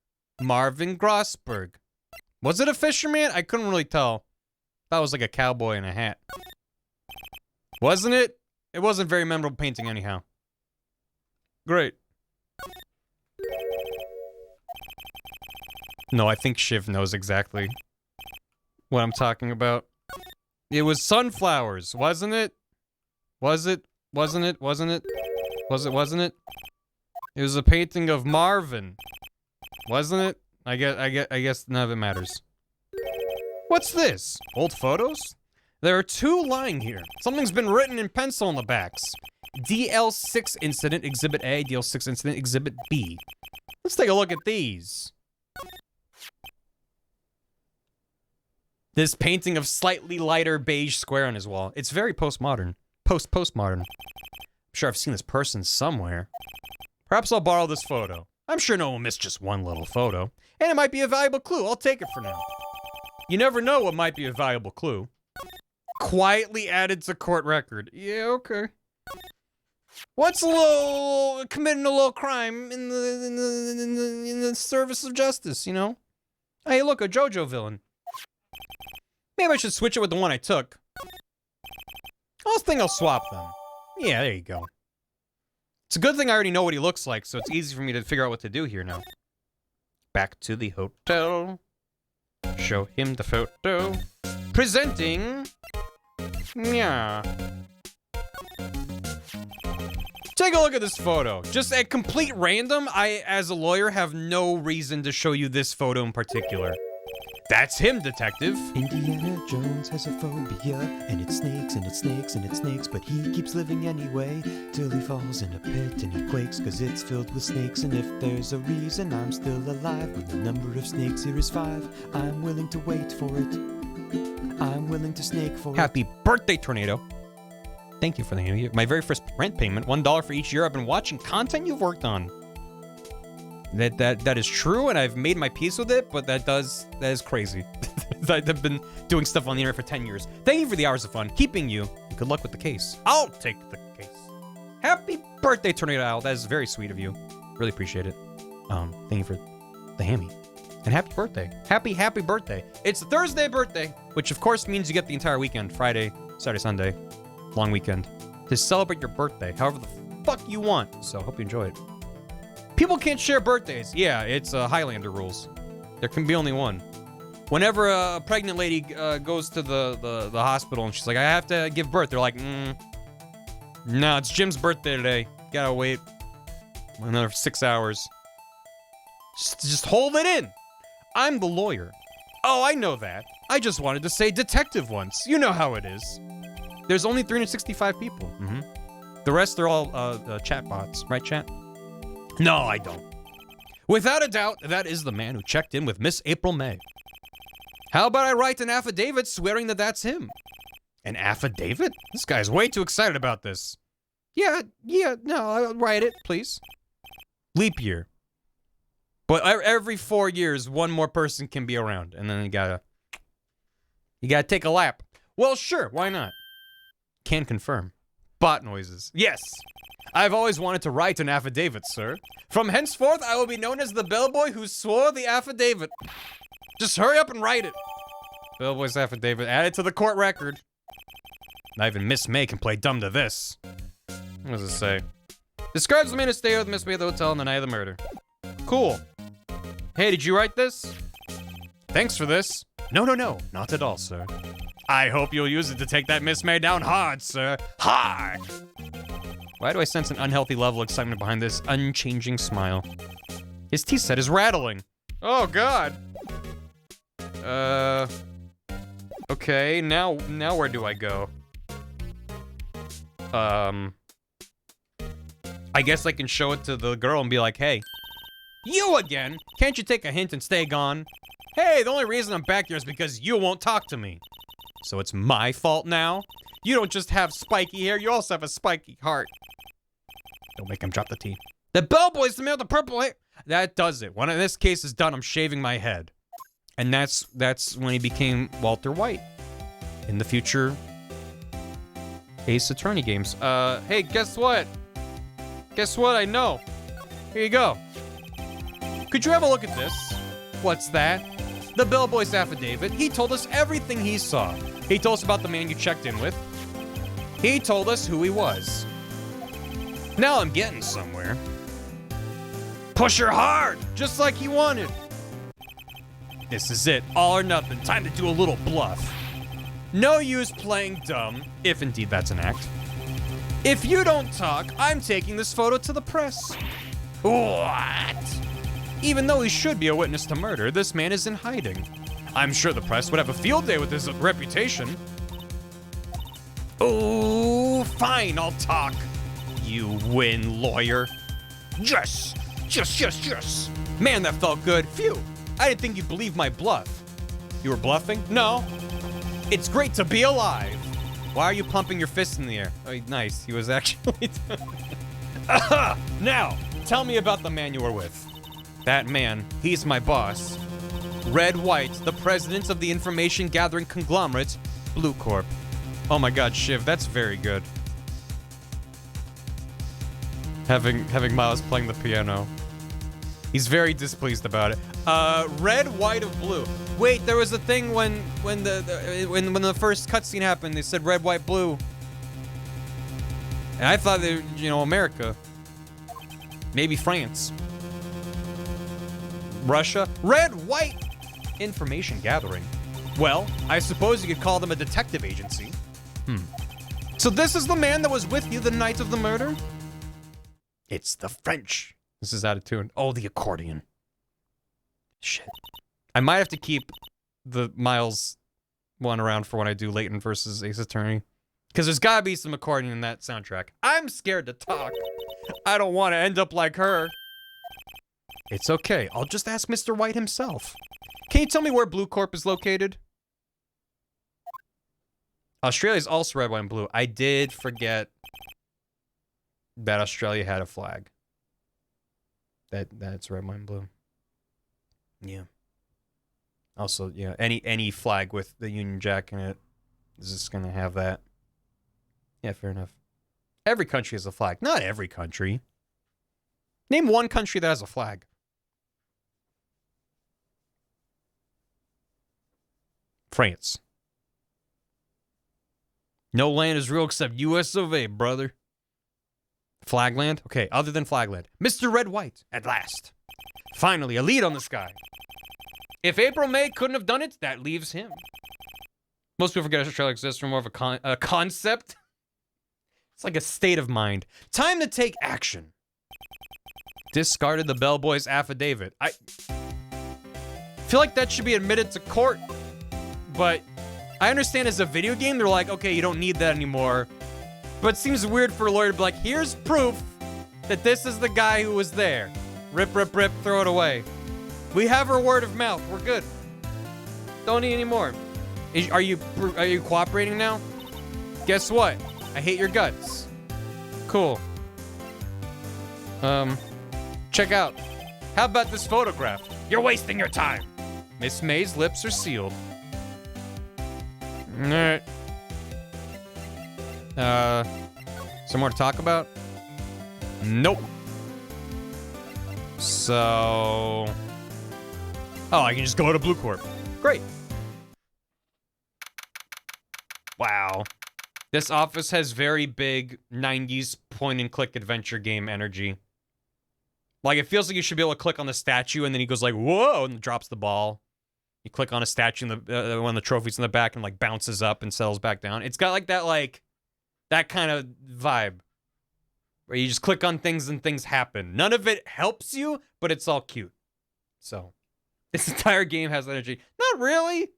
Marvin Grossberg. Was it a fisherman? I couldn't really tell. That was like a cowboy in a hat. Wasn't it? It wasn't a very memorable painting anyhow. Great. No, I think Shiv knows exactly what I'm talking about. It was sunflowers, wasn't it? Was it? Wasn't it? Wasn't it? Wasn't it? It was a painting of Marvin. Wasn't it? I guess none of it matters. What's this? Old photos? There are two lying here. Something's been written in pencil on the backs. DL6 Incident Exhibit A, DL6 Incident Exhibit B. Let's take a look at these. This painting of slightly lighter beige square on his wall. It's very postmodern. Postmodern. I'm sure I've seen this person somewhere. Perhaps I'll borrow this photo. I'm sure no one will miss just one little photo. And it might be a valuable clue. I'll take it for now. You never know what might be a valuable clue. Quietly added to court record. Yeah, okay. What's a little... committing a little crime in the service of justice, you know? Hey, look, a JoJo villain. Maybe I should switch it with the one I took. I think I'll swap them. Yeah, there you go. It's a good thing I already know what he looks like, so it's easy for me to figure out what to do here now. Back to the hotel. Show him the photo. Presenting... Yeah. Take a look at this photo. Just at complete random, I, as a lawyer, have no reason to show you this photo in particular. That's him, detective. Indiana Jones has a phobia, and it snakes, and it snakes, and it snakes, but he keeps living anyway, till he falls in a pit and he quakes, cause it's filled with snakes, and if there's a reason I'm still alive, when the number of snakes here is 5, I'm willing to wait for it. I'm willing to snake for Happy it. birthday, Tornado. Thank you for my very first rent payment. $1 for each year I've been watching content you've worked on. That is true, and I've made my peace with it, but that is crazy. I've been doing stuff on the internet for 10 years. Thank you for the hours of fun. Keeping you. Good luck with the case. I'll take the case. Happy birthday, Tornado Owl. That is very sweet of you. Really appreciate it. Thank you for the hammy. And happy birthday. Happy birthday. It's Thursday birthday, which of course means you get the entire weekend. Friday, Saturday, Sunday. Long weekend. To celebrate your birthday, however the fuck you want. So, hope you enjoy it. People can't share birthdays. Yeah, it's Highlander rules. There can be only one. Whenever a pregnant lady goes to the hospital and she's like, I have to give birth, they're like, no, it's Jim's birthday today. Gotta wait another 6 hours. Just hold it in. I'm the lawyer. Oh, I know that. I just wanted to say detective once. You know how it is. There's only 365 people. The rest are all chat bots. Right, chat? No, I don't. Without a doubt, that is the man who checked in with Miss April May. How about I write an affidavit swearing that that's him? An affidavit? This guy's way too excited about this. Yeah, no, I'll write it, please. Leap year. But every 4 years, one more person can be around, and then you gotta take a lap. Well, sure, why not? Can confirm. Bot noises. Yes. I've always wanted to write an affidavit, sir. From henceforth, I will be known as the bellboy who swore the affidavit. Just hurry up and write it. Bellboy's affidavit. Add it to the court record. Not even Miss May can play dumb to this. What does it say? Describes the man who stayed with Miss May at the hotel on the night of the murder. Cool. Hey, did you write this? Thanks for this. No, not at all, sir. I hope you'll use it to take that Miss May down hard, sir. Hard! Why do I sense an unhealthy level of excitement behind this unchanging smile? His tea set is rattling. Oh, God. Okay, now where do I go? I guess I can show it to the girl and be like, hey, you again? Can't you take a hint and stay gone? Hey, the only reason I'm back here is because you won't talk to me. So it's my fault now? You don't just have spiky hair, you also have a spiky heart. Don't make him drop the tea. The bellboy's the man with the purple hair. That does it. When this case is done, I'm shaving my head. And that's when he became Walter White. In the future Ace Attorney games. Hey, guess what? Guess what? I know. Here you go. Could you have a look at this? What's that? The bellboy's affidavit. He told us everything he saw. He told us about the man you checked in with. He told us who he was. Now I'm getting somewhere. Push her hard, just like he wanted. This is it, all or nothing. Time to do a little bluff. No use playing dumb, if indeed that's an act. If you don't talk, I'm taking this photo to the press. What? Even though he should be a witness to murder, this man is in hiding. I'm sure the press would have a field day with his reputation. Oh, fine, I'll talk. You win, lawyer. Yes. Man, that felt good. Phew. I didn't think you'd believe my bluff. You were bluffing? No. It's great to be alive. Why are you pumping your fists in the air? Oh, nice. He was actually... Now, tell me about the man you were with. That man, he's my boss. Red White, the president of the information gathering conglomerate, Blue Corp. Oh my god, Shiv, that's very good. Having Miles playing the piano. He's very displeased about it. Red, white, of blue. Wait, there was a thing when the first cutscene happened. They said red, white, blue, and I thought they, America, maybe France, Russia. Red, white, information gathering. Well, I suppose you could call them a detective agency. So this is the man that was with you the night of the murder? It's the French. This is out of tune. Oh, the accordion. Shit. I might have to keep the Miles one around for when I do Layton versus Ace Attorney. Because there's gotta be some accordion in that soundtrack. I'm scared to talk. I don't want to end up like her. It's okay. I'll just ask Mr. White himself. Can you tell me where Blue Corp is located? Australia's also red, white, and blue. I did forget that Australia had a flag. That's red, white, and blue. Yeah. Also, yeah, any flag with the Union Jack in it is just gonna have that. Yeah, fair enough. Every country has a flag. Not every country. Name one country that has a flag. France. No land is real except US of A, brother. Flagland? Okay, other than Flagland. Mr. Red White, at last. Finally, a lead on the sky. If April May couldn't have done it, that leaves him. Most people forget Australia exists for more of a concept. It's like a state of mind. Time to take action. Discarded the bellboy's affidavit. I feel like that should be admitted to court, but I understand as a video game, they're like, okay, you don't need that anymore. But it seems weird for a lawyer to be like, here's proof that this is the guy who was there. Rip, rip, rip, throw it away. We have her word of mouth. We're good. Don't need any more. Are you cooperating now? Guess what? I hate your guts. Cool. Check out. How about this photograph? You're wasting your time. Miss May's lips are sealed. Alright. Some more to talk about? Nope. So... Oh, I can just go to Blue Corp. Great. Wow. This office has very big 90s point-and-click adventure game energy. Like, it feels like you should be able to click on the statue, and then he goes like, whoa, and drops the ball. You click on a statue, and one of the trophies in the back, and, like, bounces up and settles back down. It's got, like, that kind of vibe. Where you just click on things and things happen. None of it helps you, but it's all cute. So, this entire game has energy. Not really,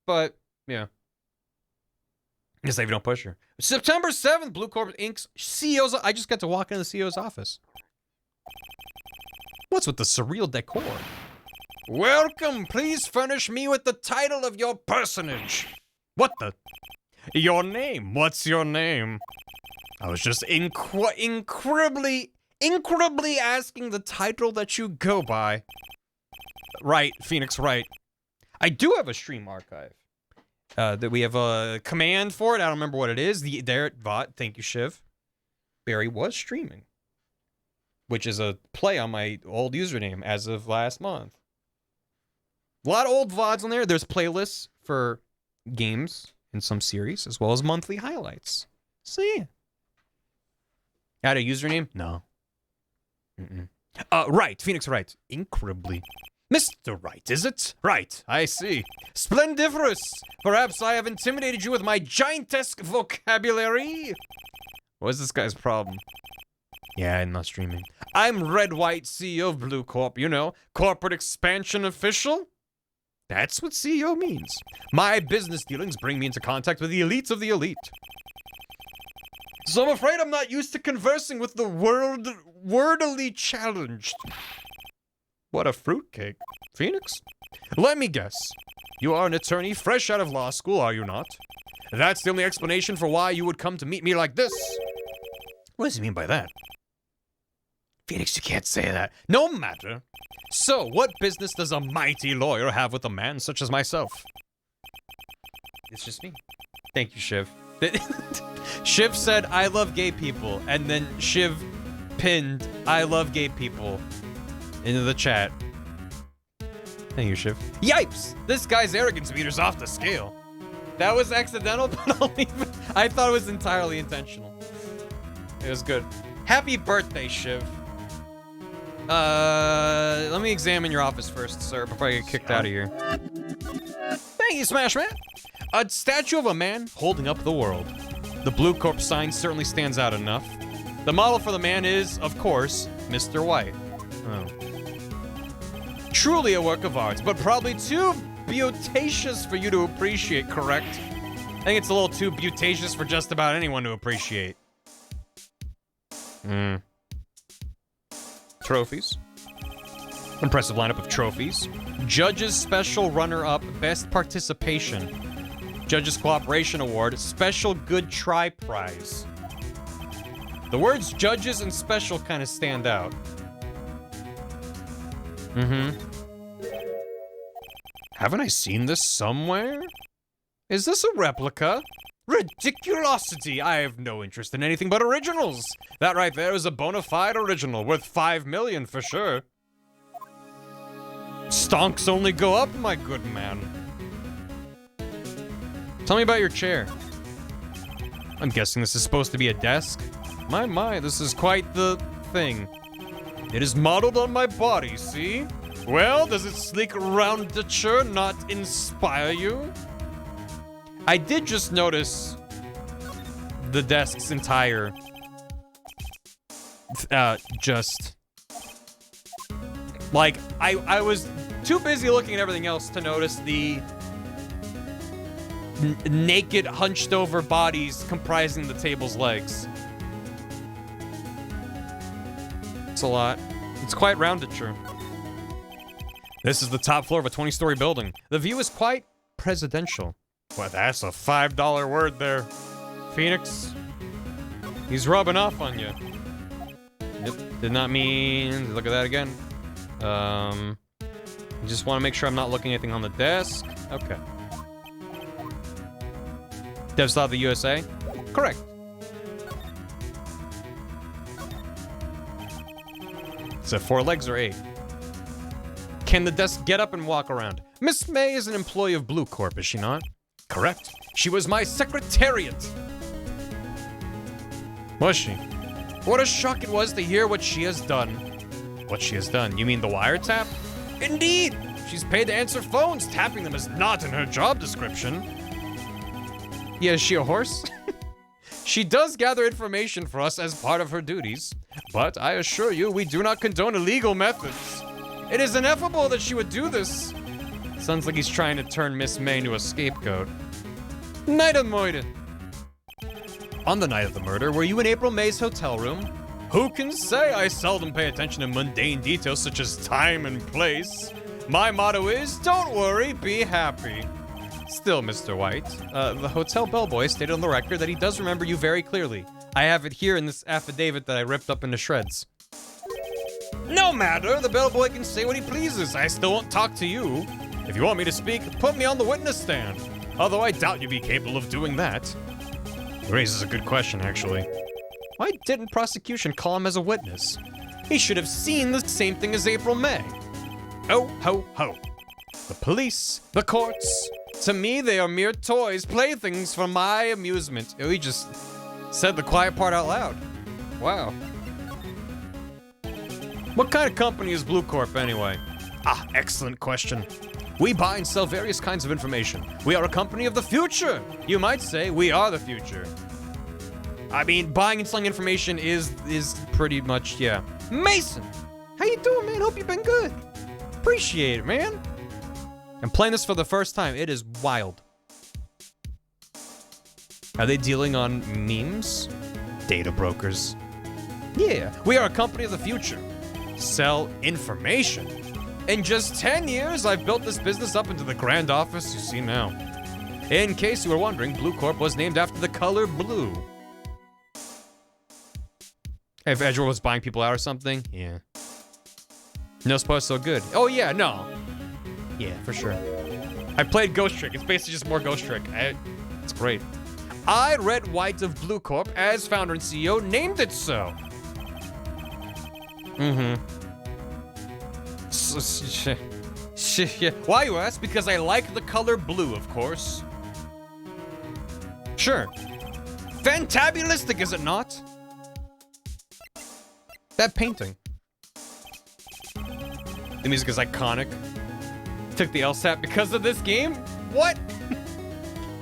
but, yeah. Just say if you don't push her. September 7th, Blue Corp Inc.'s CEO's... I just got to walk into the CEO's office. What's with the surreal decor? Welcome, please furnish me with the title of your personage. What the? Your name. What's your name? I was just incredibly asking the title that you go by. Right, Phoenix, right. I do have a stream archive. That we have a command for it. I don't remember what it is. There it VOD. Thank you, Shiv. Barry was streaming. Which is a play on my old username as of last month. A lot of old VODs on there. There's playlists for games in some series, as well as monthly highlights. So yeah. Add a username? No. Right. Phoenix Wright. Incredibly. Mr. Wright, is it? Right, I see. Splendiferous! Perhaps I have intimidated you with my giantesque vocabulary? What is this guy's problem? Yeah, I'm not streaming. I'm Red White, CEO of Blue Corp, you know, corporate expansion official? That's what CEO means. My business dealings bring me into contact with the elites of the elite. So I'm afraid I'm not used to conversing with the wordily challenged. What a fruitcake. Phoenix? Let me guess. You are an attorney fresh out of law school, are you not? That's the only explanation for why you would come to meet me like this. What does he mean by that? Phoenix, you can't say that. No matter. So, what business does a mighty lawyer have with a man such as myself? It's just me. Thank you, Shiv. Shiv said, I love gay people, and then Shiv pinned, I love gay people into the chat. Thank you, Shiv. Yipes! This guy's arrogance meter's off the scale. That was accidental, but I thought it was entirely intentional. It was good. Happy birthday, Shiv. Let me examine your office first, sir, before I get kicked out of here. Thank you, Smash Man. A statue of a man holding up the world. The Blue Corp sign certainly stands out enough. The model for the man is, of course, Mr. White. Oh. Truly a work of art, but probably too beautacious for you to appreciate, correct? I think it's a little too beautacious for just about anyone to appreciate. Trophies. Impressive lineup of trophies. Judges Special Runner-Up Best Participation. Judges Cooperation Award Special Good Try Prize. The words judges and special kind of stand out. Haven't I seen this somewhere? Is this a replica? Ridiculosity! I have no interest in anything but originals. That right there is a bona fide original, worth 5 million for sure. Stonks only go up, my good man. Tell me about your chair. I'm guessing this is supposed to be a desk. My, this is quite the thing. It is modeled on my body, see? Well, does its sleek roundature not inspire you? I did just notice the desk's entire, like, I was too busy looking at everything else to notice the naked, hunched over bodies comprising the table's legs. It's a lot. It's quite roundature. This is the top floor of a 20-story building. The view is quite presidential. Well, that's a $5 word there. Phoenix. He's rubbing off on you. Yep, did not mean... Look at that again. Just want to make sure I'm not looking at anything on the desk. Okay. Devs Lab the USA? Correct. Is it 4 legs or 8? Can the desk get up and walk around? Miss May is an employee of Blue Corp, is she not? Correct. She was my secretariat. Was she? What a shock it was to hear what she has done. What she has done? You mean the wiretap? Indeed! She's paid to answer phones. Tapping them is not in her job description. Yeah, is she a horse? She does gather information for us as part of her duties. But I assure you, we do not condone illegal methods. It is ineffable that she would do this. Sounds like he's trying to turn Miss May into a scapegoat. Night of murder. On the night of the murder, were you in April May's hotel room? Who can say? I seldom pay attention to mundane details such as time and place. My motto is, don't worry, be happy. Still, Mr. White, the hotel bellboy stated on the record that he does remember you very clearly. I have it here in this affidavit that I ripped up into shreds. No matter, the bellboy can say what he pleases. I still won't talk to you. If you want me to speak, put me on the witness stand. Although I doubt you'd be capable of doing that. It raises a good question, actually. Why didn't prosecution call him as a witness? He should have seen the same thing as April May. Oh, ho, ho. The police, the courts, to me they are mere toys, playthings for my amusement. Oh, he just said the quiet part out loud. Wow. What kind of company is Blue Corp anyway? Ah, excellent question. We buy and sell various kinds of information. We are a company of the future. You might say we are the future. I mean, buying and selling information is pretty much, yeah. Mason! How you doing, man? Hope you've been good. Appreciate it, man. I'm playing this for the first time. It is wild. Are they dealing on memes? Data brokers. Yeah, we are a company of the future. Sell information. In just 10 years, I've built this business up into the grand office you see now. In case you were wondering, Blue Corp was named after the color blue. If Edgeworth was buying people out or something? Yeah. No spoilers, so good. Oh yeah, no. Yeah, for sure. I played Ghost Trick. It's basically just more Ghost Trick. It's great. I, Red White of Blue Corp, as founder and CEO, named it so. Why, you ask? Because I like the color blue, of course. Sure. Fantabulistic, is it not? That painting. The music is iconic. Took the LSAT because of this game? What?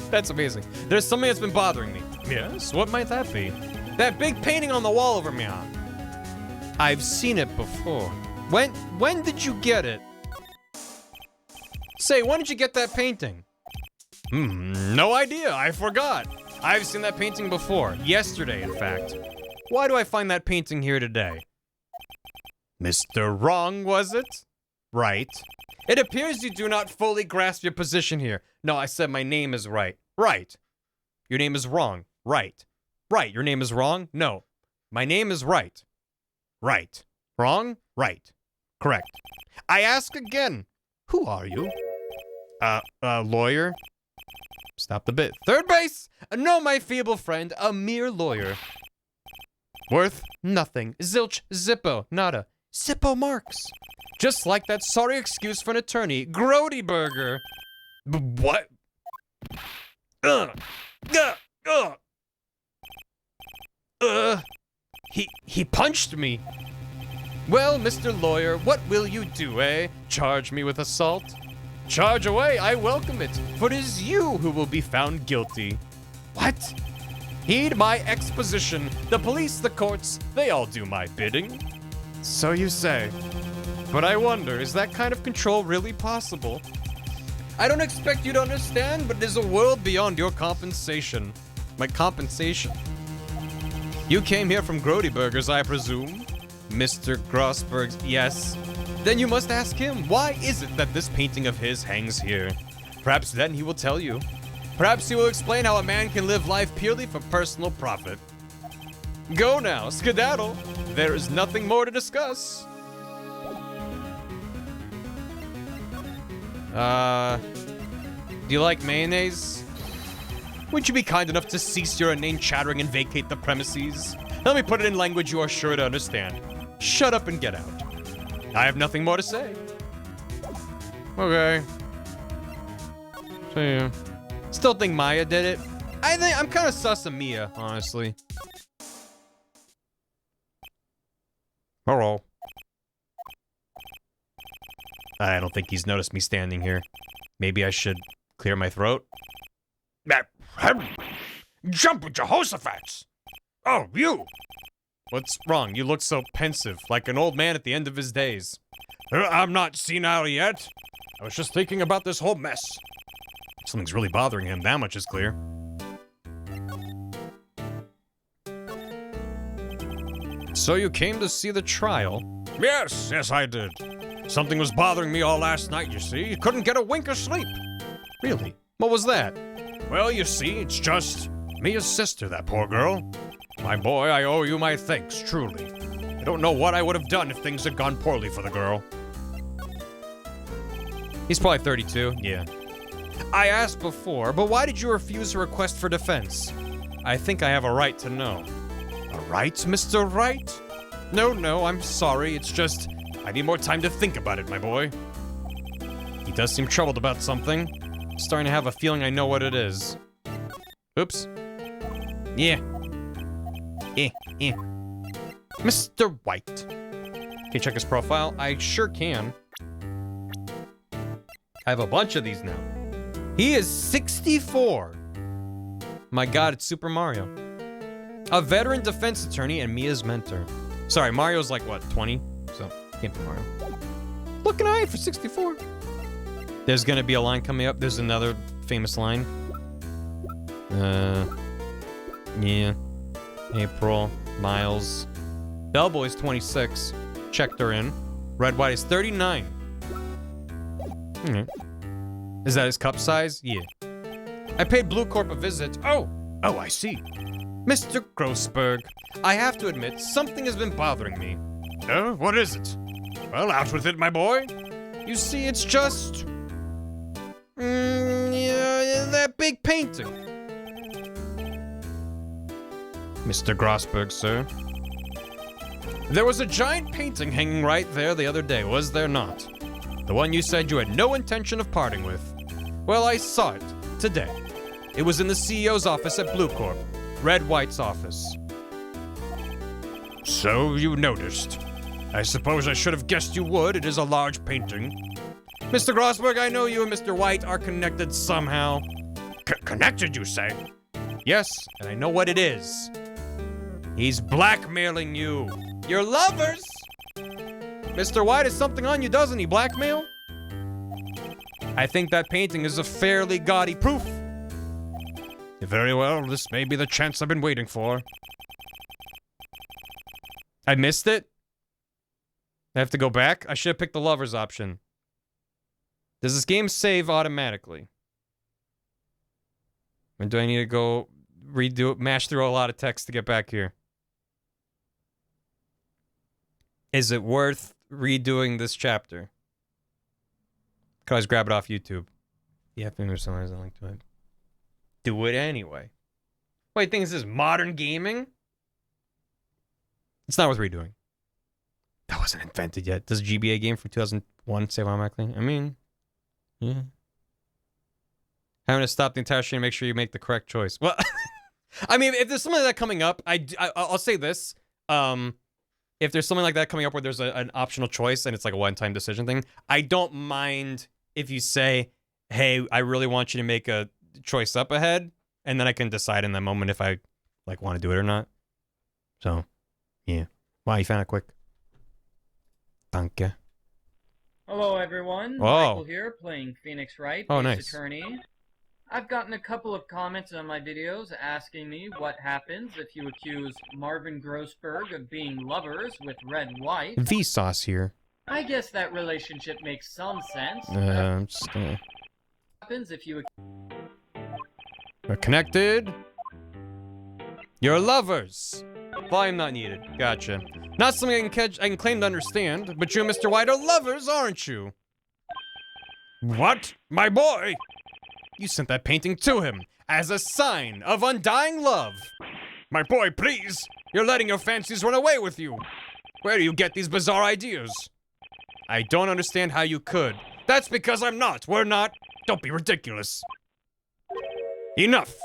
That's amazing. There's something that's been bothering me. Yes? What might that be? That big painting on the wall over me. I've seen it before. When did you get it? Say, when did you get that painting? No idea. I forgot. I've seen that painting before. Yesterday, in fact. Why do I find that painting here today? Mr. Wrong, was it? Right. It appears you do not fully grasp your position here. No, I said my name is right. Right. Your name is wrong. Right. Right. Your name is wrong? No. My name is right. Right. Wrong? Right. Correct. I ask again. Who are you? Lawyer? Stop the bit. Third base? No, my feeble friend, a mere lawyer. Worth nothing. Zilch, zippo, nada. Zippo marks. Just like that sorry excuse for an attorney, Grody Burger. What? He punched me. Well, Mr. Lawyer, what will you do, eh? Charge me with assault? Charge away, I welcome it, for it is you who will be found guilty. What? Heed my exposition. The police, the courts, they all do my bidding. So you say. But I wonder, is that kind of control really possible? I don't expect you to understand, but it is a world beyond your compensation. My compensation. You came here from Grody Burgers, I presume? Mr. Grossberg's, yes. Then you must ask him, why is it that this painting of his hangs here? Perhaps then he will tell you. Perhaps he will explain how a man can live life purely for personal profit. Go now, skedaddle. There is nothing more to discuss. Do you like mayonnaise? Would you be kind enough to cease your inane chattering and vacate the premises? Let me put it in language you are sure to understand. Shut up and get out. I have nothing more to say. Okay. See ya. Still think Maya did it. I'm kind of sus of Mia, honestly. Hello. I don't think he's noticed me standing here. Maybe I should clear my throat. Jump with Jehoshaphat! Oh, you! What's wrong? You look so pensive, like an old man at the end of his days. I'm not senile yet. I was just thinking about this whole mess. Something's really bothering him, that much is clear. So you came to see the trial? Yes, I did. Something was bothering me all last night, you see. Couldn't get a wink of sleep. Really? What was that? Well, you see, it's just Mia's sister, that poor girl. My boy, I owe you my thanks, truly. I don't know what I would have done if things had gone poorly for the girl. He's probably 32, yeah. I asked before, but why did you refuse a request for defense? I think I have a right to know. A right, Mr. Wright? No, I'm sorry. It's just, I need more time to think about it, my boy. He does seem troubled about something. I'm starting to have a feeling I know what it is. Oops. Yeah. Mr. White. Can you check his profile? I sure can. I have a bunch of these now. He is 64. My god, it's Super Mario. A veteran defense attorney and Mia's mentor. Sorry, Mario's like, what, 20? So, can't be Mario. Looking high for 64. There's gonna be a line coming up. There's another famous line. Yeah. April. Miles. Bellboy's 26. Checked her in. Red White is 39. Is that his cup size? Yeah. I paid Blue Corp a visit. Oh, I see. Mr. Grossberg, I have to admit, something has been bothering me. Oh, what is it? Well, out with it, my boy. You see, it's just... yeah, that big painting. Mr. Grossberg, sir. There was a giant painting hanging right there the other day, was there not? The one you said you had no intention of parting with. Well, I saw it today. It was in the CEO's office at Blue Corp. Red White's office. So you noticed. I suppose I should have guessed you would. It is a large painting. Mr. Grossberg, I know you and Mr. White are connected somehow. Connected, you say? Yes, and I know what it is. He's blackmailing you. You're lovers! Mr. White has something on you, doesn't he? Blackmail? I think that painting is a fairly gaudy proof. Very well, this may be the chance I've been waiting for. I missed it? I have to go back? I should have picked the lovers option. Does this game save automatically? Or do I need to go redo it, mash through a lot of text to get back here? Is it worth redoing this chapter? Could I just grab it off YouTube? Yeah, maybe someone has a link to it. Do it anyway. Wait, think this is modern gaming? It's not worth redoing. That wasn't invented yet. Does a GBA game from 2001 save automatically? I mean, yeah. Having to stop the entire stream to make sure you make the correct choice. Well, I mean, if there's something like that coming up, I'll say this. If there's something like that coming up where there's an optional choice and it's like a one-time decision thing, I don't mind if you say, hey, I really want you to make a choice up ahead, and then I can decide in that moment if I like want to do it or not. So, yeah. Wow, you found it quick. Thank you. Hello, everyone. Oh. Michael here, playing Phoenix Wright, Oh, Ace nice. Attorney. I've gotten a couple of comments on my videos asking me what happens if you accuse Marvin Grossberg of being lovers with Red White. Vsauce here. I guess that relationship makes some sense. Just, What happens if you we're connected. You're lovers. Volume not needed. Gotcha. Not something I can claim to understand, but you and Mr. White are lovers, aren't you? What? My boy! You sent that painting to him as a sign of undying love. My boy, please! You're letting your fancies run away with you! Where do you get these bizarre ideas? I don't understand how you could. That's because I'm not. We're not. Don't be ridiculous. Enough.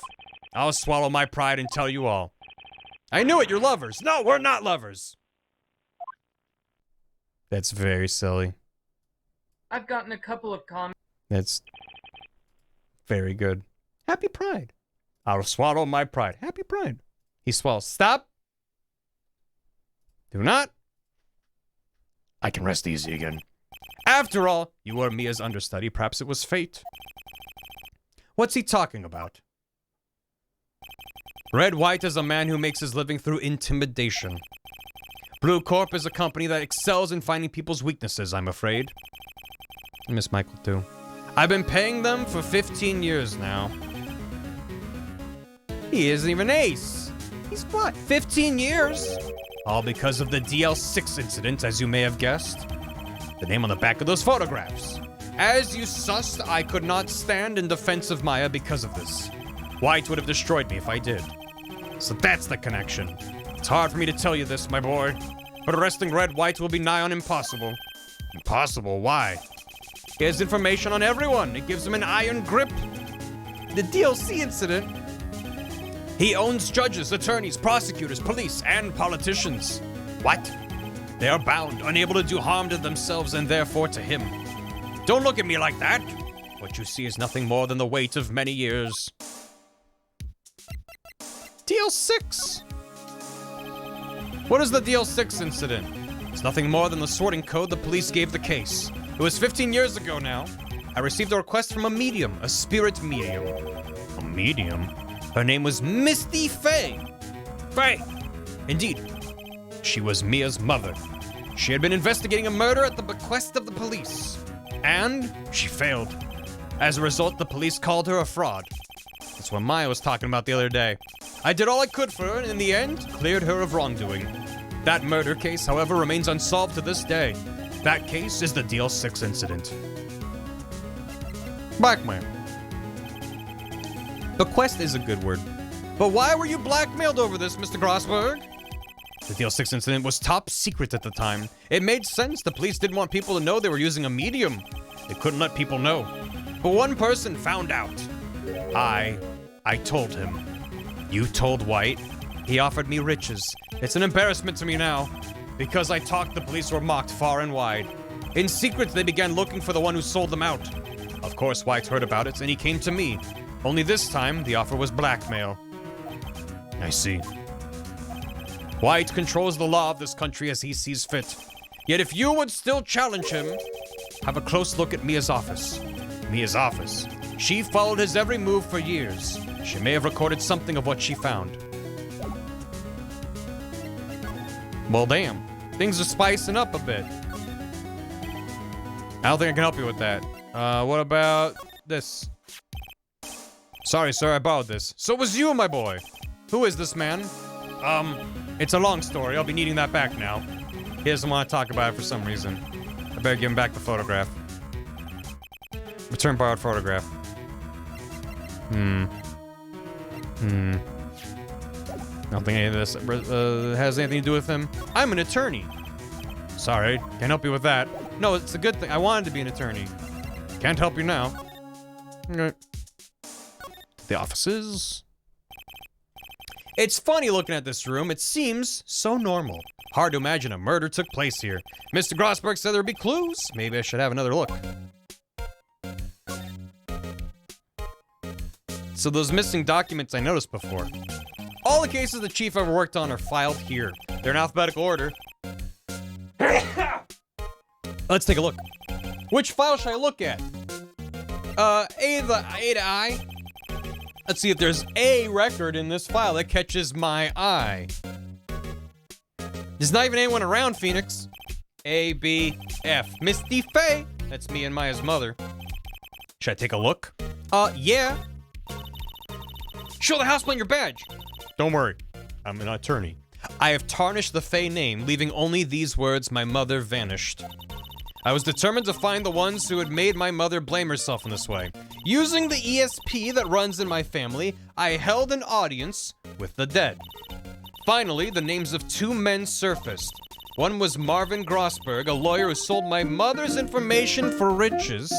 I'll swallow my pride and tell you all. I knew it, you're lovers. No, we're not lovers. That's very silly. I've gotten a couple of comments. That's very good. Happy Pride. I'll swallow my pride. Happy Pride. He swallows. Stop. Do not. I can rest easy again. After all, you were Mia's understudy. Perhaps it was fate. What's he talking about? Red White is a man who makes his living through intimidation. Blue Corp is a company that excels in finding people's weaknesses, I'm afraid. I miss Michael, too. I've been paying them for 15 years now. He isn't even ace. He's what, 15 years? All because of the DL6 incident, as you may have guessed. The name on the back of those photographs. As you sussed, I could not stand in defense of Maya because of this. White would have destroyed me if I did. So that's the connection. It's hard for me to tell you this, my boy, but arresting Red White will be nigh on impossible. Impossible? Why? He has information on everyone. It gives him an iron grip. The DLC incident. He owns judges, attorneys, prosecutors, police, and politicians. What? They are bound, unable to do harm to themselves and therefore to him. Don't look at me like that. What you see is nothing more than the weight of many years. DL6. What is the DL6 incident? It's nothing more than the sorting code the police gave the case. It was 15 years ago now. I received a request from a medium, a spirit medium. A medium? Her name was Misty Faye. Faye! Indeed. She was Mia's mother. She had been investigating a murder at the bequest of the police. And she failed. As a result, the police called her a fraud. That's what Maya was talking about the other day. I did all I could for her, and in the end, cleared her of wrongdoing. That murder case, however, remains unsolved to this day. That case is the DL6 incident. Blackmail. Bequest is a good word. But why were you blackmailed over this, Mr. Grossberg? The DL6 incident was top secret at the time. It made sense. The police didn't want people to know they were using a medium. They couldn't let people know. But one person found out. I told him. You told White? He offered me riches. It's an embarrassment to me now. Because I talked, the police were mocked far and wide. In secret, they began looking for the one who sold them out. Of course, White heard about it, and he came to me. Only this time, the offer was blackmail. I see. White controls the law of this country as he sees fit. Yet if you would still challenge him, have a close look at Mia's office. Mia's office. She followed his every move for years. She may have recorded something of what she found. Well, damn. Things are spicing up a bit. I don't think I can help you with that. What about this? Sorry, sir, I borrowed this. So it was you, my boy. Who is this man? It's a long story. I'll be needing that back now. He doesn't want to talk about it for some reason. I better give him back the photograph. Return borrowed photograph. I don't think any of this has anything to do with him. I'm an attorney. Sorry, can't help you with that. No, it's a good thing. I wanted to be an attorney. Can't help you now. Okay. The offices. It's funny looking at this room. It seems so normal. Hard to imagine a murder took place here. Mr. Grossberg said there'd be clues. Maybe I should have another look. So those missing documents I noticed before. All the cases the chief ever worked on are filed here. They're in alphabetical order. Let's take a look. Which file should I look at? A to I. Let's see if there's a record in this file that catches my eye. There's not even anyone around, Phoenix. A, B, F. Misty Faye. That's me and Maya's mother. Should I take a look? Yeah. Show the house plan your badge. Don't worry. I'm an attorney. I have tarnished the Faye name, leaving only these words, my mother vanished. I was determined to find the ones who had made my mother blame herself in this way. Using the ESP that runs in my family, I held an audience with the dead. Finally, the names of two men surfaced. One was Marvin Grossberg, a lawyer who sold my mother's information for riches.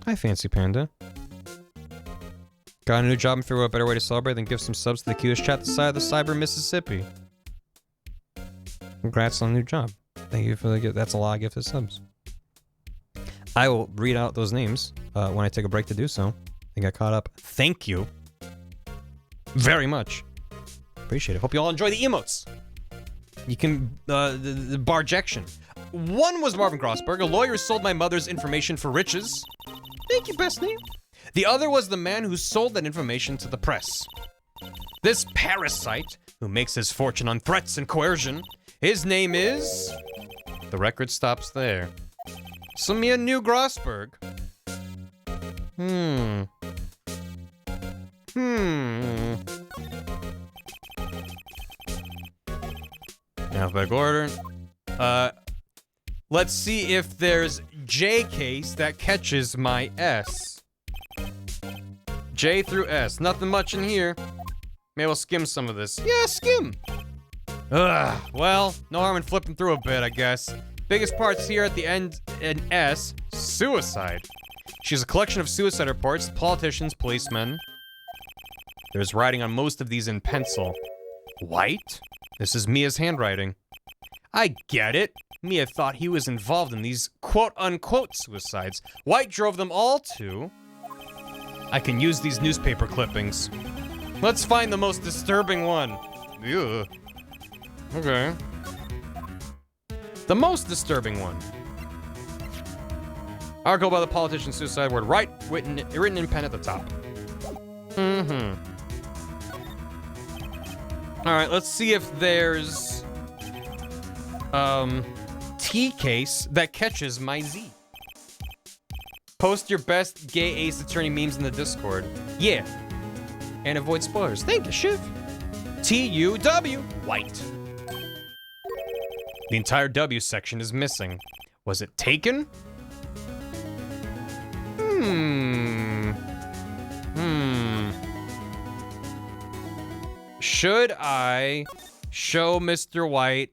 Hi, Fancy Panda. Got a new job and figure out a better way to celebrate than give some subs to the cutest chat the side of the cyber Mississippi. Congrats on the new job. Thank you for the gift. That's a lot of gifted subs. I will read out those names when I take a break to do so. I got caught up. Thank you very much. Appreciate it. Hope you all enjoy the emotes. You can, the barjection. One was Marvin Grossberg, a lawyer who sold my mother's information for riches. Thank you, best name. The other was the man who sold that information to the press. This parasite, who makes his fortune on threats and coercion, his name is... The record stops there. So me and new Grossberg. Alphabetical order. Let's see if there's J case that catches my S. J through S. Nothing much in here. Maybe we'll skim some of this. Yeah, skim. Ugh. Well, no harm in flipping through a bit, I guess. Biggest parts here at the end in S. Suicide. She has a collection of suicide reports, politicians, policemen. There's writing on most of these in pencil. White? This is Mia's handwriting. I get it. Mia thought he was involved in these quote-unquote suicides. White drove them all to... I can use these newspaper clippings. Let's find the most disturbing one. Ew. Okay. The most disturbing one. Article about the politician's suicide word Wright, written in pen at the top. Alright, let's see if there's... T case that catches my Z. Post your best gay ace attorney memes in the Discord. Yeah. And avoid spoilers. Thank you, Shiv. T-U-W. White. The entire W section is missing. Was it taken? Should I show Mr. White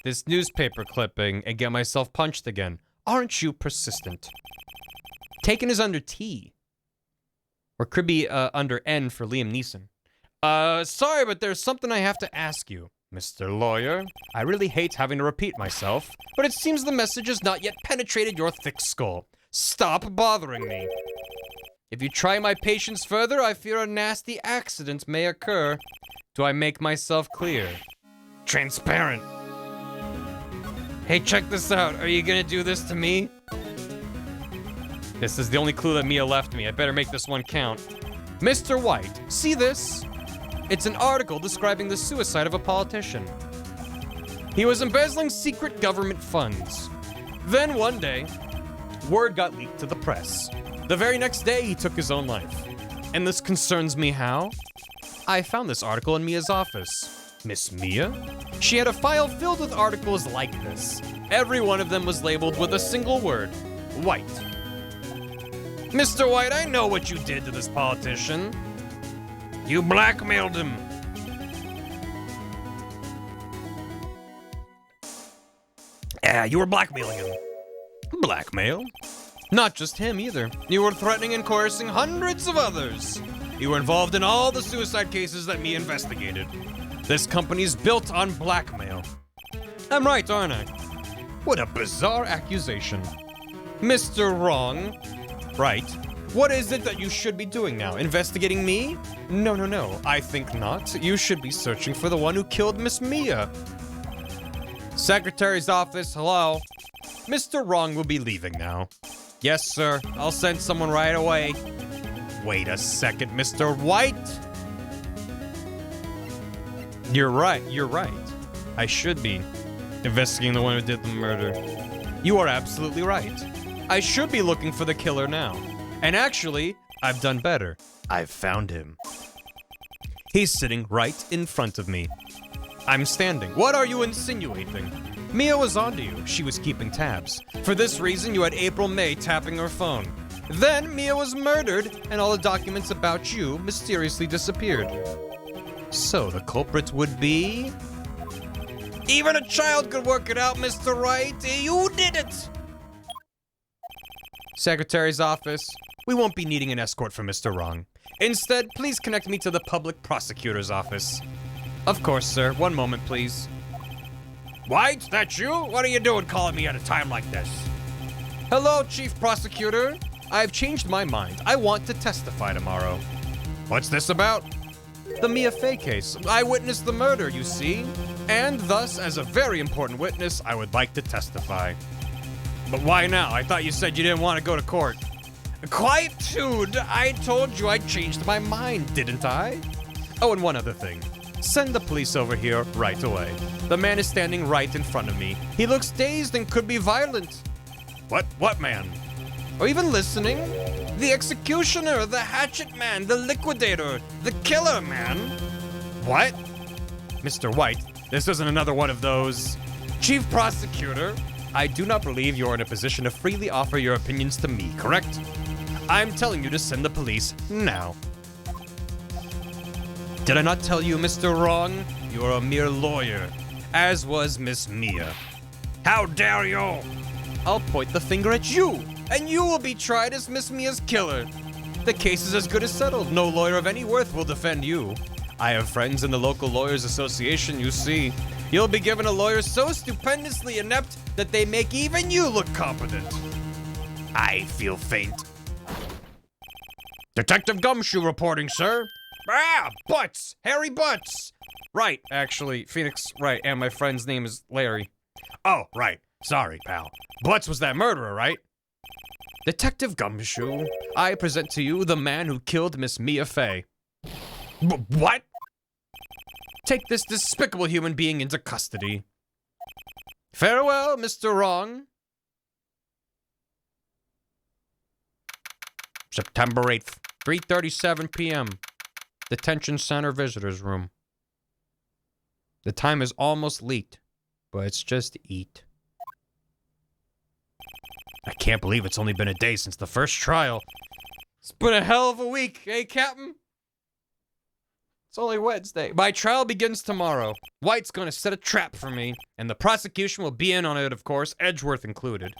this newspaper clipping and get myself punched again? Aren't you persistent? Taken is under T. Or could be under N for Liam Neeson. Sorry, but there's something I have to ask you, Mr. Lawyer. I really hate having to repeat myself, but it seems the message has not yet penetrated your thick skull. Stop bothering me. If you try my patience further, I fear a nasty accident may occur. Do I make myself clear? Transparent. Hey, check this out. Are you gonna do this to me? This is the only clue that Mia left me. I better make this one count. Mr. White, see this? It's an article describing the suicide of a politician. He was embezzling secret government funds. Then one day, word got leaked to the press. The very next day, he took his own life. And this concerns me how? I found this article in Mia's office. Miss Mia? She had a file filled with articles like this. Every one of them was labeled with a single word, White. Mr. White, I know what you did to this politician. You blackmailed him. Yeah, you were blackmailing him. Blackmail? Not just him either. You were threatening and coercing hundreds of others. You were involved in all the suicide cases that me investigated. This company's built on blackmail. I'm right, aren't I? What a bizarre accusation. Mr. Wrong. Right. What is it that you should be doing now? Investigating me? No. I think not. You should be searching for the one who killed Miss Mia. Secretary's office, hello. Mr. Wrong will be leaving now. Yes, sir. I'll send someone right away. Wait a second, Mr. White. You're right. I should be investigating the one who did the murder. You are absolutely right. I should be looking for the killer now. And actually, I've done better. I've found him. He's sitting right in front of me. I'm standing. What are you insinuating? Mia was onto you. She was keeping tabs. For this reason, you had April May tapping her phone. Then Mia was murdered, and all the documents about you mysteriously disappeared. So the culprit would be... Even a child could work it out, Mr. Wright. You did it! Secretary's office. We won't be needing an escort from Mr. Wrong. Instead, please connect me to the public prosecutor's office. Of course, sir. One moment, please. White, that's you? What are you doing calling me at a time like this? Hello, Chief Prosecutor. I've changed my mind. I want to testify tomorrow. What's this about? The Mia Fey case. I witnessed the murder, you see. And thus, as a very important witness, I would like to testify. But why now? I thought you said you didn't want to go to court. Quietude! I told you I changed my mind, didn't I? Oh, and one other thing. Send the police over here right away. The man is standing right in front of me. He looks dazed and could be violent. What man? Or even listening? The executioner, the hatchet man, the liquidator, the killer man. What? Mr. White, this isn't another one of those. Chief Prosecutor, I do not believe you're in a position to freely offer your opinions to me, correct? I'm telling you to send the police now. Did I not tell you, Mr. Wrong? You're a mere lawyer, as was Miss Mia. How dare you! I'll point the finger at you, and you will be tried as Miss Mia's killer. The case is as good as settled. No lawyer of any worth will defend you. I have friends in the local lawyers association, you see. You'll be given a lawyer so stupendously inept that they make even you look competent. I feel faint. Detective Gumshoe reporting, sir. Ah, Butts! Harry Butts! Right, actually, Phoenix, right, and my friend's name is Larry. Oh, right. Sorry, pal. Butts was that murderer, right? Detective Gumshoe, I present to you the man who killed Miss Mia Fey. What? Take this despicable human being into custody. Farewell, Mr. Wrong. September 8th, 3:37 p.m. Detention Center Visitors Room. The time is almost late, but it's just eat. I can't believe it's only been a day since the first trial. It's been a hell of a week, eh, Captain? It's only Wednesday. My trial begins tomorrow. White's gonna set a trap for me, and the prosecution will be in on it, of course, Edgeworth included.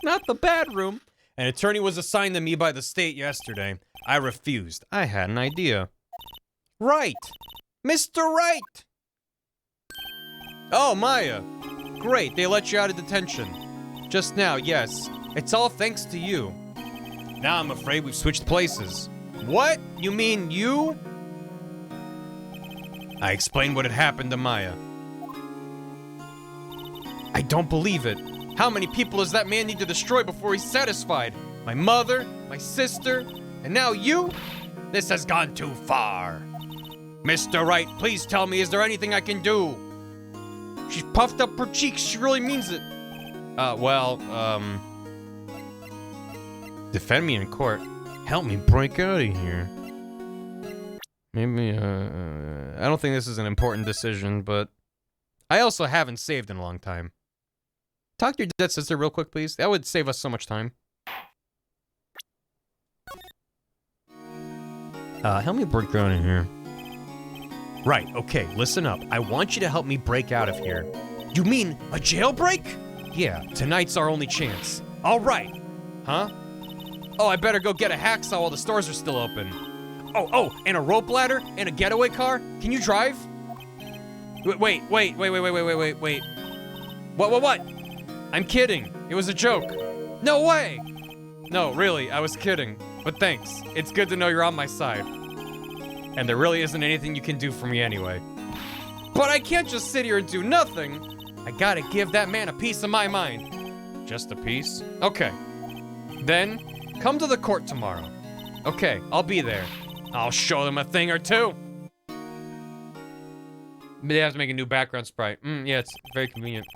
Not the bad room. An attorney was assigned to me by the state yesterday. I refused. I had an idea. Wright! Mr. Wright! Oh, Maya. Great, they let you out of detention. Just now, yes. It's all thanks to you. Now I'm afraid we've switched places. What? You mean you? I explained what had happened to Maya. I don't believe it. How many people does that man need to destroy before he's satisfied? My mother, my sister, and now you? This has gone too far. Mr. Wright, please tell me, is there anything I can do? She's puffed up her cheeks. She really means it. Defend me in court. Help me break out of here. Maybe, I don't think this is an important decision, but I also haven't saved in a long time. Talk to your dead sister real quick, please. That would save us so much time. Help me break out of here. Right, okay, listen up. I want you to help me break out of here. You mean a jailbreak? Yeah, tonight's our only chance. All right. Huh? Oh, I better go get a hacksaw while the stores are still open. Oh, and a rope ladder and a getaway car? Can you drive? Wait. What? I'm kidding. It was a joke. No way! No, really, I was kidding. But thanks. It's good to know you're on my side. And there really isn't anything you can do for me anyway. But I can't just sit here and do nothing. I gotta give that man a piece of my mind. Just a piece? Okay. Then, come to the court tomorrow. Okay, I'll be there. I'll show them a thing or two. They have to make a new background sprite. Yeah, it's very convenient.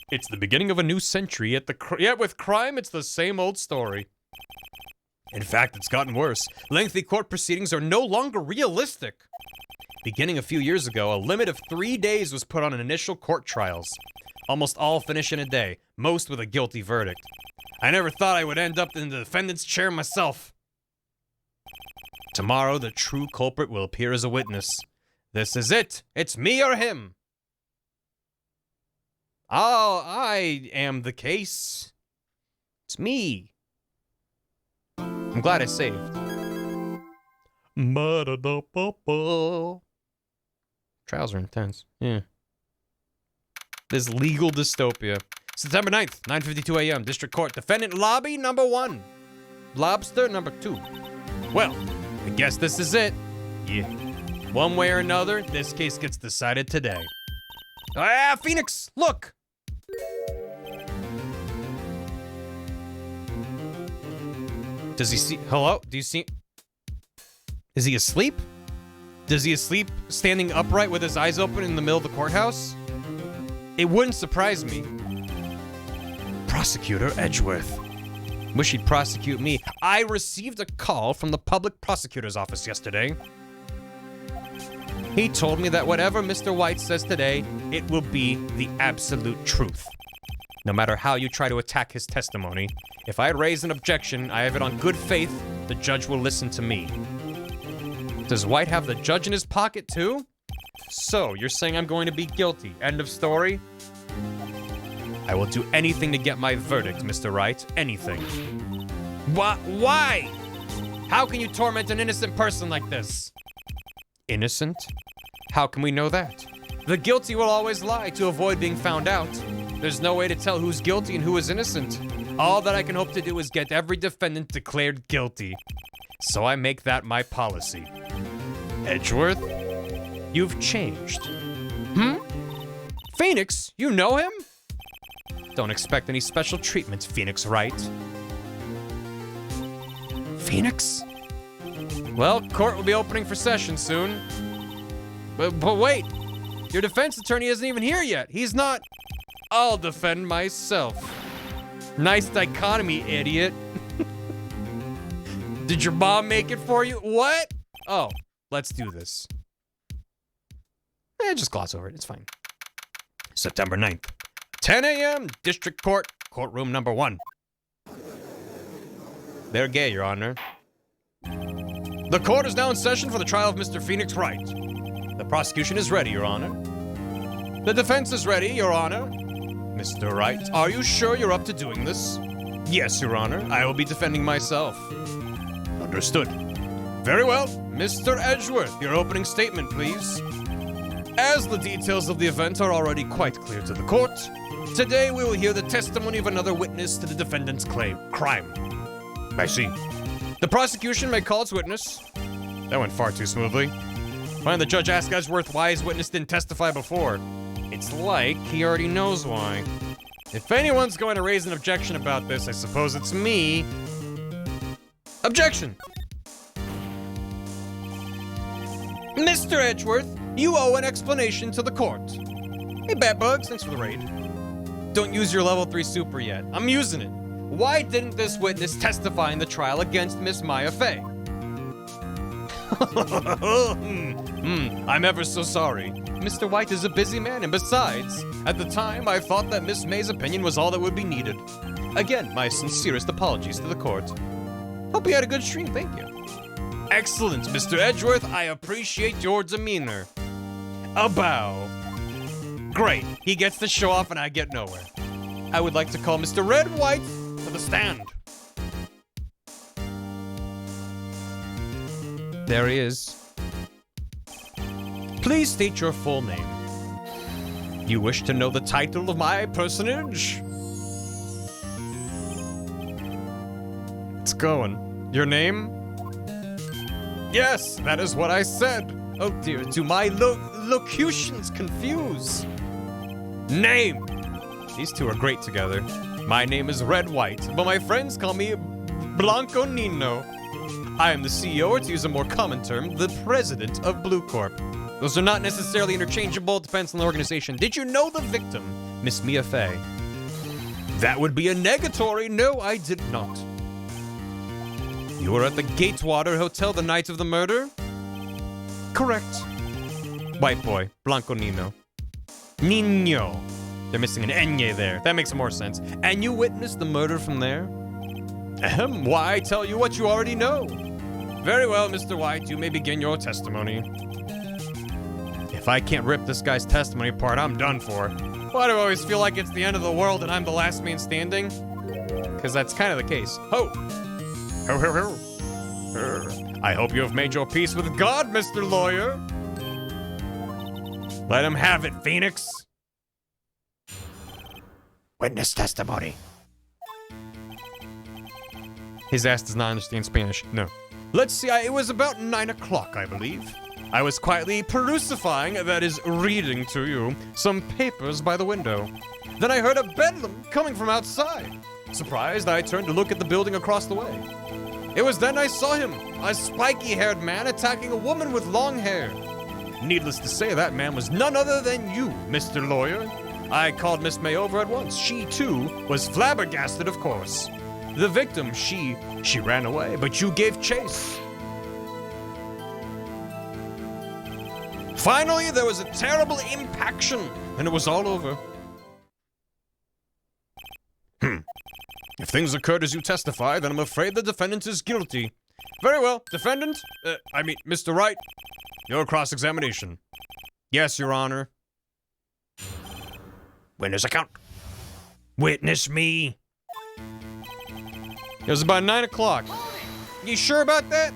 It's the beginning of a new century, yet with crime, it's the same old story. In fact, it's gotten worse. Lengthy court proceedings are no longer realistic. Beginning a few years ago, a limit of 3 days was put on initial court trials. Almost all finish in a day, most with a guilty verdict. I never thought I would end up in the defendant's chair myself. Tomorrow, the true culprit will appear as a witness. This is it. It's me or him. Oh, I am the case. It's me. I'm glad I saved. Trials are intense. Yeah. This legal dystopia. September 9th, 9:52 a.m. District Court. Defendant lobby number 1. Lobster number 2. Well, I guess this is it. Yeah. One way or another, this case gets decided today. Ah, Phoenix, look! Does he see? Hello? Do you see? Is he asleep? Does he asleep standing upright with his eyes open in the middle of the courthouse? It wouldn't surprise me. Prosecutor Edgeworth. Wish he'd prosecute me. I received a call from the public prosecutor's office yesterday. He told me that whatever Mr. White says today, it will be the absolute truth. No matter how you try to attack his testimony, if I raise an objection, I have it on good faith, the judge will listen to me. Does White have the judge in his pocket too? So, you're saying I'm going to be guilty. End of story? I will do anything to get my verdict, Mr. Wright. Anything. Why? How can you torment an innocent person like this? Innocent? How can we know that? The guilty will always lie to avoid being found out. There's no way to tell who's guilty and who is innocent. All that I can hope to do is get every defendant declared guilty. So I make that my policy. Edgeworth, you've changed. Phoenix, you know him? Don't expect any special treatment, Phoenix Wright. Phoenix? Well, court will be opening for session soon. But wait, your defense attorney isn't even here yet. He's not. I'll defend myself. Nice dichotomy, idiot. Did your mom make it for you? What? Oh, let's do this. Just gloss over it. It's fine. September 9th, 10 a.m. District Court, courtroom number 1. They're gay, Your Honor. The court is now in session for the trial of Mr. Phoenix Wright. The prosecution is ready, Your Honor. The defense is ready, Your Honor. Mr. Wright, are you sure you're up to doing this? Yes, Your Honor. I will be defending myself. Understood. Very well. Mr. Edgeworth, your opening statement, please. As the details of the event are already quite clear to the court, today we will hear the testimony of another witness to the defendant's crime. I see. The prosecution may call its witness. That went far too smoothly. Finally, the judge asked Edgeworth why his witness didn't testify before. It's like he already knows why. If anyone's going to raise an objection about this, I suppose it's me. Objection! Mr. Edgeworth, you owe an explanation to the court. Hey, Batbugs, thanks for the raid. Don't use your level 3 super yet. I'm using it. Why didn't this witness testify in the trial against Miss Maya Fey? I'm ever so sorry. Mr. White is a busy man, and besides, at the time, I thought that Miss May's opinion was all that would be needed. Again, my sincerest apologies to the court. Hope you had a good stream, thank you. Excellent, Mr. Edgeworth, I appreciate your demeanor. A bow. Great, he gets to show off and I get nowhere. I would like to call Mr. Red White to the stand. There he is. Please state your full name. You wish to know the title of my personage? It's going. Your name? Yes, that is what I said. Oh dear, do my locutions confuse? Name! These two are great together. My name is Red White, but my friends call me Blanco Nino. I am the CEO, or to use a more common term, the president of Blue Corp. Those are not necessarily interchangeable, depends on the organization. Did you know the victim, Miss Mia Fey? That would be a negatory. No, I did not. You were at the Gatewater Hotel the night of the murder? Correct. White boy, Blanco Nino. Nino. They're missing an enye there. That makes more sense. And you witnessed the murder from there? Ahem, why tell you what you already know? Very well, Mr. White, you may begin your testimony. If I can't rip this guy's testimony apart, I'm done for. Why do I always feel like it's the end of the world and I'm the last man standing? Because that's kind of the case. Ho! Ho, ho, ho. I hope you have made your peace with God, Mr. Lawyer. Let him have it, Phoenix. Witness testimony. His ass does not understand Spanish. No. Let's see, it was about 9 o'clock, I believe. I was quietly perusifying, that is, reading to you, some papers by the window. Then I heard a bedlam coming from outside. Surprised, I turned to look at the building across the way. It was then I saw him, a spiky-haired man attacking a woman with long hair. Needless to say, that man was none other than you, Mr. Lawyer. I called Miss May over at once. She, too, was flabbergasted, of course. The victim, she ran away, but you gave chase. Finally, there was a terrible impaction, and it was all over. If things occurred as you testify, then I'm afraid the defendant is guilty. Very well, defendant, Mr. Wright, your cross-examination. Yes, Your Honor. Witness account. Witness me. It was about 9 o'clock. You sure about that?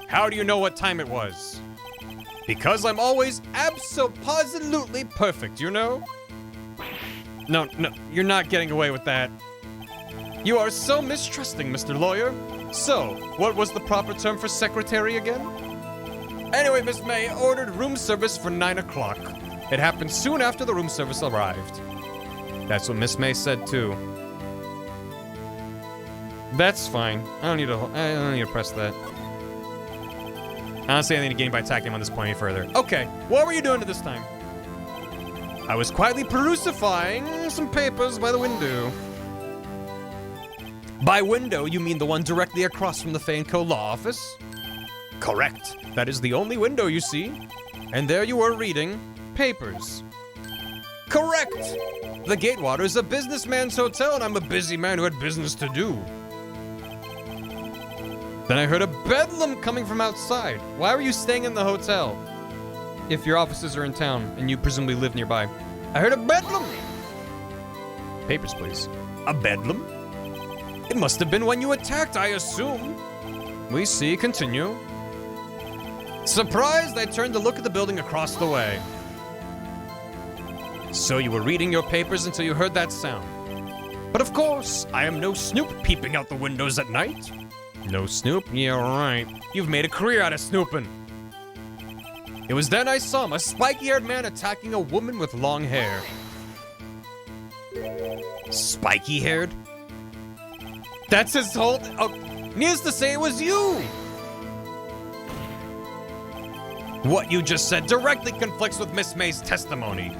How do you know what time it was? Because I'm always abso-positively perfect, you know? No, you're not getting away with that. You are so mistrusting, Mr. Lawyer. So, what was the proper term for secretary again? Anyway, Miss May ordered room service for 9 o'clock. It happened soon after the room service arrived. That's what Miss May said, too. That's fine. I don't need to press that. I don't see anything to gain by attacking him on this point any further. Okay, what were you doing at this time? I was quietly perusifying some papers by the window. By window, you mean the one directly across from the Fay & Co. law office? Correct. That is the only window you see. And there you were reading papers. Correct! The Gatewater is a businessman's hotel, and I'm a busy man who had business to do. Then I heard a bedlam coming from outside. Why were you staying in the hotel? If your offices are in town, and you presumably live nearby. I heard a bedlam! Papers, please. A bedlam? It must have been when you attacked, I assume. We see, continue. Surprised, I turned to look at the building across the way. So you were reading your papers until you heard that sound. But of course, I am no snoop peeping out the windows at night. No snoop? Yeah, right. You've made a career out of snooping. It was then I saw him, a spiky-haired man attacking a woman with long hair. Spiky-haired? That's his whole... Oh, needless to say, it was you! What you just said directly conflicts with Miss May's testimony.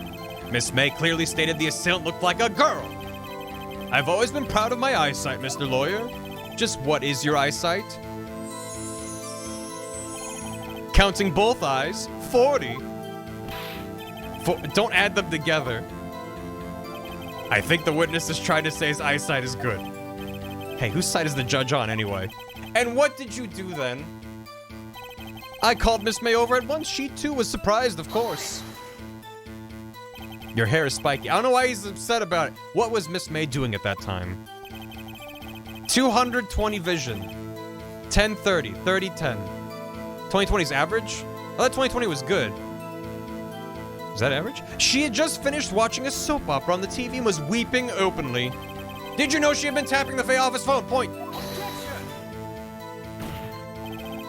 Miss May clearly stated the assailant looked like a girl. I've always been proud of my eyesight, Mr. Lawyer. Just what is your eyesight? Counting both eyes, 40. Don't add them together. I think the witness is trying to say his eyesight is good. Hey, whose side is the judge on anyway? And what did you do then? I called Miss May over at once. She too was surprised, of course. Your hair is spiky. I don't know why he's upset about it. What was Miss May doing at that time? 220 vision. 1030. 3010. 2020's average? I thought 2020 was good. Is that average? She had just finished watching a soap opera on the TV and was weeping openly. Did you know she had been tapping the Fay office phone? Point.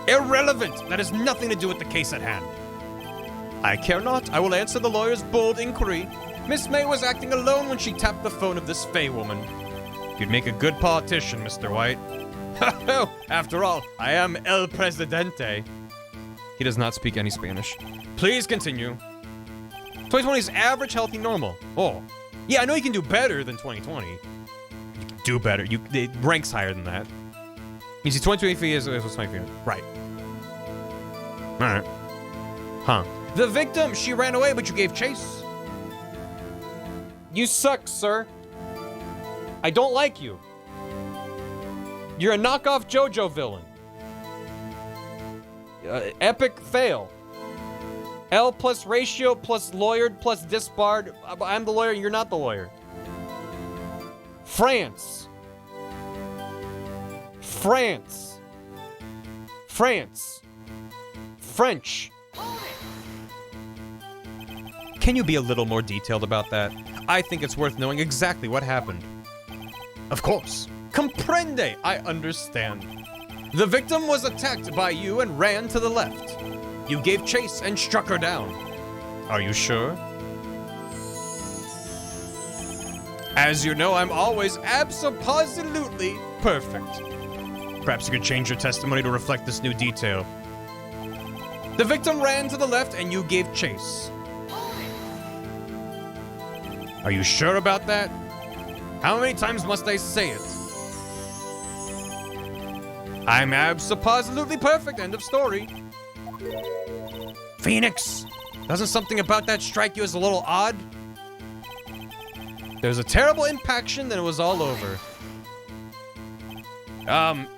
Irrelevant. That has nothing to do with the case at hand. I care not. I will answer the lawyer's bold inquiry. Miss May was acting alone when she tapped the phone of this Fay woman. You'd make a good politician, Mr. White. After all, I am El Presidente. He does not speak any Spanish. Please continue. 2020's average, healthy, normal. Oh. Yeah, I know you can do better than 2020. You can do better. It ranks higher than that. You see, 2020 is 2020. Right. Alright. Huh. The victim, she ran away, but you gave chase. You suck, sir. I don't like you. You're a knockoff JoJo villain. Epic fail. L plus ratio plus lawyered plus disbarred. I'm the lawyer, you're not the lawyer. France. France. France. French. Can you be a little more detailed about that? I think it's worth knowing exactly what happened. Of course. Comprende. I understand. The victim was attacked by you and ran to the left. You gave chase and struck her down. Are you sure? As you know, I'm always abso-positively perfect. Perhaps you could change your testimony to reflect this new detail. The victim ran to the left and you gave chase. Are you sure about that? How many times must I say it? I'm abso-positively perfect, end of story. Phoenix, doesn't something about that strike you as a little odd? There's a terrible impaction, then it was all over.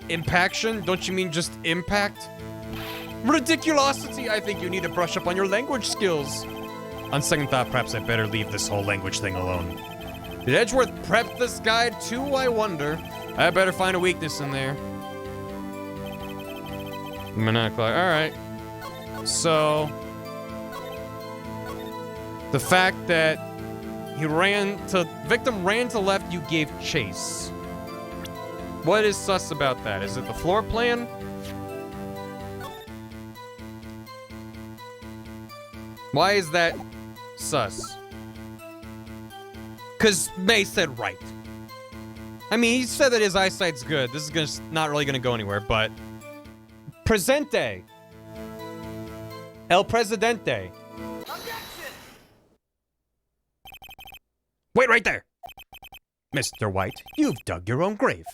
Impaction? Don't you mean just impact? Ridiculosity, I think you need to brush up on your language skills. On second thought, perhaps I better leave this whole language thing alone. Did Edgeworth prep this guide too, I wonder? I better find a weakness in there. Monocular, alright. So, the fact that victim ran to left, you gave chase. What is sus about that? Is it the floor plan? Why is that sus? Because May said right. I mean, he said that his eyesight's good. This is not really gonna go anywhere, but... Presente. El Presidente. Wait right there! Mr. White, you've dug your own grave.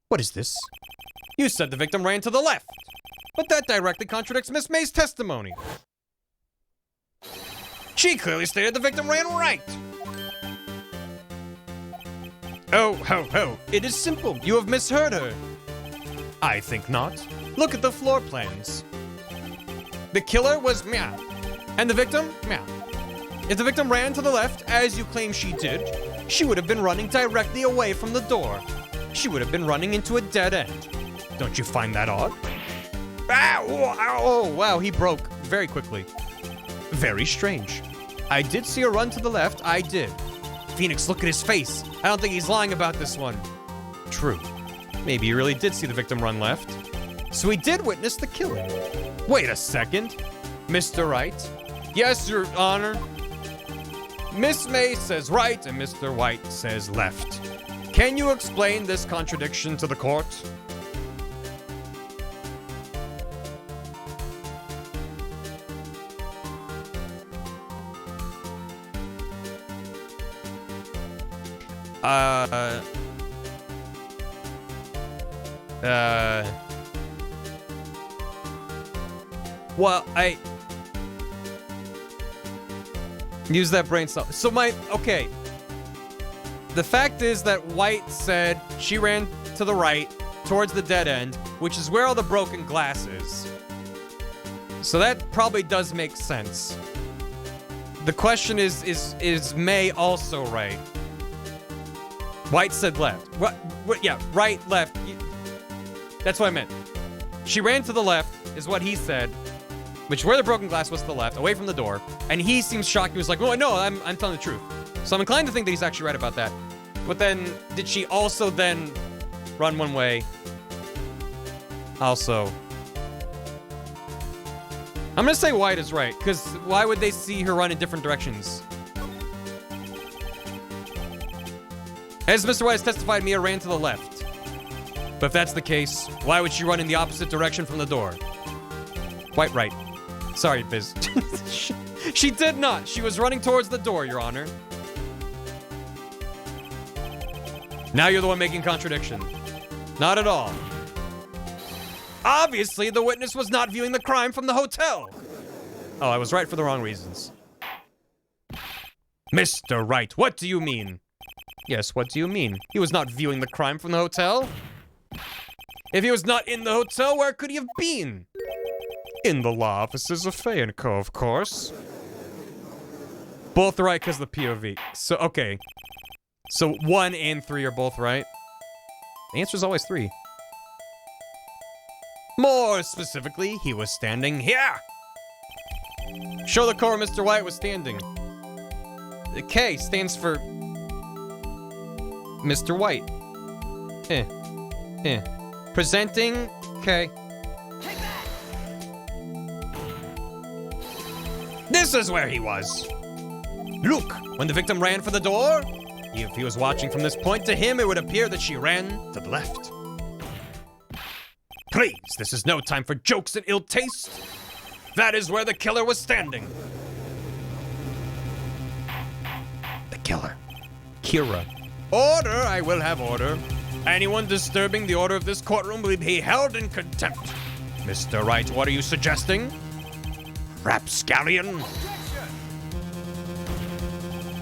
What is this? You said the victim ran to the left, but that directly contradicts Miss May's testimony. She clearly stated the victim ran right. Oh, ho, ho. It is simple. You have misheard her. I think not. Look at the floor plans. The killer was meow, and the victim meow. If the victim ran to the left, as you claim she did, she would have been running directly away from the door. She would have been running into a dead end. Don't you find that odd? Oh, wow, he broke very quickly. Very strange. I did see her run to the left, I did. Phoenix, look at his face. I don't think he's lying about this one. True. Maybe he really did see the victim run left. So he did witness the killing. Wait a second. Mr. Wright? Yes, Your Honor. Miss May says right and Mr. White says left. Can you explain this contradiction to the court? Well, I use that brain cell. So okay. The fact is that White said she ran to the right towards the dead end, which is where all the broken glass is. So that probably does make sense. The question is May also right? White said left. Yeah, right, left. That's what I meant. She ran to the left, is what he said, which where the broken glass was to the left, away from the door. And he seems shocked. He was like, "Oh no, I'm telling the truth." So I'm inclined to think that he's actually right about that. But then, did she also then run one way? Also, I'm gonna say White is right, because why would they see her run in different directions? As Mr. White has testified, Mia ran to the left. But if that's the case, why would she run in the opposite direction from the door? White right. Sorry, Biz. She did not. She was running towards the door, Your Honor. Now you're the one making contradiction. Not at all. Obviously, the witness was not viewing the crime from the hotel. Oh, I was right for the wrong reasons. Mr. Wright, what do you mean? Yes, what do you mean? He was not viewing the crime from the hotel? If he was not in the hotel, where could he have been? In the law offices of Fay & Co., of course. Both right because the POV. So, okay. So 1 and 3 are both right. The answer's always 3. More specifically, he was standing here. Show the core Mr. White was standing. The K stands for Mr. White. Presenting K. This is where he was. Look, when the victim ran for the door, if he was watching from this point, to him it would appear that she ran to the left. Please, this is no time for jokes and ill taste. That is where the killer was standing. The killer. Kira. Order, I will have order. Anyone disturbing the order of this courtroom will be held in contempt. Mr. Wright, what are you suggesting? Rapscallion.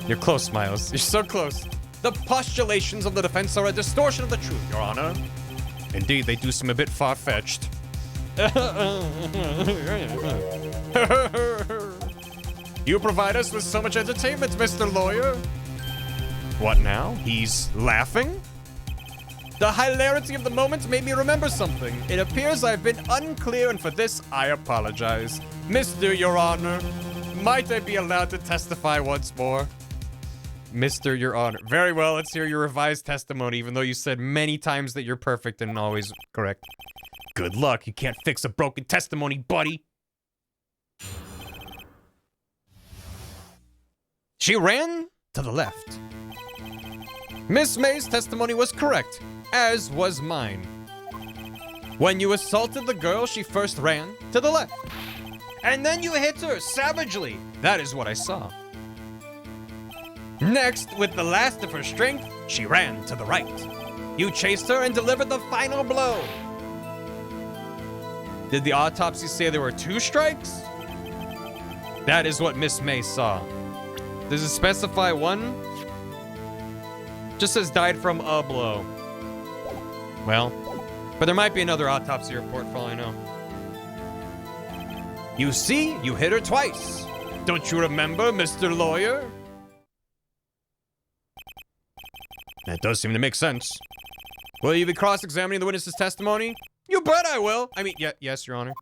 You're close, Miles. You're so close. The postulations of the defense are a distortion of the truth, Your Honor. Indeed, they do seem a bit far-fetched. You provide us with so much entertainment, Mr. Lawyer. What now? He's laughing? The hilarity of the moment made me remember something. It appears I've been unclear, and for this, I apologize. Mr. Your Honor, might I be allowed to testify once more? Mr. Your Honor. Very well, let's hear your revised testimony, even though you said many times that you're perfect and always correct. Good luck, you can't fix a broken testimony, buddy. She ran to the left. Miss May's testimony was correct, as was mine. When you assaulted the girl, she first ran to the left. And then you hit her savagely. That is what I saw. Next, with the last of her strength, she ran to the right. You chased her and delivered the final blow. Did the autopsy say there were 2 strikes? That is what Miss May saw. Does it specify 1? Just says died from a blow. Well, but there might be another autopsy report for all I know. You see, you hit her twice. Don't you remember, Mr. Lawyer? That does seem to make sense. Will you be cross-examining the witness's testimony? You bet I will. I mean, yes, Your Honor.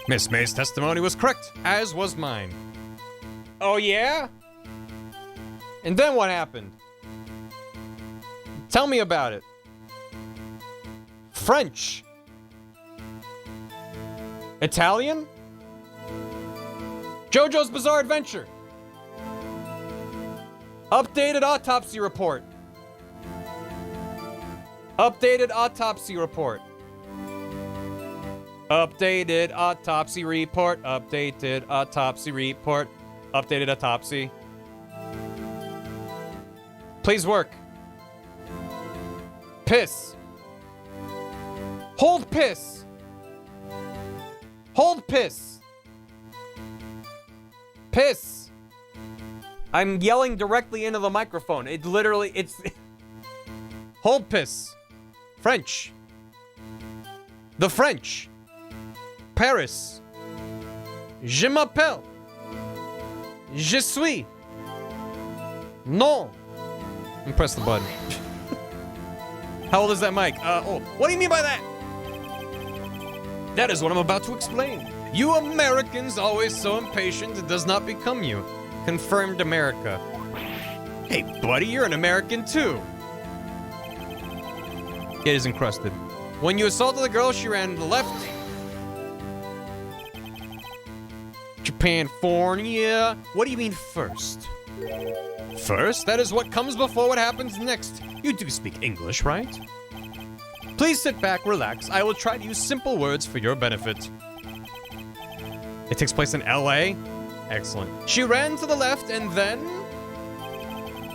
Miss May's testimony was correct, as was mine. Oh, yeah? And then what happened? Tell me about it. French. Italian? JoJo's Bizarre Adventure. Updated autopsy report. Updated autopsy report. Updated autopsy report. Updated autopsy report. Updated autopsy. Please work. Piss. Hold piss. Hold piss. Piss. I'm yelling directly into the microphone. It literally, it's... Hold piss. French. The French. Paris. Je m'appelle. Je suis. Non. And press the button. How old is that mic? Old. What do you mean by that? That is what I'm about to explain. You Americans always so impatient it does not become you. Confirmed America. Hey, buddy, you're an American too. It is encrusted. When you assaulted the girl, she ran to the left. Japan-fornia. What do you mean first? First? That is what comes before what happens next. You do speak English, right? Please sit back, relax. I will try to use simple words for your benefit. It takes place in LA? Excellent. She ran to the left and then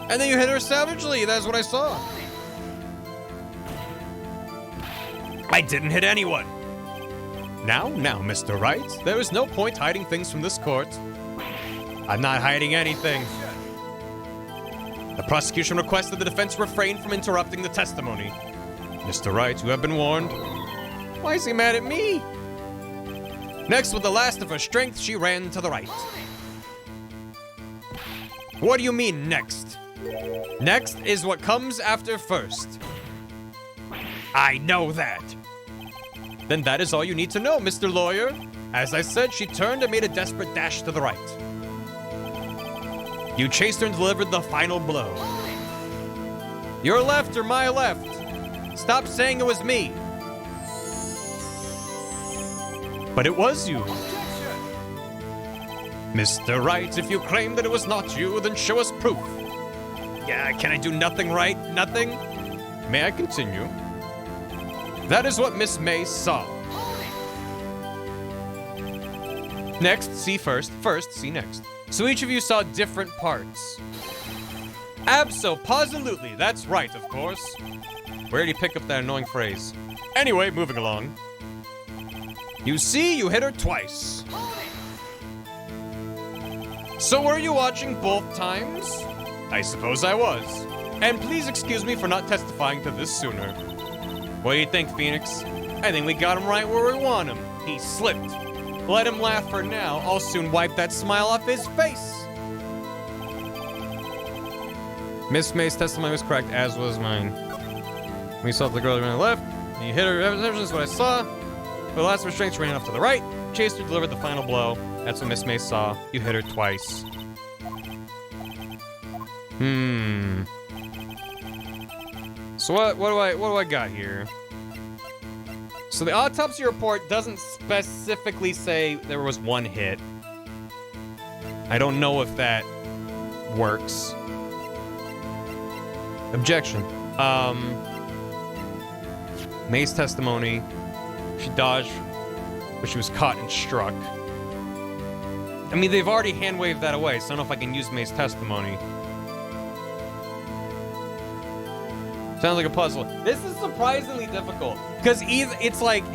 you hit her savagely. That's what I saw. I didn't hit anyone. Now, Mr. Wright, there is no point hiding things from this court. I'm not hiding anything. The prosecution requested the defense refrain from interrupting the testimony. Mr. Wright, you have been warned. Why is he mad at me? Next, with the last of her strength, she ran to the right. What do you mean, next? Next is what comes after first. I know that. Then that is all you need to know, Mr. Lawyer. As I said, she turned and made a desperate dash to the right. You chased her and delivered the final blow. Your left or my left? Stop saying it was me. But it was you. Mr. Wright, if you claim that it was not you, then show us proof. Yeah, can I do nothing right? Nothing? May I continue? That is what Miss May saw. Next, see first. First, see next. So each of you saw different parts. Abso-positively, that's right, of course. Where did he pick up that annoying phrase? Anyway, moving along. You see, you hit her twice. So were you watching both times? I suppose I was. And please excuse me for not testifying to this sooner. What do you think, Phoenix? I think we got him right where we want him. He slipped. Let him laugh for now. I'll soon wipe that smile off his face. Miss May's testimony was correct, as was mine. We saw the girl on the left, and you hit her. That's what I saw. For the last restraint, she ran off to the right. Chased her, delivered the final blow. That's what Miss May saw. You hit her twice. So what do I got here? So the autopsy report doesn't specifically say there was one hit. I don't know if that works. Objection. May's testimony. She dodged, but she was caught and struck. I mean, they've already hand-waved that away, so I don't know if I can use May's testimony. Sounds like a puzzle. This is surprisingly difficult. Because it's like,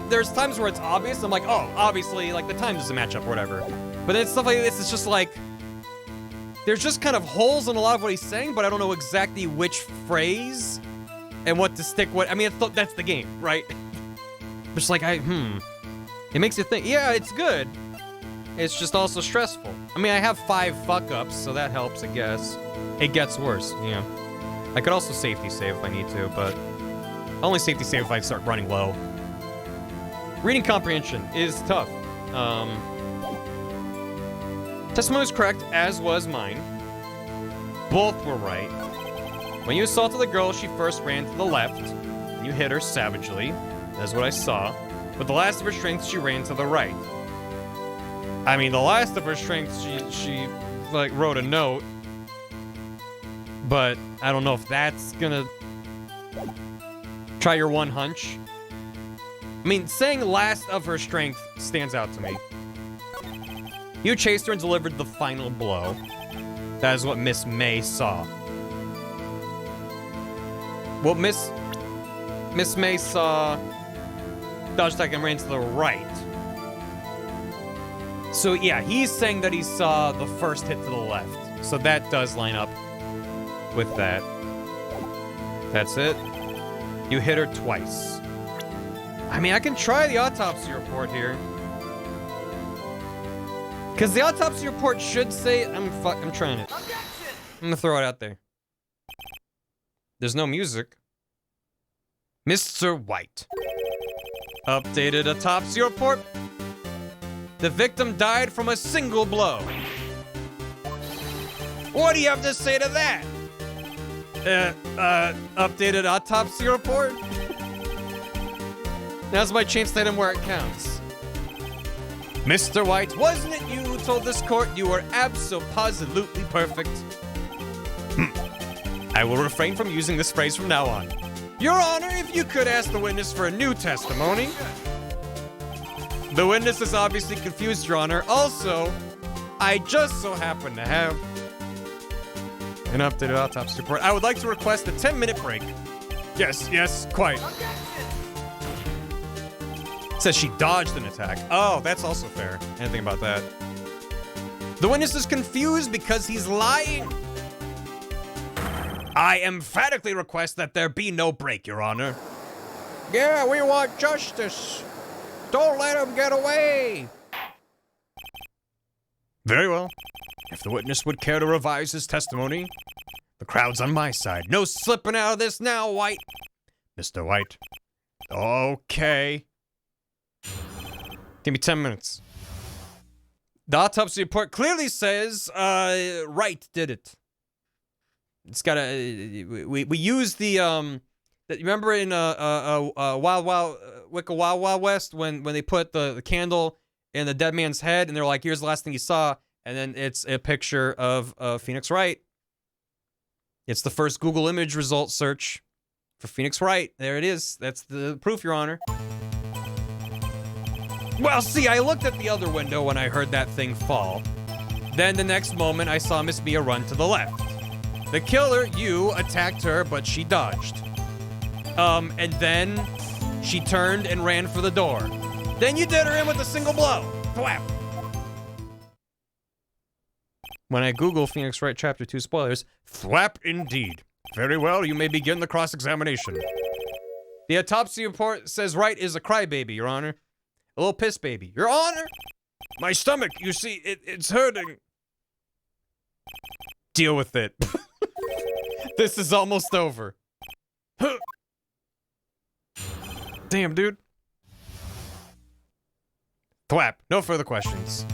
there's times where it's obvious, I'm like, oh, obviously, like, the time doesn't match up or whatever. But then stuff like this, it's just like, there's just kind of holes in a lot of what he's saying, but I don't know exactly which phrase and what to stick with. I mean, that's the game, right? Just like, it makes you think, yeah, it's good. It's just also stressful. I mean, I have 5 fuck-ups, so that helps, I guess. It gets worse, yeah. I could also safety save if I need to, but only safety save if I start running low. Reading comprehension is tough. Testimony was correct, as was mine. Both were right. When you assaulted the girl, she first ran to the left, and you hit her savagely. That's what I saw. With the last of her strength, she ran to the right. I mean, the last of her strength, she like, wrote a note. But I don't know if that's gonna... Try your one hunch. I mean, saying last of her strength stands out to me. You chased her and delivered the final blow. That is what Miss May saw. Well, Miss May saw... Dodge attack and ran to the right. So yeah, he's saying that he saw the first hit to the left. So that does line up with that. That's it. You hit her twice. I mean, I can try the autopsy report here. Because the autopsy report should say... I'm trying it. I'm gonna throw it out there. There's no music. Mr. White. Updated autopsy report. The victim died from a single blow. What do you have to say to that? Updated autopsy report? Now's my chance to hit him where it counts. Mr. White, wasn't it you who told this court you were abso-positively perfect? I will refrain from using this phrase from now on. Your Honor, if you could ask the witness for a new testimony. The witness is obviously confused, Your Honor. Also, I just so happen to have an updated autopsy report. I would like to request a 10-minute break. Yes, quite. Says she dodged an attack. Oh, that's also fair. Anything about that? The witness is confused because he's lying. I emphatically request that there be no break, Your Honor. Yeah, we want justice. Don't let him get away. Very well. If the witness would care to revise his testimony, the crowd's on my side. No slipping out of this now, White. Mr. White. Okay. Give me 10 minutes. The autopsy report clearly says, Wright did it. It's got a, we use the, remember in, Wild Wild West when they put the candle in the dead man's head and they're like, here's the last thing you saw. And then it's a picture of Phoenix Wright. It's the first Google image result search for Phoenix Wright. There it is. That's the proof, Your Honor. Well, see, I looked at the other window when I heard that thing fall. Then the next moment, I saw Miss Mia run to the left. The killer, you, attacked her, but she dodged. And then she turned and ran for the door. Then you did her in with a single blow. Thwap. When I Google Phoenix Wright Chapter 2 spoilers, thwap indeed. Very well, you may begin the cross-examination. The autopsy report says Wright is a crybaby, Your Honor. A little piss baby. Your Honor! My stomach, you see, it's hurting. Deal with it. This is almost over. Damn, dude. Thwap. No further questions.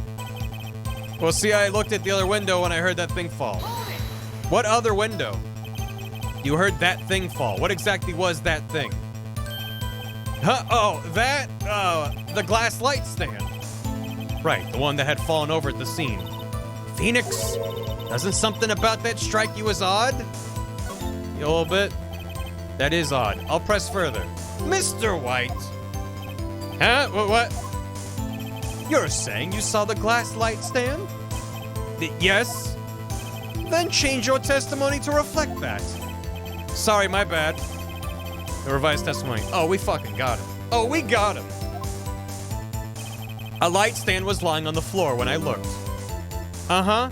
Well, see, I looked at the other window when I heard that thing fall. What other window? You heard that thing fall. What exactly was that thing? Huh? Oh, that, the glass light stand. Right, the one that had fallen over at the scene. Phoenix, doesn't something about that strike you as odd? A little bit? That is odd. I'll press further. Mr. White. Huh? What? You're saying you saw the glass light stand? Yes? Then change your testimony to reflect that. Sorry, my bad. The revised testimony. Oh, we fucking got him. Oh, we got him. A light stand was lying on the floor when I looked. Uh-huh.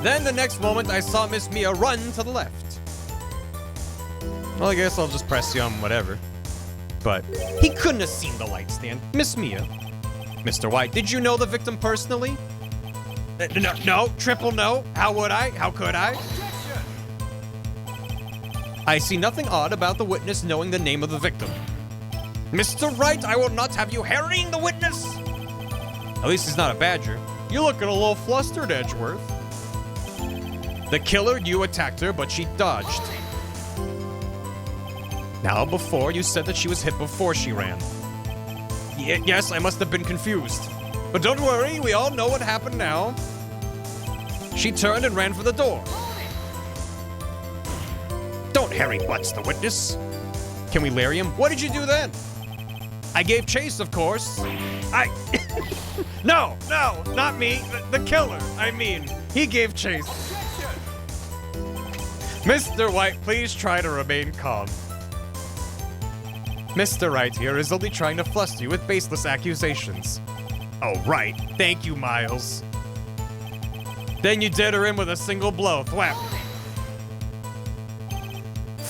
Then the next moment, I saw Miss Mia run to the left. Well, I guess I'll just press you on whatever. But he couldn't have seen the light stand. Miss Mia. Mr. White, did you know the victim personally? No, triple no. How would I? How could I? I see nothing odd about the witness knowing the name of the victim. Mr. Wright, I will not have you harrying the witness. At least he's not a badger. You're looking a little flustered, Edgeworth. The killer, you attacked her, but she dodged. Now, before, you said that she was hit before she ran. Yes, I must have been confused. But don't worry, we all know what happened now. She turned and ran for the door. Don't Harry Butts the witness. Can we Larry him? What did you do then? I gave chase, of course. No, not me. The killer. I mean, he gave chase. Mr. White, please try to remain calm. Mr. Wright here is only trying to fluster you with baseless accusations. Oh, right. Thank you, Miles. Then you did her in with a single blow. Thwap.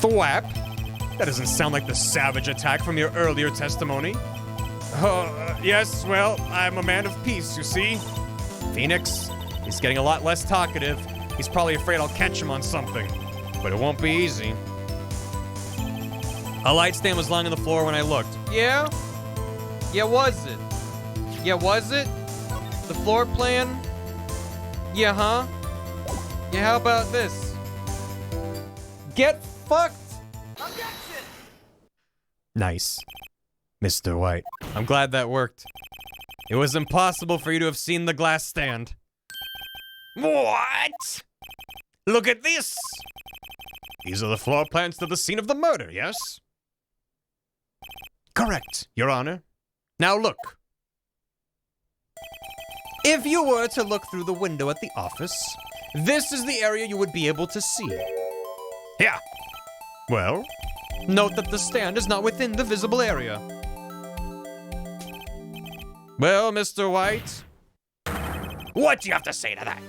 Thwap? That doesn't sound like the savage attack from your earlier testimony. Yes, well, I'm a man of peace, you see. Phoenix, he's getting a lot less talkative. He's probably afraid I'll catch him on something. But it won't be easy. A light stand was lying on the floor when I looked. Yeah? Yeah, was it? Yeah, was it? The floor plan? Yeah, huh? Yeah, how about this? Get fucked! Objection! Nice. Mr. White. I'm glad that worked. It was impossible for you to have seen the glass stand. What? Look at this! These are the floor plans to the scene of the murder, yes? Correct, Your Honor. Now look. If you were to look through the window at the office, this is the area you would be able to see. Yeah. Well, note that the stand is not within the visible area. Well, Mr. White, what do you have to say to that?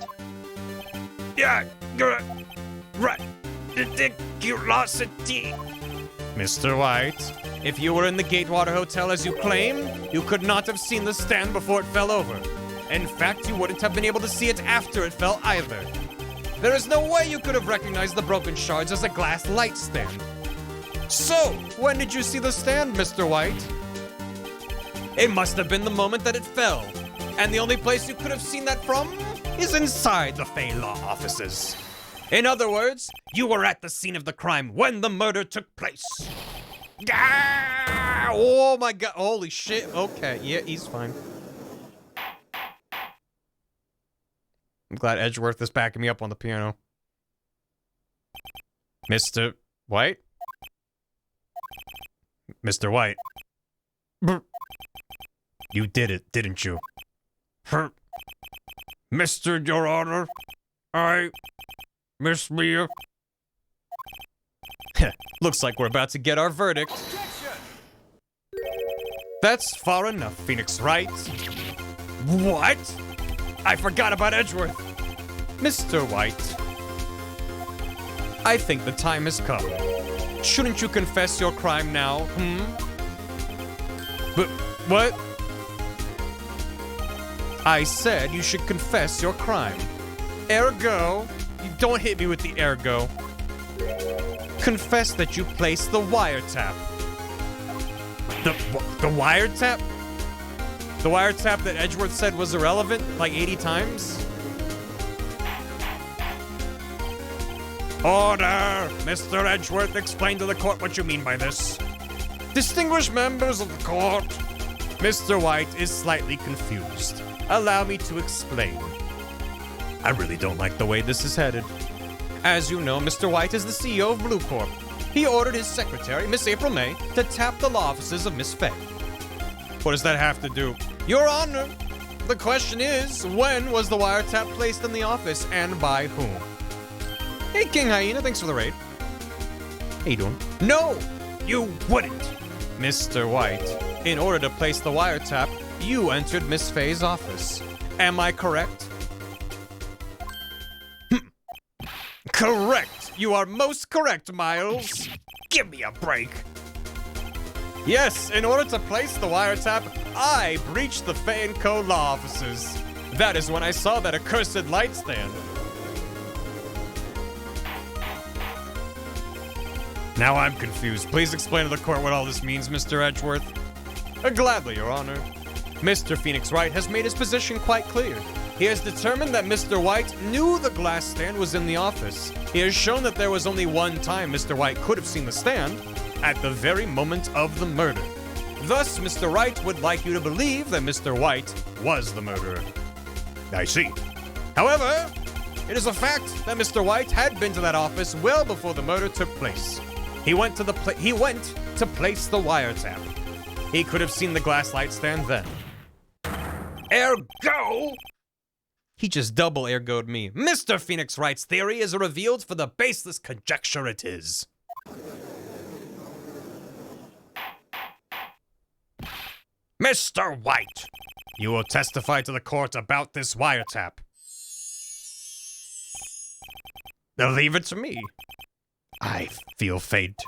Yeah, right. ridiculosity. Mr. White, if you were in the Gatewater Hotel as you claim, you could not have seen the stand before it fell over. In fact, you wouldn't have been able to see it after it fell either. There is no way you could have recognized the broken shards as a glass light stand. So, when did you see the stand, Mr. White? It must have been the moment that it fell. And the only place you could have seen that from is inside the Fey Law offices. In other words, you were at the scene of the crime when the murder took place. Ah! Oh my god, holy shit. Okay, yeah, he's fine. I'm glad Edgeworth is backing me up on the piano. Mr. White? Mr. White. You did it, didn't you? Mr. Your Honor, I miss me. Looks like we're about to get our verdict. That's far enough, Phoenix Wright. What? I forgot about Edgeworth. Mr. White, I think the time has come. Shouldn't you confess your crime now, But, what? I said you should confess your crime. Ergo, you don't hit me with the ergo. Confess that you placed the wiretap. The wiretap? The wiretap that Edgeworth said was irrelevant like 80 times? Order! Mr. Edgeworth, explain to the court what you mean by this. Distinguished members of the court, Mr. White is slightly confused. Allow me to explain. I really don't like the way this is headed. As you know, Mr. White is the CEO of Blue Corp. He ordered his secretary, Miss April May, to tap the law offices of Miss Faye. What does that have to do? Your Honor, the question is, when was the wiretap placed in the office and by whom? Hey, King Hyena, thanks for the raid. How you doing? No, you wouldn't. Mr. White, in order to place the wiretap, you entered Miss Faye's office. Am I correct? Correct! You are most correct, Miles. Give me a break. Yes, in order to place the wiretap, I breached the Faye & Co. law offices. That is when I saw that accursed light stand. Now I'm confused. Please explain to the court what all this means, Mr. Edgeworth. Gladly, Your Honor. Mr. Phoenix Wright has made his position quite clear. He has determined that Mr. White knew the glass stand was in the office. He has shown that there was only one time Mr. White could have seen the stand, at the very moment of the murder. Thus, Mr. Wright would like you to believe that Mr. White was the murderer. I see. However, it is a fact that Mr. White had been to that office well before the murder took place. He went to place the wiretap. He could have seen the glass light stand then. Ergo! He just double ergoed me. Mr. Phoenix Wright's theory is revealed for the baseless conjecture it is. Mr. White, you will testify to the court about this wiretap. Now leave it to me. I feel faint.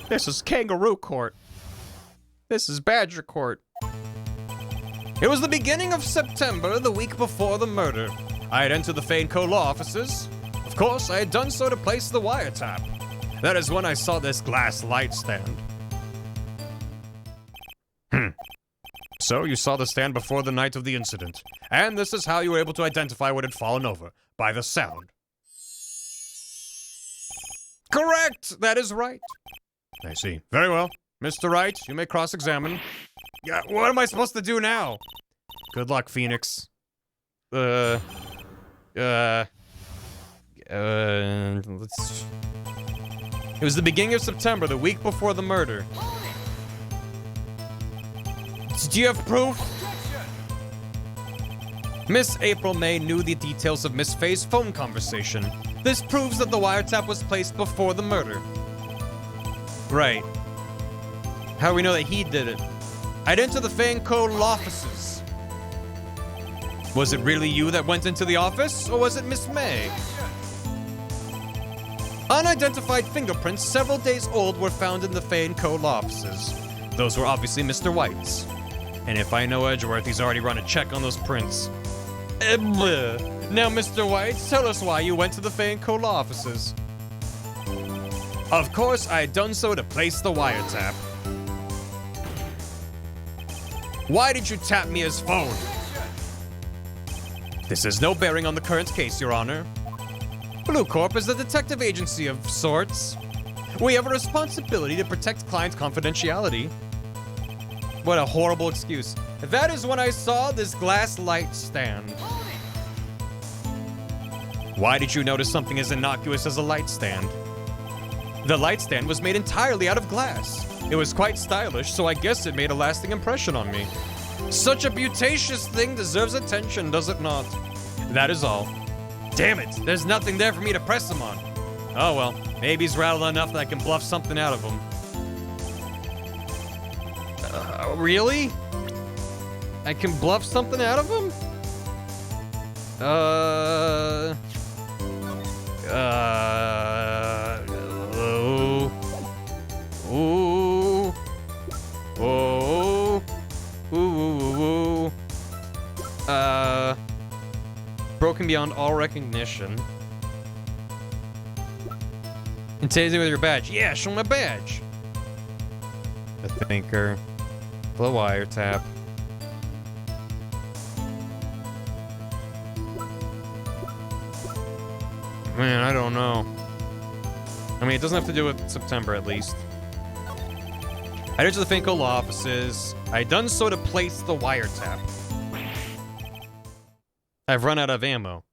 This is Kangaroo Court. This is Badger Court. It was the beginning of September, the week before the murder. I had entered the Faye & Co. law offices. Of course, I had done so to place the wiretap. That is when I saw this glass light stand. So you saw the stand before the night of the incident. And this is how you were able to identify what had fallen over, by the sound. Correct! That is right. I see. Very well. Mr. Wright, you may cross-examine. Yeah, what am I supposed to do now? Good luck, Phoenix. Let's... It was the beginning of September, the week before the murder. Do you have proof? Miss April May knew the details of Miss Faye's phone conversation. This proves that the wiretap was placed before the murder. Right. How do we know that he did it? I'd enter the Faye & Co. law offices. Was it really you that went into the office, or was it Miss May? Unidentified fingerprints several days old were found in the Fay and Co. law offices. Those were obviously Mr. White's. And if I know Edgeworth, he's already run a check on those prints. Now, Mr. White, tell us why you went to the Fay and Co. law offices. Of course, I had done so to place the wiretap. Why did you tap Mia's phone? This has no bearing on the current case, Your Honor. Blue Corp is a detective agency of sorts. We have a responsibility to protect client confidentiality. What a horrible excuse. That is when I saw this glass light stand. Why did you notice something as innocuous as a light stand? The light stand was made entirely out of glass. It was quite stylish, so I guess it made a lasting impression on me. Such a beauteous thing deserves attention, does it not? That is all. Damn it, there's nothing there for me to press him on. Oh well, maybe he's rattled enough that I can bluff something out of him. Really? I can bluff something out of him? Broken beyond all recognition. And tasing with your badge. Yeah, show my badge. The thinker. The wiretap. Man, I don't know. I mean, it doesn't have to do with September, at least. I did to the Finco law offices. I done so to place the wiretap. I've run out of ammo.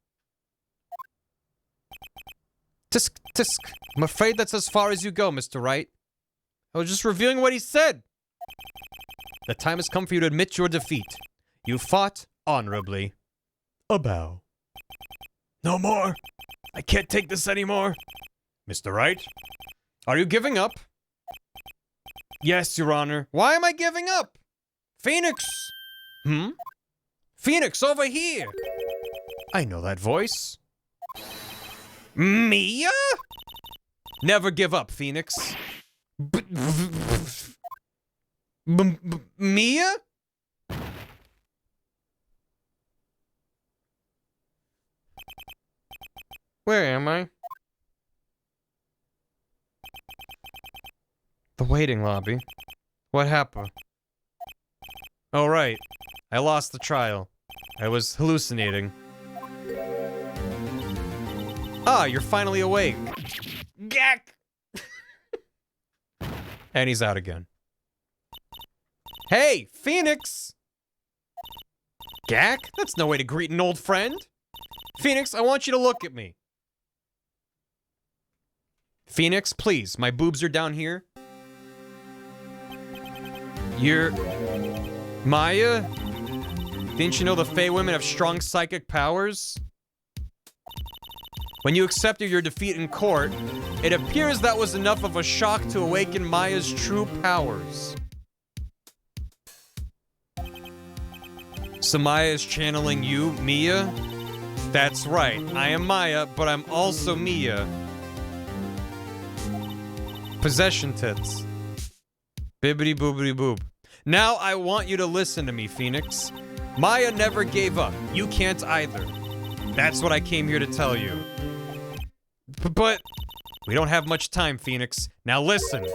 Tisk, tisk. I'm afraid that's as far as you go, Mr. Wright. I was just reviewing what he said. The time has come for you to admit your defeat. You fought honorably. A bow. No more. I can't take this anymore. Mr. Wright? Are you giving up? Yes, Your Honor. Why am I giving up? Phoenix! Phoenix, over here! I know that voice. Mia? Never give up, Phoenix. Mia? Where am I? The waiting lobby. What happened? Oh, right. I lost the trial. I was hallucinating. Ah, you're finally awake. Gak! And he's out again. Hey, Phoenix! Gak? That's no way to greet an old friend. Phoenix, I want you to look at me. Phoenix, please. My boobs are down here. You're... Maya? Didn't you know the Fey women have strong psychic powers? When you accepted your defeat in court, it appears that was enough of a shock to awaken Maya's true powers. So Maya is channeling you, Mia? That's right. I am Maya, but I'm also Mia. Possession tits. Bibbidi boobidi boob. Now I want you to listen to me, Phoenix. Maya never gave up. You can't either. That's what I came here to tell you. But we don't have much time, Phoenix. Now listen.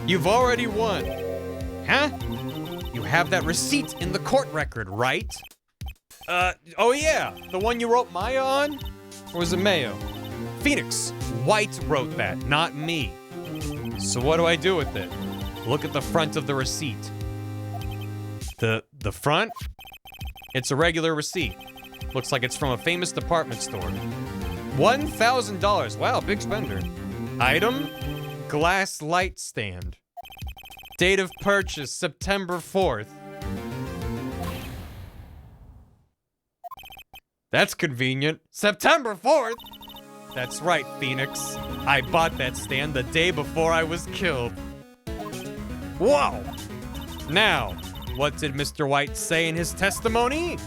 You've already won. Huh? You have that receipt in the court record, right? Oh yeah. The one you wrote Maya on? Or was it Mayo? Phoenix. White wrote that, not me. So what do I do with it? Look at the front of the receipt. The front? It's a regular receipt. Looks like it's from a famous department store. $1,000. Wow, big spender. Item? Glass light stand. Date of purchase, September 4th. That's convenient. September 4th? That's right, Phoenix. I bought that stand the day before I was killed. Whoa! Now, what did Mr. White say in his testimony?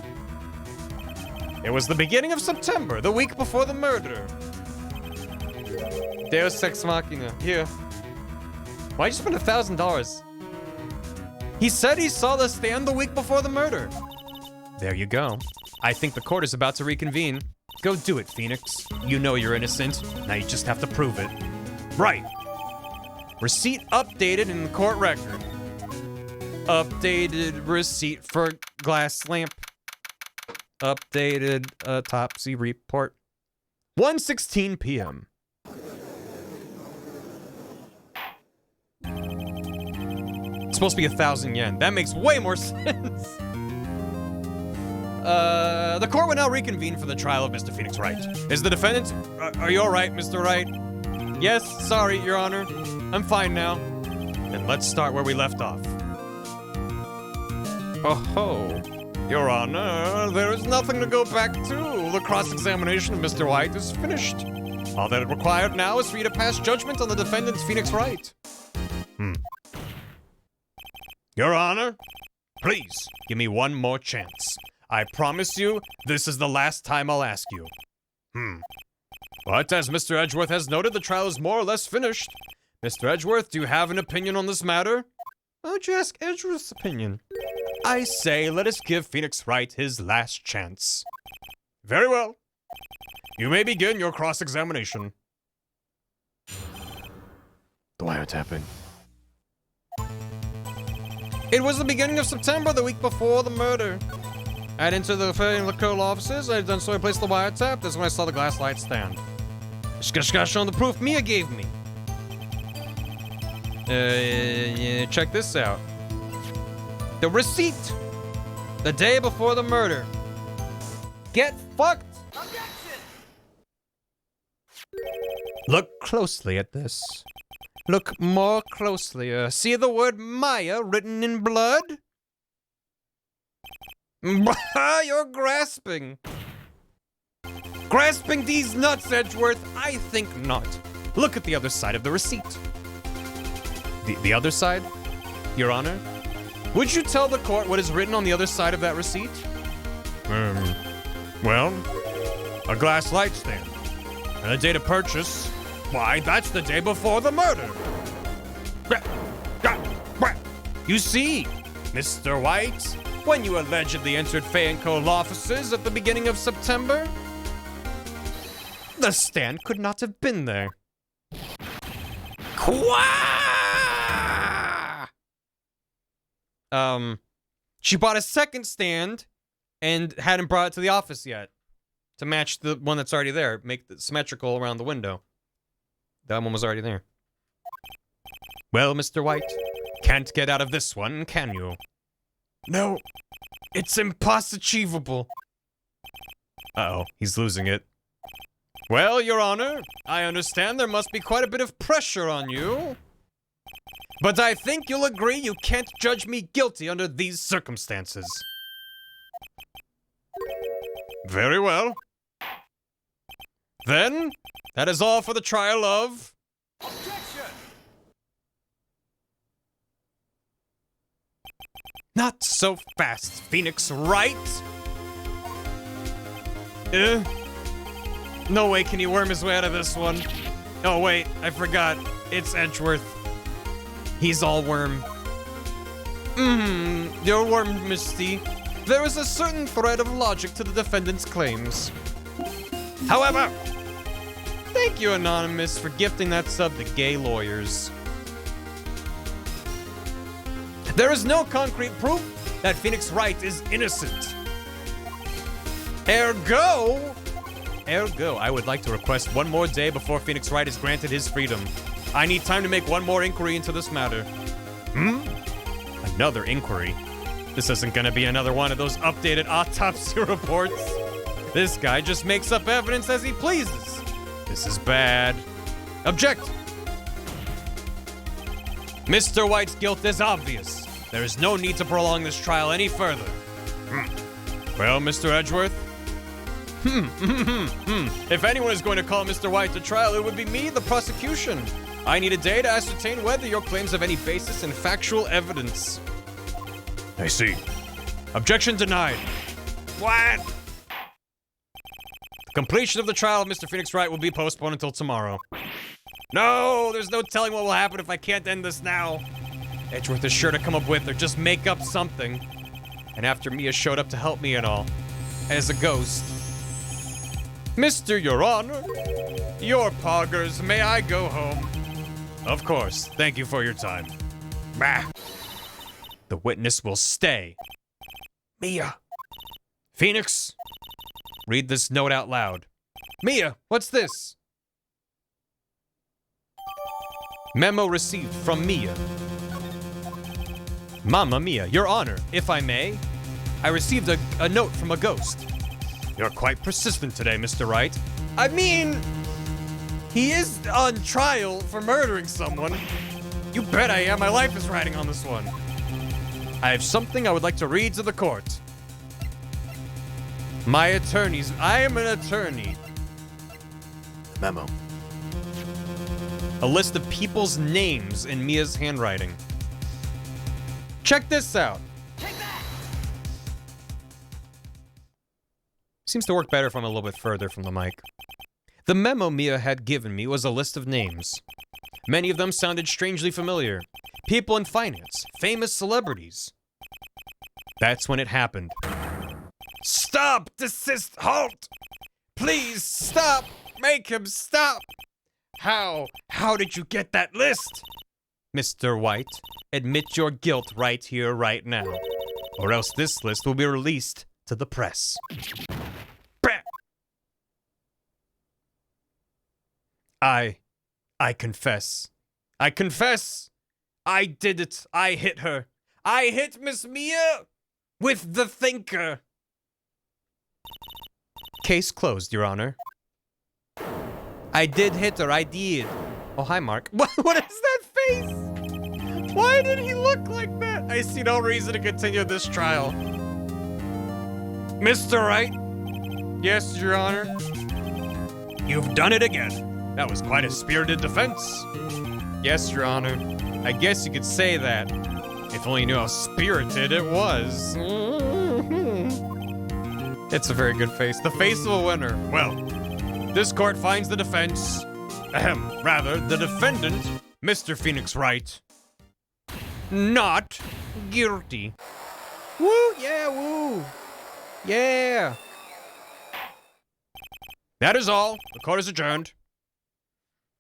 It was the beginning of September, the week before the murder. Deus Ex Machina. Here. Why'd you spend $1,000? He said he saw the stand the week before the murder. There you go. I think the court is about to reconvene. Go do it, Phoenix. You know you're innocent. Now you just have to prove it. Right. Receipt updated in the court record. Updated receipt for glass lamp. Updated autopsy report. 1:16 p.m. It's supposed to be 1,000 yen. That makes way more sense. The court will now reconvene for the trial of Mr. Phoenix Wright. Is the defendant... Are you alright, Mr. Wright? Yes, sorry, Your Honor. I'm fine now. Then let's start where we left off. Oh-ho. Your Honor, there is nothing to go back to. The cross-examination of Mr. White is finished. All that is required now is for you to pass judgment on the defendant, Phoenix Wright. Your Honor, please give me one more chance. I promise you, this is the last time I'll ask you. But as Mr. Edgeworth has noted, the trial is more or less finished. Mr. Edgeworth, do you have an opinion on this matter? Why don't you ask Edgeworth's opinion? I say, let us give Phoenix Wright his last chance. Very well. You may begin your cross-examination. The wiretapping. It was the beginning of September, the week before the murder. I'd entered the Lacole offices. I'd done so I placed the wiretap. That's when I saw the glass light stand. Shkash on the proof Mia gave me. Check this out. The receipt. The day before the murder. Get fucked. Objection. Look closely at this. Look more closely. See the word Maya written in blood? You're grasping. Grasping these nuts, Edgeworth? I think not. Look at the other side of the receipt. The other side? Your Honor? Would you tell the court what is written on the other side of that receipt? Well, a glass light stand. And the date of purchase, why, that's the day before the murder. You see, Mr. White, when you allegedly entered Fay & Co. offices at the beginning of September, the stand could not have been there. She bought a second stand and hadn't brought it to the office yet to match the one that's already there, make it symmetrical around the window. That one was already there. Well, Mr. White, can't get out of this one, can you? No, it's impossible. Uh-oh, he's losing it. Well, Your Honor, I understand there must be quite a bit of pressure on you. But I think you'll agree you can't judge me guilty under these circumstances. Very well. Then, that is all for the trial of... Objection! Not so fast, Phoenix Wright! No way can he worm his way out of this one. Oh wait, I forgot. It's Edgeworth. He's all worm. You're worm, Misty. There is a certain thread of logic to the defendant's claims. However, thank you, Anonymous, for gifting that sub to gay lawyers. There is no concrete proof that Phoenix Wright is innocent. Ergo, I would like to request one more day before Phoenix Wright is granted his freedom. I need time to make one more inquiry into this matter. Another inquiry? This isn't gonna be another one of those updated autopsy reports. This guy just makes up evidence as he pleases. This is bad. Object! Mr. White's guilt is obvious. There is no need to prolong this trial any further. Well, Mr. Edgeworth? If anyone is going to call Mr. White to trial, it would be me, the prosecution. I need a day to ascertain whether your claims have any basis in factual evidence. I see. Objection denied. What? The completion of the trial of Mr. Phoenix Wright will be postponed until tomorrow. No, there's no telling what will happen if I can't end this now. Edgeworth is sure to come up with or just make up something. And after Mia showed up to help me and all, as a ghost. Mr. Your Honor, your poggers, may I go home? Of course, thank you for your time. Bah. The witness will stay. Mia. Phoenix, read this note out loud. Mia, what's this? Memo received from Mia. Mamma Mia, Your Honor, if I may, I received a note from a ghost. You're quite persistent today, Mr. Wright. I mean, he is on trial for murdering someone. You bet I am. My life is riding on this one. I have something I would like to read to the court. My attorneys, I am an attorney. Memo. A list of people's names in Mia's handwriting. Check this out. Seems to work better if I'm a little bit further from the mic. The memo Mia had given me was a list of names. Many of them sounded strangely familiar. People in finance, famous celebrities. That's when it happened. Stop! Desist! Halt! Please stop! Make him stop! How did you get that list? Mr. White, admit your guilt right here, right now. Or else this list will be released to the press. I confess. I confess! I did it. I hit her. I hit Miss Mia with the thinker. Case closed, Your Honor. I did hit her. I did. Oh, hi, Mark. What is that face? Why did he look like that? I see no reason to continue this trial. Mr. Wright? Yes, Your Honor? You've done it again. That was quite a spirited defense. Yes, Your Honor. I guess you could say that. If only you knew how spirited it was. It's a very good face. The face of a winner. Well, this court finds the defense, the defendant, Mr. Phoenix Wright, not guilty. Woo, yeah, woo. Yeah. That is all. The court is adjourned.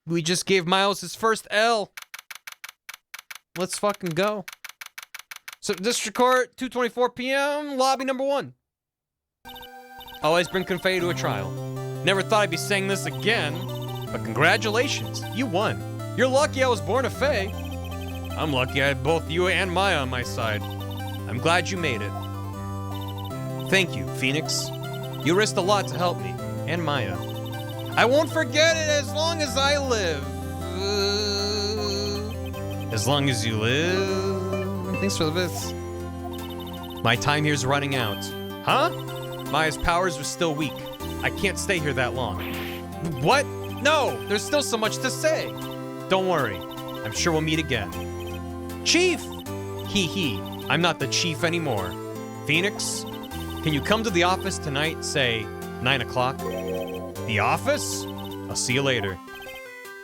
We just gave Miles his first L. Let's fucking go. So, District Court, 2:24 p.m., lobby number 1. Always bring confetti to a trial. Never thought I'd be saying this again, but congratulations, you won. You're lucky I was born a Fae. I'm lucky I had both you and Maya on my side. I'm glad you made it. Thank you, Phoenix. You risked a lot to help me, and Maya. I won't forget it as long as I live. As long as you live. Thanks for the bits. My time here's running out. Huh? Maya's powers are still weak. I can't stay here that long. What? No, there's still so much to say. Don't worry. I'm sure we'll meet again. Chief! Hee. I'm not the chief anymore. Phoenix, can you come to the office tonight, say 9 o'clock? The office? I'll see you later.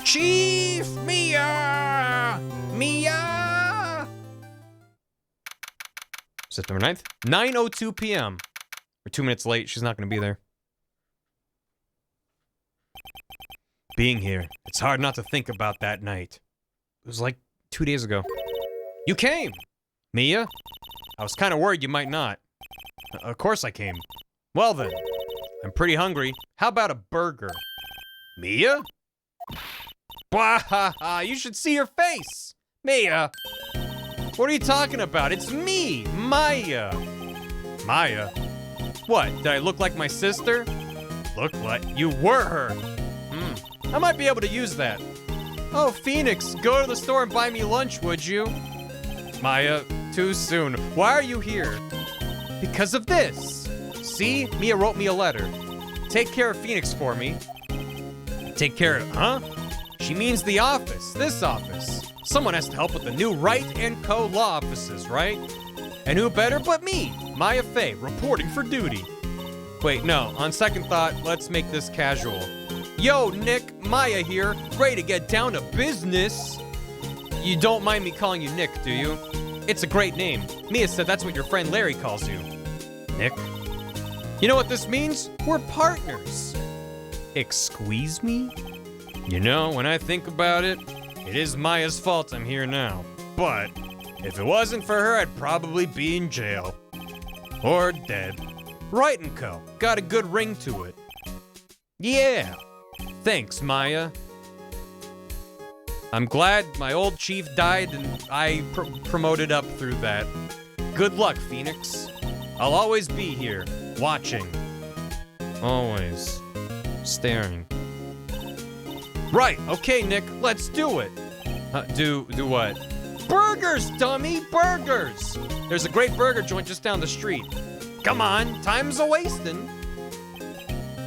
Chief Mia! Mia! September 9th, 9:02 p.m. We're 2 minutes late. She's not going to be there. Being here, it's hard not to think about that night. It was like 2 days ago. You came! Mia? I was kind of worried you might not. Of course I came. Well then, I'm pretty hungry. How about a burger? Mia? Bwahaha, you should see your face! Mia! What are you talking about? It's me, Maya! Maya? What, did I look like my sister? Look like you were her. I might be able to use that. Oh, Phoenix, go to the store and buy me lunch, would you? Maya, too soon. Why are you here? Because of this. See, Mia wrote me a letter. Take care of Phoenix for me. Take care of, huh? She means the office, this office. Someone has to help with the new Wright & Co. law offices, right? And who better but me, Maya Fey, reporting for duty. Wait, no, on second thought, let's make this casual. Yo, Nick, Maya here, ready to get down to business. You don't mind me calling you Nick, do you? It's a great name. Mia said that's what your friend Larry calls you. Nick? You know what this means? We're partners. Excuse me? You know, when I think about it, it is Maya's fault I'm here now. But if it wasn't for her, I'd probably be in jail. Or dead. Wright & Co. Got a good ring to it. Yeah. Thanks, Maya. I'm glad my old chief died and I promoted up through that. Good luck, Phoenix. I'll always be here, watching. Always. Staring. Right, okay, Nick, let's do it. Do what? Burgers, dummy, burgers! There's a great burger joint just down the street. Come on, time's a-wasting.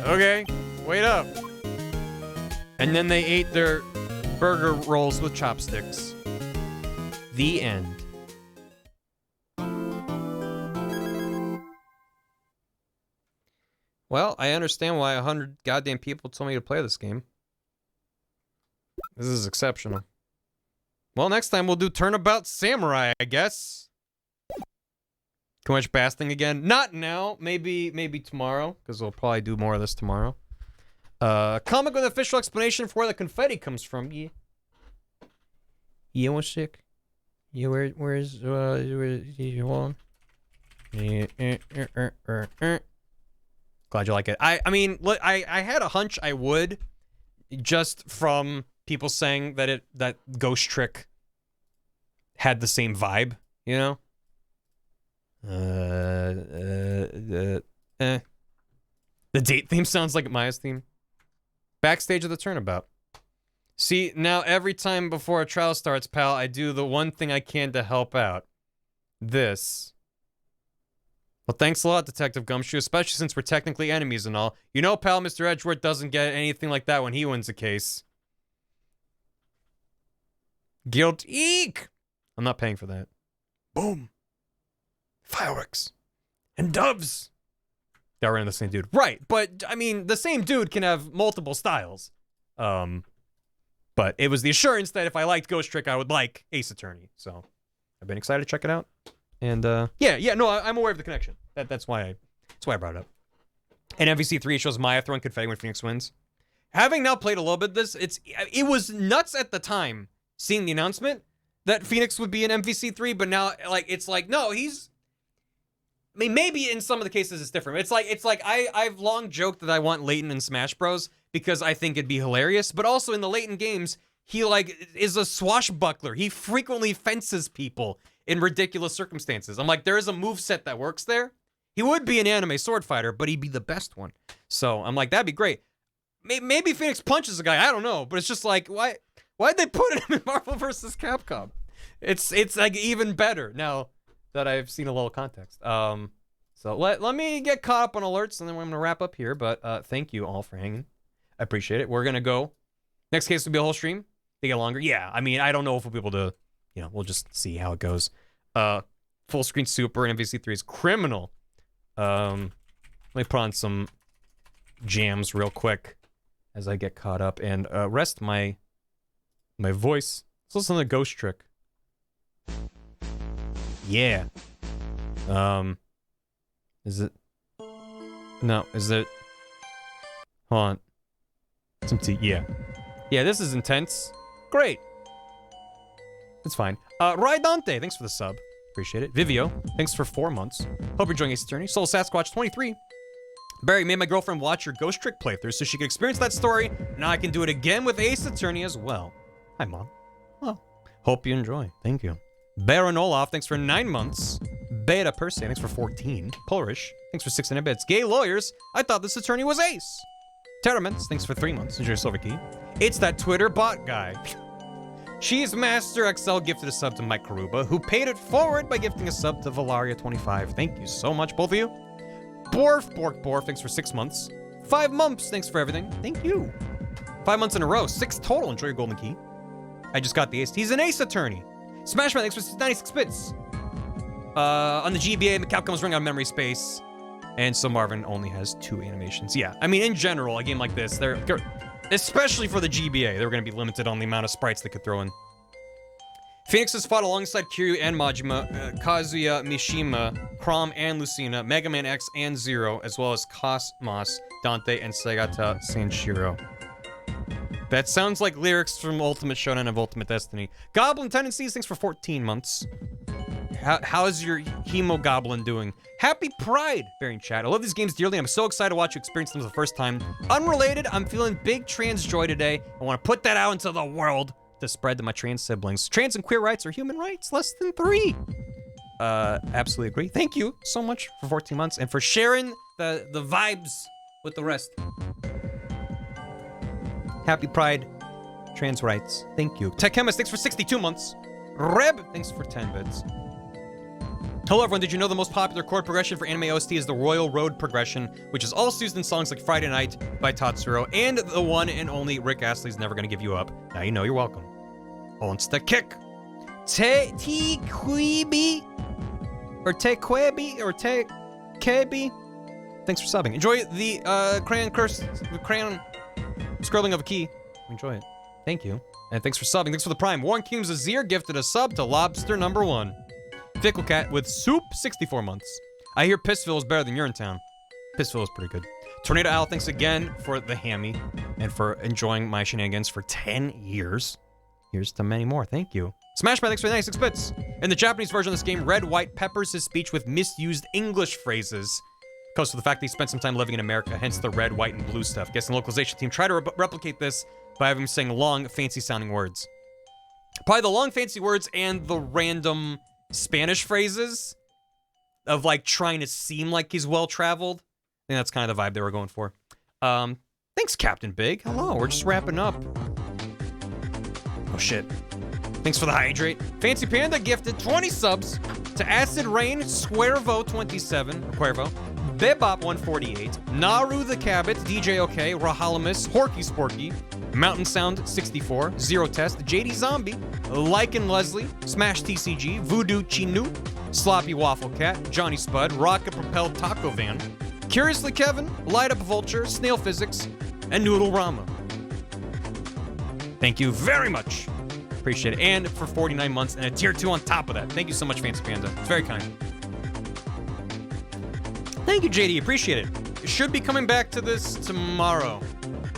Okay, wait up. And then they ate their burger rolls with chopsticks. The end. Well, I understand why 100 goddamn people told me to play this game. This is exceptional. Well, next time we'll do Turnabout Samurai, I guess. Too much basting again? Not now. Maybe tomorrow, because we'll probably do more of this tomorrow. Comic with official explanation for where the confetti comes from. Yeah. Yeah, one sec. Yeah, where's you on? Glad you like it. I mean, look, I had a hunch I would, just from people saying that that Ghost Trick had the same vibe, you know? The date theme sounds like Maya's theme. Backstage of the Turnabout. See, now every time before a trial starts, pal, I do the one thing I can to help out. This. Well, thanks a lot, Detective Gumshoe, especially since we're technically enemies and all. You know, pal, Mr. Edgeworth doesn't get anything like that when he wins a case. Guilt. Eek! I'm not paying for that. Boom. Fireworks. And doves. That ran the same dude. Right, but, I mean, the same dude can have multiple styles. But it was the assurance that if I liked Ghost Trick, I would like Ace Attorney. So, I've been excited to check it out. And, yeah, no, I'm aware of the connection. That's why I brought it up. And MVC3 shows Maya throwing confetti when Phoenix wins. Having now played a little bit of this, it was nuts at the time, seeing the announcement that Phoenix would be in MVC3, but now, like, it's like, no, he's... I mean, maybe in some of the cases it's different. It's like I've long joked that I want Layton in Smash Bros. Because I think it'd be hilarious, but also in the Layton games, he, like, is a swashbuckler. He frequently fences people in ridiculous circumstances. I'm like, there is a moveset that works there. He would be an anime sword fighter, but he'd be the best one. So I'm like, that'd be great. Maybe Phoenix punches a guy, I don't know, but it's just like, why'd they put him in Marvel vs. Capcom? It's like even better now that I've seen a little context. So let me get caught up on alerts, and then we're gonna wrap up here. But thank you all for hanging. I appreciate it. We're gonna go. Next case will be a whole stream. They get longer. Yeah, I mean, I don't know if we'll be able to, you know, we'll just see how it goes. Full screen super and MVC3 is criminal. Let me put on some jams real quick as I get caught up and rest my voice. Let's listen to the Ghost Trick. Yeah. Is it? No, is it? Hold on. Some tea. Yeah. Yeah, this is intense. Great. It's fine. Rai Dante, thanks for the sub. Appreciate it. Vivio, thanks for 4 months. Hope you're enjoying Ace Attorney. Soul Sasquatch 23. Barry made my girlfriend watch your Ghost Trick playthrough so she could experience that story. Now I can do it again with Ace Attorney as well. Hi, Mom. Well, hope you enjoy. Thank you. Baron Olaf, thanks for 9 months. Beta Perse, thanks for 14. Polish, thanks for 600 bits. Gay Lawyers, I thought this attorney was Ace. Terraments, thanks for 3 months. Enjoy your silver key. It's that Twitter bot guy. Cheese Master XL gifted a sub to Mike Karuba, who paid it forward by gifting a sub to Valaria25. Thank you so much, both of you. Borf, thanks for 6 months. 5 months, thanks for everything. Thank you. 5 months in a row, 6 total. Enjoy your golden key. I just got the ace. He's an Ace Attorney. Smashman, thanks for 96 bits. On the GBA, Capcom's running out of memory space. And so Marvin only has 2 animations. Yeah, I mean, in general, a game like this, Especially for the GBA. They were going to be limited on the amount of sprites they could throw in. Phoenix has fought alongside Kiryu and Majima, Kazuya, Mishima, Chrom and Lucina, Mega Man X and Zero, as well as Cosmos, Dante, and Segata Sanshiro. That sounds like lyrics from Ultimate Shonen of Ultimate Destiny. Goblin Tendencies, thanks for 14 months. How's your Hemo Goblin doing? Happy Pride, bearing chat. I love these games dearly. I'm so excited to watch you experience them for the first time. Unrelated, I'm feeling big trans joy today. I want to put that out into the world to spread to my trans siblings. Trans and queer rights are human rights, less than 3. Absolutely agree. Thank you so much for 14 months and for sharing the vibes with the rest. Happy Pride, trans rights. Thank you. Tech Chemist, thanks for 62 months. Reb, thanks for 10 bits. Hello everyone, did you know the most popular chord progression for anime OST is the Royal Road progression, which is also used in songs like Friday Night by Tatsuro, and the one and only Rick Astley's Never Gonna Give You Up. Now you know, you're welcome. Onsta kick. Te Quibi. Or Te Quebi. Or Te Kebi. Thanks for subbing. Enjoy the crayon scrolling of a key. Enjoy it. Thank you. And thanks for subbing. Thanks for the prime. Warren King's Azir gifted a sub to Lobster number 1. Fickle Cat with Soup, 64 months. I hear Pissville is better than Urinetown. Pissville is pretty good. Tornado Owl, thanks again for the hammy and for enjoying my shenanigans for 10 years. Here's to many more. Thank you. Smashman, thanks for the 96 bits. In the Japanese version of this game, Red White peppers his speech with misused English phrases. Because of the fact that he spent some time living in America, hence the red, white, and blue stuff. Guess the localization team tried to replicate this by having him saying long, fancy-sounding words. Probably the long, fancy words and the random Spanish phrases of like trying to seem like he's well-traveled. I think that's kind of the vibe they were going for. Thanks, Captain Big. Hello, we're just wrapping up. Oh, shit. Thanks for the hydrate. Fancy Panda gifted 20 subs to Acid Rain, Squervo27, Bebop 148, Naru the Cabot, DJ OK, Rahalamus, Horky Sporky, Mountain Sound 64, Zero Test, JD Zombie, Lycan Leslie, Smash TCG, Voodoo Chinu, Sloppy Waffle Cat, Johnny Spud, Rocket Propelled Taco Van, Curiously Kevin, Light Up Vulture, Snail Physics, and Noodle Rama. Thank you very much. Appreciate it. And for 49 months and a tier 2 on top of that. Thank you so much, Fancy Panda. It's very kind. Thank you, JD. Appreciate it. Should be coming back to this tomorrow,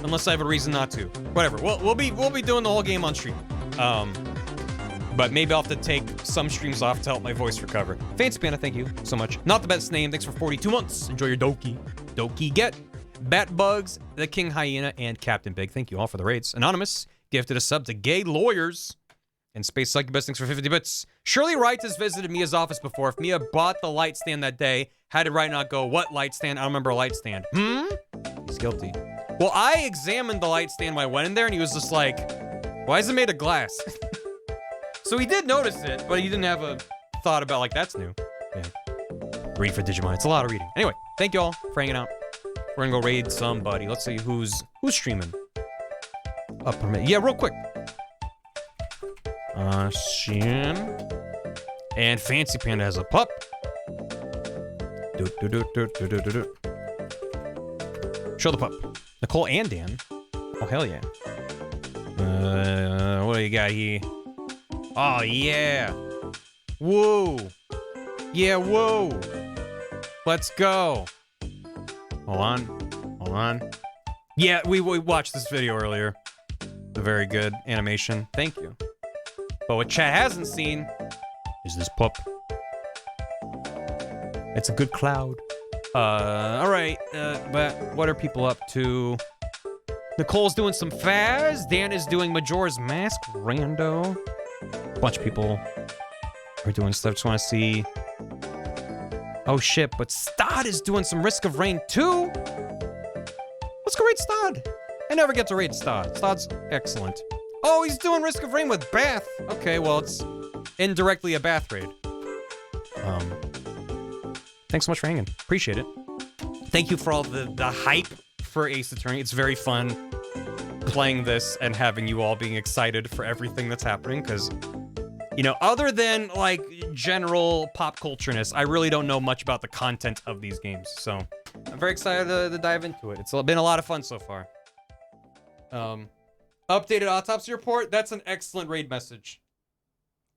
unless I have a reason not to. Whatever. We'll be doing the whole game on stream. But maybe I'll have to take some streams off to help my voice recover. Fancy Panda, thank you so much. Not the best name. Thanks for 42 months. Enjoy your Doki. Doki get. Bat Bugs, the King Hyena, and Captain Big. Thank you all for the raids. Anonymous gifted a sub to Gay Lawyers. And Space Succubus, thanks for 50 bits. Shirley Wright has visited Mia's office before. If Mia bought the light stand that day, how did Wright not go, what light stand? I don't remember a light stand. He's guilty. Well, I examined the light stand when I went in there, and he was just like, why is it made of glass? So he did notice it, but he didn't have a thought about, like, that's new. Yeah. Read for Digimon. It's a lot of reading. Anyway, thank you all for hanging out. We're gonna go raid somebody. Let's see who's streaming. Yeah, real quick. Shin. And Fancy Panda has a pup. Show the pup. Nicole and Dan. Oh, hell yeah. What do you got here? Oh, yeah. Whoa. Yeah, whoa. Let's go. Hold on. Yeah, we watched this video earlier. The very good animation. Thank you. But what chat hasn't seen is this pup. It's a good cloud. Alright, but what are people up to? Nicole's doing some Faz. Dan is doing Majora's Mask. Rando. A bunch of people are doing stuff. Just want to see. Oh shit, but Stod is doing some Risk of Rain too? Let's go raid Stod. I never get to raid Stod. Stod's excellent. Oh, he's doing Risk of Rain with Bath. Okay, well, it's indirectly a Bath raid. Thanks so much for hanging. Appreciate it. Thank you for all the hype for Ace Attorney. It's very fun playing this and having you all being excited for everything that's happening, because, you know, other than, like, general pop cultureness, I really don't know much about the content of these games, so I'm very excited to dive into it. It's been a lot of fun so far. Updated autopsy report. That's an excellent raid message.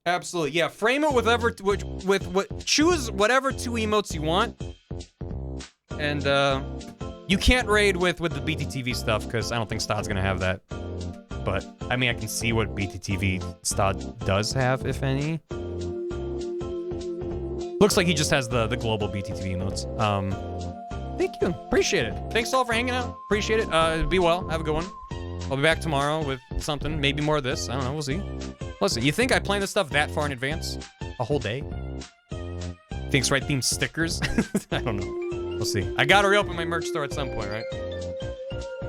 Absolutely, yeah. Frame it choose whatever 2 emotes you want, and you can't raid with the BTTV stuff because I don't think Stod's gonna have that. But I mean, I can see what BTTV Stod does have, if any. Looks like he just has the global BTTV emotes. Thank you, appreciate it. Thanks all for hanging out. Appreciate it. Be well. Have a good one. I'll be back tomorrow with something, maybe more of this. I don't know. We'll see. Listen, you think I plan this stuff that far in advance? A whole day? Thinks right themed stickers? I don't know. We'll see. I gotta reopen my merch store at some point, right?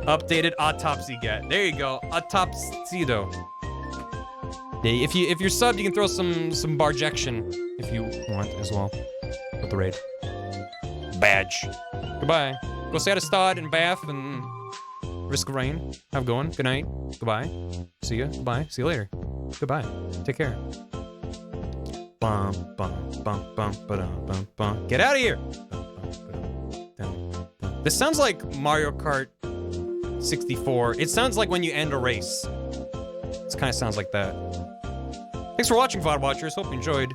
Updated autopsy get. There you go. Autopsido. Yeah, if you're subbed, you can throw some barjection if you want as well. With the raid. Badge. Goodbye. Go say hi to Stod and Bath and Risk of Rain. Have a good one. Good night. Goodbye. See ya. Goodbye. See you later. Goodbye. Take care. Bum, bum, bum, bum, ba-dum, bum, bum. Get out of here! This sounds like Mario Kart 64. It sounds like when you end a race. This kind of sounds like that. Thanks for watching, VOD Watchers. Hope you enjoyed.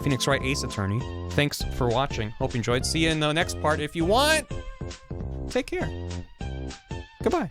Phoenix Wright Ace Attorney. Thanks for watching. Hope you enjoyed. See you in the next part if you want. Take care. Goodbye.